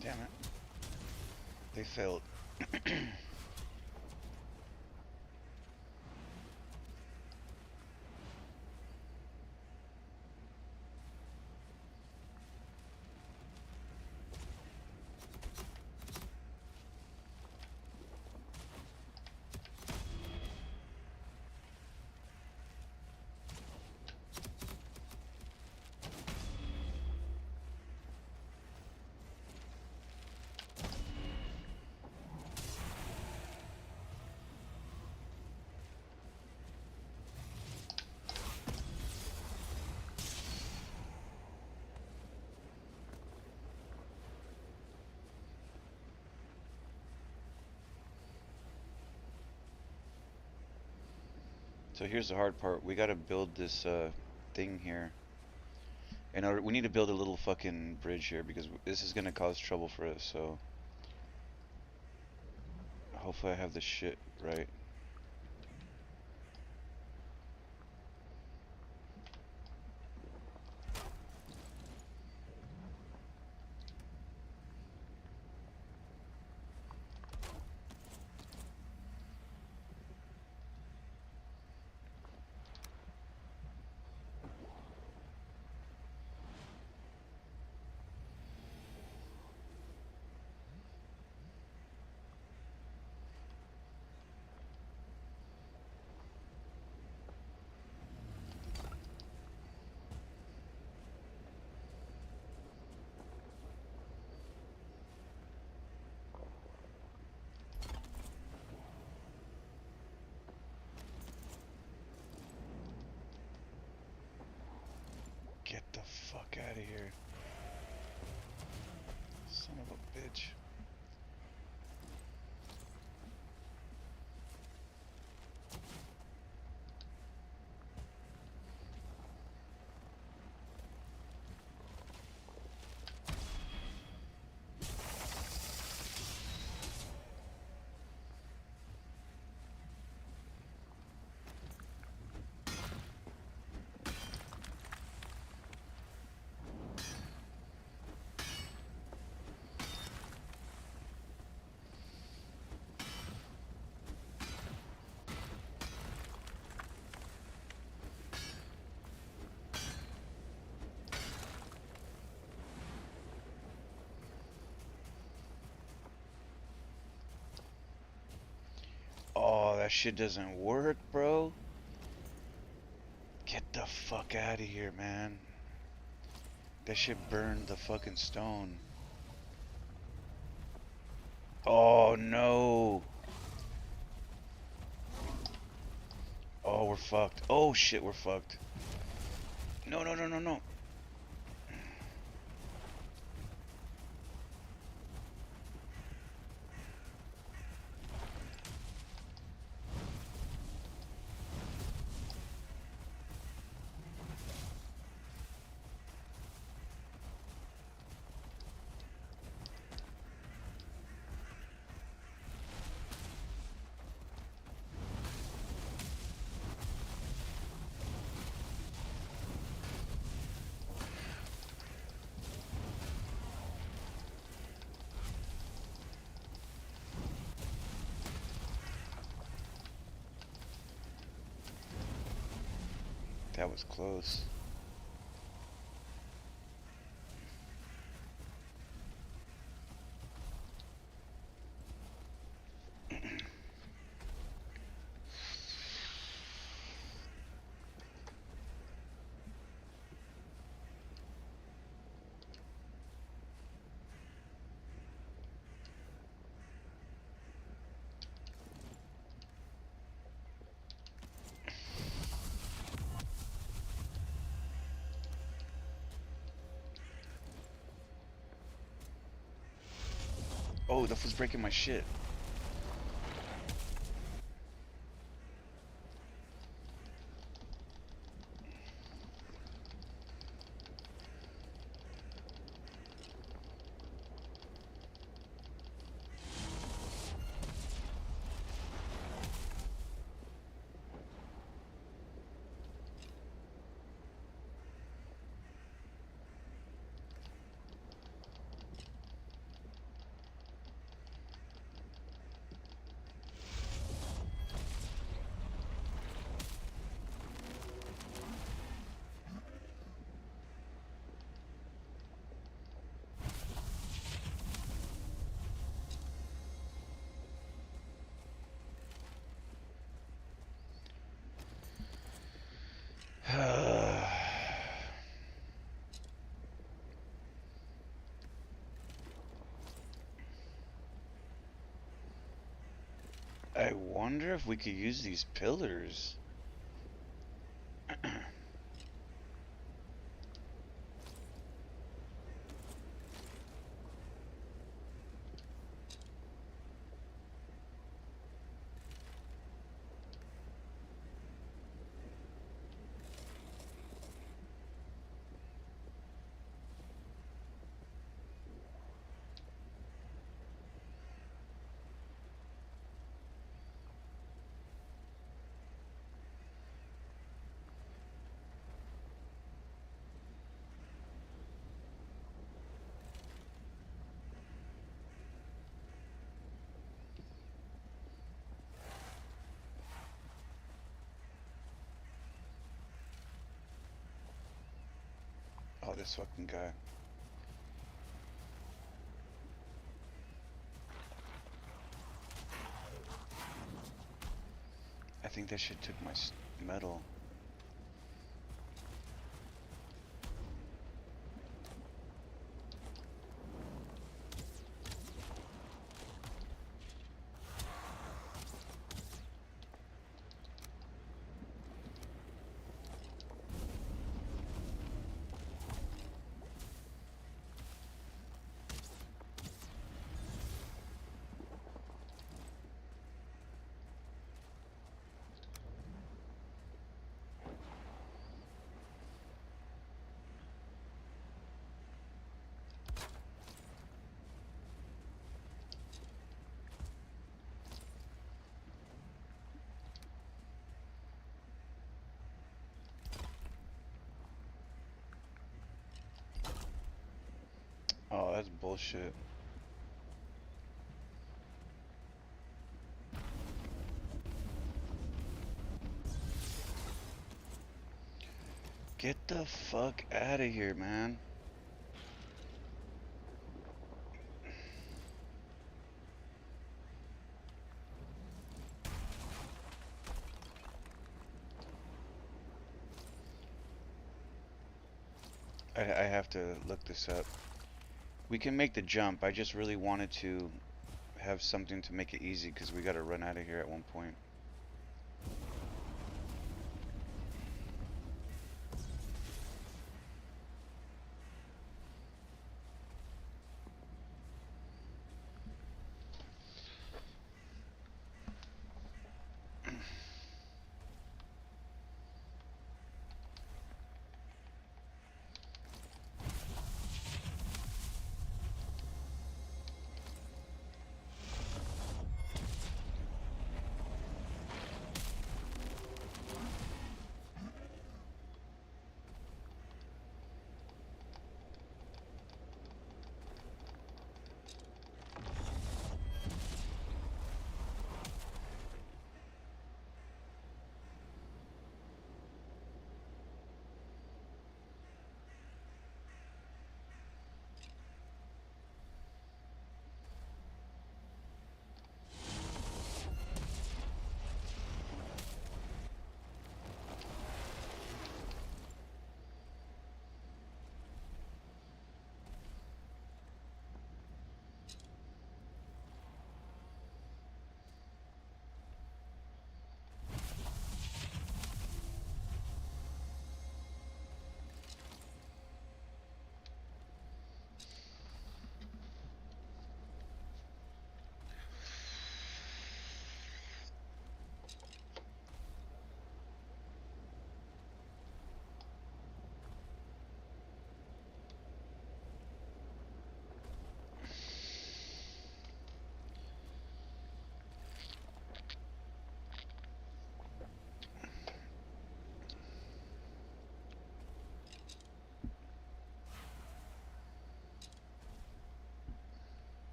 Damn it. They failed. So here's the hard part. We gotta build this thing here. In order, we need to build a little fucking bridge here because this is gonna cause trouble for us. So hopefully I have this shit right. Get the fuck out of here. Son of a bitch. Oh, that shit doesn't work, bro. Get the fuck out of here, man. That shit burned the fucking stone. Oh, no. Oh, we're fucked. Oh, shit, we're fucked. No, no, no, no, no. That was close. Oh, that was breaking my shit. I wonder if we could use these pillars. Oh, this fucking guy. I think that shit took my metal. Oh, that's bullshit. Get the fuck out of here, man. I have to look this up. We can make the jump. I just really wanted to have something to make it easy because we gotta run out of here at one point.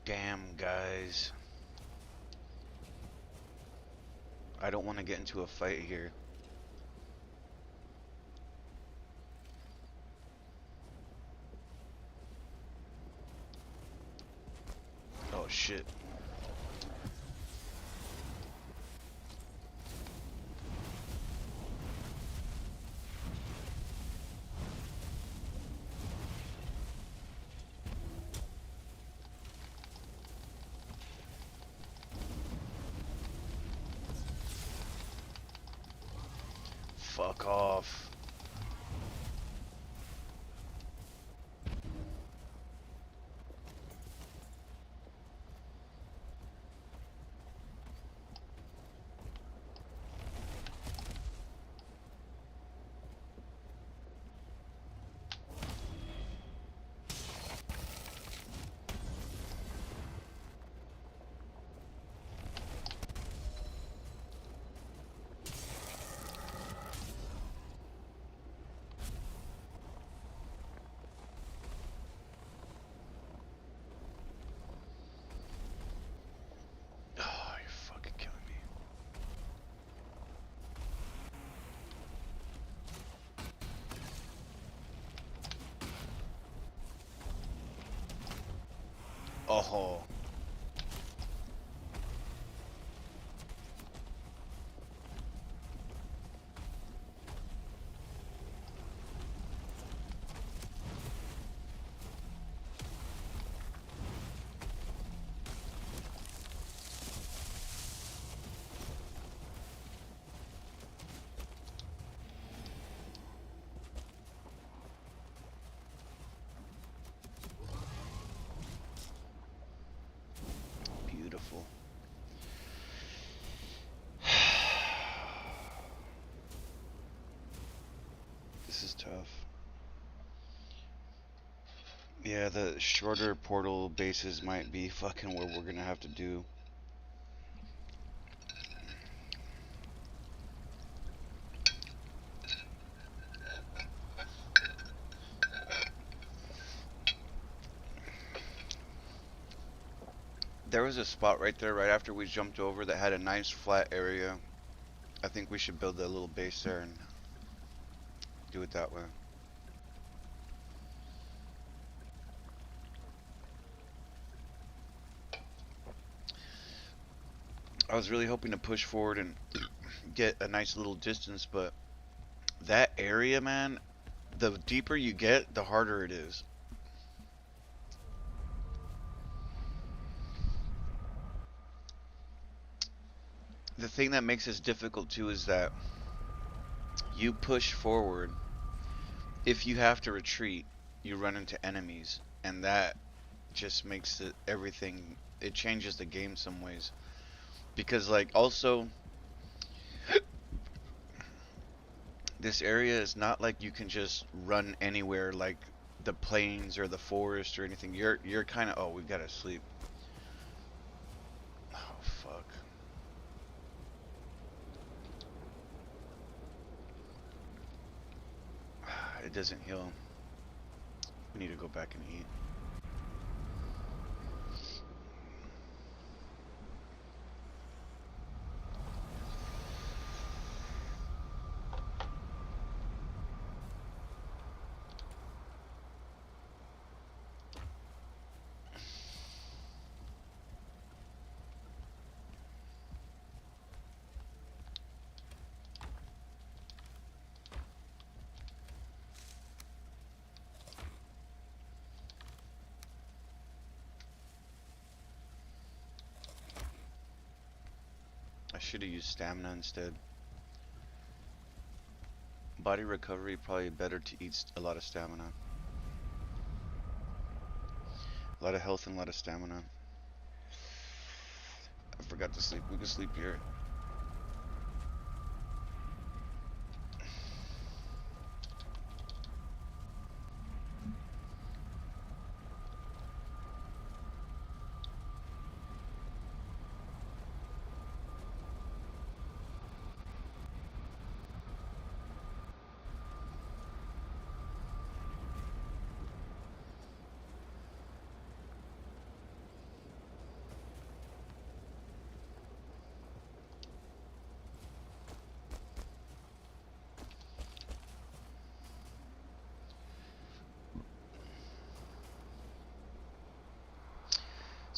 Damn, guys. I don't want to get into a fight here. Oh, shit. Fuck off. Oh, you're fucking killing me. Oh. Beautiful. This is tough. Yeah, the shorter portal bases might be fucking what we're gonna have to do. There was a spot right there, right after we jumped over, that had a nice flat area. I think we should build a little base there and do it that way. I was really hoping to push forward and get a nice little distance, but that area, man, the deeper you get, the harder it is. The thing that makes this difficult too is that you push forward. If you have to retreat, you run into enemies, and that just makes it everything. It changes the game some ways because, like, also this area is not like you can just run anywhere like the plains or the forest or anything. You're kind of, oh, we've got to sleep. Oh fuck. It doesn't heal. We need to go back and eat. I should have used stamina instead. Body recovery, probably better to eat a lot of stamina. A lot of health and a lot of stamina. I forgot to sleep. We can sleep here.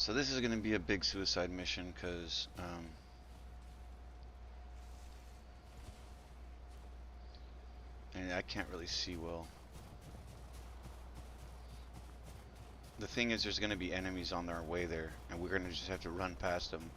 So this is going to be a big suicide mission because and I can't really see well. The thing is, there's going to be enemies on their way there, and we're going to just have to run past them.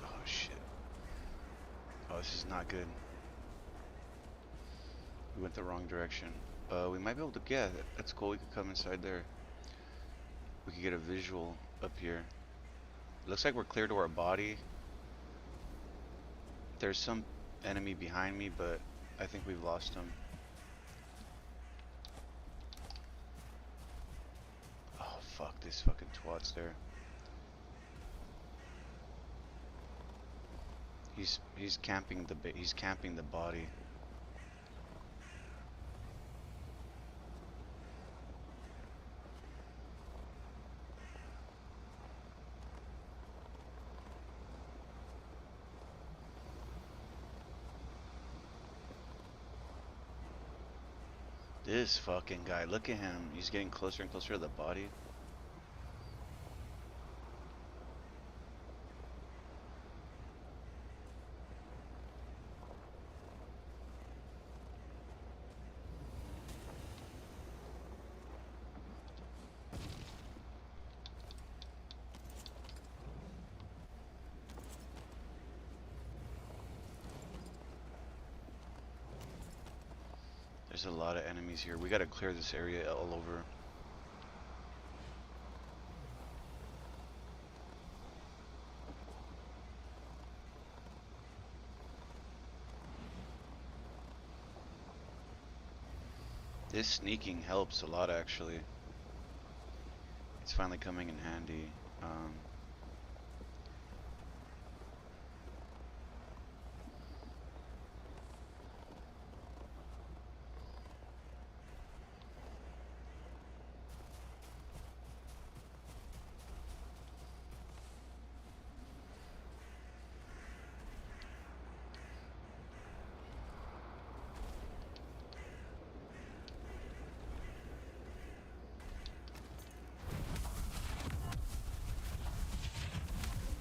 Oh shit. Oh, this is not good. We went the wrong direction. We might be able to get it. That's cool. We could come inside there. We could get a visual up here. Looks like we're clear to our body. There's some enemy behind me, but I think we've lost him. Oh fuck, this fucking twat's there. He's camping the body. This fucking guy, look at him. He's getting closer and closer to the body. There's a lot of enemies here. We gotta clear this area all over. This sneaking helps a lot, actually. It's finally coming in handy.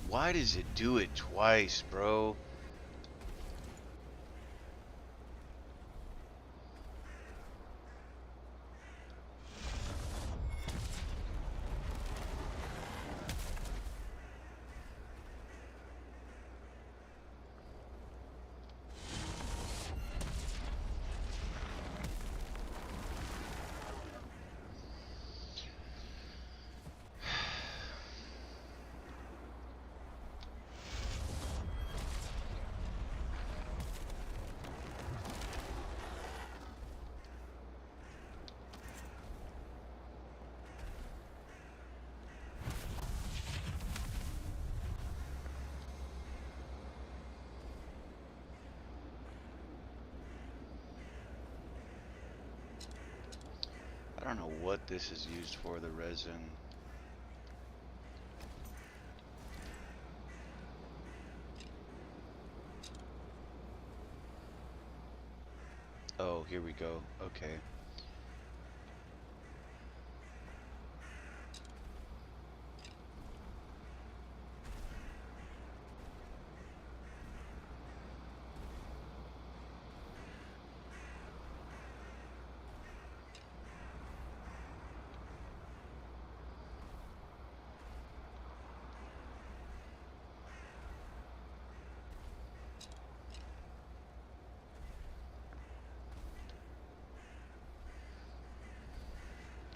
Why does it do it twice, bro? I don't know what this is used for, the resin. Oh, here we go. Okay.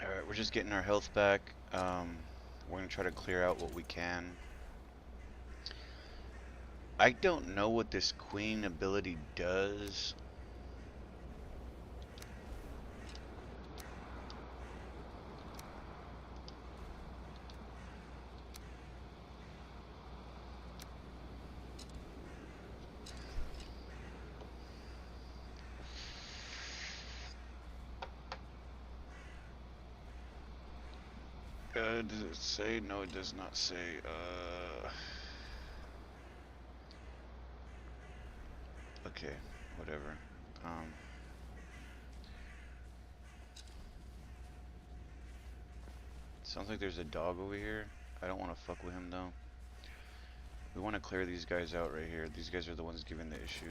Alright, we're just getting our health back. We're gonna try to clear out what we can. I don't know what this queen ability does. Does it say? No, it does not say. Okay, whatever. Um, Sounds like there's a dog over here. I don't want to fuck with him though. We want to clear these guys out right here. These guys are the ones giving the issue.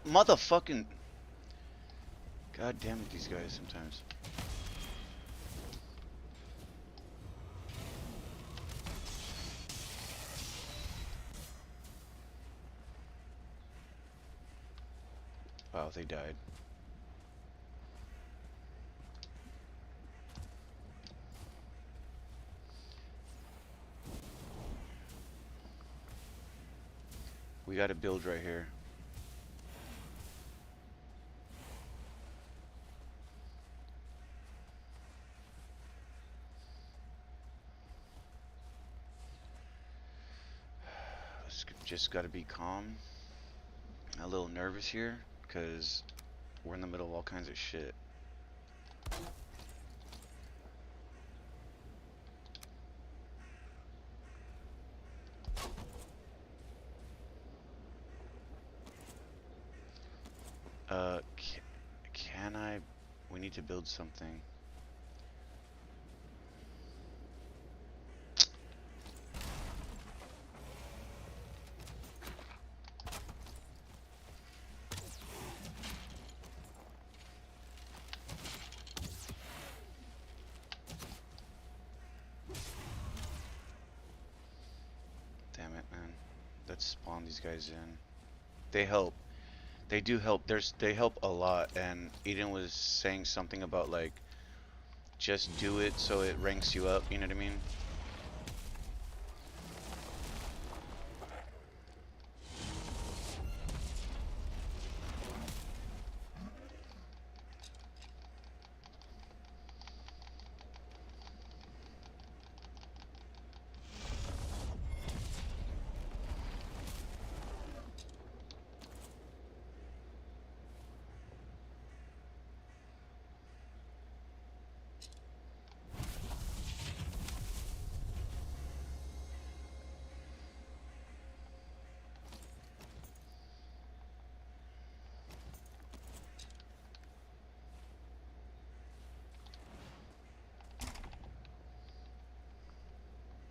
Motherfucking. God damn it, these guys sometimes. Wow, they died. We gotta build right here. Just gotta be calm. A little nervous here, because we're in the middle of all kinds of shit. Can I? We need to build something. Damn it, man. Let's spawn these guys in. They help. They do help. They help a lot. And Eden was saying something about like just do it so it ranks you up. You know what I mean?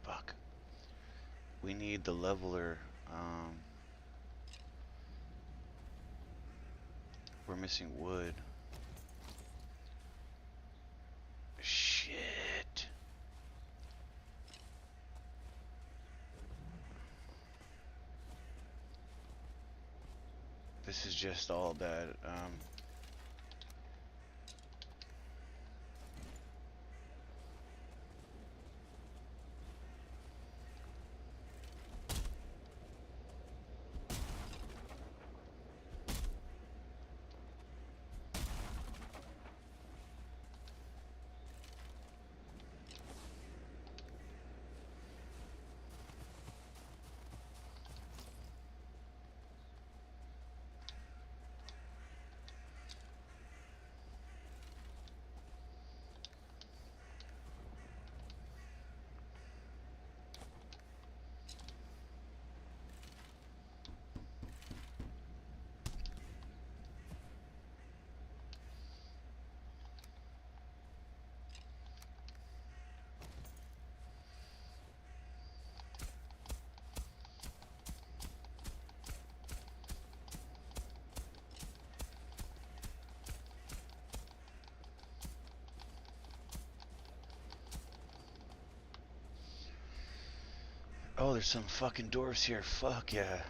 Fuck. We need the leveler. We're missing wood. Shit. This is just all bad. Oh, there's some fucking dwarves here. Fuck yeah.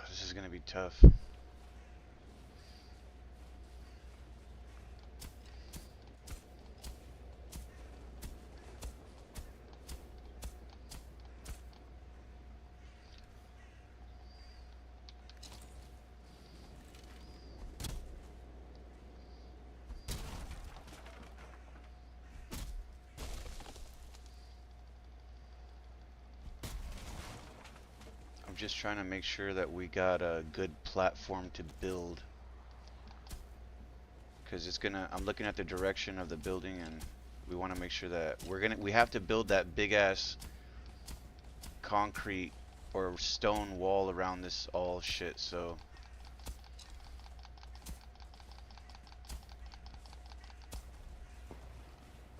This is gonna be tough. I'm just trying to make sure that we got a good platform to build. Because it's gonna, I'm looking at the direction of the building and we want to make sure that we have to build that big ass concrete or stone wall around this all shit, so.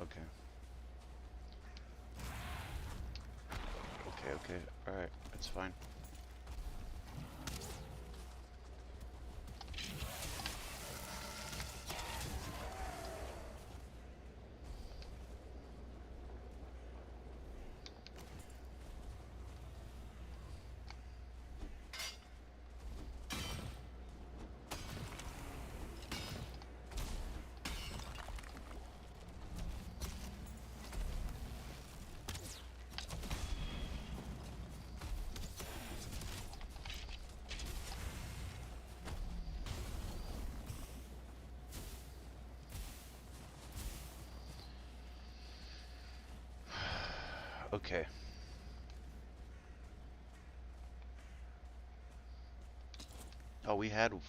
Okay. Okay. Alright, that's fine. Okay. Oh, we had one.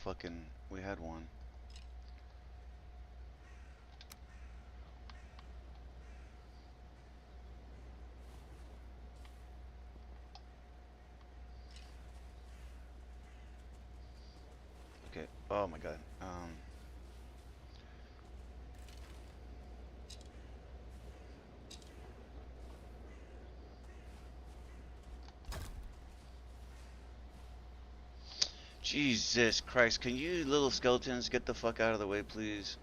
Okay. Oh my god. Jesus Christ, can you little skeletons get the fuck out of the way, please?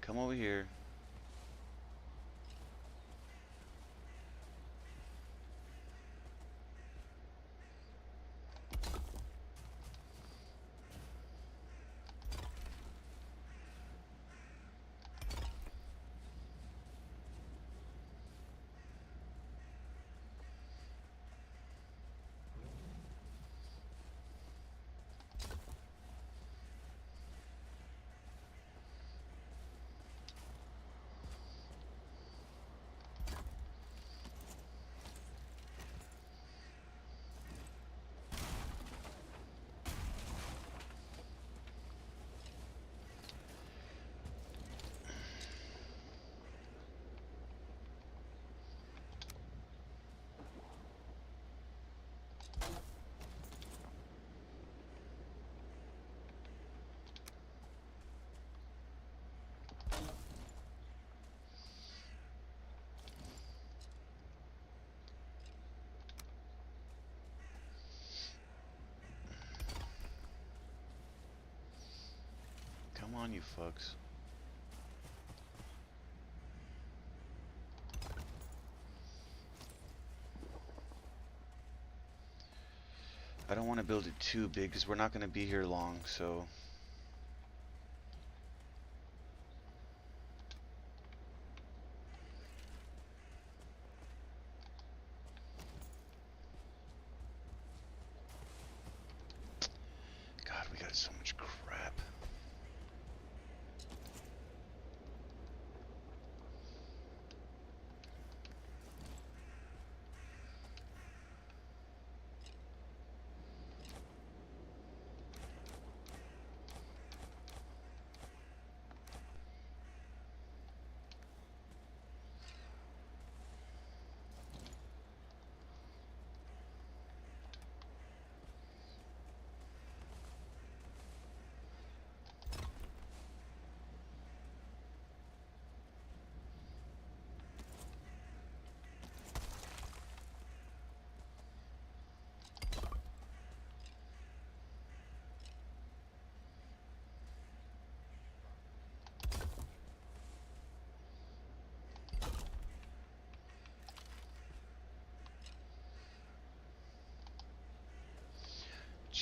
Come over here. Come on, you fucks. I don't want to build it too big because we're not going to be here long, so. God, we got so much crap.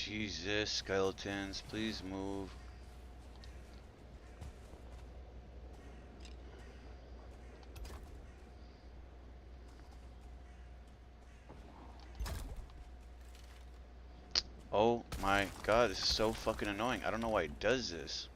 Jesus, skeletons, please move. Oh my god, this is so fucking annoying. I don't know why it does this.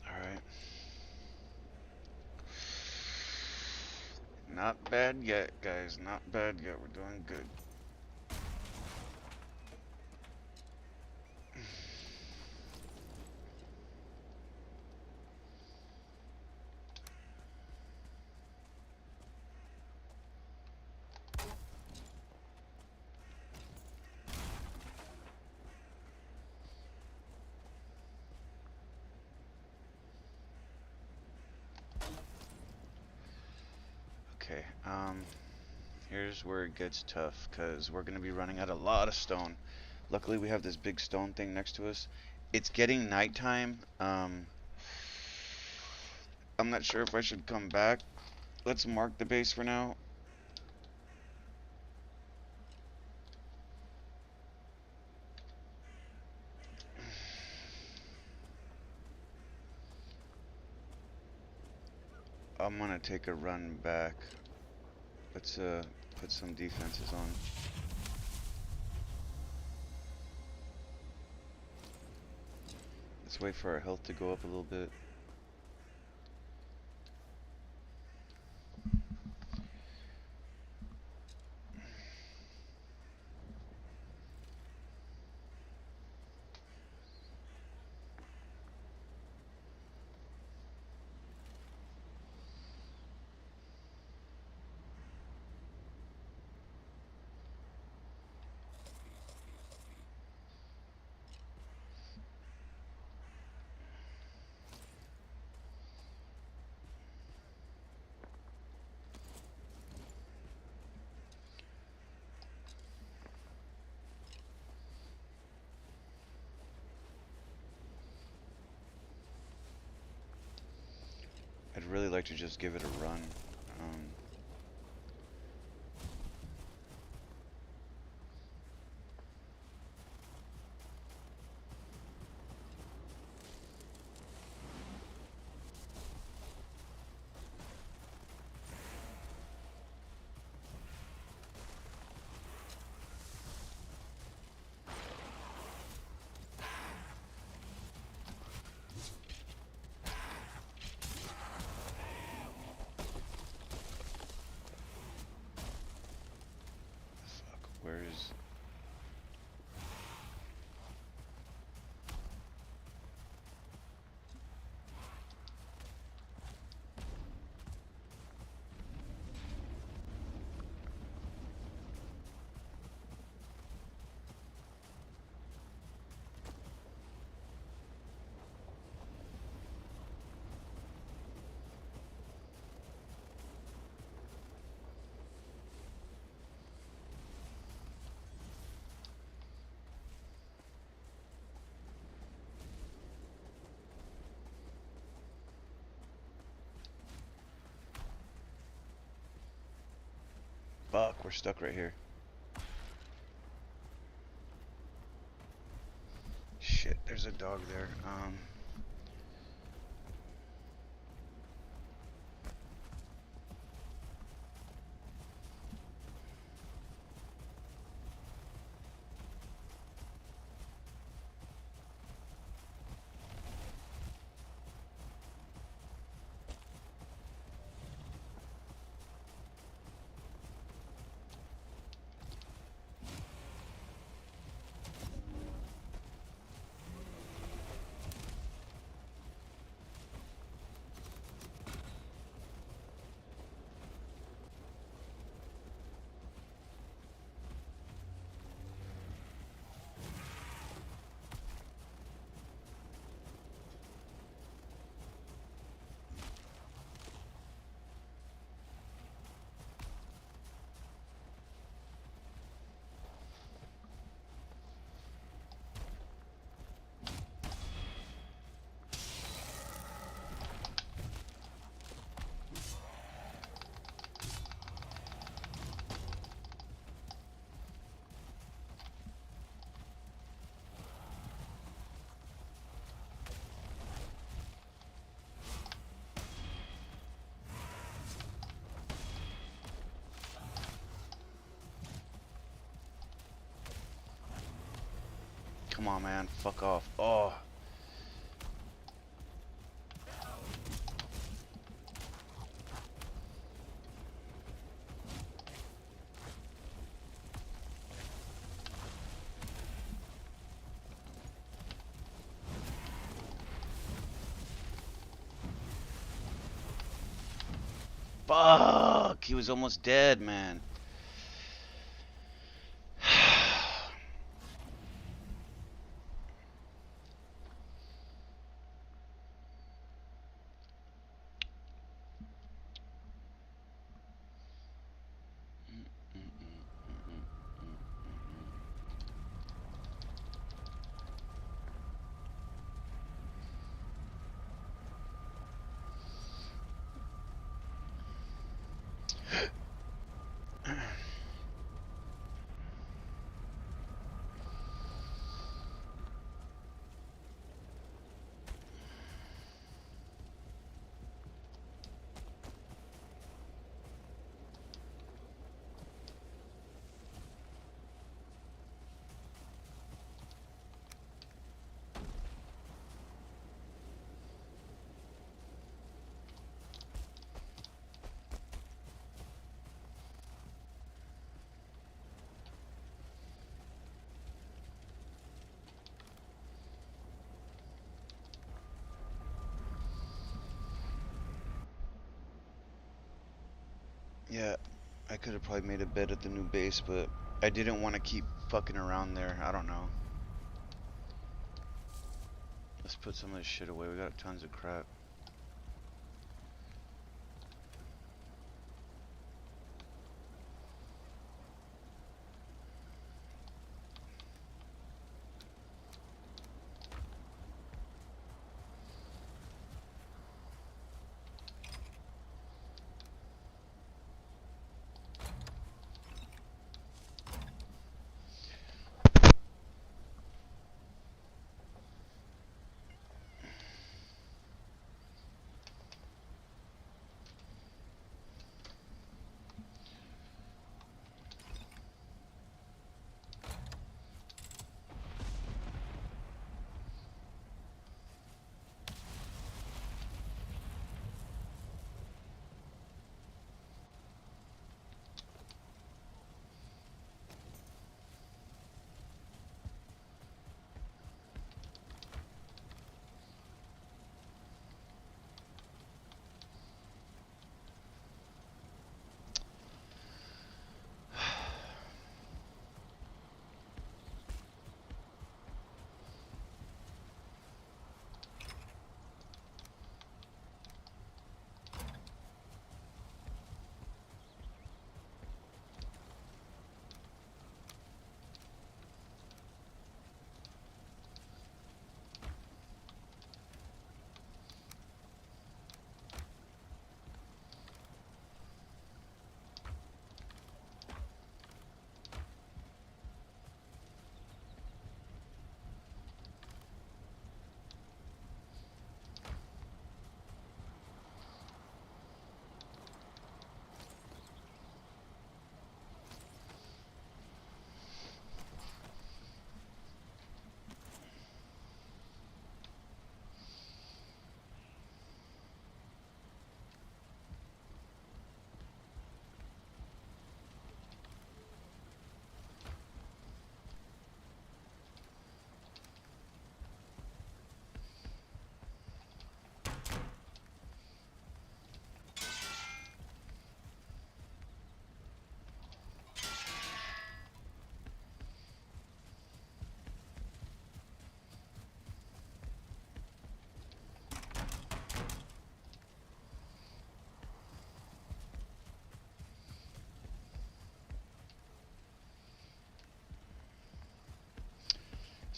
Alright. Not bad yet, guys. Not bad yet. We're doing good. Okay, here's where it gets tough, because we're going to be running out a lot of stone. Luckily, we have this big stone thing next to us. It's getting nighttime. I'm not sure if I should come back. Let's mark the base for now. I'm gonna take a run back. Let's put some defenses on. Let's wait for our health to go up a little bit. I'd really like to just give it a run. Um, Fuck, we're stuck right here. Shit, there's a dog there. Come on, man. Fuck off. Oh. Fuck. He was almost dead, man. Yeah, I could have probably made a bed at the new base, but I didn't want to keep fucking around there. I don't know. Let's put some of this shit away. We got tons of crap.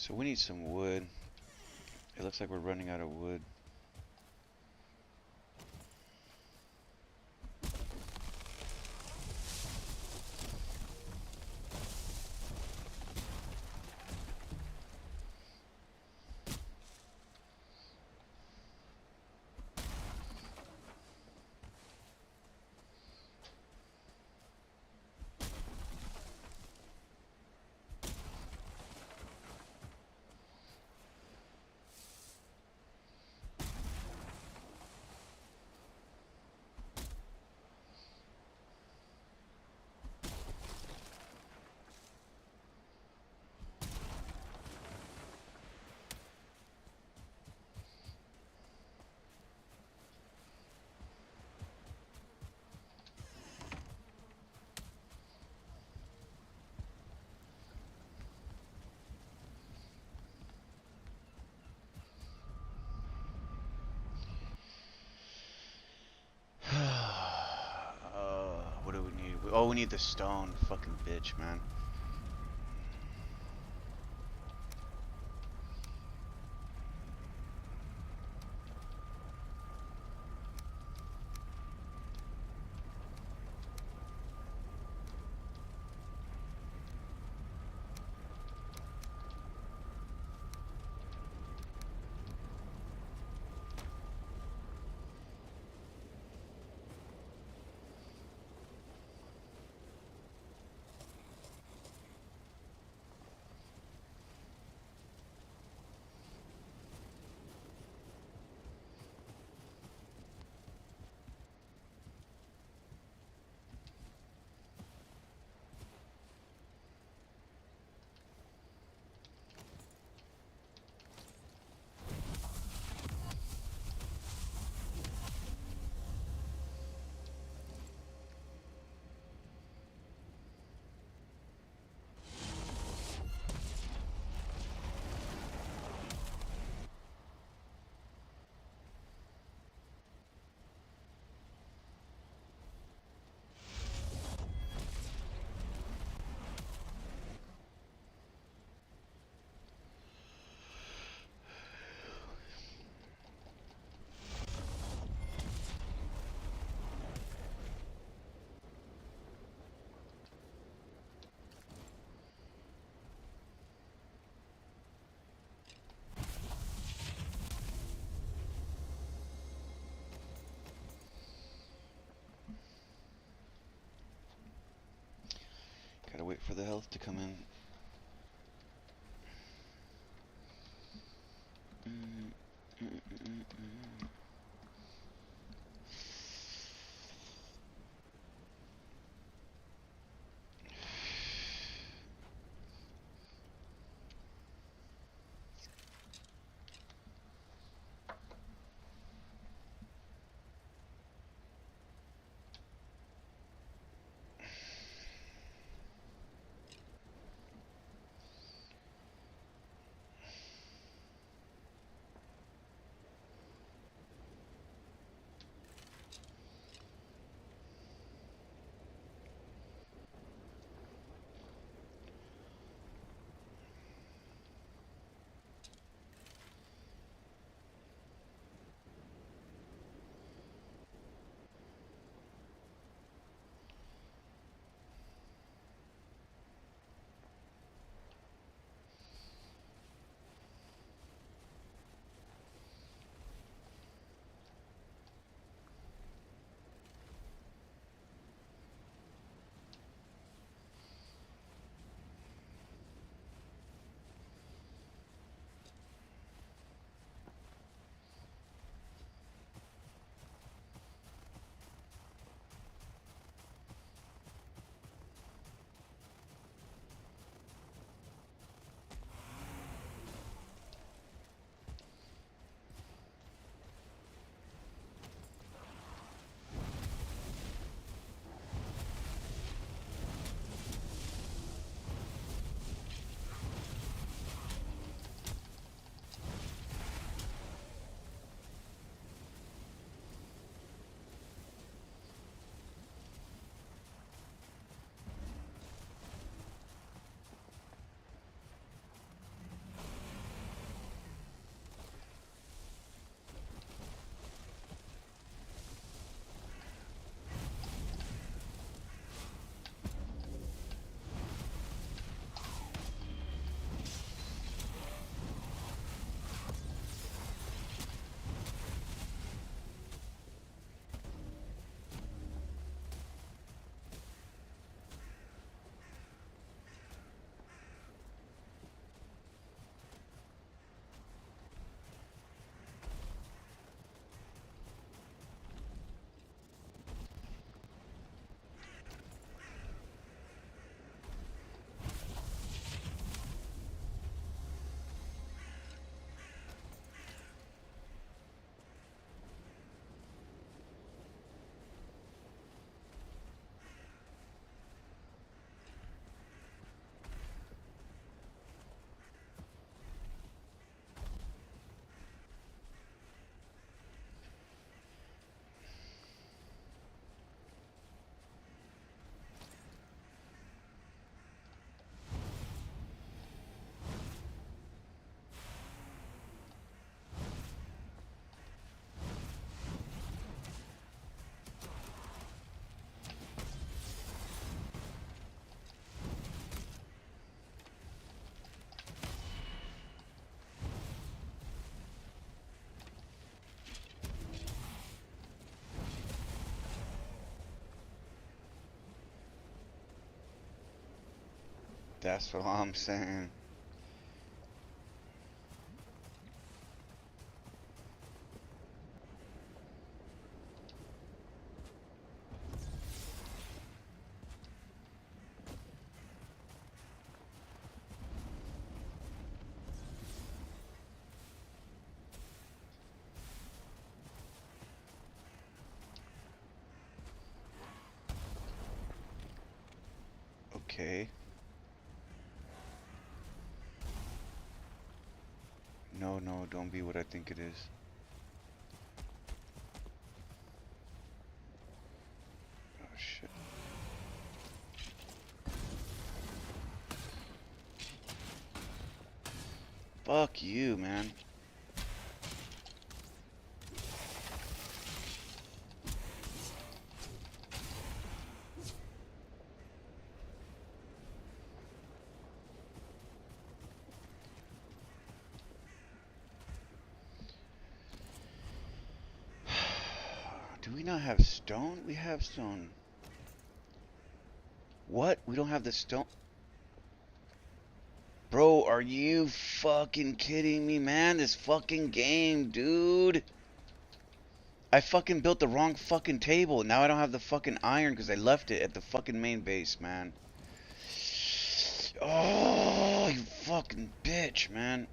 So we need some wood. It looks like we're running out of wood. What do we need? Oh, we need the stone. Fucking bitch, man. Gotta wait for the health to come in. Mm, mm, mm, mm, mm. That's what I'm saying. Okay. No, no, don't be what I think it is. Oh, shit. Fuck you, man. Do we not have stone? We have stone. What? We don't have the stone? Bro, are you fucking kidding me, man? This fucking game, dude. I fucking built the wrong fucking table. Now I don't have the fucking iron because I left it at the fucking main base, man. Oh, you fucking bitch, man.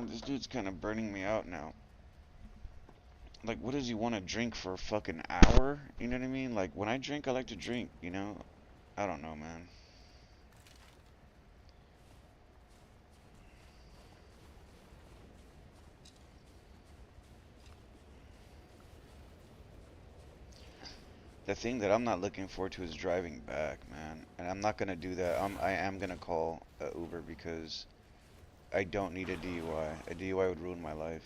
man. This dude's kind of burning me out now. Like, what does he want to drink for a fucking hour? You know what I mean? Like, when I drink, I like to drink, you know? I don't know, man. The thing that I'm not looking forward to is driving back, man. And I'm not gonna do that. I am gonna call Uber because I don't need a DUI. A DUI would ruin my life.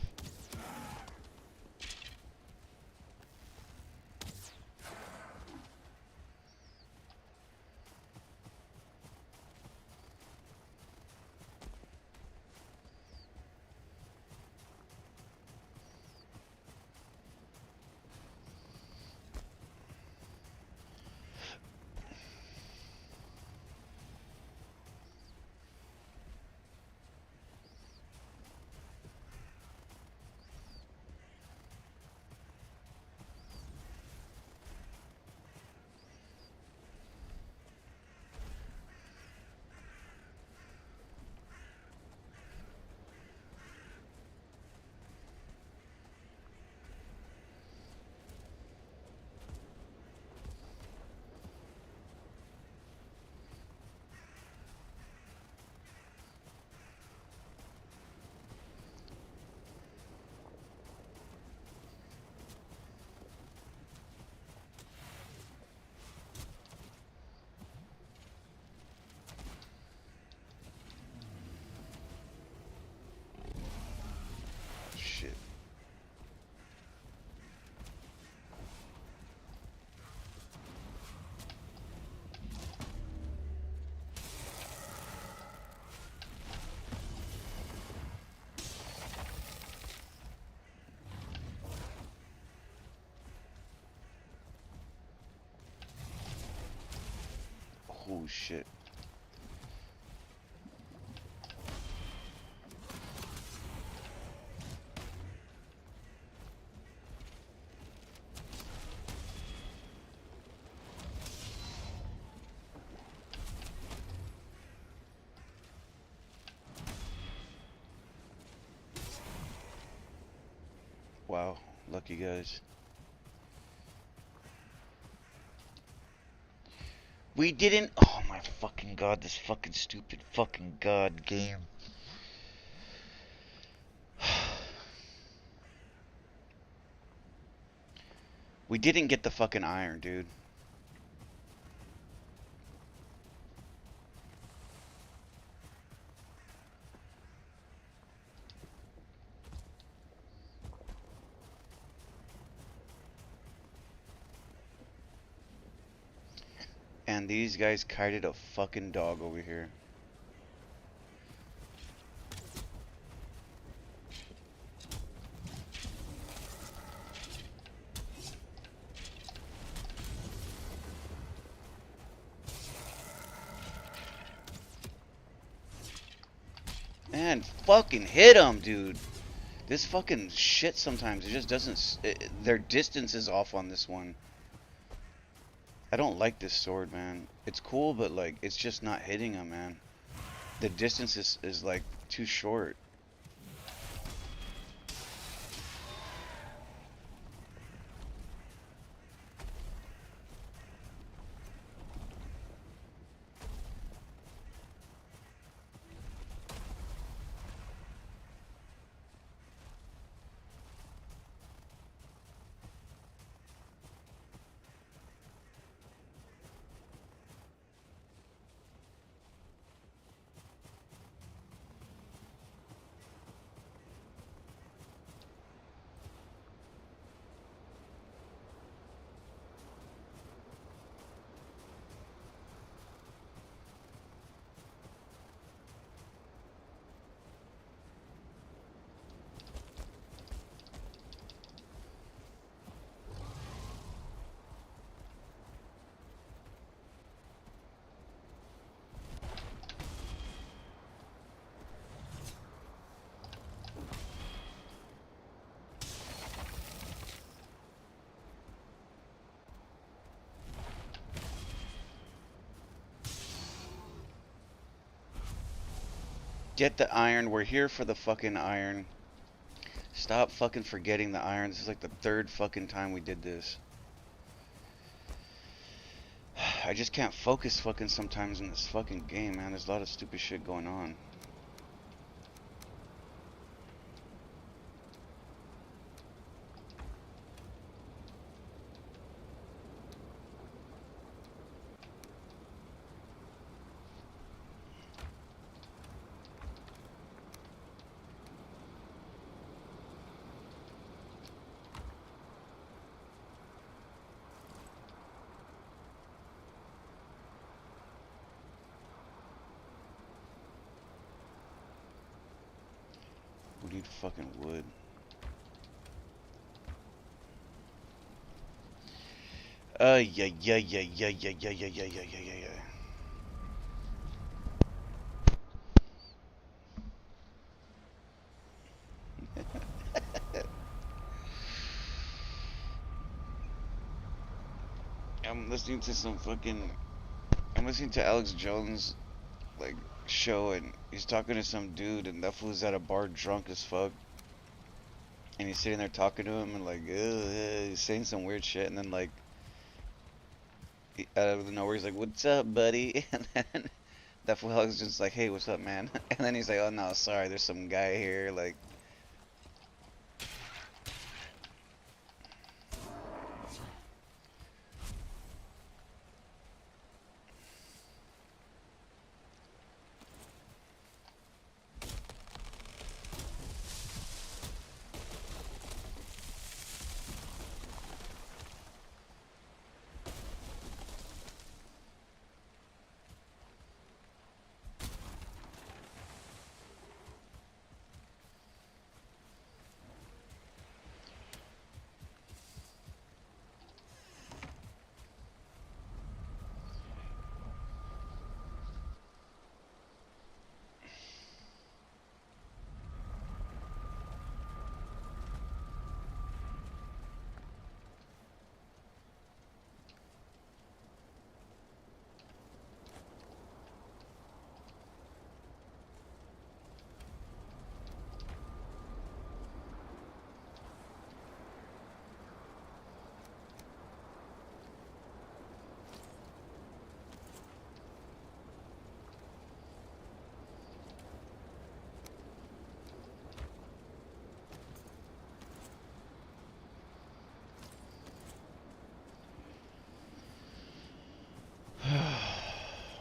Shit. Oh shit. Wow. Lucky guys. We didn't. Oh my fucking god, this fucking stupid fucking god game. We didn't get the fucking iron, dude. And these guys kited a fucking dog over here. Man, fucking hit him, dude. This fucking shit sometimes, it just doesn't. Their distance is off on this one. I don't like this sword, man. It's cool, but like, it's just not hitting him, man. The distance is like too short. Get the iron. We're here for the fucking iron. Stop fucking forgetting the iron. This is like the third fucking time we did this. I just can't focus fucking sometimes in this fucking game, man. There's a lot of stupid shit going on. We need fucking wood. Yeah, yeah, yeah, yeah, yeah, yeah, yeah, yeah, yeah, yeah, yeah. I'm listening to some fucking. I'm listening to Alex Jones like show, and he's talking to some dude, and that fool's at a bar drunk as fuck, and he's sitting there talking to him, and like, he's saying some weird shit, and then like, out of nowhere, he's like, "What's up, buddy?" And then that fool is just like, "Hey, what's up, man?" And then he's like, "Oh no, sorry, there's some guy here." Like,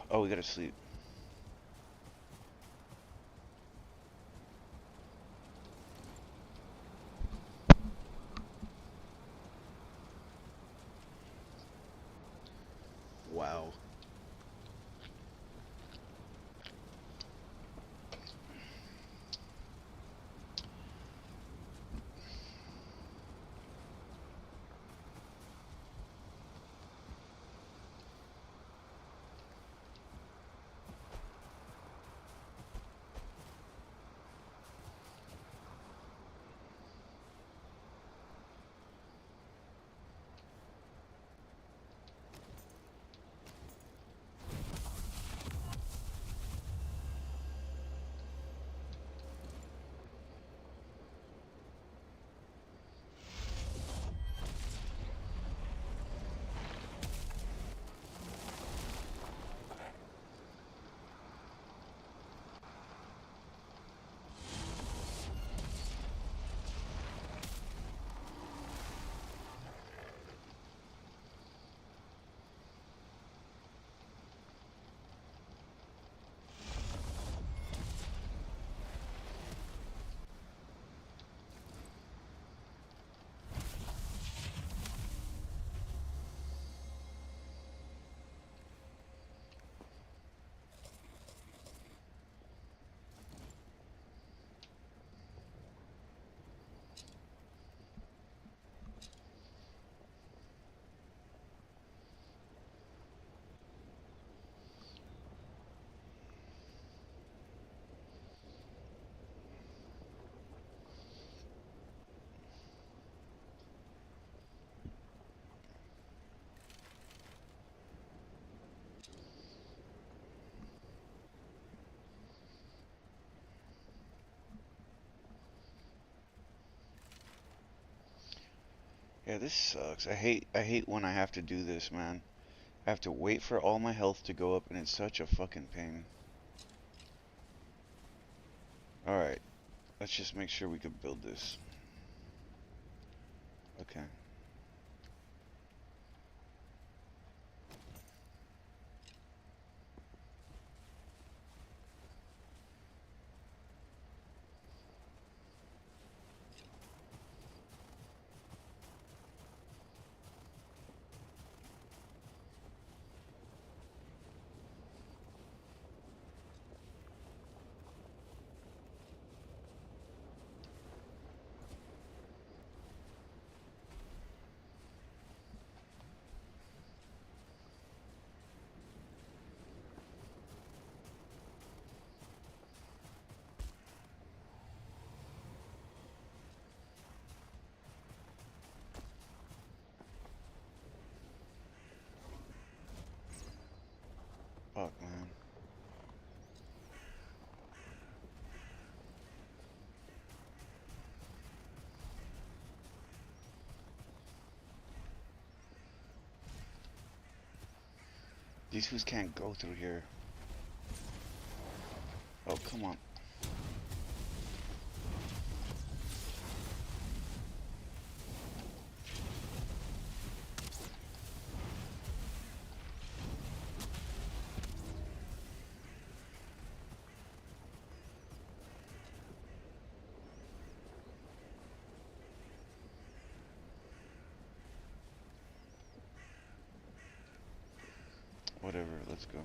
oh, we gotta sleep. Wow. Yeah, this sucks. I hate when I have to do this, man. I have to wait for all my health to go up, and it's such a fucking pain. Alright, let's just make sure we can build this. Okay. Fuck, man. These fools can't go through here. Oh, come on. Whatever, let's go.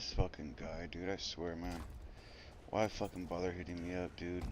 This fucking guy, dude, I swear, man. Why fucking bother hitting me up, dude?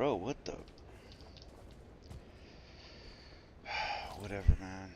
Bro, what the? Whatever, man.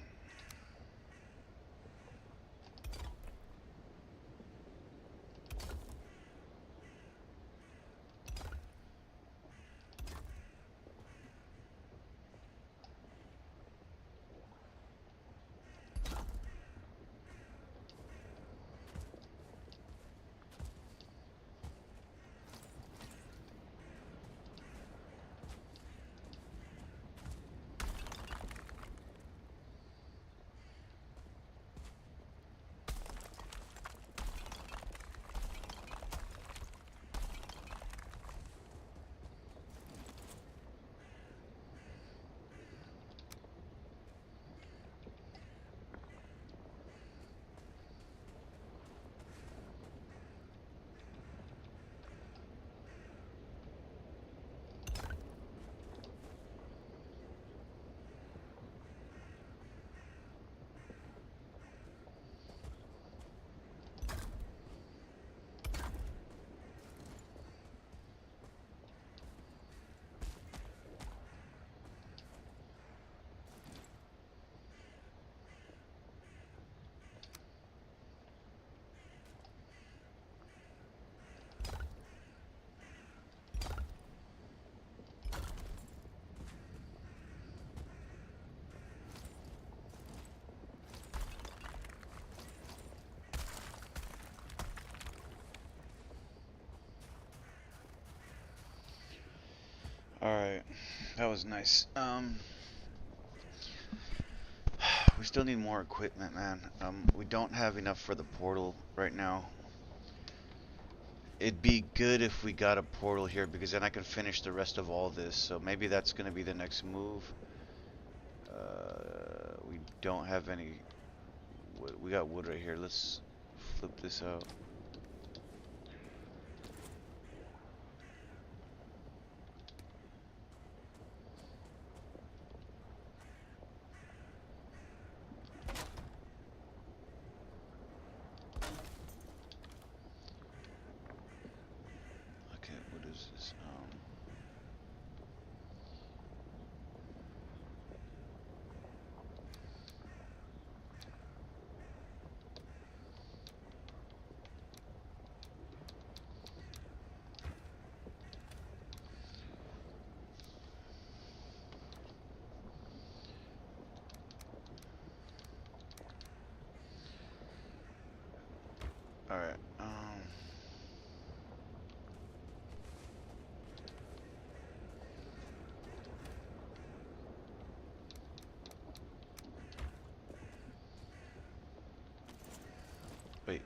Alright, that was nice. We still need more equipment, man. We don't have enough for the portal right now. It'd be good if we got a portal here because then I can finish the rest of all this. So maybe that's gonna be the next move. We don't have any wood. We got wood right here. Let's flip this out. Okay, what is this? All right. Wait.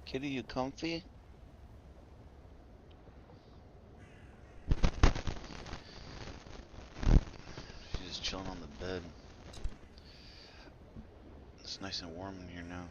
Kitty, you comfy? She's just chilling on the bed. It's nice and warm in here now.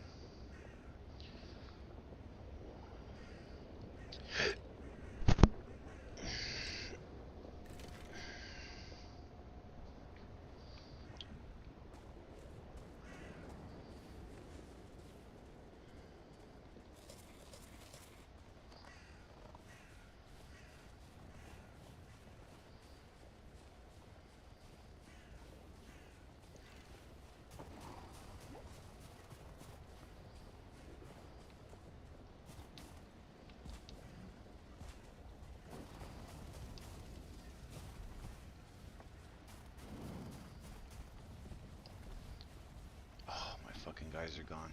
Oh, my fucking guys are gone.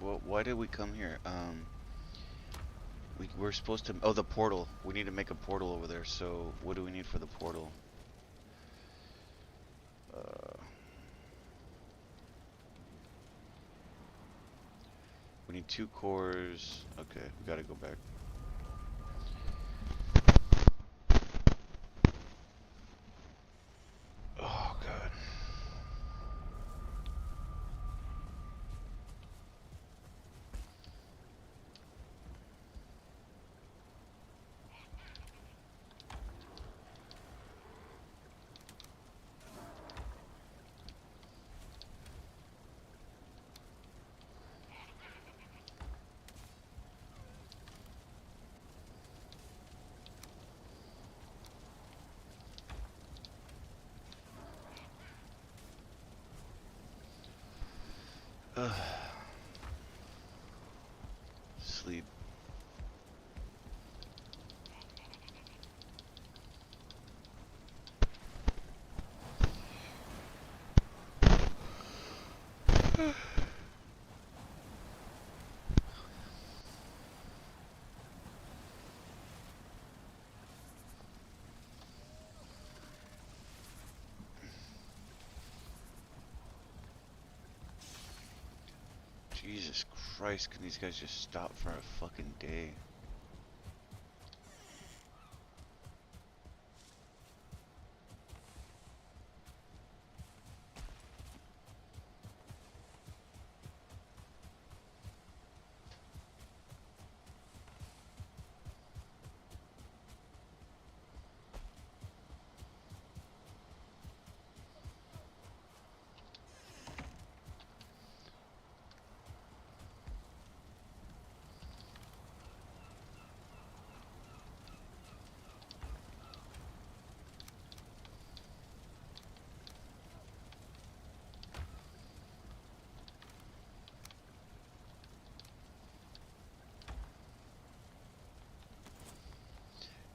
Well, why did we come here? We're supposed to. Oh, the portal. We need to make a portal over there. So, what do we need for the portal? Uh, we need 2 cores. Okay, we gotta go back. Oh God. Ugh. Sleep. Jesus Christ, can these guys just stop for a fucking day?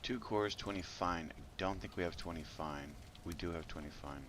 Two cores, 20 fine. I don't think we have 20 fine. We do have 20 fine.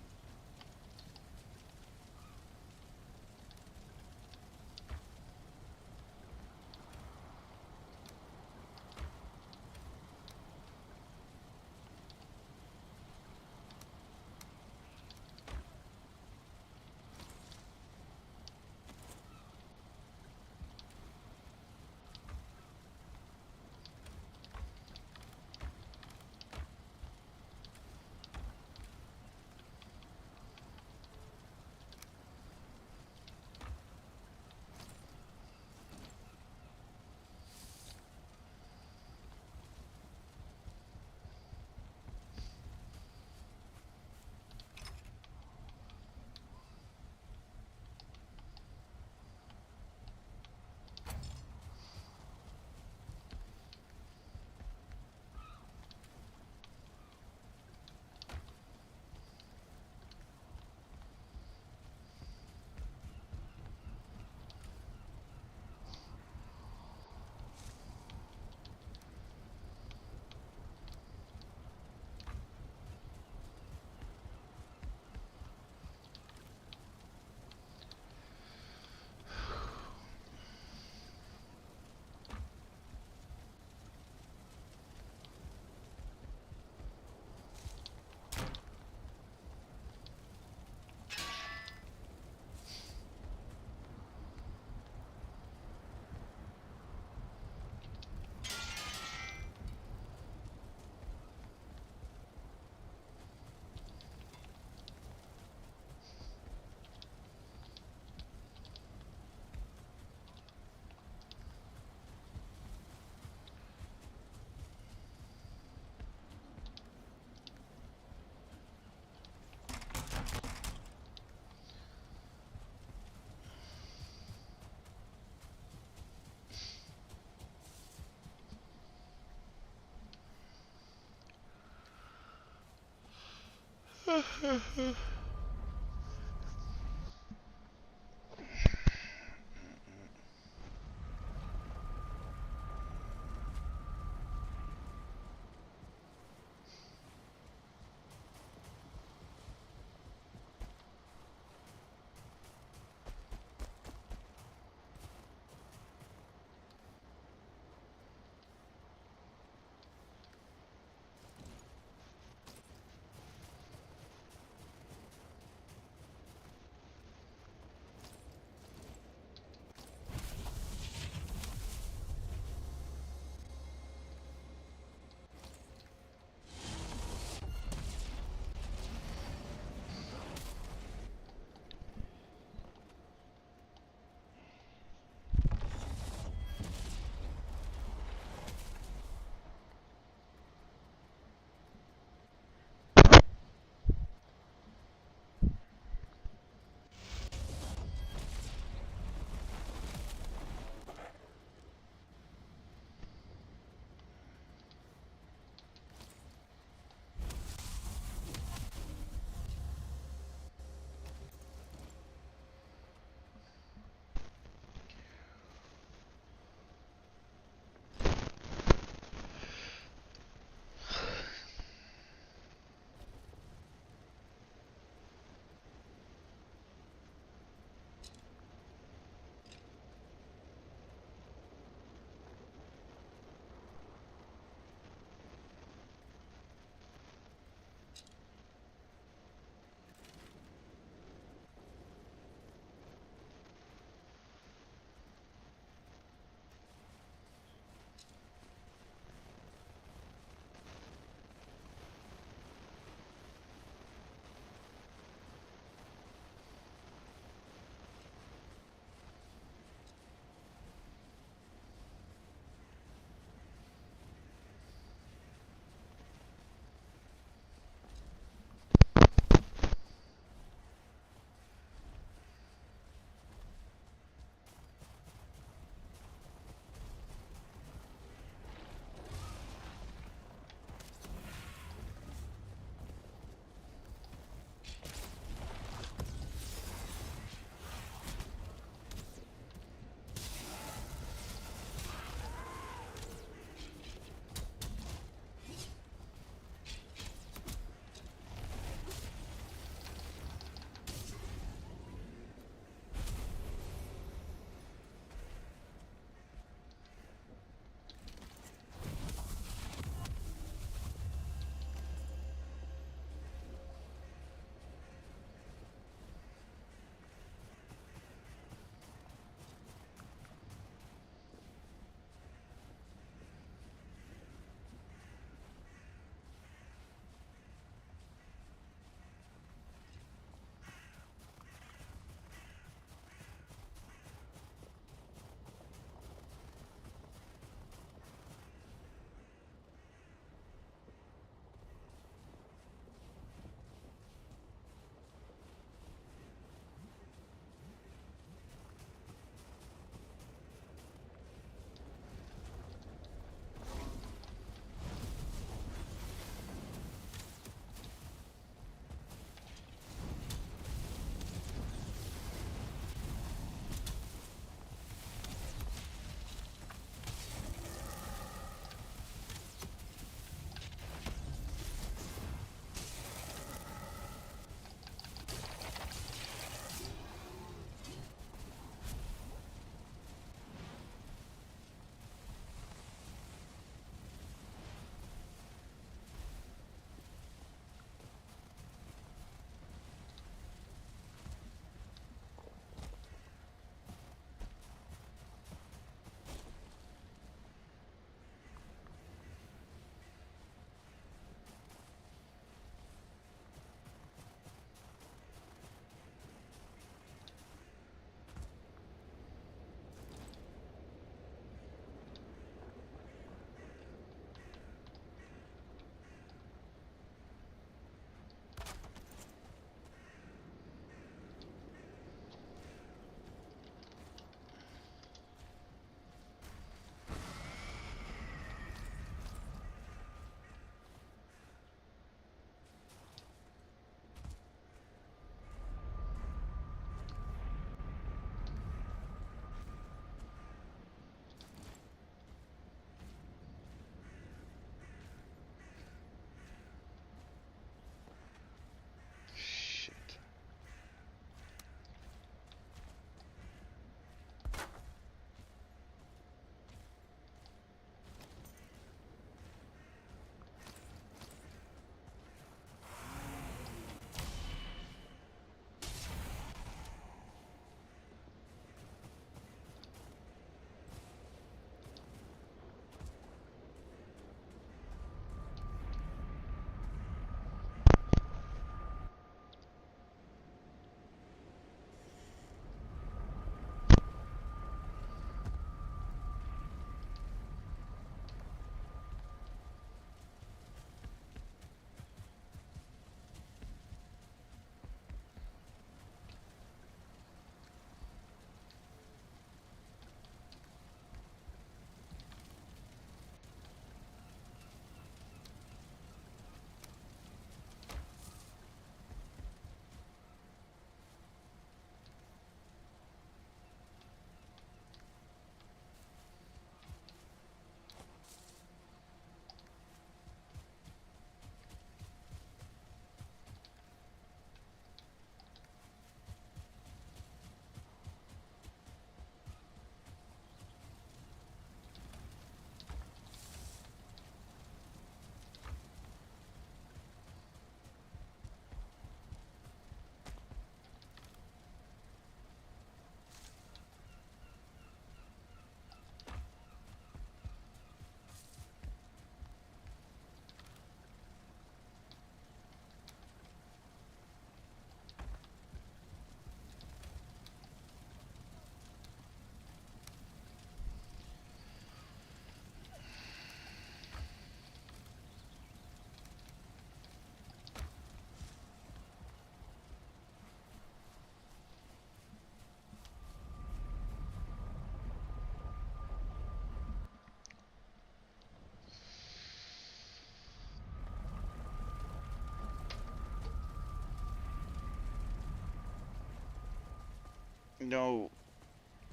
No,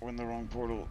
we're in the wrong portal.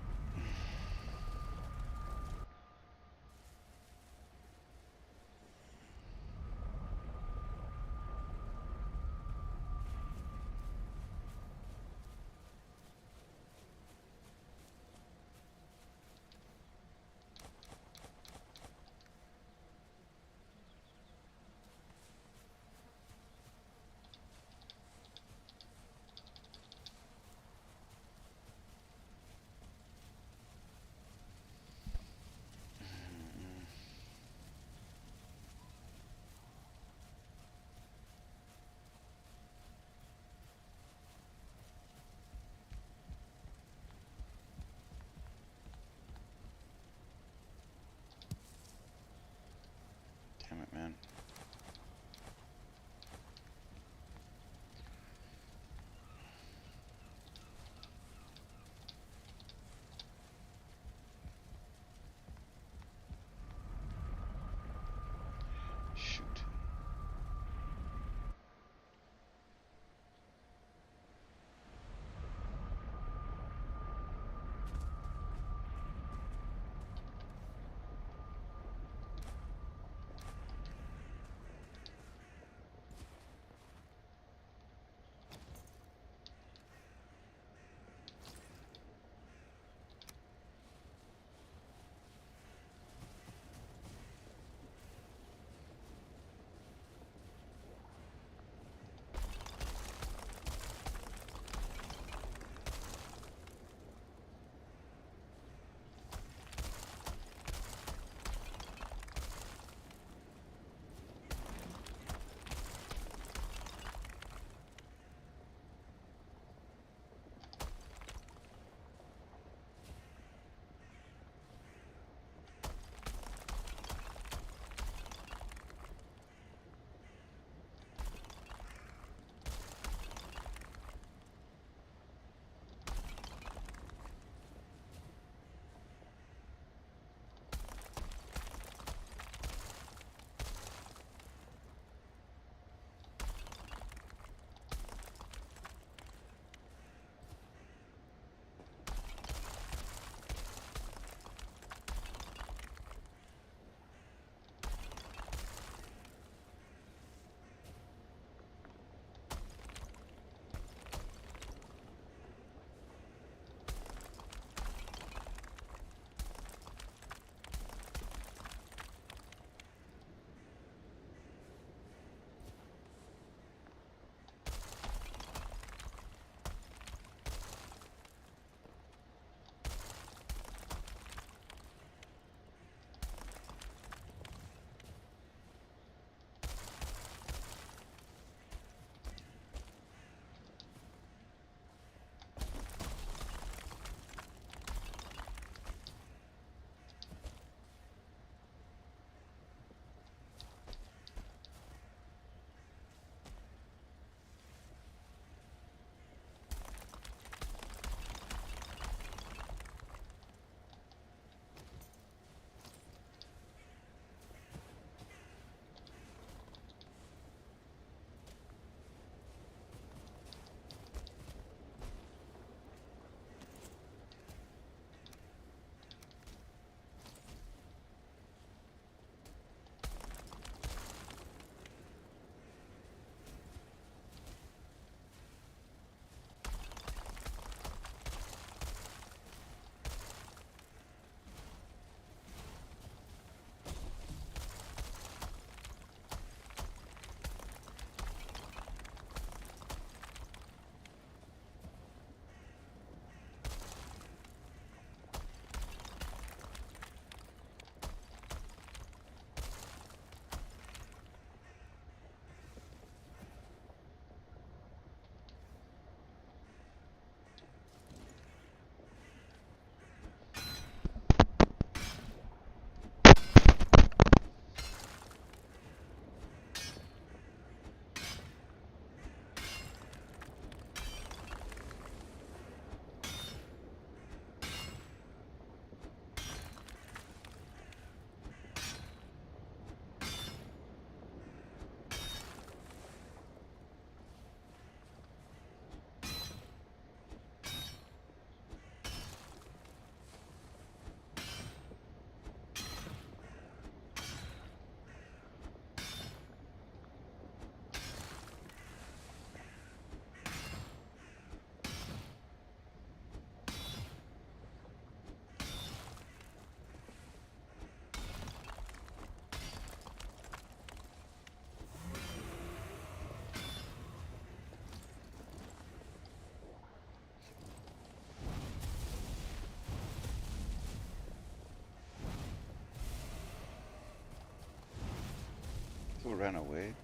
ran away.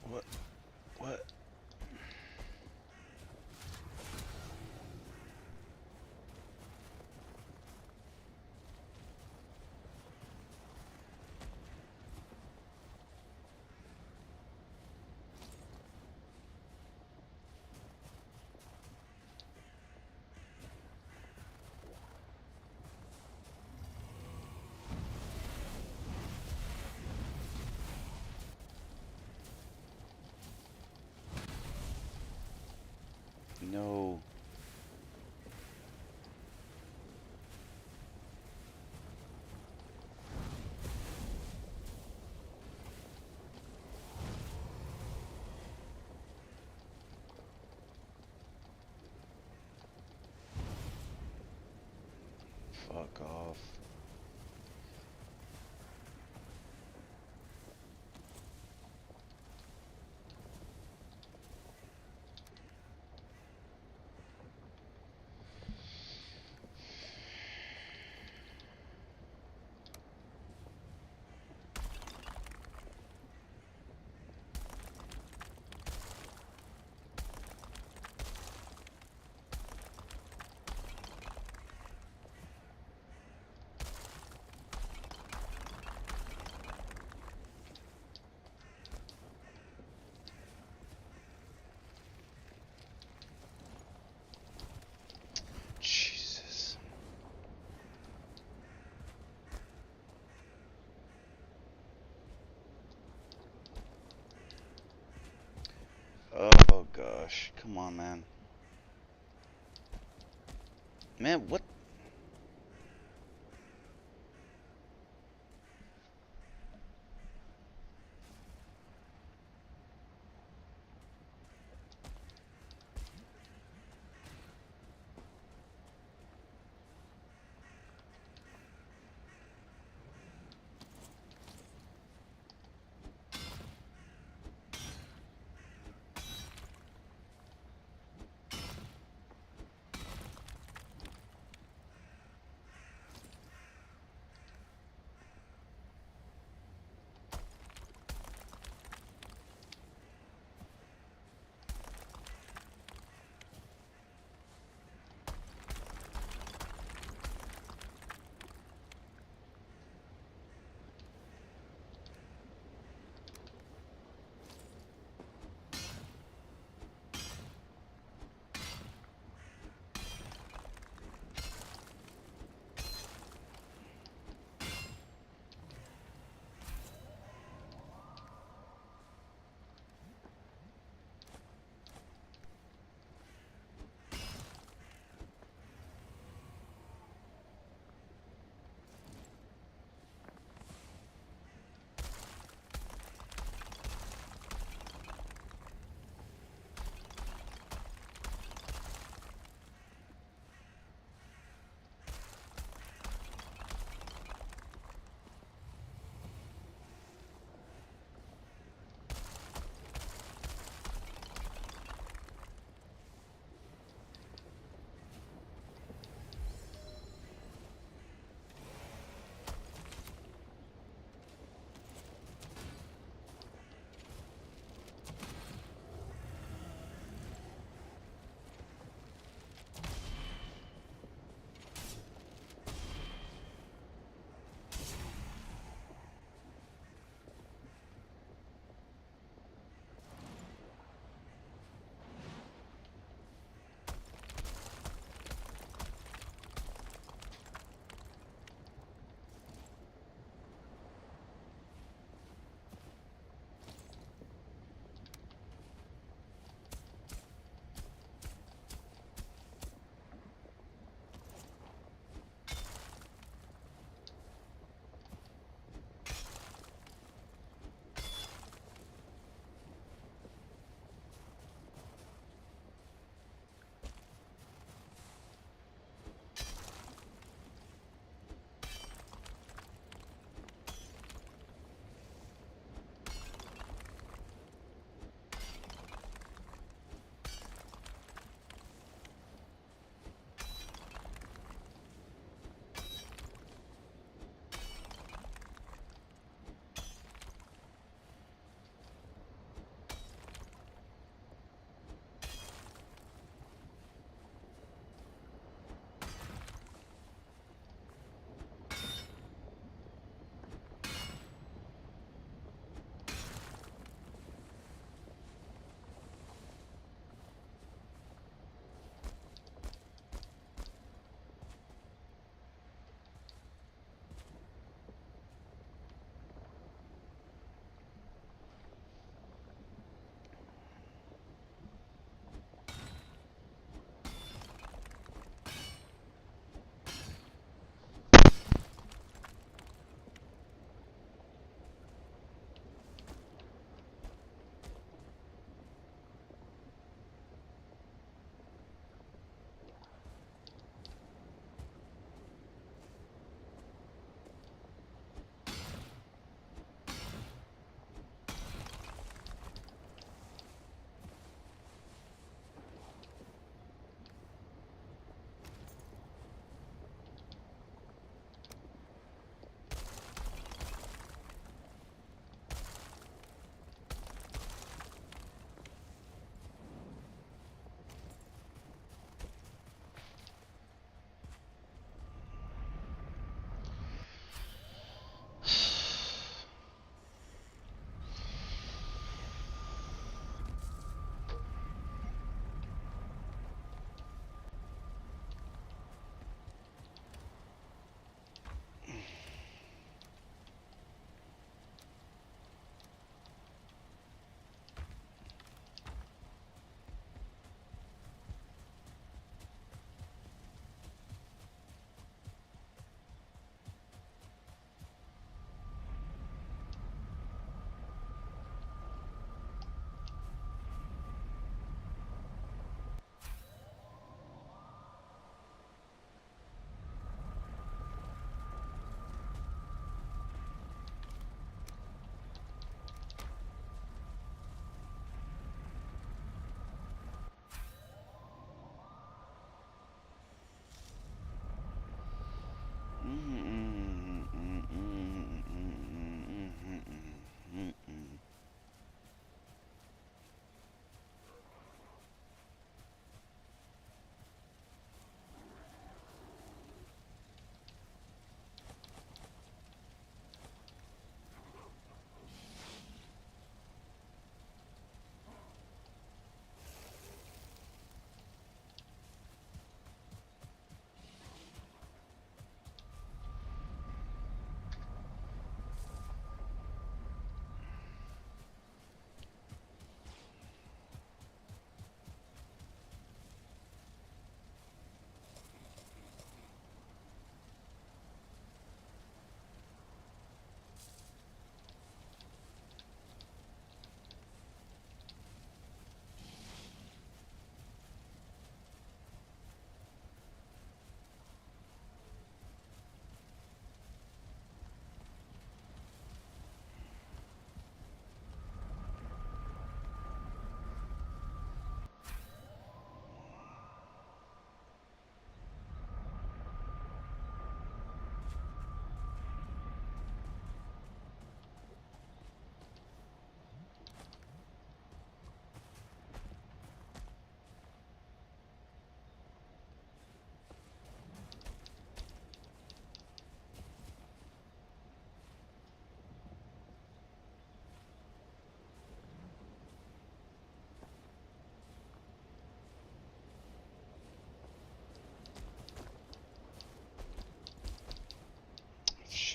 What? What? No. Fuck off. Jesus. Oh gosh. Come on, man. Man, what?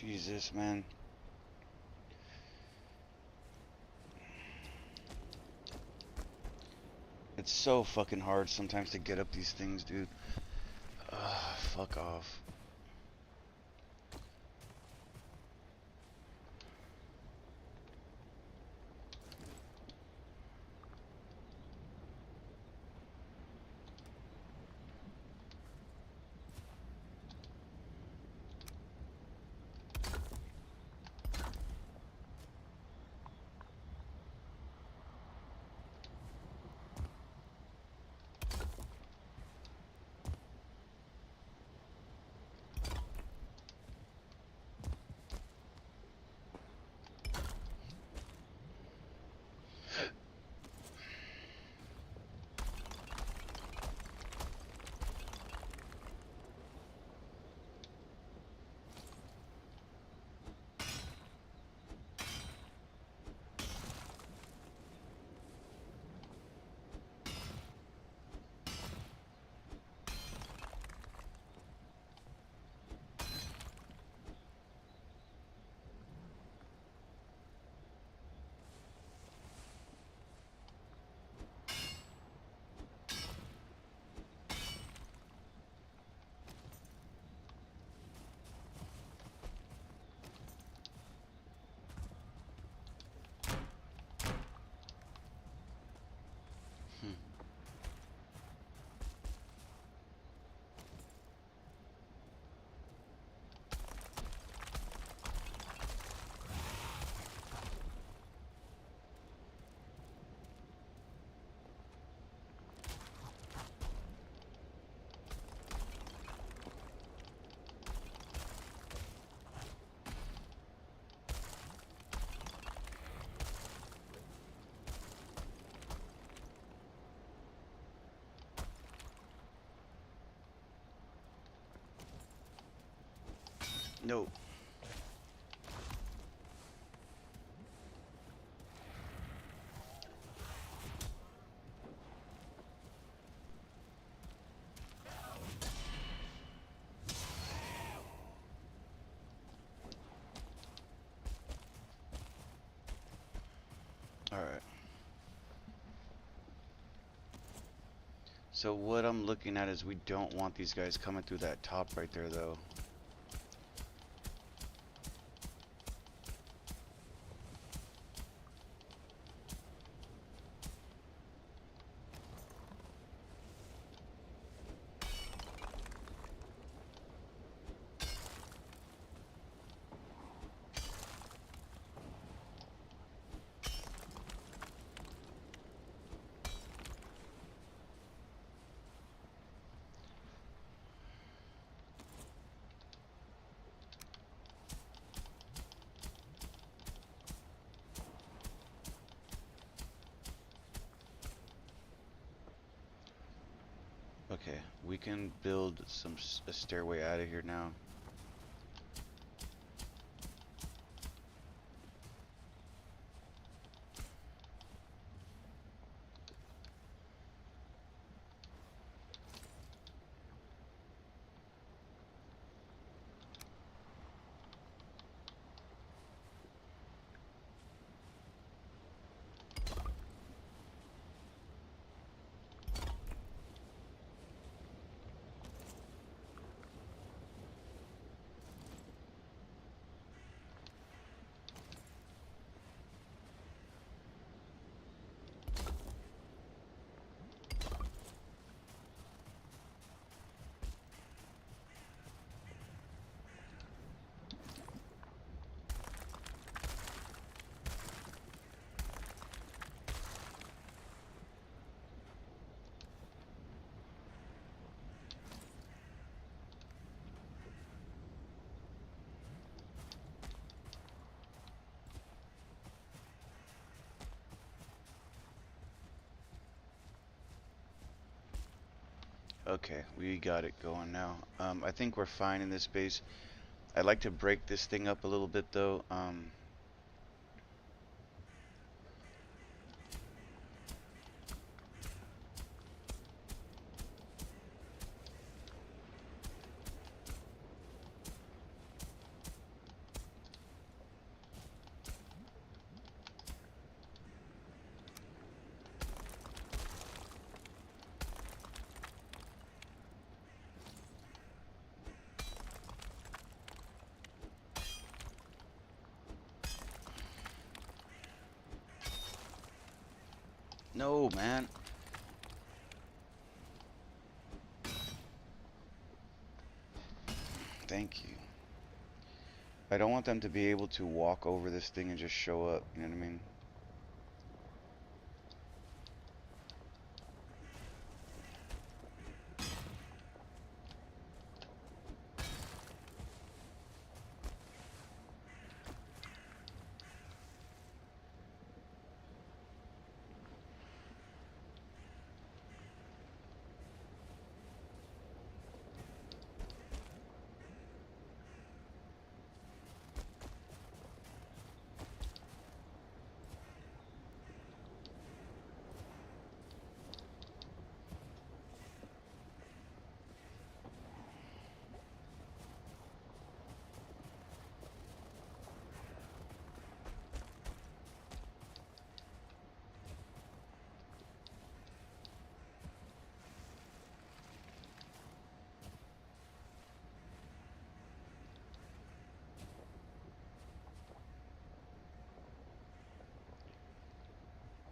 Jesus, man. It's so fucking hard sometimes to get up these things, dude. Ugh, fuck off. Hmm. No. Alright. So what I'm looking at is we don't want these guys coming through that top right there, though. Okay, we can build a stairway out of here now. Okay, we got it going now. I think we're fine in this base. I'd like to break this thing up a little bit though. No, man. Thank you. I don't want them to be able to walk over this thing and just show up. You know what I mean?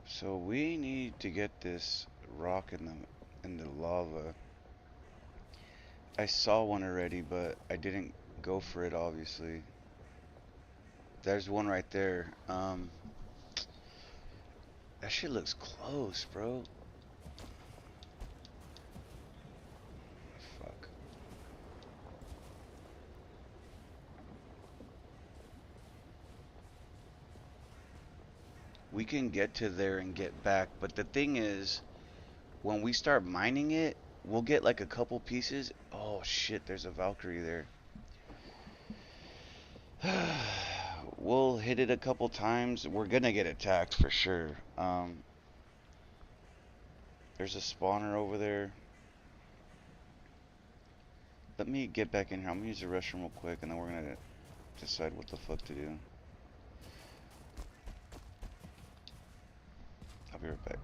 So we need to get this rock in the lava. I saw one already, but I didn't go for it obviously. There's one right there. That shit looks close, bro. Fuck. We can get to there and get back, but the thing is, when we start mining it, we'll get like a couple pieces. Oh shit, there's a Valkyrie there. We'll hit it a couple times. We're gonna get attacked for sure. There's a spawner over there. Let me get back in here. I'm gonna use the restroom real quick, and then we're gonna decide what the fuck to do. I'll be right back.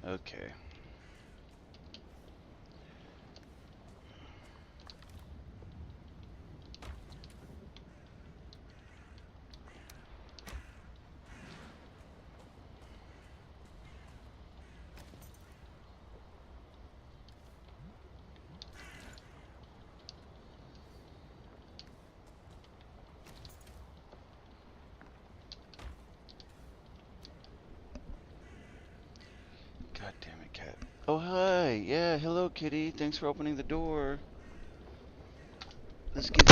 Okay. God damn it, cat. Oh, hi. Yeah, hello, kitty. Thanks for opening the door. Let's get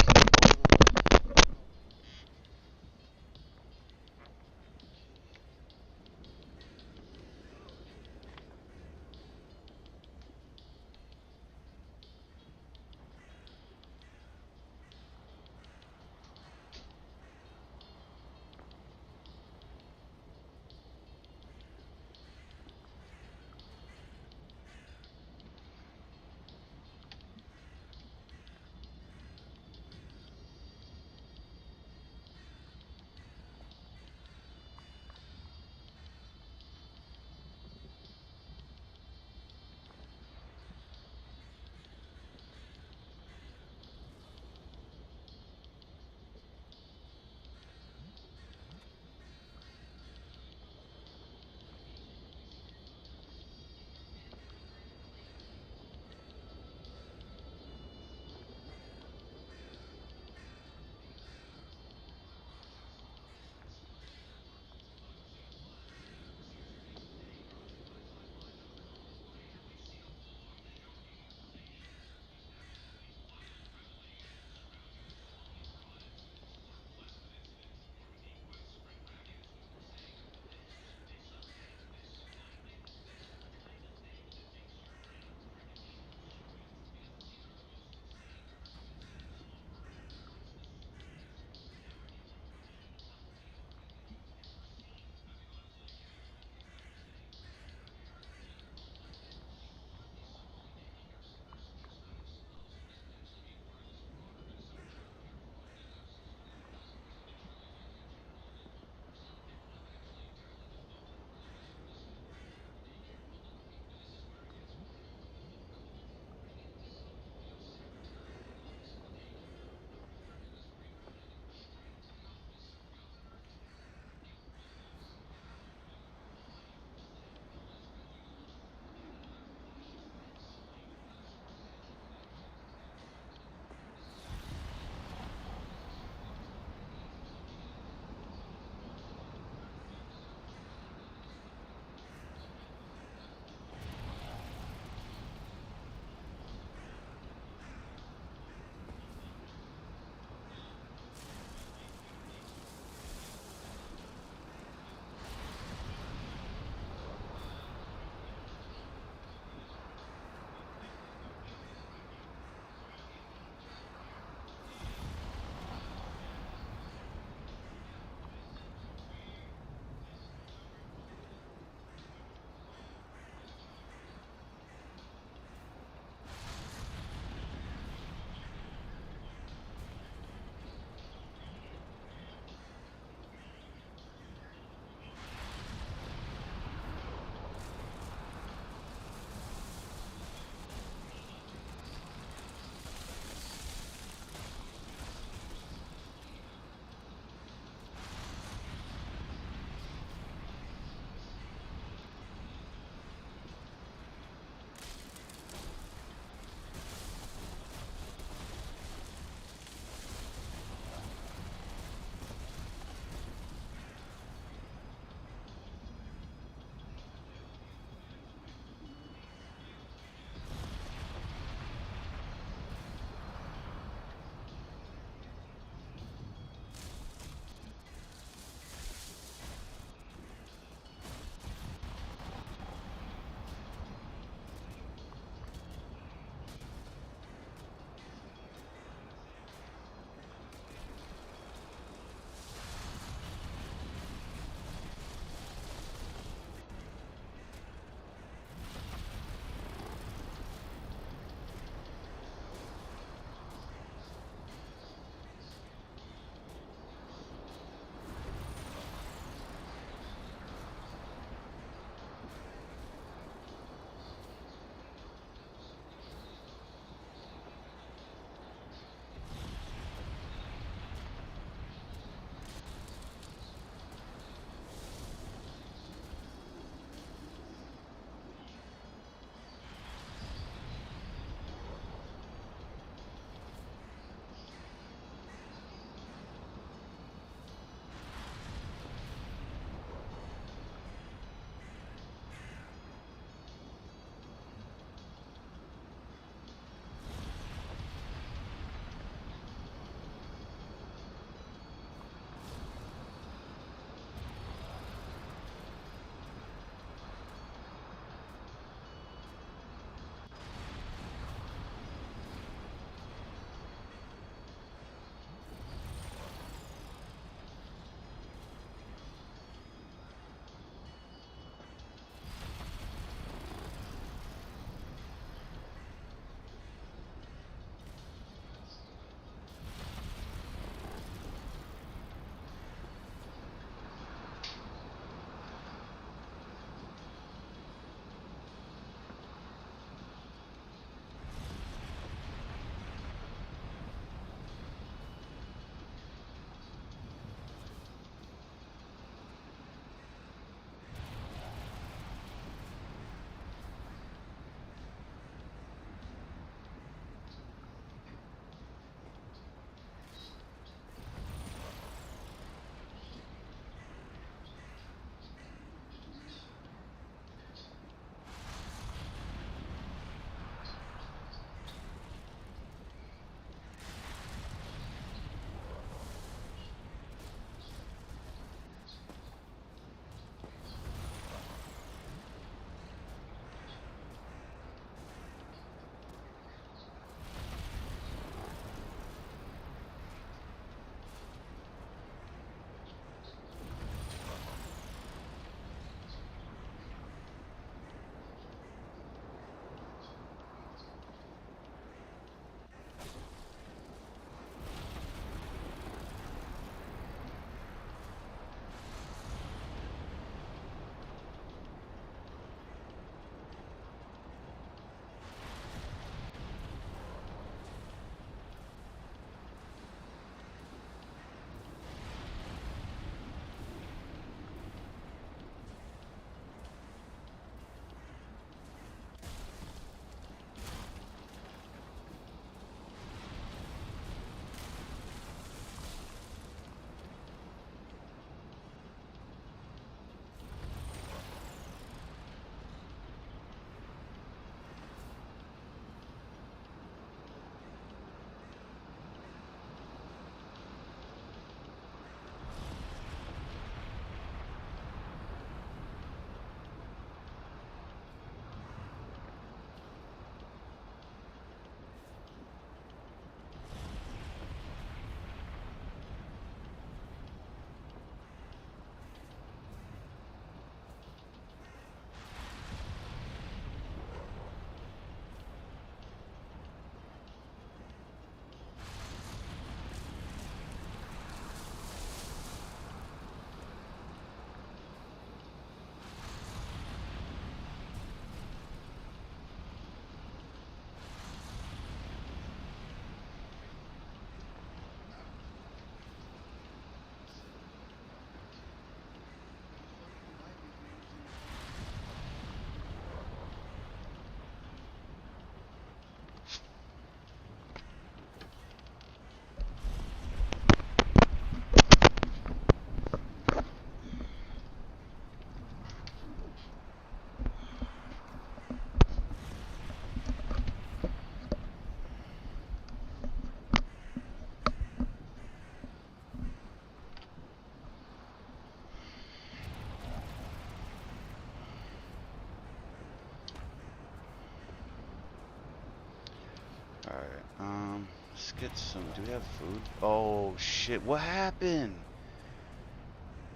Alright, let's get some. Do we have food? Oh shit, what happened?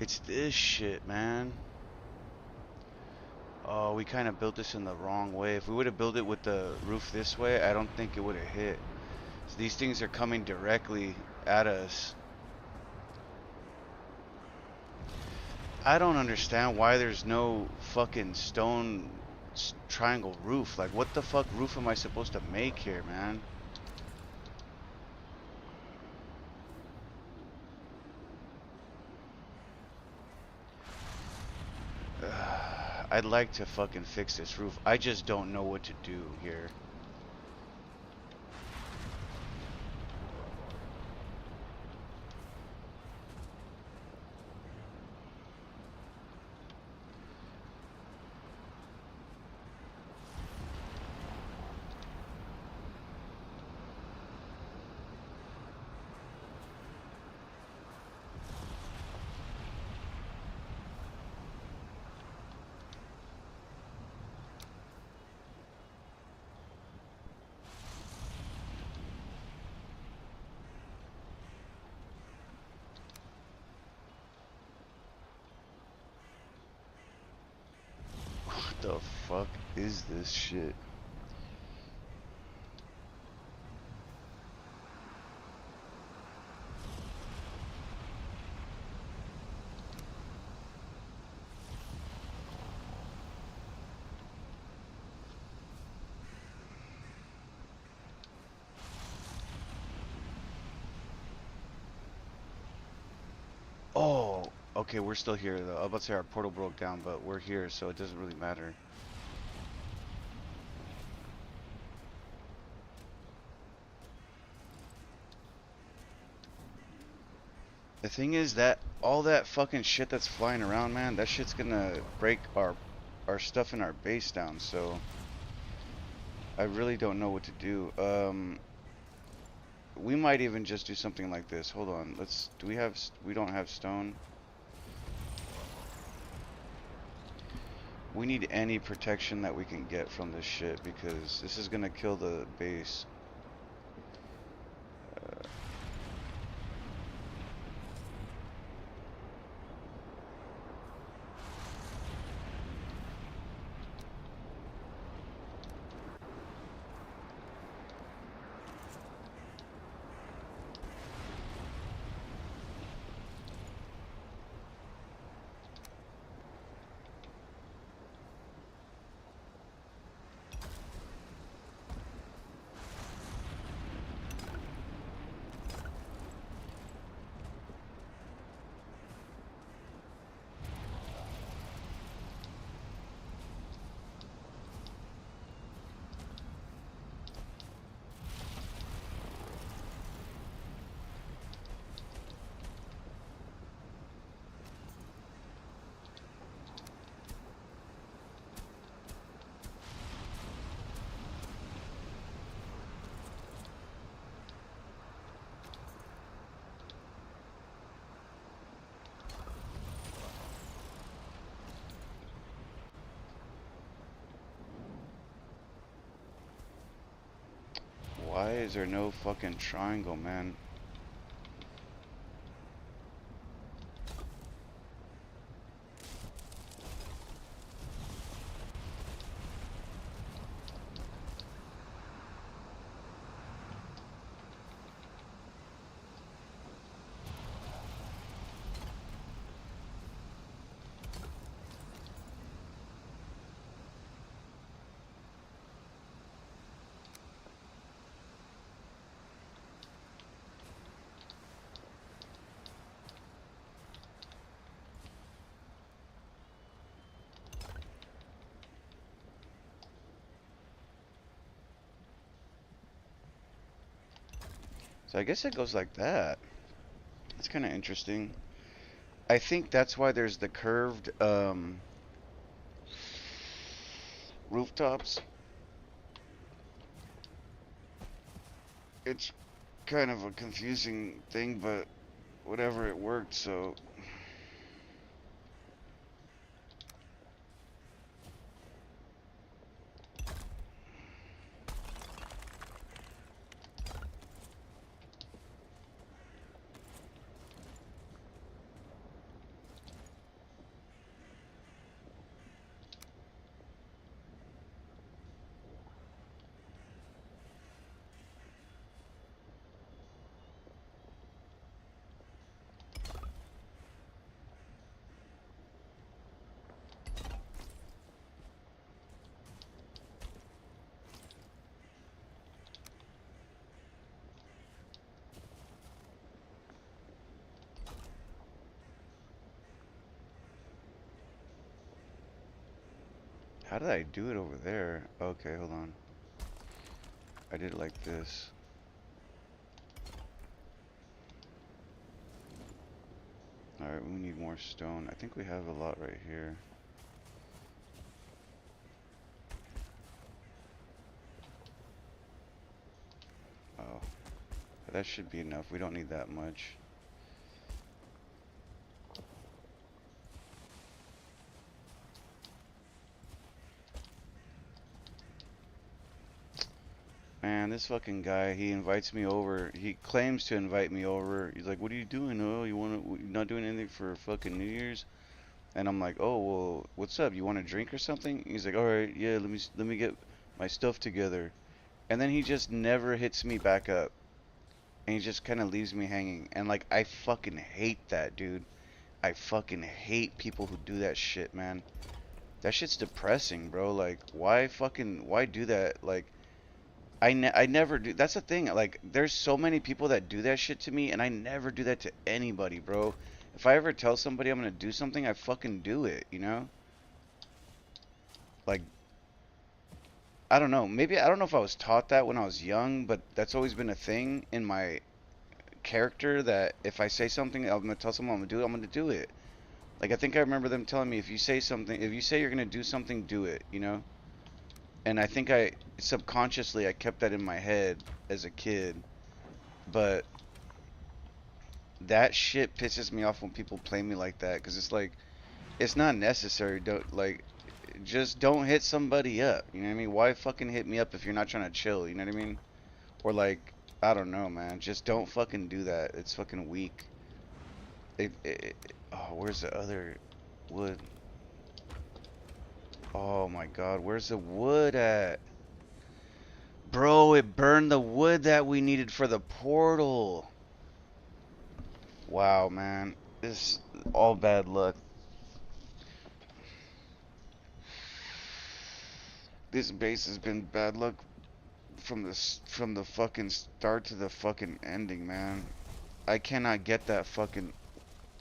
It's this shit, man. Oh, we kind of built this in the wrong way. If we would have built it with the roof this way, I don't think it would have hit. So these things are coming directly at us. I don't understand why there's no fucking stone triangle roof. Like, what the fuck roof am I supposed to make here, man? I'd like to fucking fix this roof. I just don't know what to do here. What the fuck is this shit? Oh, okay, we're still here though. I was about to say our portal broke down, but we're here, so it doesn't really matter. The thing is that all that fucking shit that's flying around, man, that shit's gonna break our stuff in our base down, so I really don't know what to do. We might even just do something like this. Hold on. We don't have stone. We need any protection that we can get from this shit because this is gonna kill the base. Why is there no fucking triangle, man? So I guess it goes like that. It's kind of interesting. I think that's why there's the curved rooftops. It's kind of a confusing thing, but whatever, it worked, so How did I do it over there? Okay, hold on. I did it like this. Alright, we need more stone. I think we have a lot right here. Oh, that should be enough. We don't need that much. Man, this fucking guy, he invites me over. He claims to invite me over. He's like, "What are you doing? Oh, you not doing anything for fucking New Year's?" And I'm like, "Oh, well, what's up? You want a drink or something?" He's like, "All right, yeah, let me get my stuff together." And then he just never hits me back up. And he just kind of leaves me hanging. And like, I fucking hate that, dude. I fucking hate people who do that shit, man. That shit's depressing, bro. Like, why do that? Like, I never do. That's the thing. Like, there's so many people that do that shit to me, and I never do that to anybody, bro. If I ever tell somebody I'm gonna do something, I fucking do it, you know? Like, I don't know. Maybe, I don't know if I was taught that when I was young, but that's always been a thing in my character that if I say something, I'm gonna tell someone I'm gonna do it, I'm gonna do it. Like, I think I remember them telling me, if you say you're gonna do something, do it, you know? And I think subconsciously, I kept that in my head as a kid. But that shit pisses me off when people play me like that, because it's like, it's not necessary. Don't, like, just don't hit somebody up. You know what I mean? Why fucking hit me up if you're not trying to chill? You know what I mean? Or like, I don't know, man. Just don't fucking do that. It's fucking weak. Oh, where's the other wood? Oh my God, where's the wood at? Bro, it burned the wood that we needed for the portal. Wow, man. This all bad luck. This base has been bad luck from the fucking start to the fucking ending, man. I cannot get that fucking.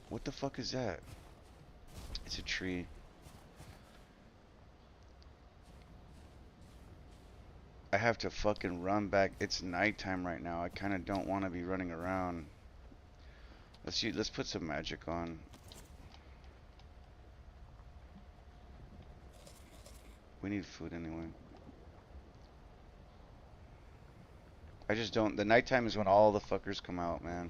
What the fuck is that? It's a tree. I have to fucking run back. It's nighttime right now. I kind of don't want to be running around. Let's put some magic on. We need food anyway. I just don't. The nighttime is when all the fuckers come out, man.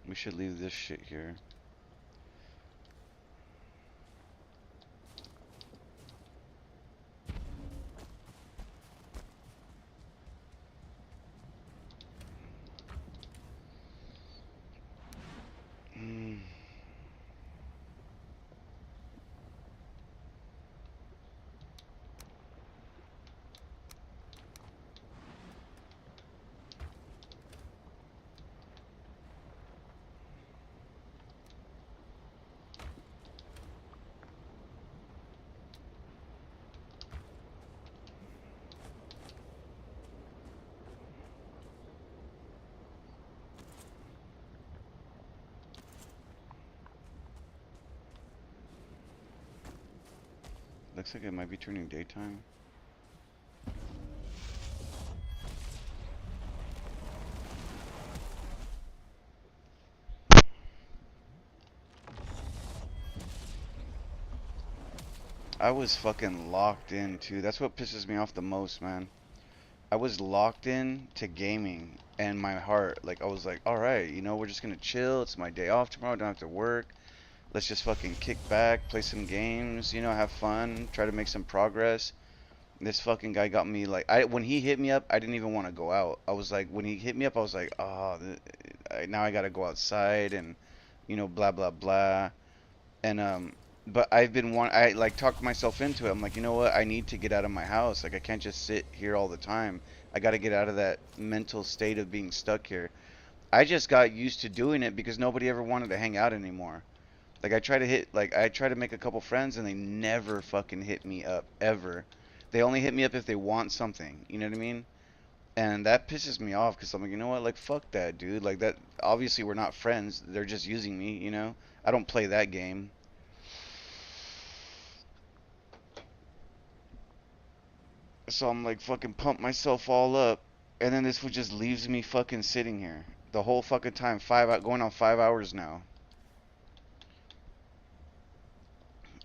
We should leave this shit here. Mm. Looks like it might be turning daytime. I was fucking locked in too. That's what pisses me off the most, man. I was locked in to gaming and my heart, like I was like, all right, we're just gonna chill. It's my day off tomorrow. I don't have to work. Let's just fucking kick back, play some games, have fun, try to make some progress. This fucking guy got me like, when he hit me up, I didn't even want to go out. I was like, when he hit me up, I was like, oh, now I gotta go outside and, blah blah blah. And but I like talked myself into it. I'm like, you know what? I need to get out of my house. Like I can't just sit here all the time. I got to get out of that mental state of being stuck here. I just got used to doing it because nobody ever wanted to hang out anymore. Like I try to make a couple friends and they never fucking hit me up ever. They only hit me up if they want something. You know what I mean? And that pisses me off because I'm like, you know what? Like, fuck that, dude. Like, that. Obviously, we're not friends. They're just using me, you know? I don't play that game. So I'm like, fucking pump myself all up. And then this fool just leaves me fucking sitting here. The whole fucking time. Going on 5 hours now.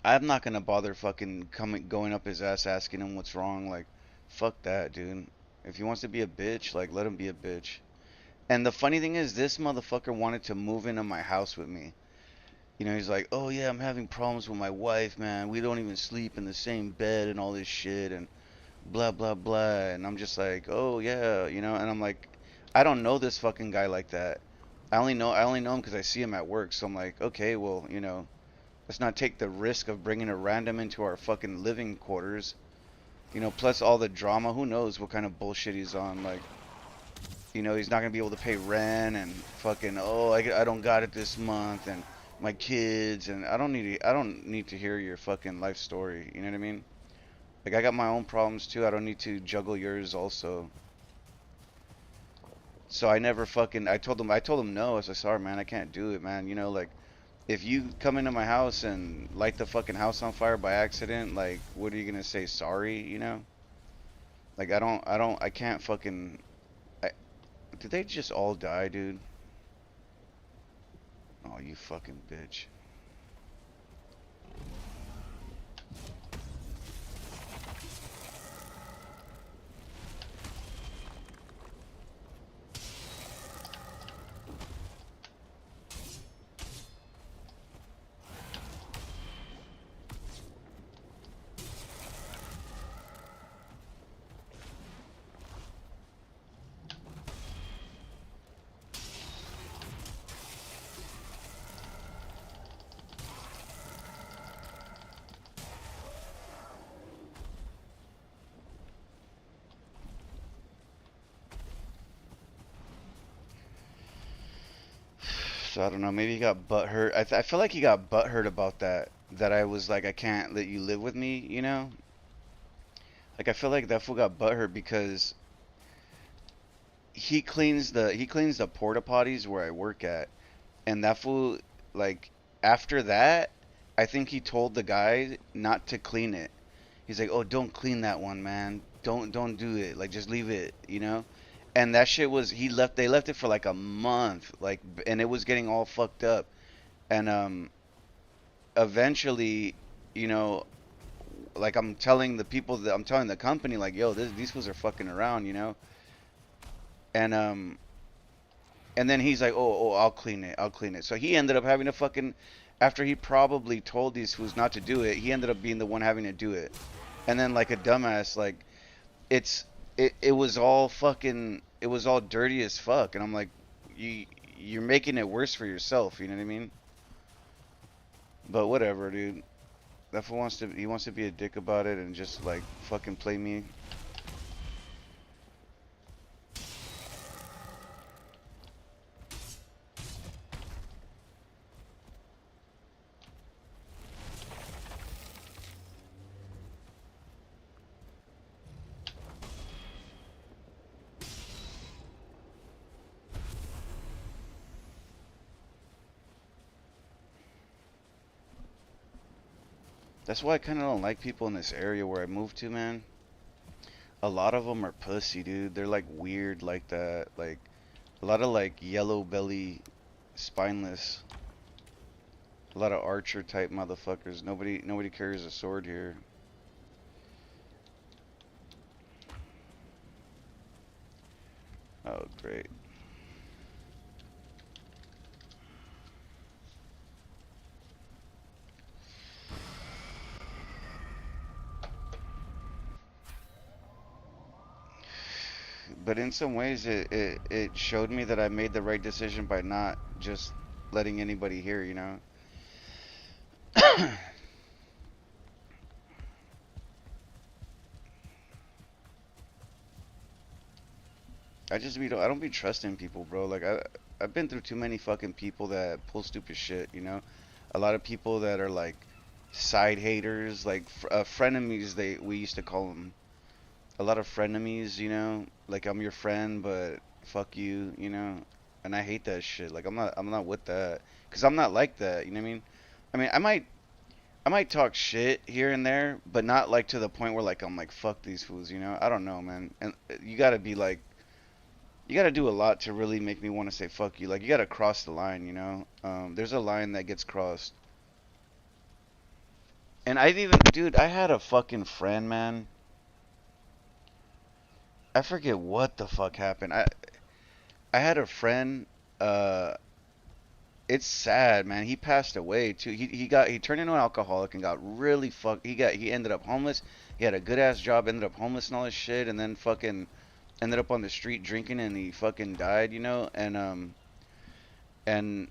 I'm not gonna bother fucking going up his ass asking him what's wrong. Like, fuck that, dude. If he wants to be a bitch, like, let him be a bitch. And the funny thing is, this motherfucker wanted to move into my house with me. You know, he's like, oh yeah, I'm having problems with my wife, man. We don't even sleep in the same bed and all this shit and blah, blah, blah. And I'm just like, oh yeah, you know, and I'm like, I don't know this fucking guy like that. I only know him because I see him at work. So I'm like, okay, well, you know, let's not take the risk of bringing a random into our fucking living quarters. You know, plus all the drama. Who knows what kind of bullshit he's on? Like, you know, he's not gonna be able to pay rent and fucking, oh, I don't got it this month and my kids and I don't need to hear your fucking life story. You know what I mean? Like, I got my own problems too. I don't need to juggle yours also. So I told him no. I was like, sorry man, I can't do it, man. You know, like, if you come into my house and light the fucking house on fire by accident, like, what are you gonna say? Sorry, you know? Like, I can't fucking. I, did they just all die, dude? Oh, you fucking bitch. So I don't know. Maybe he got butthurt. I feel like he got butthurt about that. That I was like, I can't let you live with me. You know? Like, I feel like that fool got butthurt because he cleans the porta potties where I work at, and that fool, like, after that, I think he told the guy not to clean it. He's like, oh, don't clean that one, man. Don't do it. Like, just leave it. You know? And that shit was he left. They left it for like a month. Like, and it was getting all fucked up. And eventually, you know, like, I'm telling the company, like, yo, these fools are fucking around, you know. And then he's like, oh, I'll clean it. So he ended up having to fucking, after he probably told these fools not to do it, he ended up being the one having to do it. And then, like a dumbass, like, it's it was all fucking, it was all dirty as fuck. And I'm like, you you're making it worse for yourself. You know what I mean? But whatever, dude. That fool wants to be a dick about it and just like fucking play me. That's why I kind of don't like people in this area where I moved to, man. A lot of them are pussy, dude. They're like weird like that. Like, a lot of like yellow belly, spineless. A lot of archer type motherfuckers. Nobody carries a sword here. Oh, great. But in some ways, it showed me that I made the right decision by not just letting anybody hear, you know? I don't be trusting people, bro. Like I've been through too many fucking people that pull stupid shit, you know? A lot of people that are like side haters, like frenemies they we used to call them. A lot of frenemies, you know? Like I'm your friend, but fuck you, you know? And I hate that shit. Like I'm not with that, 'cause I'm not like that, you know what I mean? I mean, I might talk shit here and there, but not like to the point where like I'm like fuck these fools, you know? I don't know, man. And you got to be like you got to do a lot to really make me want to say fuck you. Like you got to cross the line, you know? There's a line that gets crossed. And I've even, dude, I had a fucking friend, man. I forget what the fuck happened. I had a friend. Uh, it's sad, man. He passed away too. He turned into an alcoholic and got really fucked. He ended up homeless. He had a good ass job, ended up homeless and all this shit, and then fucking ended up on the street drinking, and he fucking died, you know. And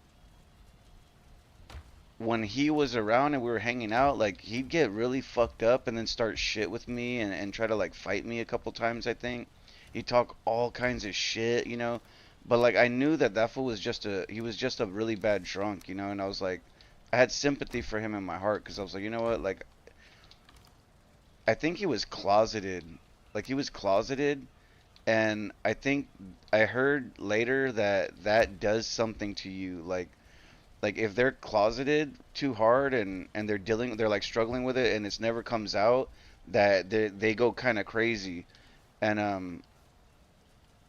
when he was around and we were hanging out, like he'd get really fucked up and then start shit with me and try to like fight me a couple times, I think. He'd talk all kinds of shit, you know. But like I knew that that fool was just a he was just a really bad drunk, you know, and I was like I had sympathy for him in my heart because I was like, you know what, like I think he was closeted. Like he was closeted and I think I heard later that that does something to you like if they're closeted too hard and they're like struggling with it and it's never comes out that they go kind of crazy and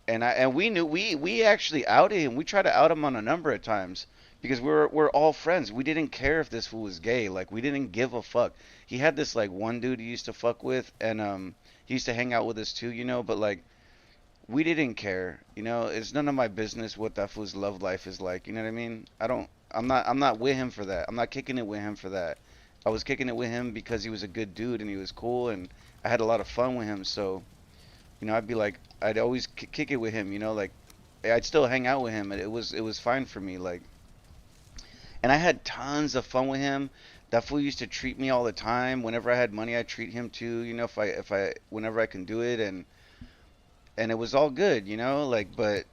and we knew we actually outed him. We tried to out him on a number of times because we're all friends. We didn't care if this fool was gay. Like we didn't give a fuck. He had this like one dude he used to fuck with and he used to hang out with us too, you know, but like we didn't care. You know, it's none of my business what that fool's love life is like. You know what I mean? I'm not with him for that. I'm not kicking it with him for that. I was kicking it with him because he was a good dude and he was cool and I had a lot of fun with him. So, you know, I'd be like, I'd always kick it with him. You know, like I'd still hang out with him. And it was fine for me. Like, and I had tons of fun with him. That fool used to treat me all the time. Whenever I had money, I treat him too. You know, if I whenever I can do it and it was all good, you know, like but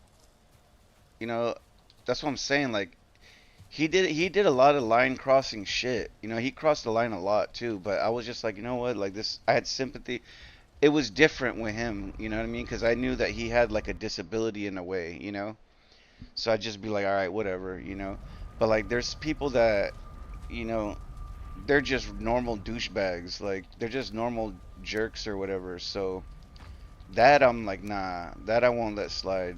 you know, that's what I'm saying, like he did a lot of line crossing shit. You know, he crossed the line a lot too, but I was just like, you know what, like this I had sympathy. It was different with him, you know what I mean? Cuz I knew that he had like a disability in a way, you know? So I'd just be like, all right, whatever, you know? But like there's people that, you know, they're just normal douchebags, like they're just normal jerks or whatever. So that I'm like, nah, that I won't let slide.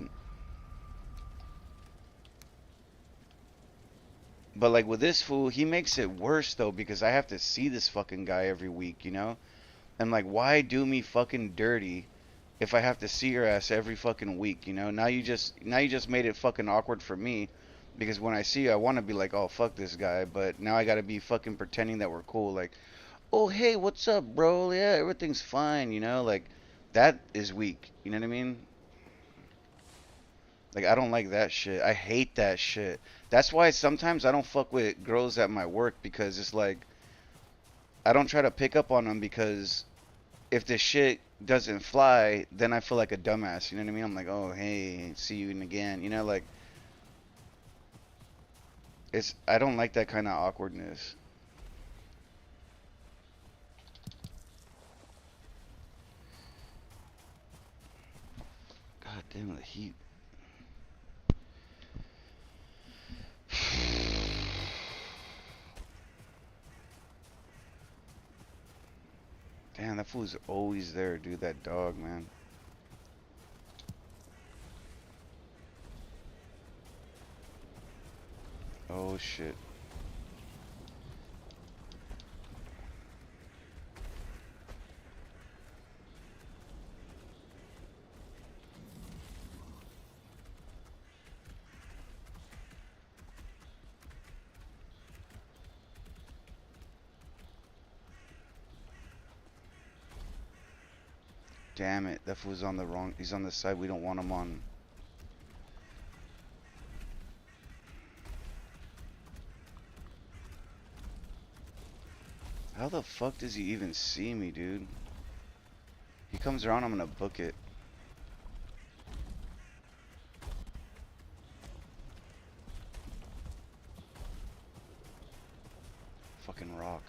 But like with this fool, he makes it worse though because I have to see this fucking guy every week, you know? And like, why do me fucking dirty if I have to see your ass every fucking week, you know? Now you just made it fucking awkward for me because when I see you, I want to be like, oh fuck this guy, but now I gotta be fucking pretending that we're cool. Like, oh hey, what's up, bro? Yeah, everything's fine, you know? Like, that is weak. You know what I mean? Like I don't like that shit. I hate that shit. That's why sometimes I don't fuck with girls at my work because it's like I don't try to pick up on them because if the shit doesn't fly, then I feel like a dumbass. You know what I mean? I'm like, oh hey, see you again. You know, like it's I don't like that kind of awkwardness. God damn the heat. Damn, that fool's always there, dude. That dog, man. Oh shit. Damn it. That fool's on the wrong. He's on the side we don't want him on. How the fuck does he even see me, dude? He comes around, I'm gonna book it. fucking rock.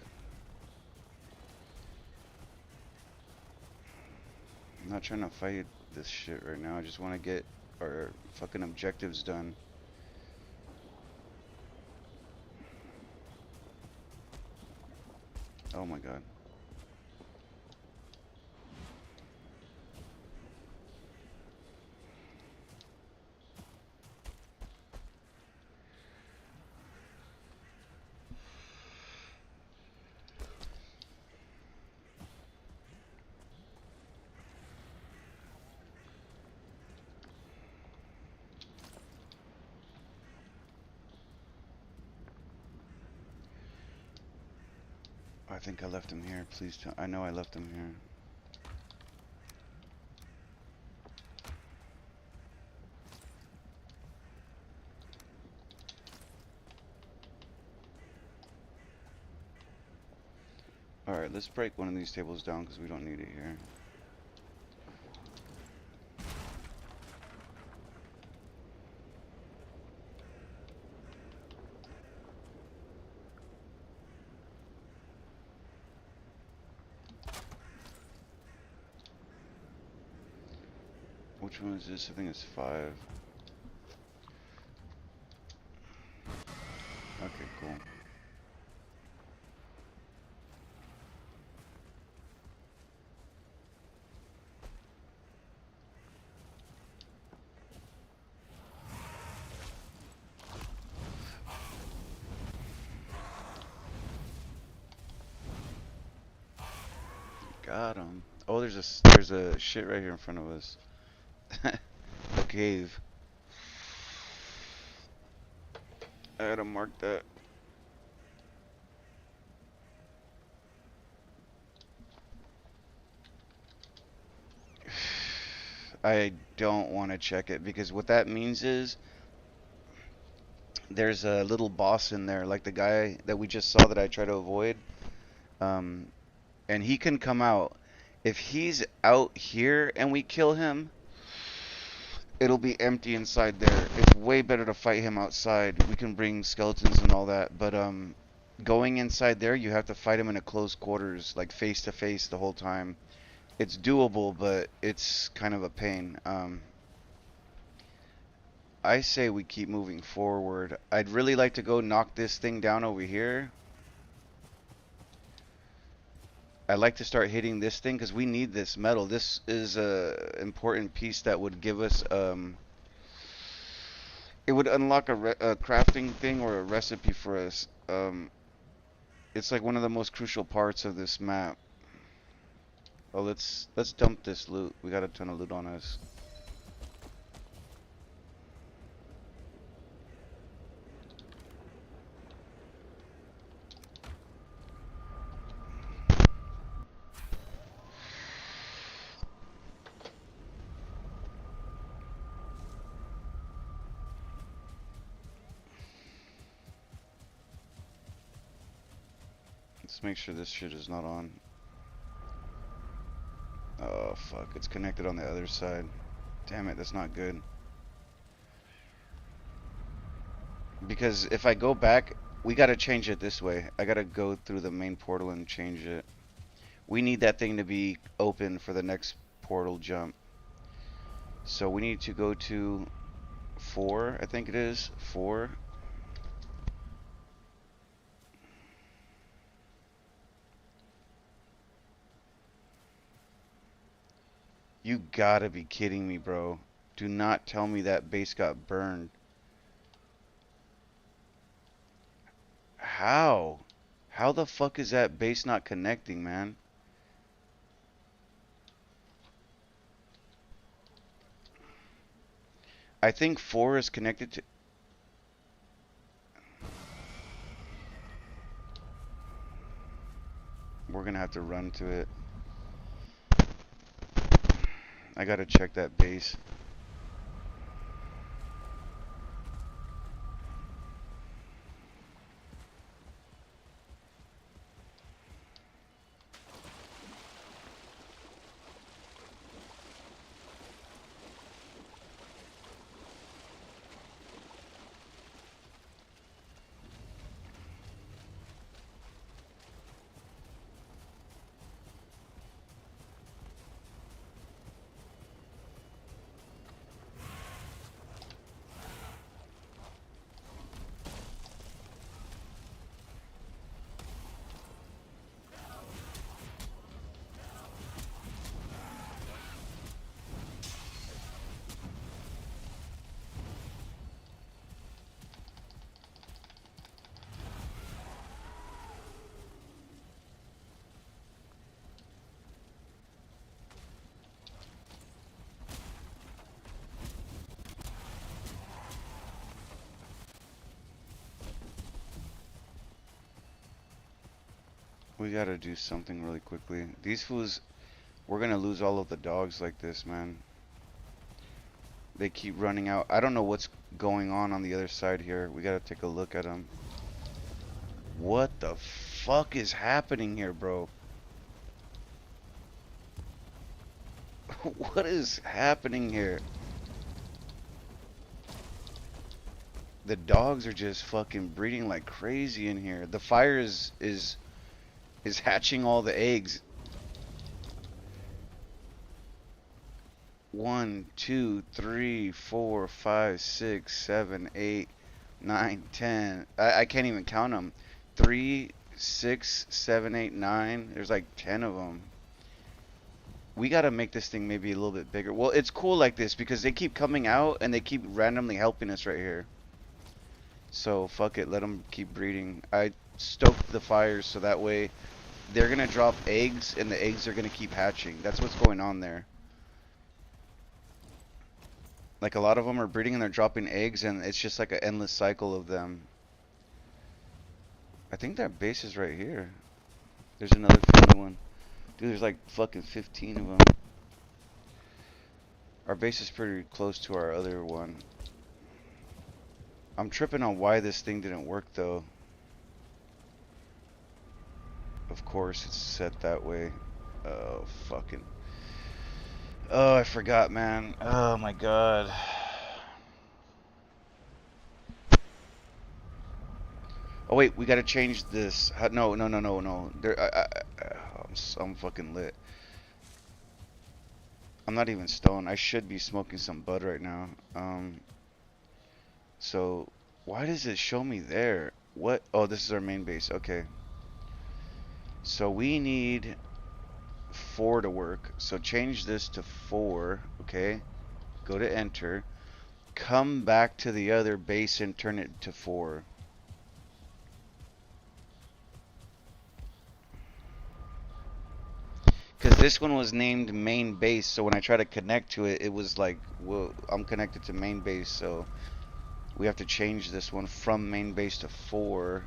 I'm not trying to fight this shit right now. I just want to get our fucking objectives done. Oh my god. I think I left him here. Please tell. I know I left him here. Alright, let's break one of these tables down because we don't need it here. Which one is this? I think it's 5. Okay, cool. Got him. Oh, there's a shit right here in front of us. A cave. I gotta mark that. I don't want to check it because what that means is there's a little boss in there, like the guy that we just saw that I try to avoid. Um, and he can come out. If he's out here and we kill him, it'll be empty inside there. It's way better to fight him outside. We can bring skeletons and all that, but going inside there, you have to fight him in a close quarters, like face to face the whole time. It's doable, but it's kind of a pain. I say we keep moving forward. I'd really like to go knock this thing down over here. I'd like to start hitting this thing because we need this metal. This is a important piece that would give us it would unlock a crafting thing or a recipe for us. It's like one of the most crucial parts of this map. Oh, let's dump this loot. We got a ton of loot on us. Let's make sure this shit is not on. Oh fuck, it's connected on the other side. Damn it, that's not good. Because if I go back, we gotta change it this way. I gotta go through the main portal and change it. We need that thing to be open for the next portal jump. So we need to go to 4, I think it is. 4. You gotta be kidding me, bro. Do not tell me that base got burned. How? How the fuck is that base not connecting, man? I think 4 is connected to... We're gonna have to run to it. I gotta check that base. We gotta do something really quickly. These fools, we're gonna lose all of the dogs like this, man. They keep running out. I don't know what's going on the other side here. We gotta take a look at them. What the fuck is happening here, bro? What is happening here? The dogs are just fucking breeding like crazy in here. The fire is hatching all the eggs. 1, 2, 3, 4, 5, 6, 7, 8, 9, 10. I can't even count them. 3, 6, 7, 8, 9. There's like 10 of them. We gotta make this thing maybe a little bit bigger. Well, it's cool like this because they keep coming out and they keep randomly helping us right here. So fuck it, let them keep breeding. I stoked the fires so that way they're gonna drop eggs and the eggs are gonna keep hatching. That's what's going on there. Like a lot of them are breeding and they're dropping eggs and it's just like an endless cycle of them. I think that base is right here. There's another family one. Dude, there's like fucking 15 of them. Our base is pretty close to our other one. I'm tripping on why this thing didn't work though. Of course it's set that way. Oh, fucking. Oh, I forgot, man. Oh my god. Oh wait, we gotta change this. No, no, no, no, no. I'm fucking lit. I'm not even stoned. I should be smoking some bud right now. So why does it show me there? What? Oh, this is our main base. Okay. So we need 4 to work. So change this to 4. Okay. Go to enter. Come back to the other base and turn it to 4. Because this one was named main base, so when I try to connect to it, it was like, well, I'm connected to main base, so we have to change this one from main base to 4.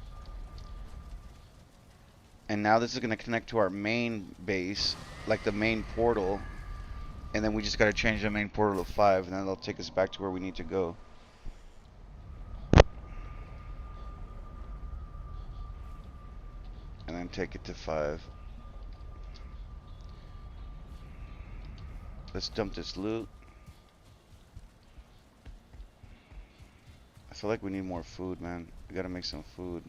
And now this is going to connect to our main base, like the main portal. And then we just got to change the main portal to 5, and then they'll take us back to where we need to go. And then take it to 5. Let's dump this loot. I feel like we need more food, man. We got to make some food.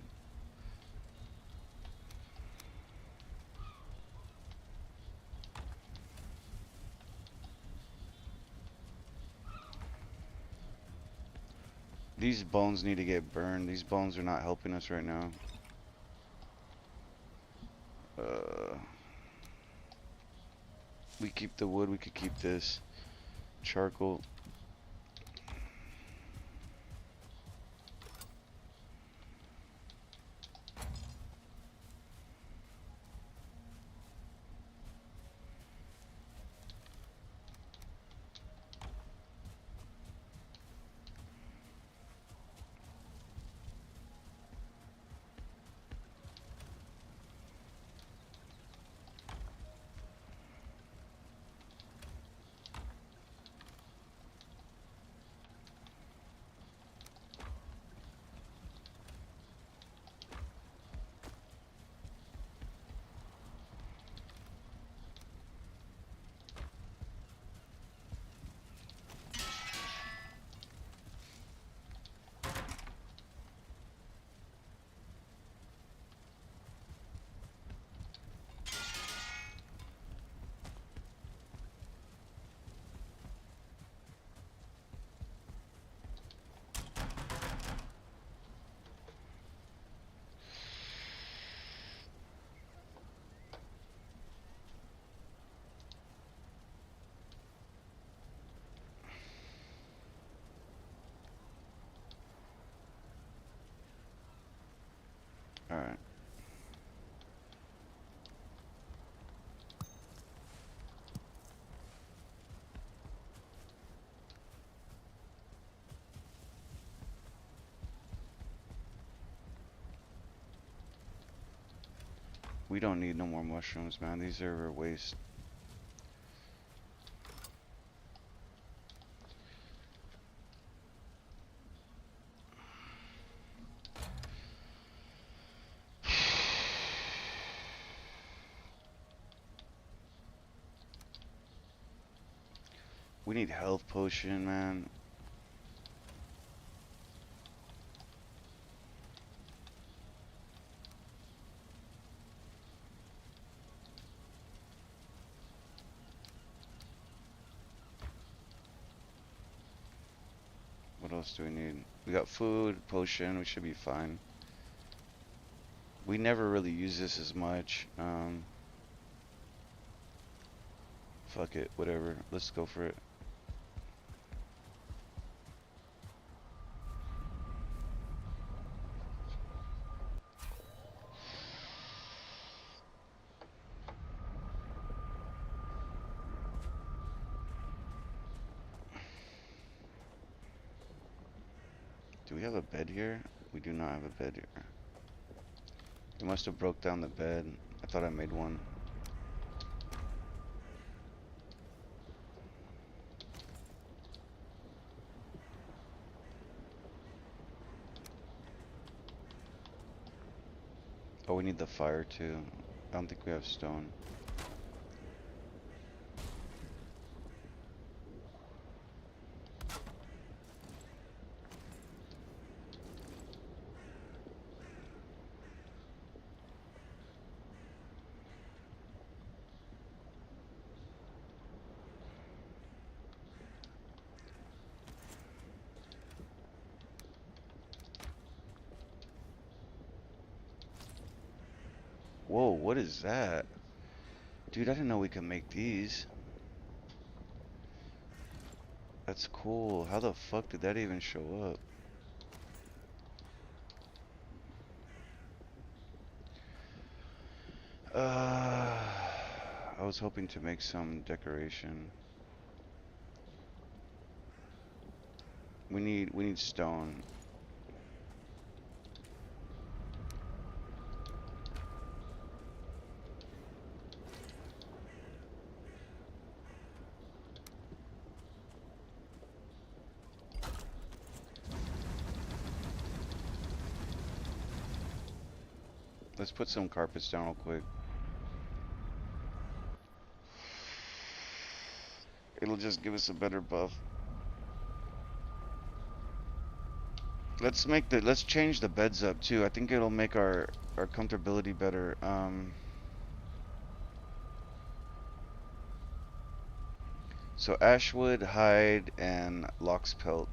These bones need to get burned. These bones are not helping us right now. We keep the wood. We could keep this charcoal. We don't need no more mushrooms, man. These are a waste. We need health potion, man. What else do we need? We got food, potion. We should be fine. We never really use this as much. Fuck it, whatever. Let's go for it. Do we have a bed here? We do not have a bed here. We must have broke down the bed. I thought I made one. Oh, we need the fire too. I don't think we have stone. Whoa, what is that? Dude, I didn't know we could make these. That's cool. How the fuck did that even show up? Uh, I was hoping to make some decoration. We need stone. Let's put some carpets down real quick. It'll just give us a better buff. Let's change the beds up too. I think it'll make our comfortability better. So ashwood, hide, and lox pelt.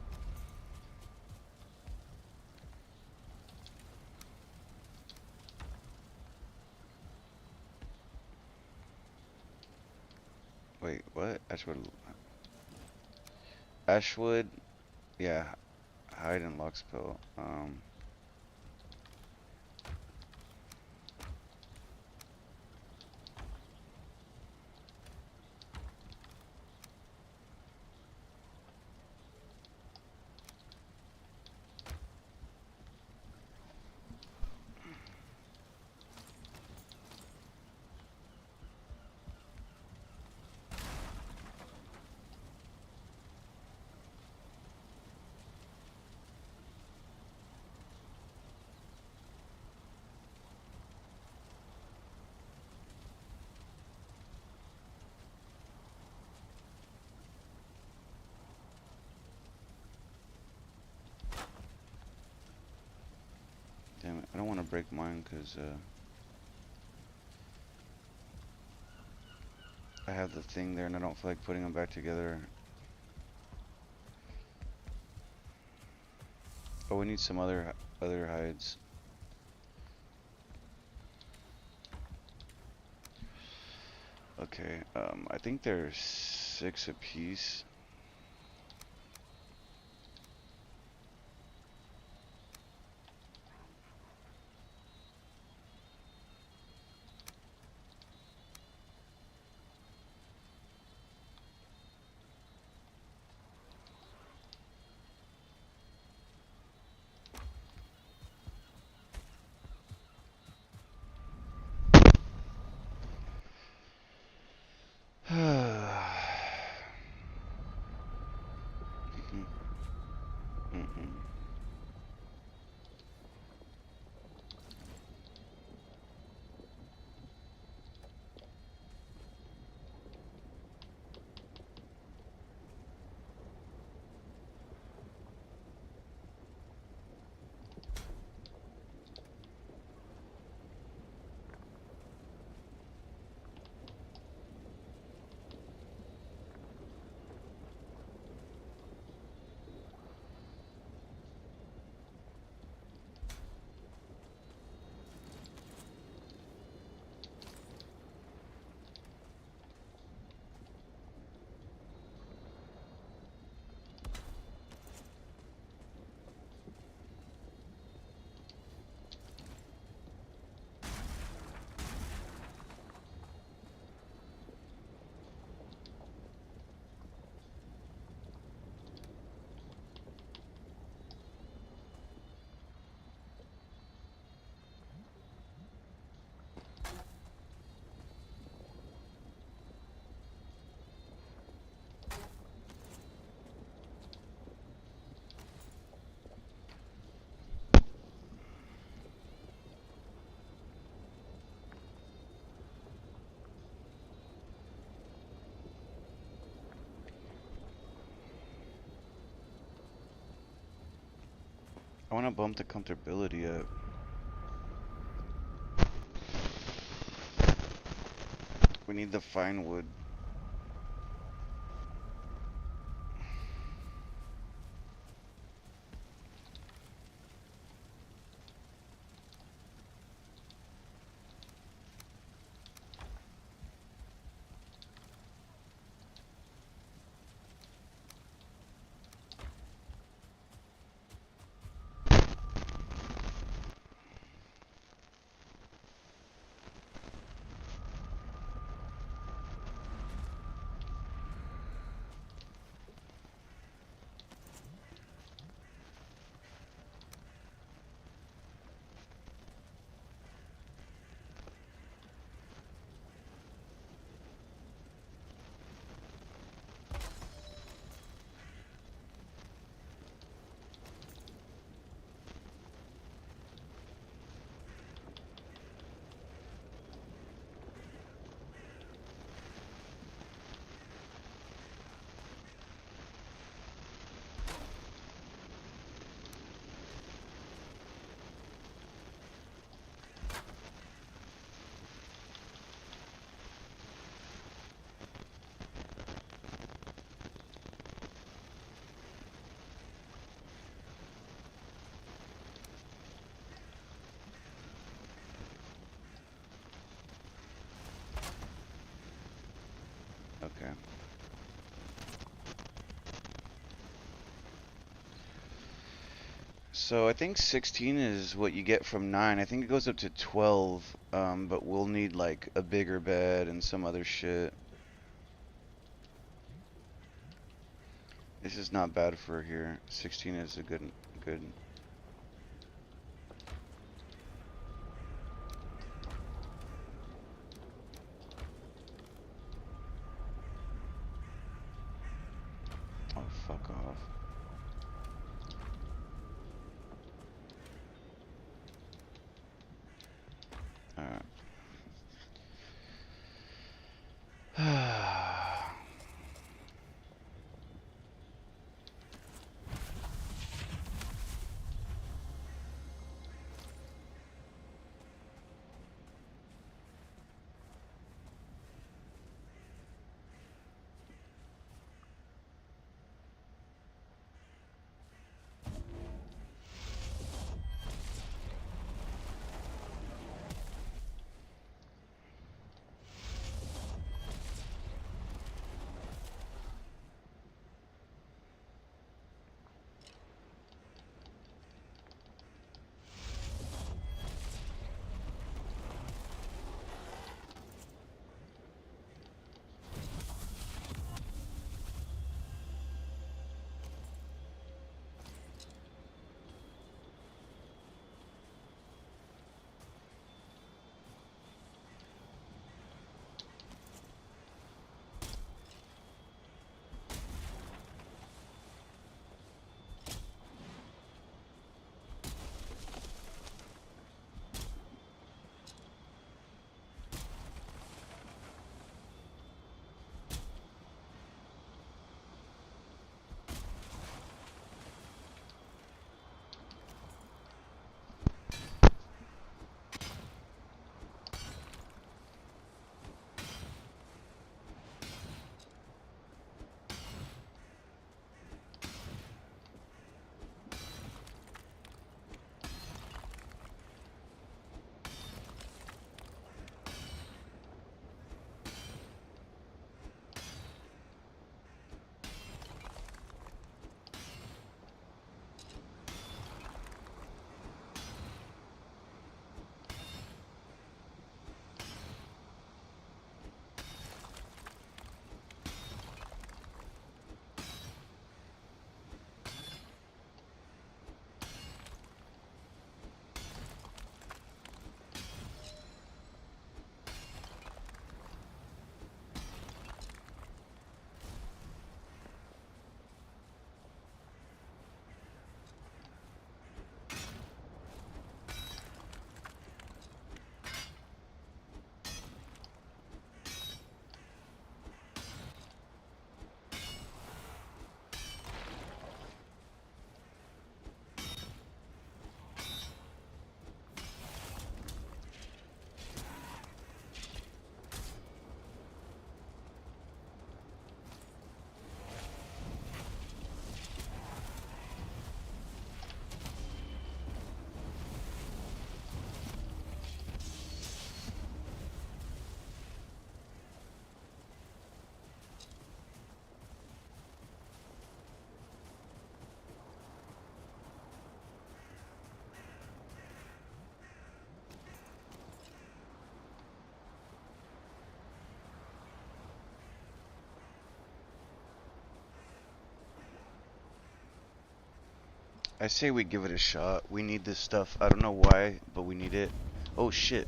Wait, what? Ashwood, yeah, hide and lox pelt. Damn it, I don't want to break mine because I have the thing there and I don't feel like putting them back together. Oh, we need some other hides. Okay, I think there's 6 apiece. I want to bump the comfortability up. We need the fine wood. Okay. So I think 16 is what you get from 9. I think it goes up to 12, but we'll need like a bigger bed and some other shit. This is not bad for here. 16 is a good. Oh, fuck off. Alright. I say we give it a shot. We need this stuff. I don't know why, but we need it. Oh shit.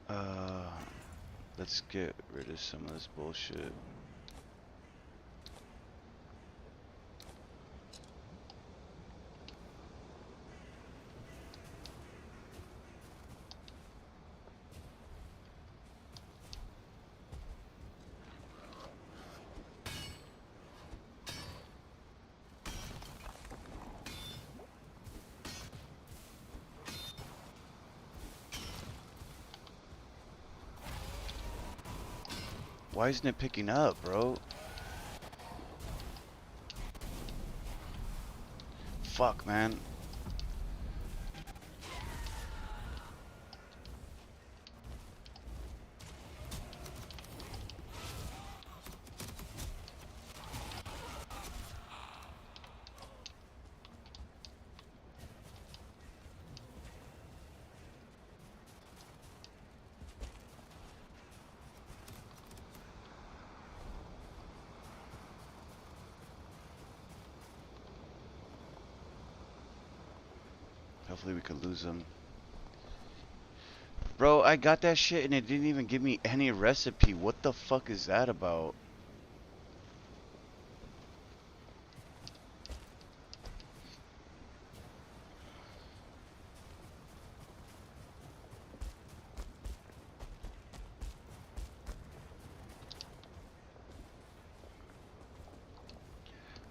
Uh, let's get rid of some of this bullshit. Why isn't it picking up, bro? Fuck, man. Hopefully we could lose them. Bro, I got that shit and it didn't even give me any recipe. What the fuck is that about?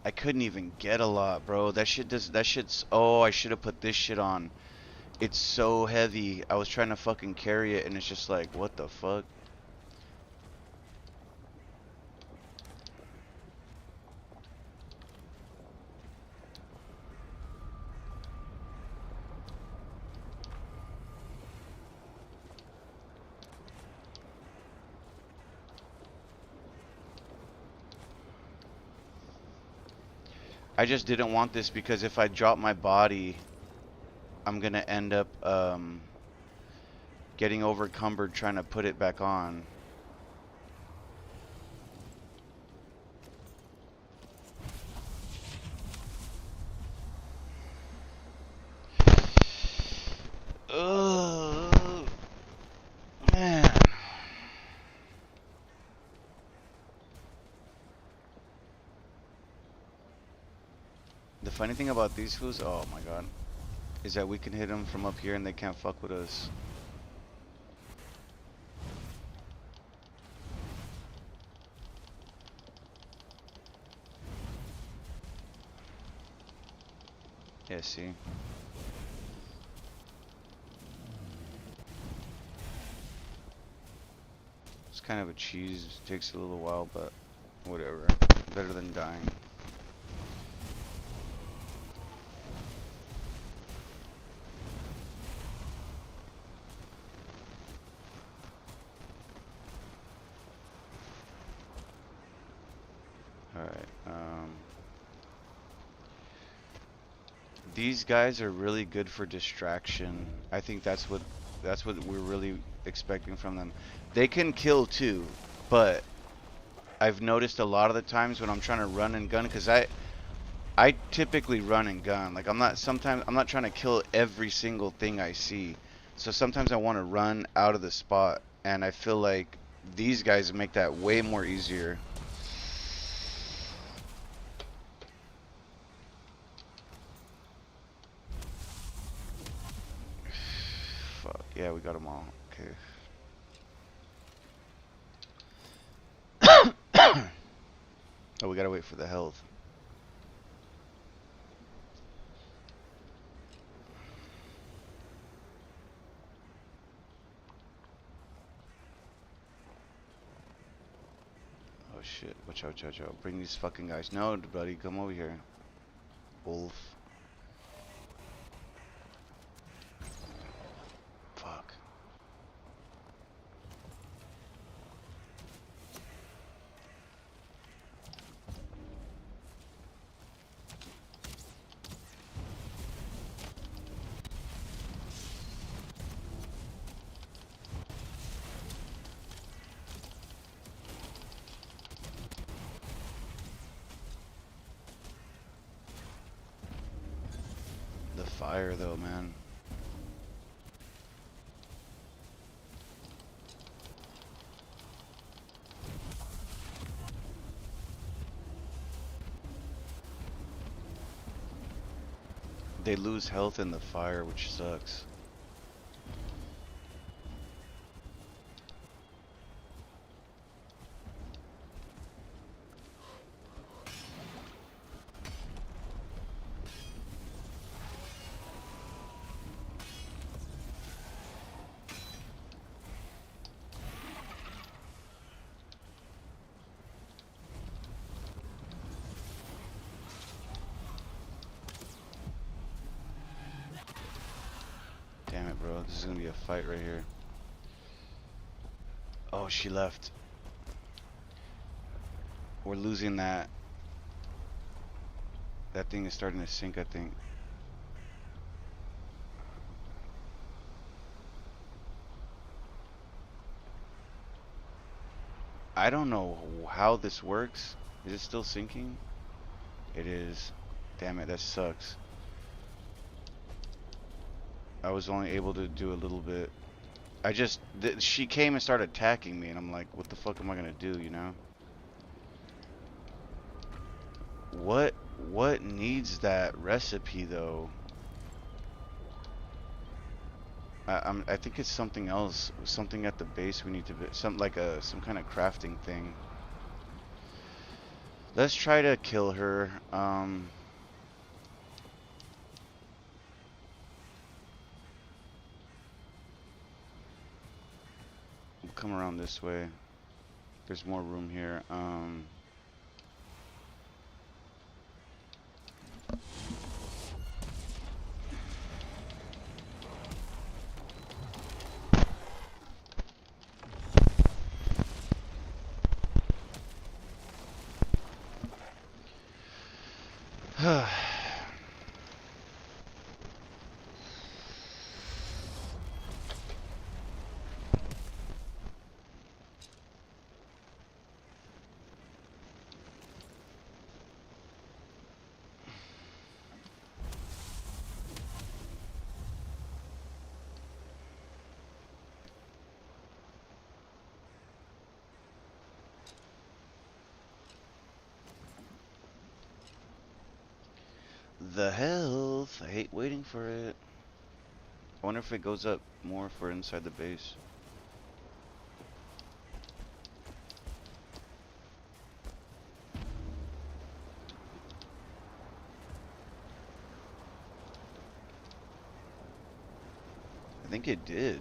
I couldn't even get a lot, bro. That shit does, that shit's, oh, I should have put this shit on. It's so heavy. I was trying to fucking carry it and it's just like, what the fuck? I just didn't want this because if I drop my body, I'm gonna end up getting overcumbered trying to put it back on. Ugh, man. The funny thing about these fools, oh my god, is that we can hit them from up here and they can't fuck with us. Yeah, see? It's kind of a cheese. It takes a little while, but whatever. Better than dying. Alright, these guys are really good for distraction. I think that's what we're really expecting from them. They can kill too, but I've noticed a lot of the times when I'm trying to run and gun, because I typically run and gun. Like sometimes I'm not trying to kill every single thing I see. So sometimes I want to run out of the spot, and I feel like these guys make that way more easier. Fuck, yeah, we got them all. Okay. Oh, we gotta wait for the health. Oh shit, watch out, watch out. Bring these fucking guys. No, buddy, come over here. Wolf. Fuck. The fire though, man. They lose health in the fire, which sucks. Damn it, bro. This is gonna be a fight right here. Oh, she left. We're losing that. That thing is starting to sink, I think. I don't know how this works. Is it still sinking? It is. Damn it, that sucks. I was only able to do a little bit. She came and started attacking me, and I'm like, what the fuck am I gonna do, you know? What needs that recipe though? I think it's something else, something at the base we need to some like some kind of crafting thing. Let's try to kill her. We'll come around this way. There's more room here. The health. I hate waiting for it. I wonder if it goes up more for inside the base. I think it did.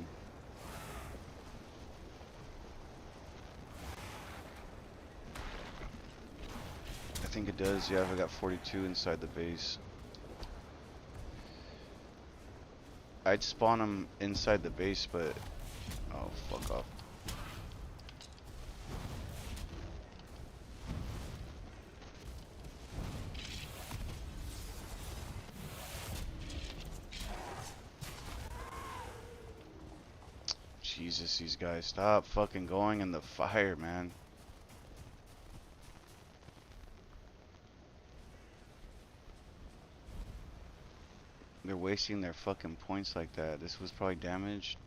I think it does. Yeah, I got 42 inside the base. I'd spawn them inside the base, but oh, fuck off. Jesus, these guys, stop fucking going in the fire, man. They're wasting their fucking points like that. This was probably damaged.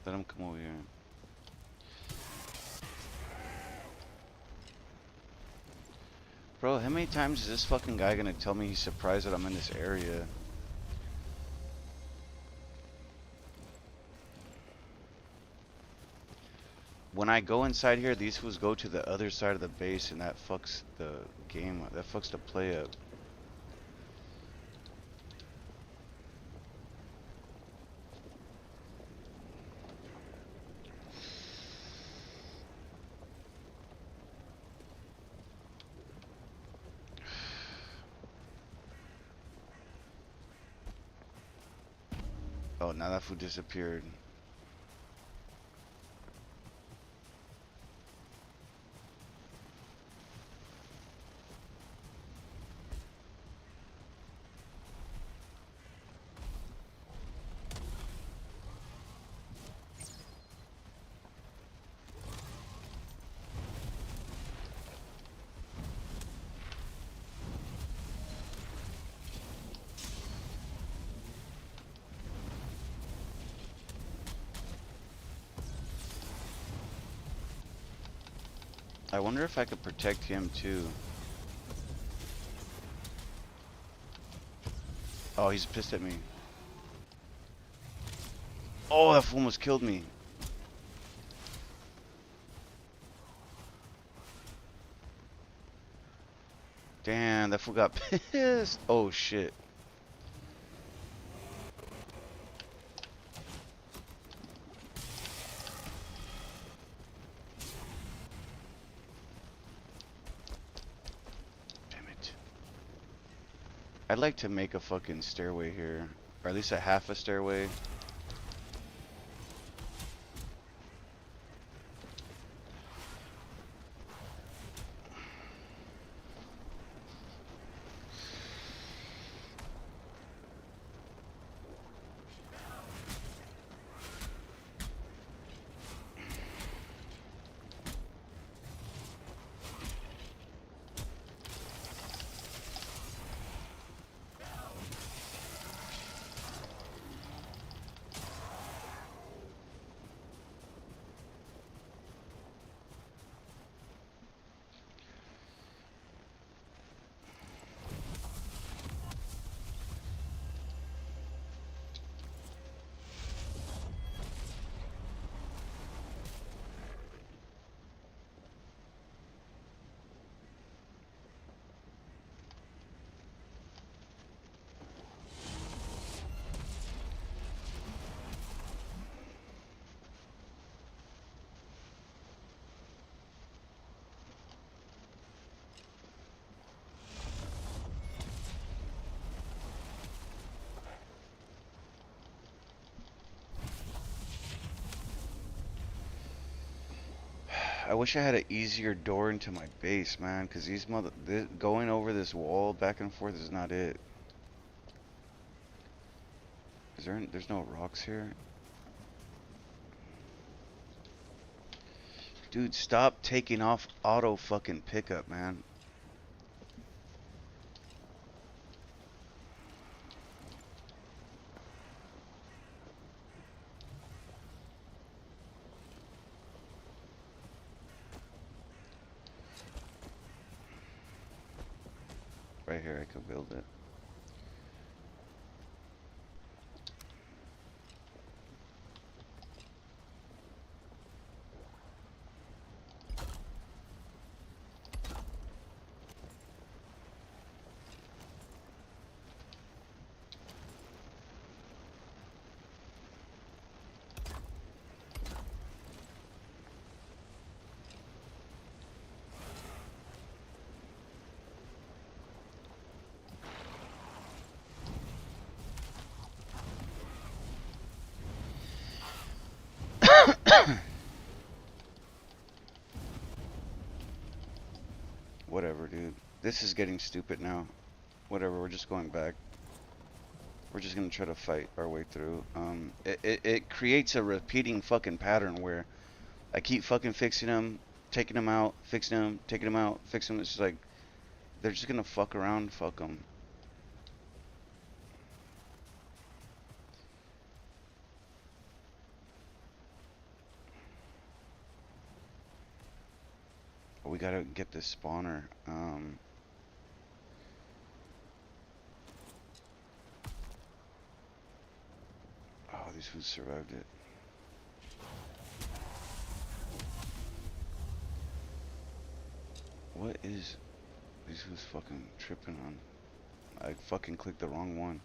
Let them come over here. Bro, how many times is this fucking guy gonna tell me he's surprised that I'm in this area? When I go inside here, these fools go to the other side of the base, and that fucks the game up. That fucks the play up. Oh, now that food disappeared. I wonder if I could protect him too. Oh, he's pissed at me. Oh, that fool almost killed me. Damn, that fool got pissed. Oh shit. Damn it. I'd like to make a fucking stairway here. Or at least a half a stairway. I wish I had an easier door into my base, man, because going over this wall back and forth is not it. There's no rocks here? Dude, stop taking off auto fucking pickup, man. Right here, I could build it. Whatever, dude. This is getting stupid now. Whatever, we're just going back. We're just gonna try to fight our way through. It creates a repeating fucking pattern where I keep fucking fixing them, taking them out, fixing them, taking them out, fixing them. It's just like, they're just gonna fuck around, fuck them. We gotta get this spawner. Oh, these fools survived it. What is these fools fucking tripping on? I fucking clicked the wrong one.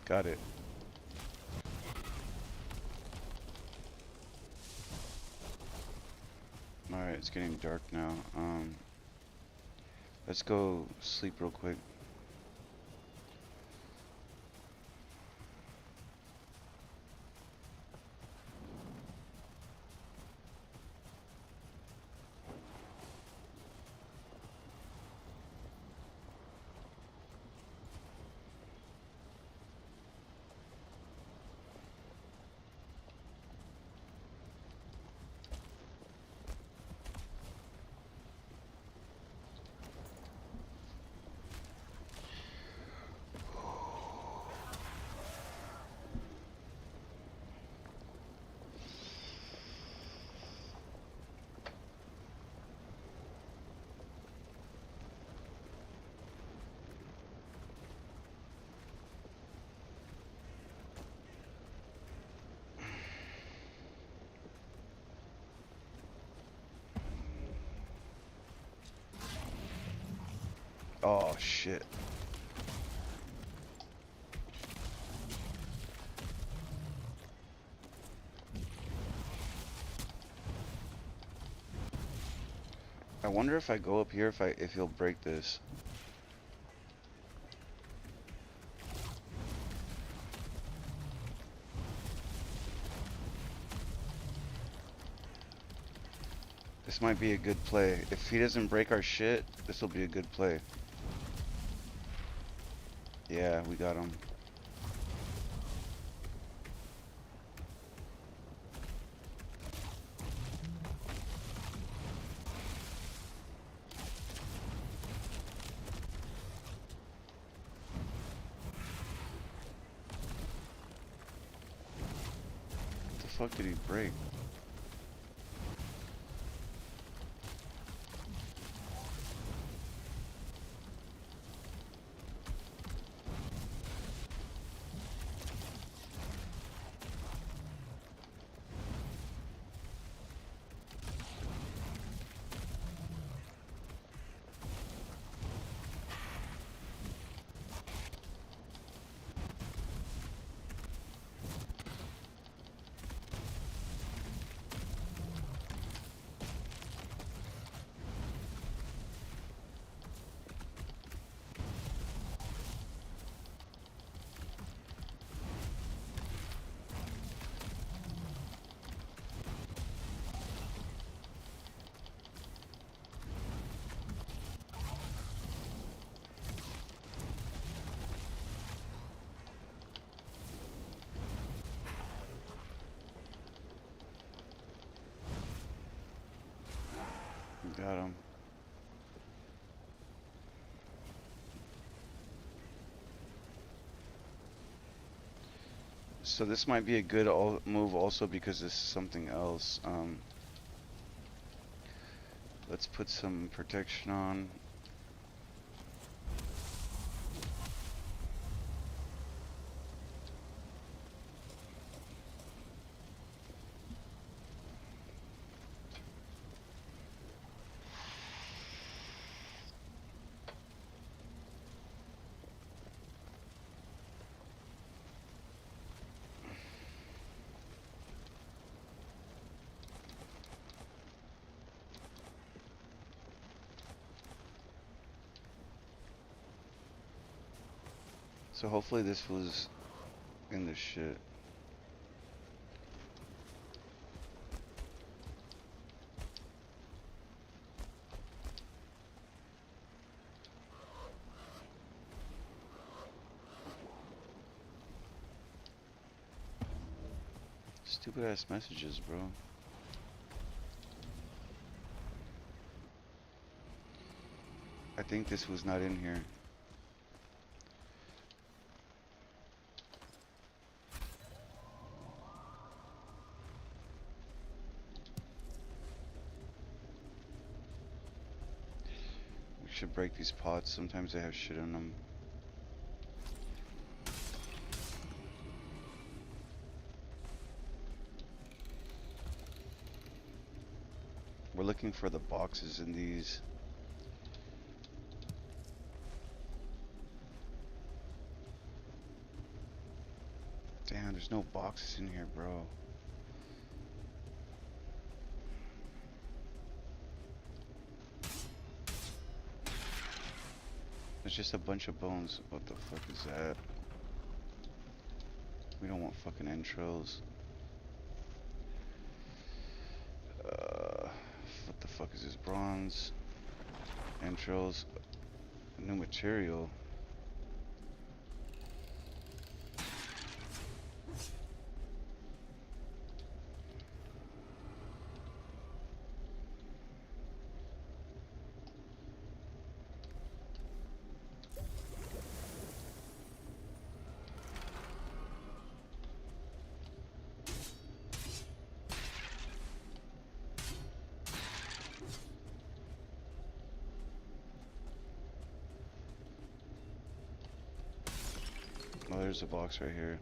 Got it. Alright, it's getting dark now. Let's go sleep real quick. Oh shit. I wonder if I go up here if he'll break this. This might be a good play. If he doesn't break our shit, this will be a good play. Yeah, we got him. What the fuck did he break? Got him. So this might be a good move also because this is something else. Let's put some protection on. So hopefully this was in the shit. Stupid ass messages, bro. I think this was not in here. We should break these pots. Sometimes they have shit in them. We're looking for the boxes in these. Damn, there's no boxes in here, bro. There's just a bunch of bones. What the fuck is that? We don't want fucking intros. What the fuck is this? Bronze. Intros. New material. Oh, there's a box right here.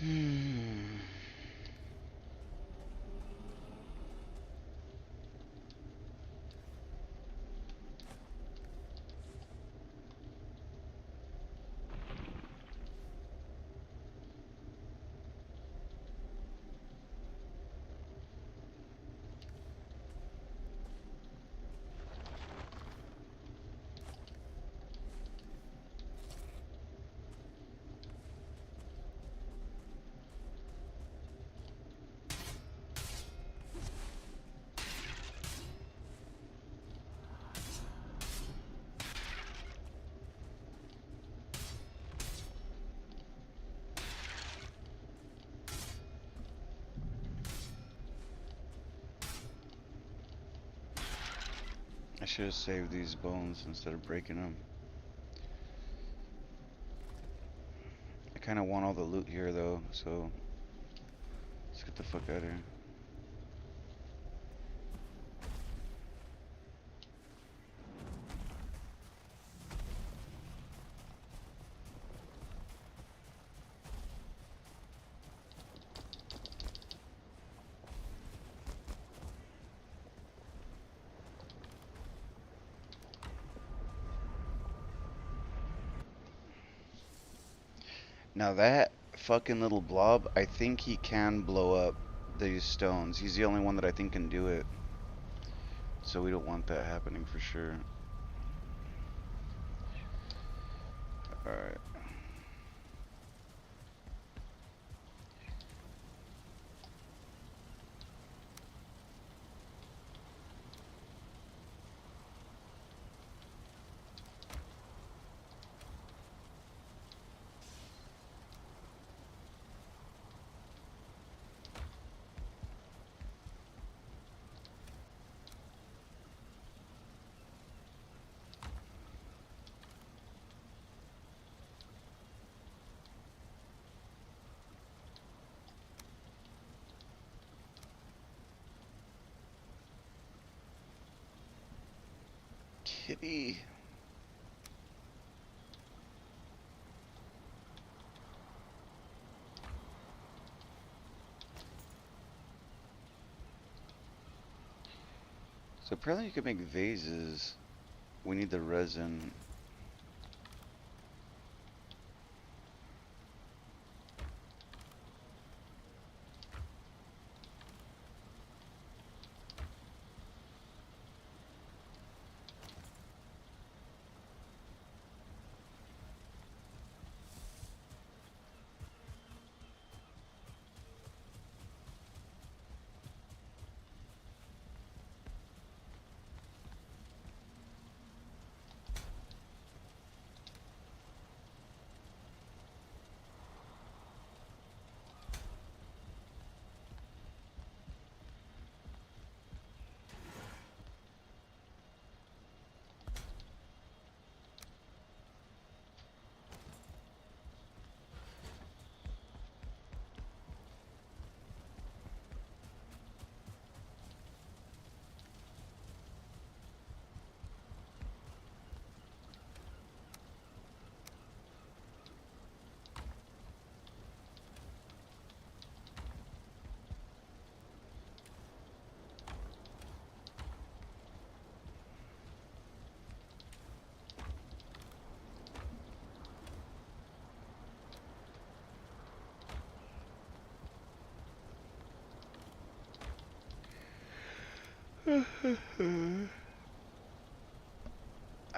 Hmm. I should have saved these bones instead of breaking them. I kind of want all the loot here though, so let's get the fuck out of here. Now that fucking little blob, I think he can blow up these stones. He's the only one that I think can do it. So we don't want that happening for sure. Alright. Kitty. So apparently you can make vases. We need the resin.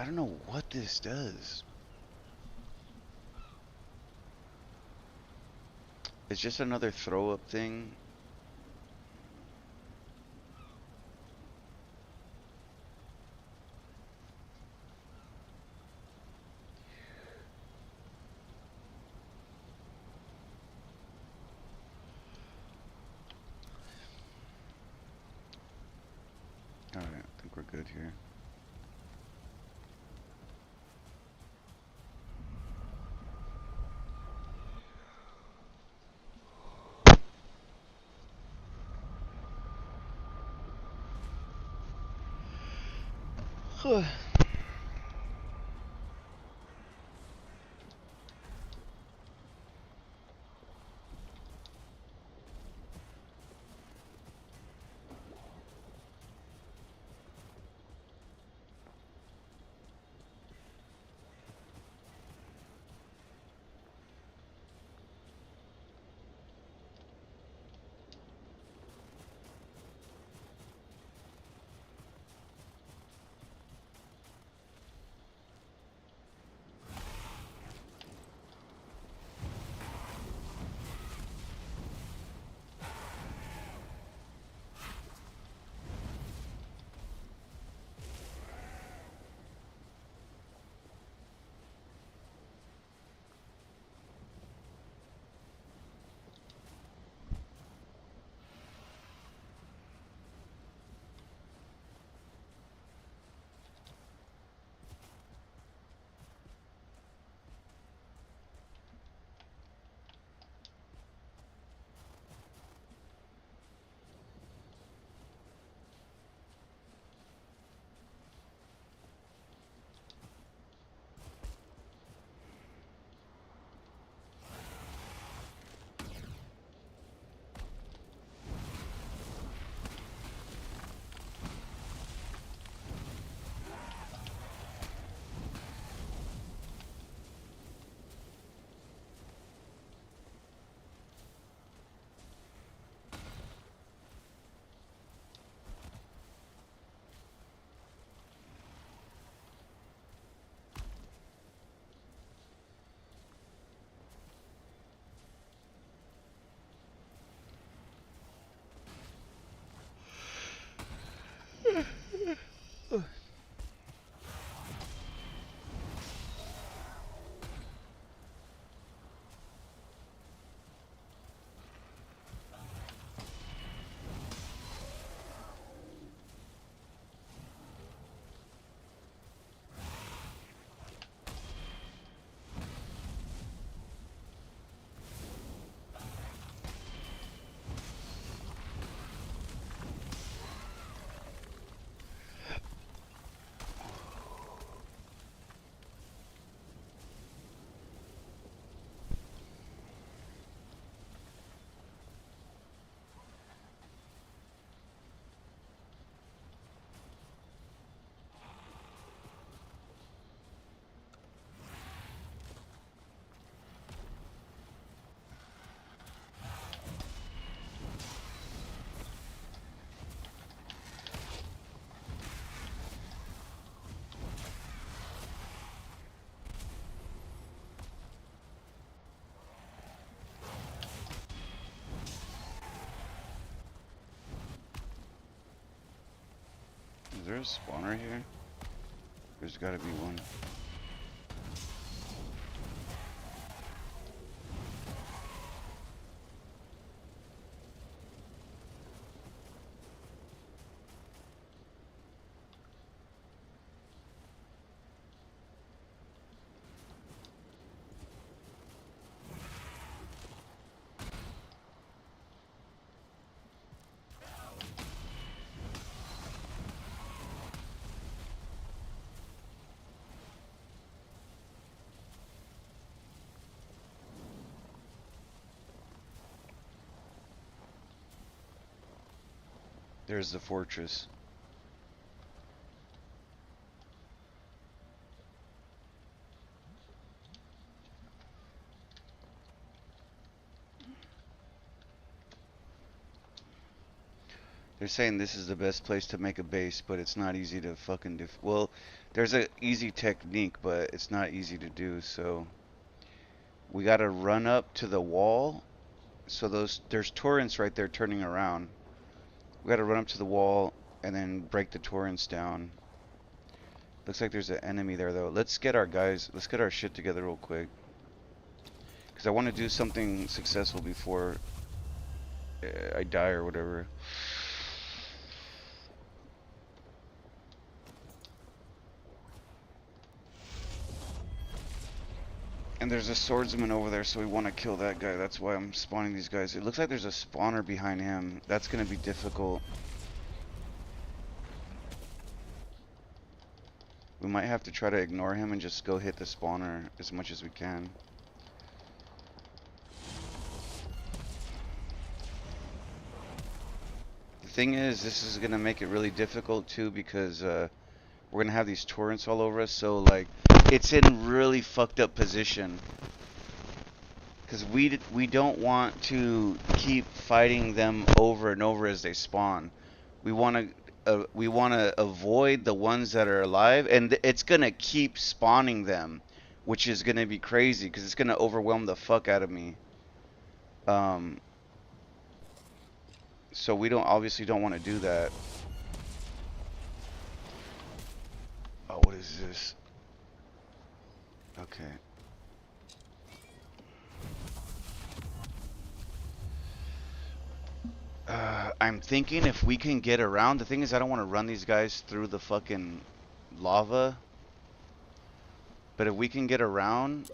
I don't know what this does. It's just another throw up thing. Alright, I think we're good here. Is there a spawner here? There's gotta be one. There's the fortress. They're saying this is the best place to make a base, but it's not easy to fucking do. Well, there's a easy technique, but it's not easy to do. So we gotta run up to the wall. So there's torrents right there turning around. We gotta run up to the wall and then break the torrents down. Looks like there's an enemy there though. Let's get our guys. Let's get our shit together real quick. Cause I want to do something successful before I die or whatever. And there's a swordsman over there, so we want to kill that guy. That's why I'm spawning these guys. It looks like there's a spawner behind him. That's going to be difficult. We might have to try to ignore him and just go hit the spawner as much as we can. The thing is, this is going to make it really difficult too because we're going to have these torrents all over us. So, like, it's in really fucked up position. Because we don't want to keep fighting them over and over as they spawn. We want to avoid the ones that are alive, and it's gonna keep spawning them, which is gonna be crazy because it's gonna overwhelm the fuck out of me. So we obviously don't want to do that. Oh, what is this? Okay. I'm thinking if we can get around. The thing is, I don't want to run these guys through the fucking lava. But if we can get around,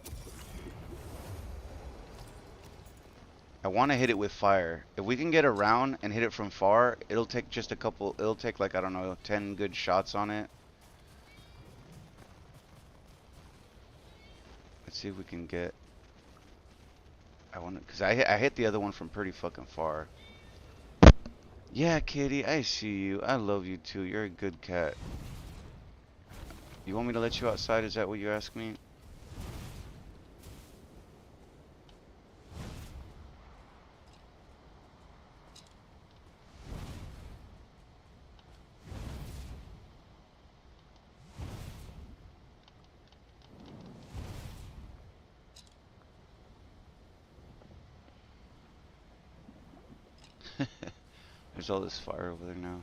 I want to hit it with fire. If we can get around and hit it from far, it'll take just a couple. It'll take like, I don't know, 10 good shots on it. Let's see if we can get. I want to, cause I hit the other one from pretty fucking far. Yeah, kitty, I see you. I love you too. You're a good cat. You want me to let you outside? Is that what you asked me? There's all this fire over there now.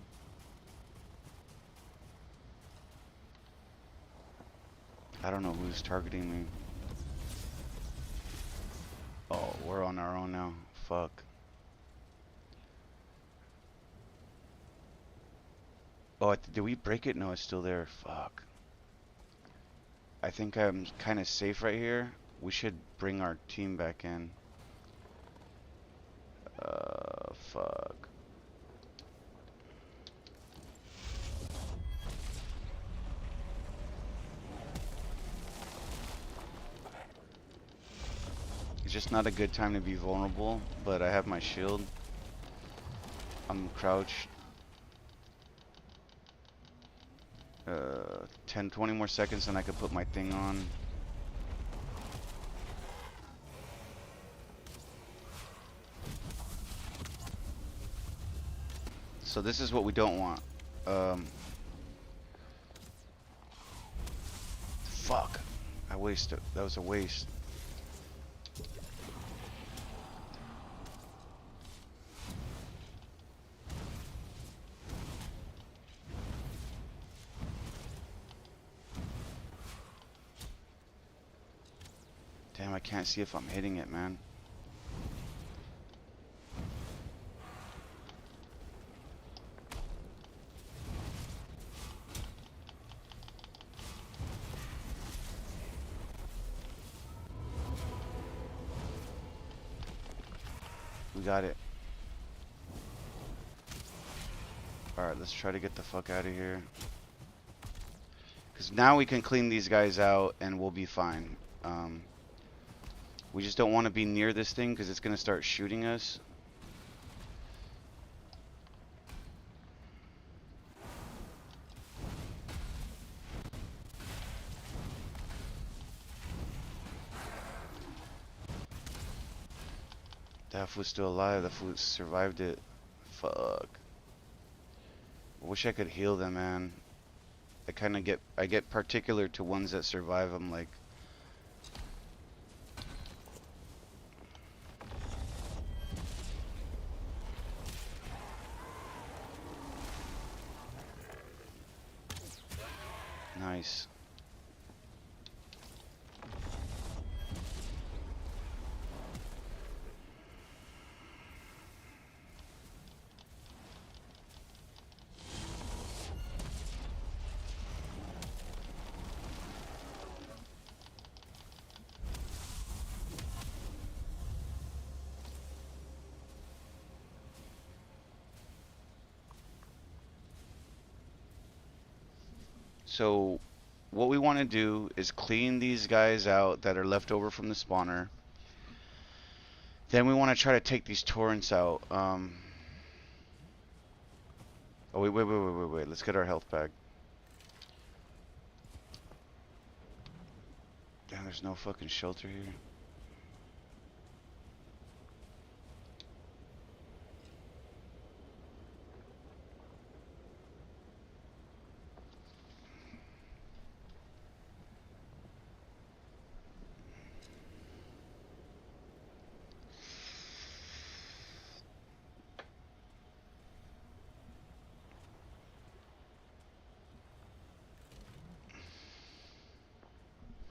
I don't know who's targeting me. Oh, we're on our own now. Fuck. Oh, did we break it? No, it's still there. Fuck. I think I'm kind of safe right here. We should bring our team back in. Fuck. It's just not a good time to be vulnerable, but I have my shield. I'm crouched. 10, 20 more seconds and I could put my thing on. So this is what we don't want. Fuck. I wasted. That was a waste. Damn, I can't see if I'm hitting it, man. We got it. Alright, let's try to get the fuck out of here. Because now we can clean these guys out and we'll be fine. We just don't want to be near this thing because it's going to start shooting us. That fool's still alive. That fool survived it. Fuck. I wish I could heal them, man. I get particular to ones that survive. I'm like, nice. So what we want to do is clean these guys out that are left over from the spawner. Then we want to try to take these torrents out. Oh, wait. Let's get our health back. Damn, there's no fucking shelter here.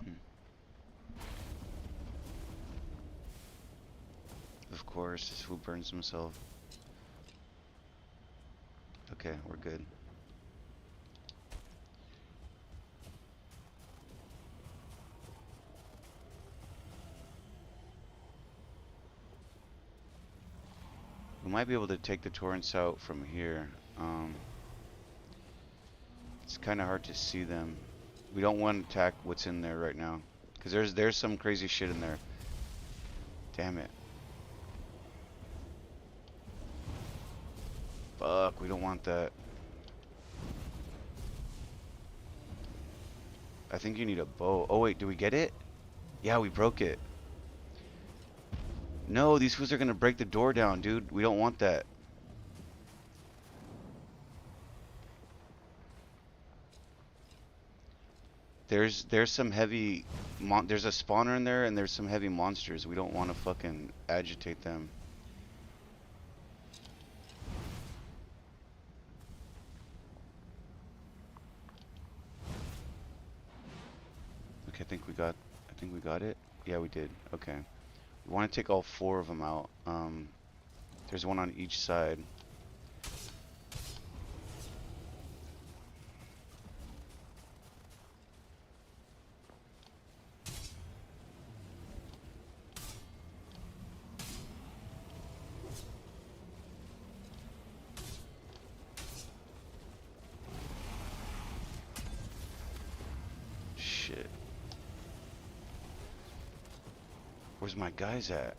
Hmm. Of course, this fool burns himself. Okay, we're good. We might be able to take the torrents out from here. It's kind of hard to see them. We don't want to attack what's in there right now, because there's some crazy shit in there. Damn it. Fuck, we don't want that. I think you need a bow. Oh wait, do we get it? Yeah, we broke it. No, these fools are gonna break the door down, dude. We don't want that. There's some heavy there's a spawner in there and there's some heavy monsters. We don't want to fucking agitate them. Okay, I think we got it. Yeah, we did. Okay. We want to take all 4 of them out. There's one on each side. Shit. Where's my guys at?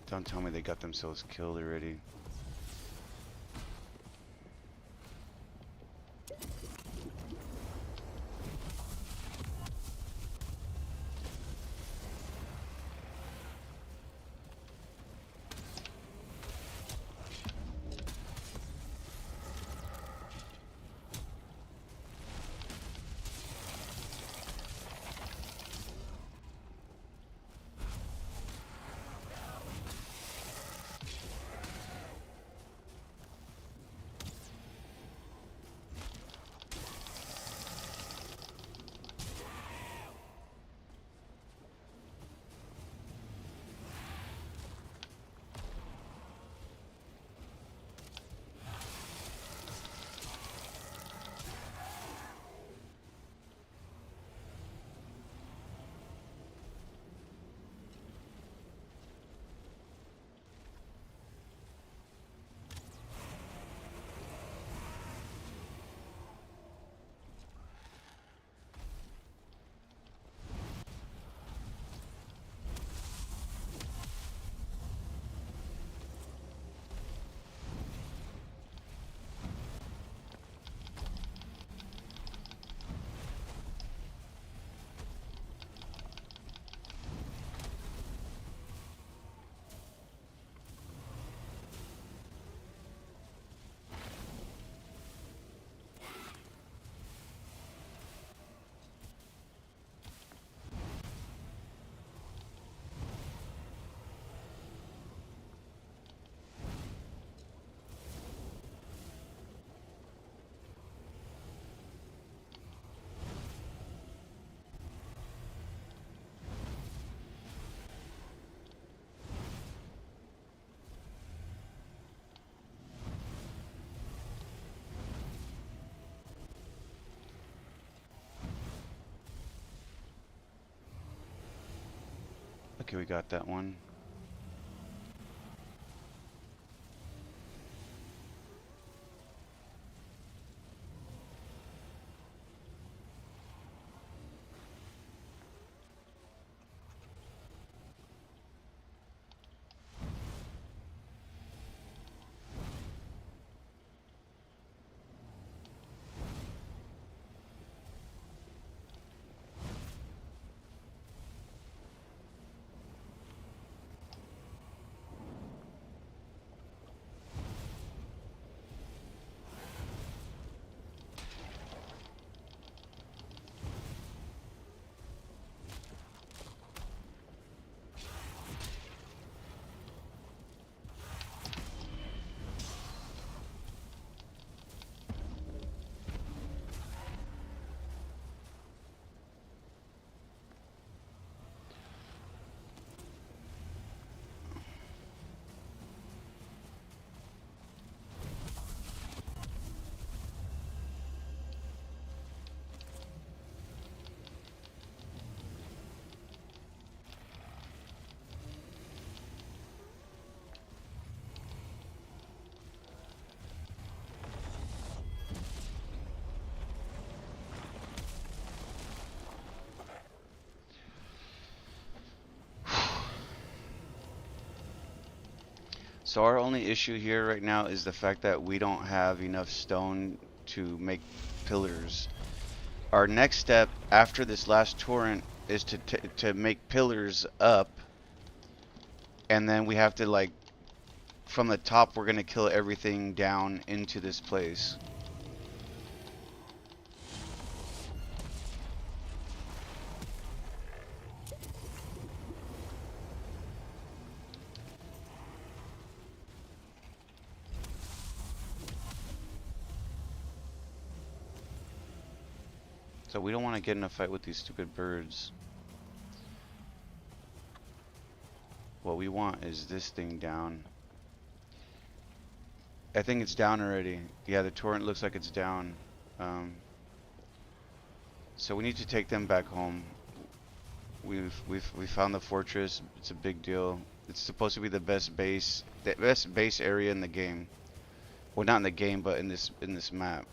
Don't tell me they got themselves killed already. Okay, we got that one. So our only issue here right now is the fact that we don't have enough stone to make pillars. Our next step after this last torrent is to make pillars up, and then we have to like from the top we're gonna kill everything down into this place. So we don't want to get in a fight with these stupid birds. What we want is this thing down. I think it's down already. Yeah, the torrent looks like it's down. So we need to take them back home. We found the fortress. It's a big deal. It's supposed to be the best base area in the game. Well, not in the game, but in this map.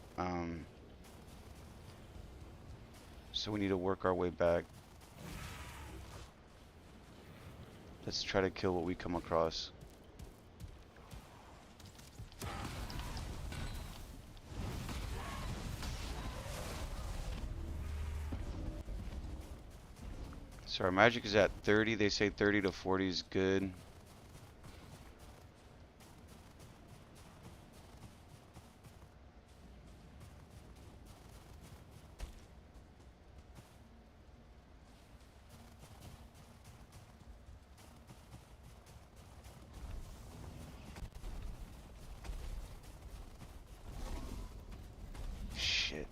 So we need to work our way back. Let's try to kill what we come across. So our magic is at 30. They say 30 to 40 is good. Shit.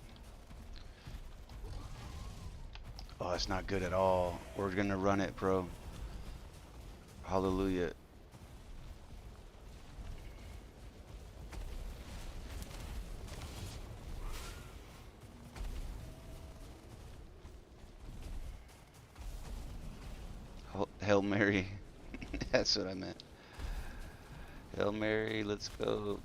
Oh, that's not good at all. We're gonna run it, bro. Hallelujah. Hail Mary. That's what I meant. Hail Mary, let's go.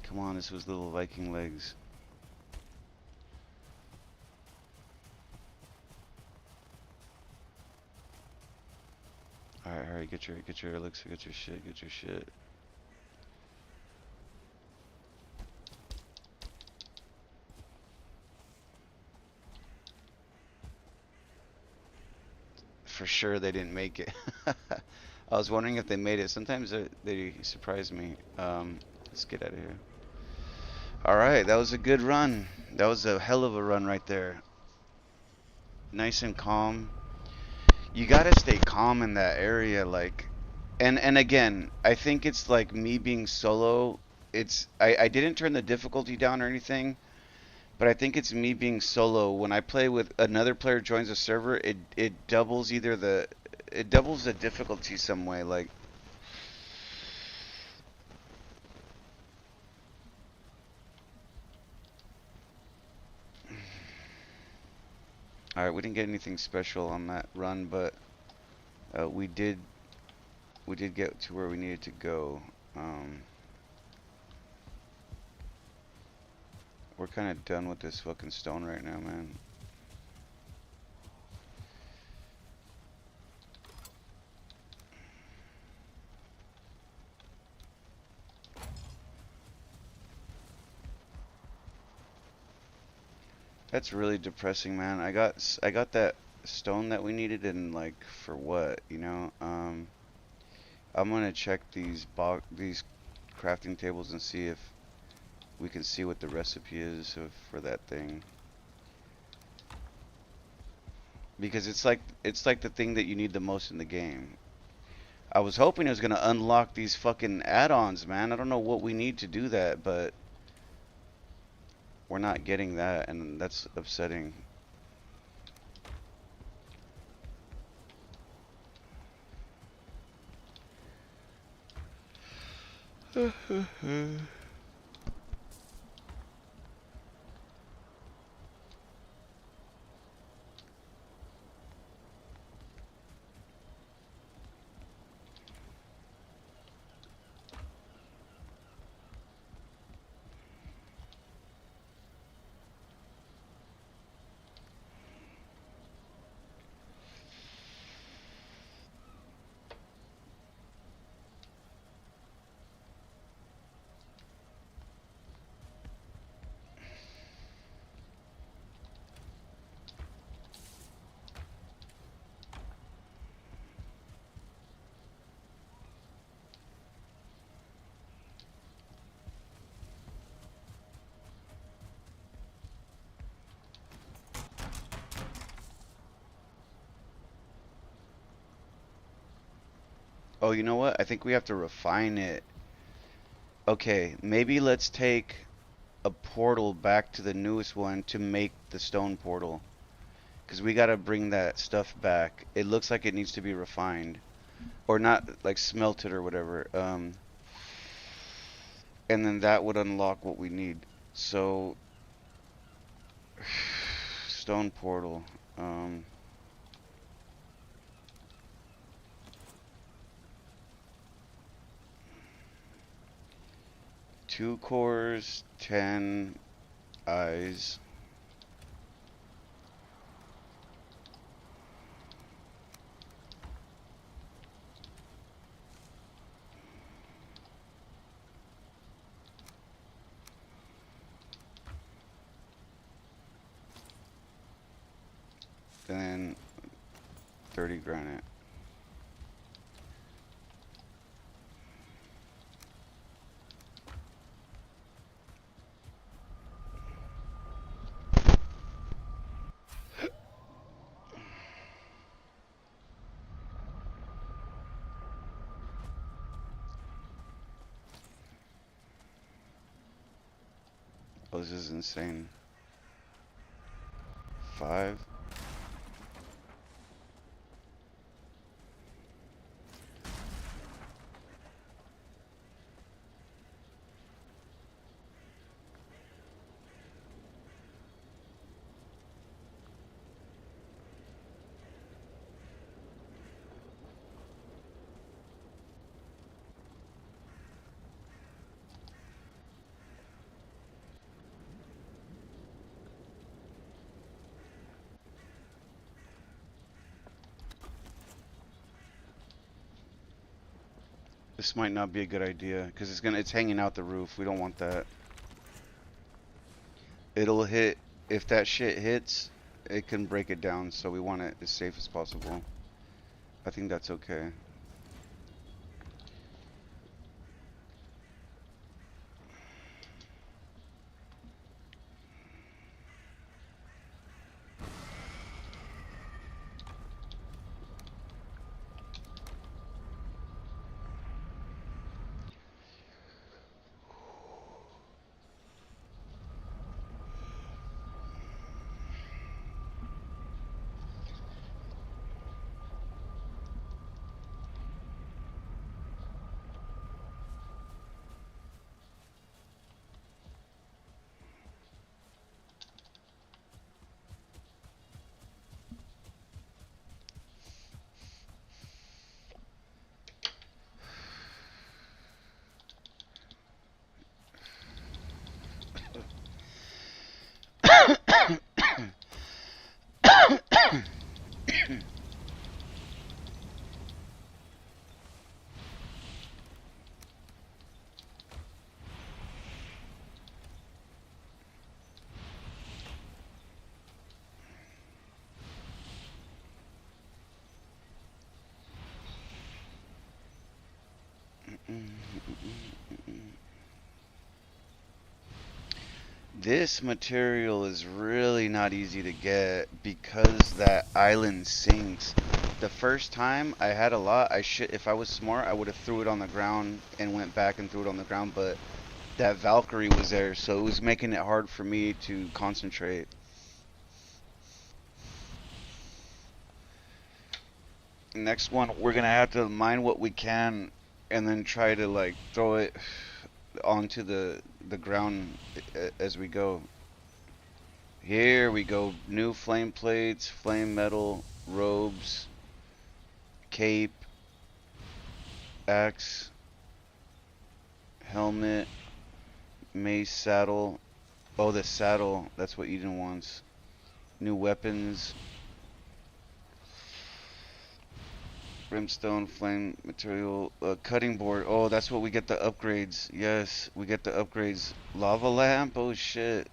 Come on, this was little Viking legs. Alright, get your elixir, get your shit. For sure they didn't make it. I was wondering if they made it. Sometimes they surprise me. Let's get out of here. Alright, that was a good run. That was a hell of a run right there. Nice and calm. You gotta stay calm in that area, like, and again, I think it's like me being solo. I didn't turn the difficulty down or anything, But I think it's me being solo. When I play with another player joins a server, it doubles either the it doubles the difficulty some way. Like, all right, we didn't get anything special on that run, but we did get to where we needed to go. Um, we're kind of done with this fucking stone right now, man. That's really depressing, man. I got that stone that we needed, and like for what, you know? I'm gonna check these crafting tables and see if we can see what the recipe is for that thing. Because it's like the thing that you need the most in the game. I was hoping it was gonna unlock these fucking add-ons, man. I don't know what we need to do that, but we're not getting that, and that's upsetting. Oh, you know what? I think we have to refine it. Okay, maybe let's take a portal back to the newest one to make the stone portal. Because we gotta bring that stuff back. It looks like it needs to be refined. Or not, like smelted or whatever. And then that would unlock what we need. So, stone portal. Um, 2 cores, 10 eyes. Then 30 granite. Oh, this is insane. 5. This might not be a good idea because it's hanging out the roof. We don't want that. It'll hit if that shit hits, it can break it down, so we want it as safe as possible. I think that's okay. This material is really not easy to get because that island sinks. The first time I had a lot, I should, if I was smart, I would have threw it on the ground and went back and threw it on the ground, but that Valkyrie was there, so it was making it hard for me to concentrate. Next one, we're gonna have to mine what we can and then try to like throw it onto the ground as we go. Here we go. New flame plates, flame metal, robes, cape, axe, helmet, mace, saddle. Oh, the saddle. That's what Eden wants. New weapons, brimstone, flame material, cutting board. Oh, that's what we get the upgrades. Yes, we get the upgrades. Lava lamp. Oh shit.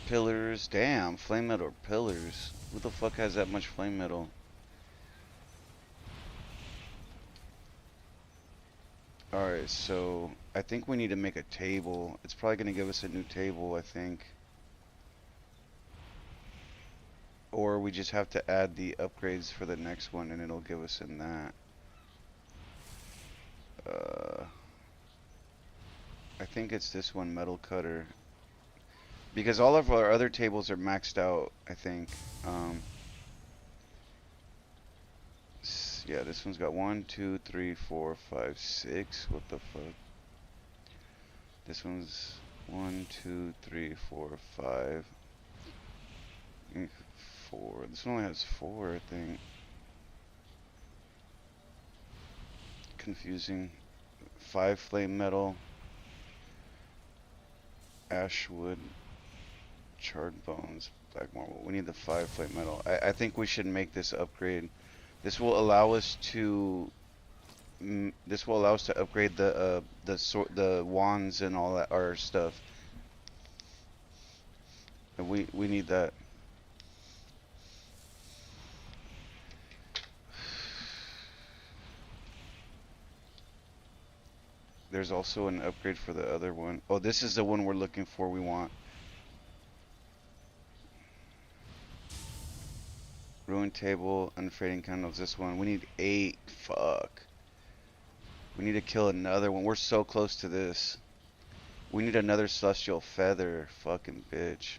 Pillars. Damn, flame metal pillars. Who the fuck has that much flame metal? Alright, so I think we need to make a table. It's probably going to give us a new table, I think. Or we just have to add the upgrades for the next one and it'll give us in that. I think it's this one, metal cutter. Because all of our other tables are maxed out, I think. Yeah, this one's got 1, 2, 3, 4, 5, 6. What the fuck? This one's 1, 2, 3, 4, 5. 4. This one only has 4, I think. Confusing. 5 flame metal. Ashwood. Charred bones. Black marble. We need the 5 flame metal. I think we should make this upgrade. This will allow us to. This will allow us to upgrade the wands and all that our stuff. And we need that. There's also an upgrade for the other one. Oh, this is the one we're looking for. We want. Ruined table, unfading candles. This one. We need 8. Fuck. We need to kill another one. We're so close to this. We need another celestial feather. Fucking bitch.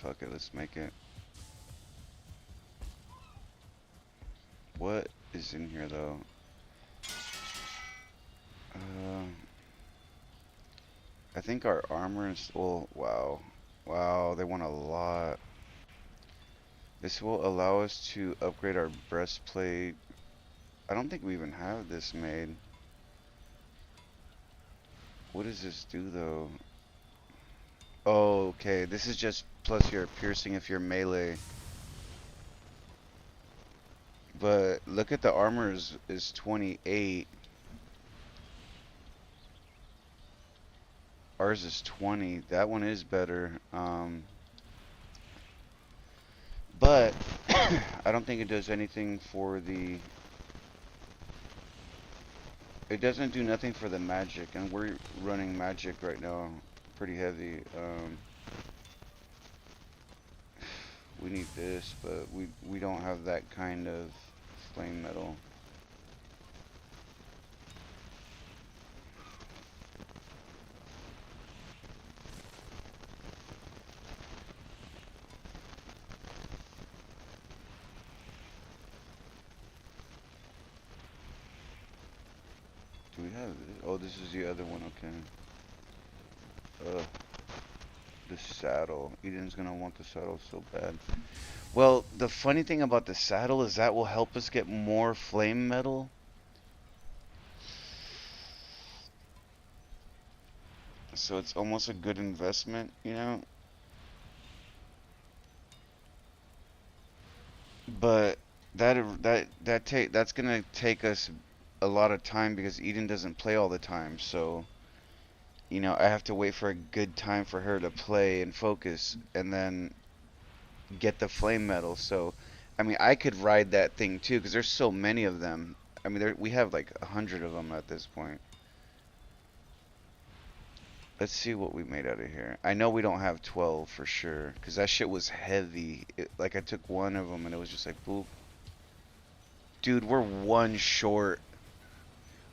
Fuck it, let's make it. What is in here though? I think our armor is. Oh, wow. Wow, they want a lot. This will allow us to upgrade our breastplate. I don't think we even have this made. What does this do though? Oh, okay. This is just plus your piercing if you're melee. But look at the armor is 28. Ours is 20. That one is better. But I don't think it does anything for the. It doesn't do nothing for the magic, and we're running magic right now, pretty heavy. We need this, but we don't have that kind of flame metal. Do we have this? Oh, this is the other one, okay. The saddle. Eden's gonna want the saddle so bad. Well, the funny thing about the saddle is that will help us get more flame metal. So it's almost a good investment, you know? But that's gonna take us a lot of time because Eden doesn't play all the time. So, you know, I have to wait for a good time for her to play and focus and then get the flame metal. So, I mean, I could ride that thing too because there's so many of them. I mean, we have like 100 of them at this point. Let's see what we made out of here. I know we don't have 12 for sure because that shit was heavy. Like I took one of them and it was just like boop. Dude, we're one short.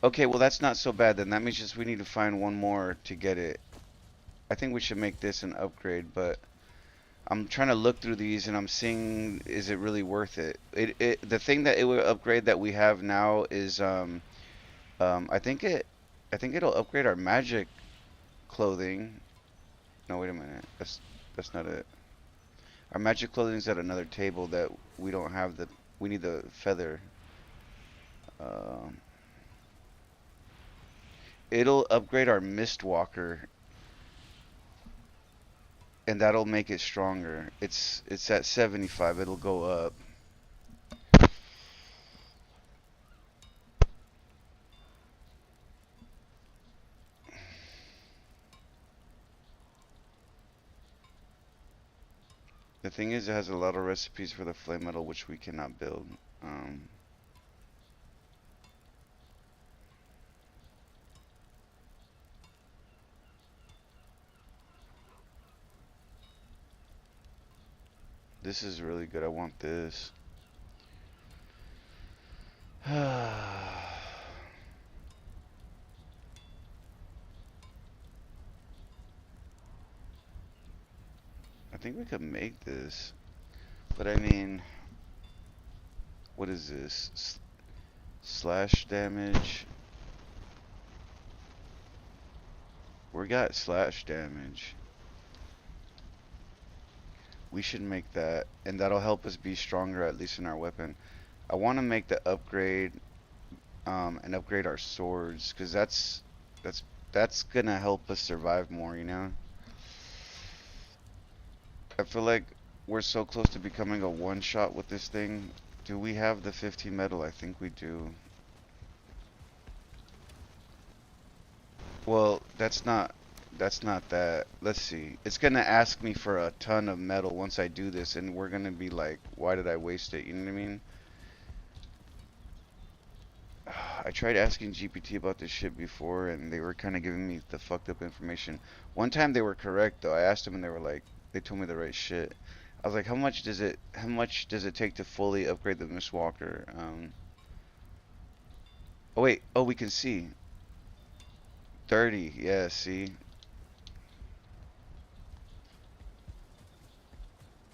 Okay, well that's not so bad then. That means just we need to find one more to get it. I think we should make this an upgrade, but I'm trying to look through these and I'm seeing is it really worth it? The thing that it will upgrade that we have now is I think it'll upgrade our magic clothing. No, wait a minute. That's not it. Our magic clothing's at another table that we don't have the we need the feather. Um It'll upgrade our Mistwalker and that'll make it stronger. It's at 75. It'll go up. The thing is, it has a lot of recipes for the flame metal which we cannot build. Um, this is really good. I want this. I think we could make this, but I mean, what is this? Slash damage. We got slash damage. We should make that, and that'll help us be stronger at least in our weapon. I want to make the upgrade, and upgrade our swords, cause that's that's gonna help us survive more, you know. I feel like we're so close to becoming a one shot with this thing. Do we have the 15 metal? I think we do. Well, that's not that. Let's see. It's gonna ask me for a ton of metal once I do this, and we're gonna be like, why did I waste it? You know what I mean? I tried asking GPT about this shit before, and they were kind of giving me the fucked up information. One time they were correct though. I asked them, and they were like, they told me the right shit. I was like, how much does it take to fully upgrade the Mistwalker? Oh wait, oh we can see 30. Yeah, see,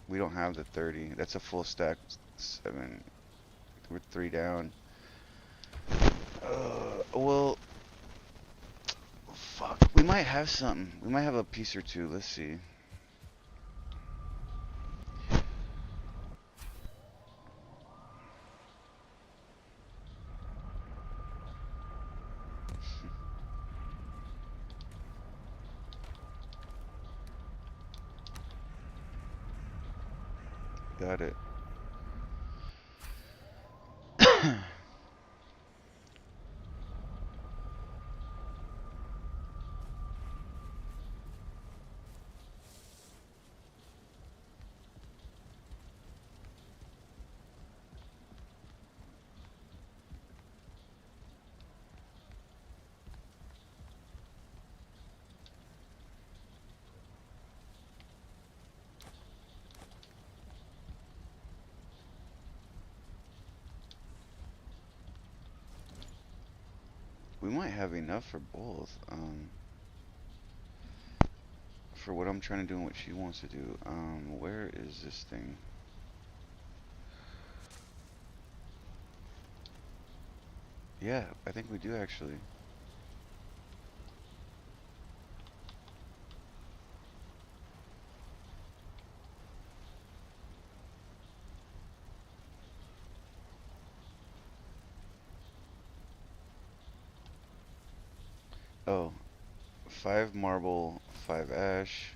we don't have the 30. That's a full stack. 7. We're 3 down. Well, fuck. We might have something. We might have a piece or two. Let's see. Got it. We might have enough for both. For what I'm trying to do and what she wants to do. Where is this thing? Yeah, I think we do actually. Oh, 5 marble, 5 ash.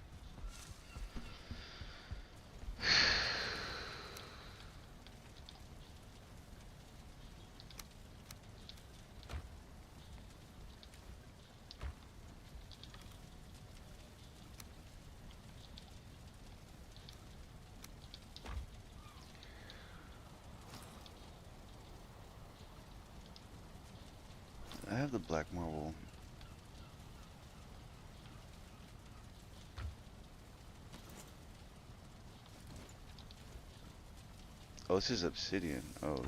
I have the black marble. Oh, this is obsidian. Oh,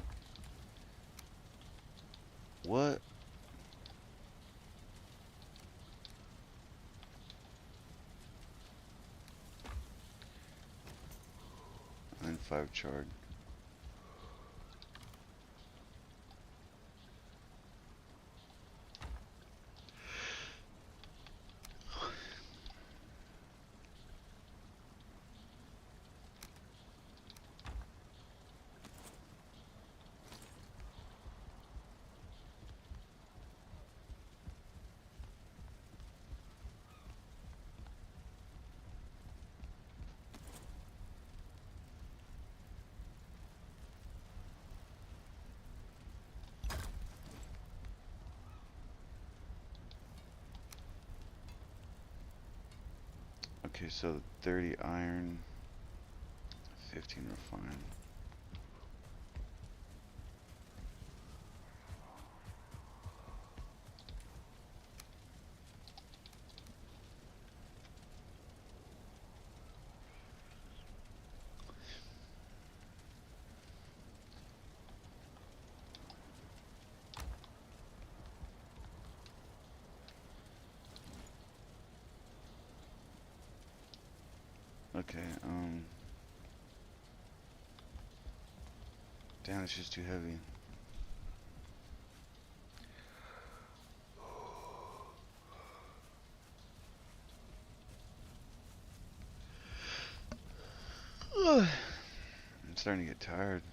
what? And 5 charred. Okay, so 30 iron, 15 refined. Okay, damn, it's just too heavy. I'm starting to get tired.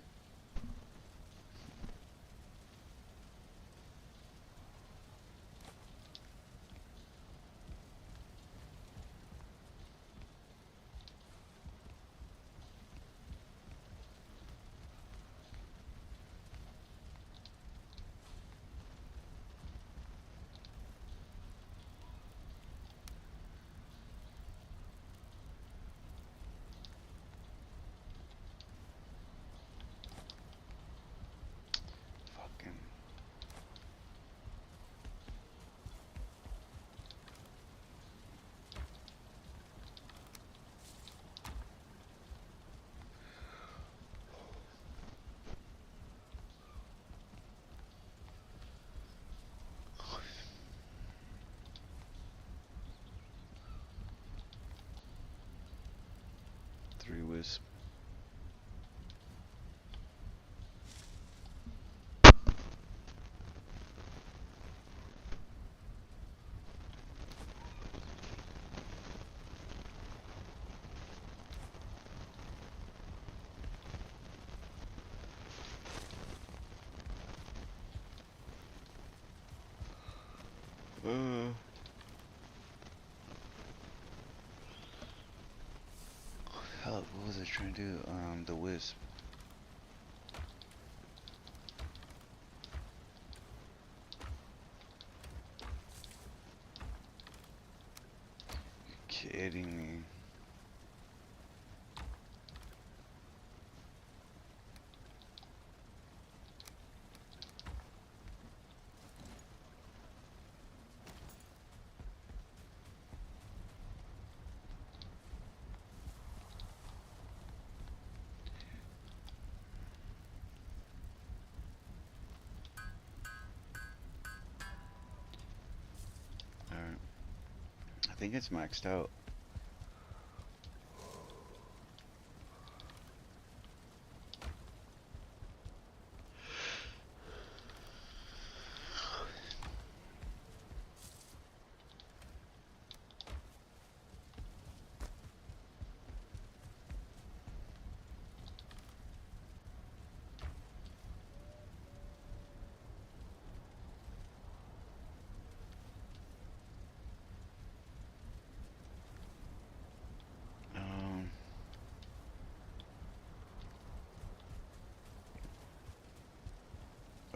Fucking. Three wisp. Hell, what was I trying to do? The wisp. Kidding me. Alright. I think it's maxed out.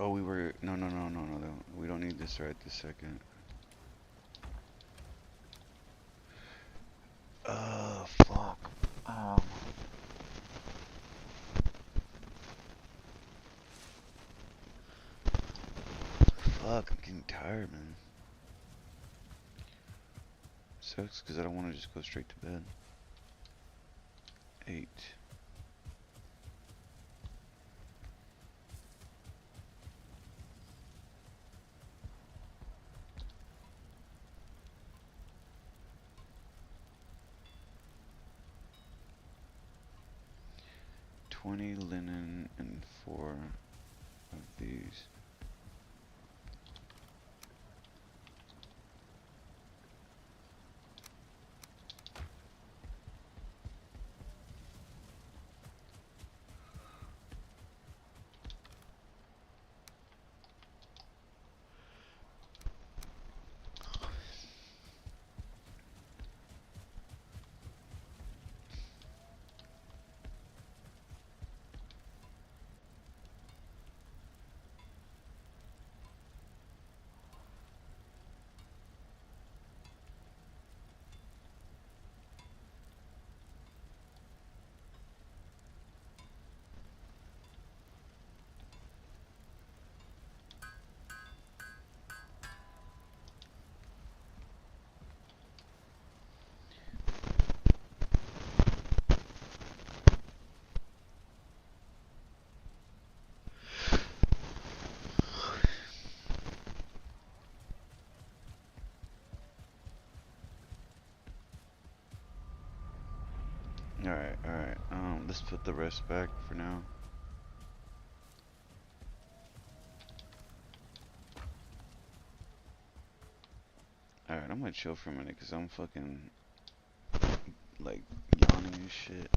Oh, we were. No, no, no, no, no, no. We don't need this right this second. Fuck. Fuck, I'm getting tired, man. Sucks because I don't want to just go straight to bed. 8. $20 linen and 4 of these. Alright, alright. Let's put the rest back for now. Alright, I'm gonna chill for a minute because I'm fucking, like, yawning and shit.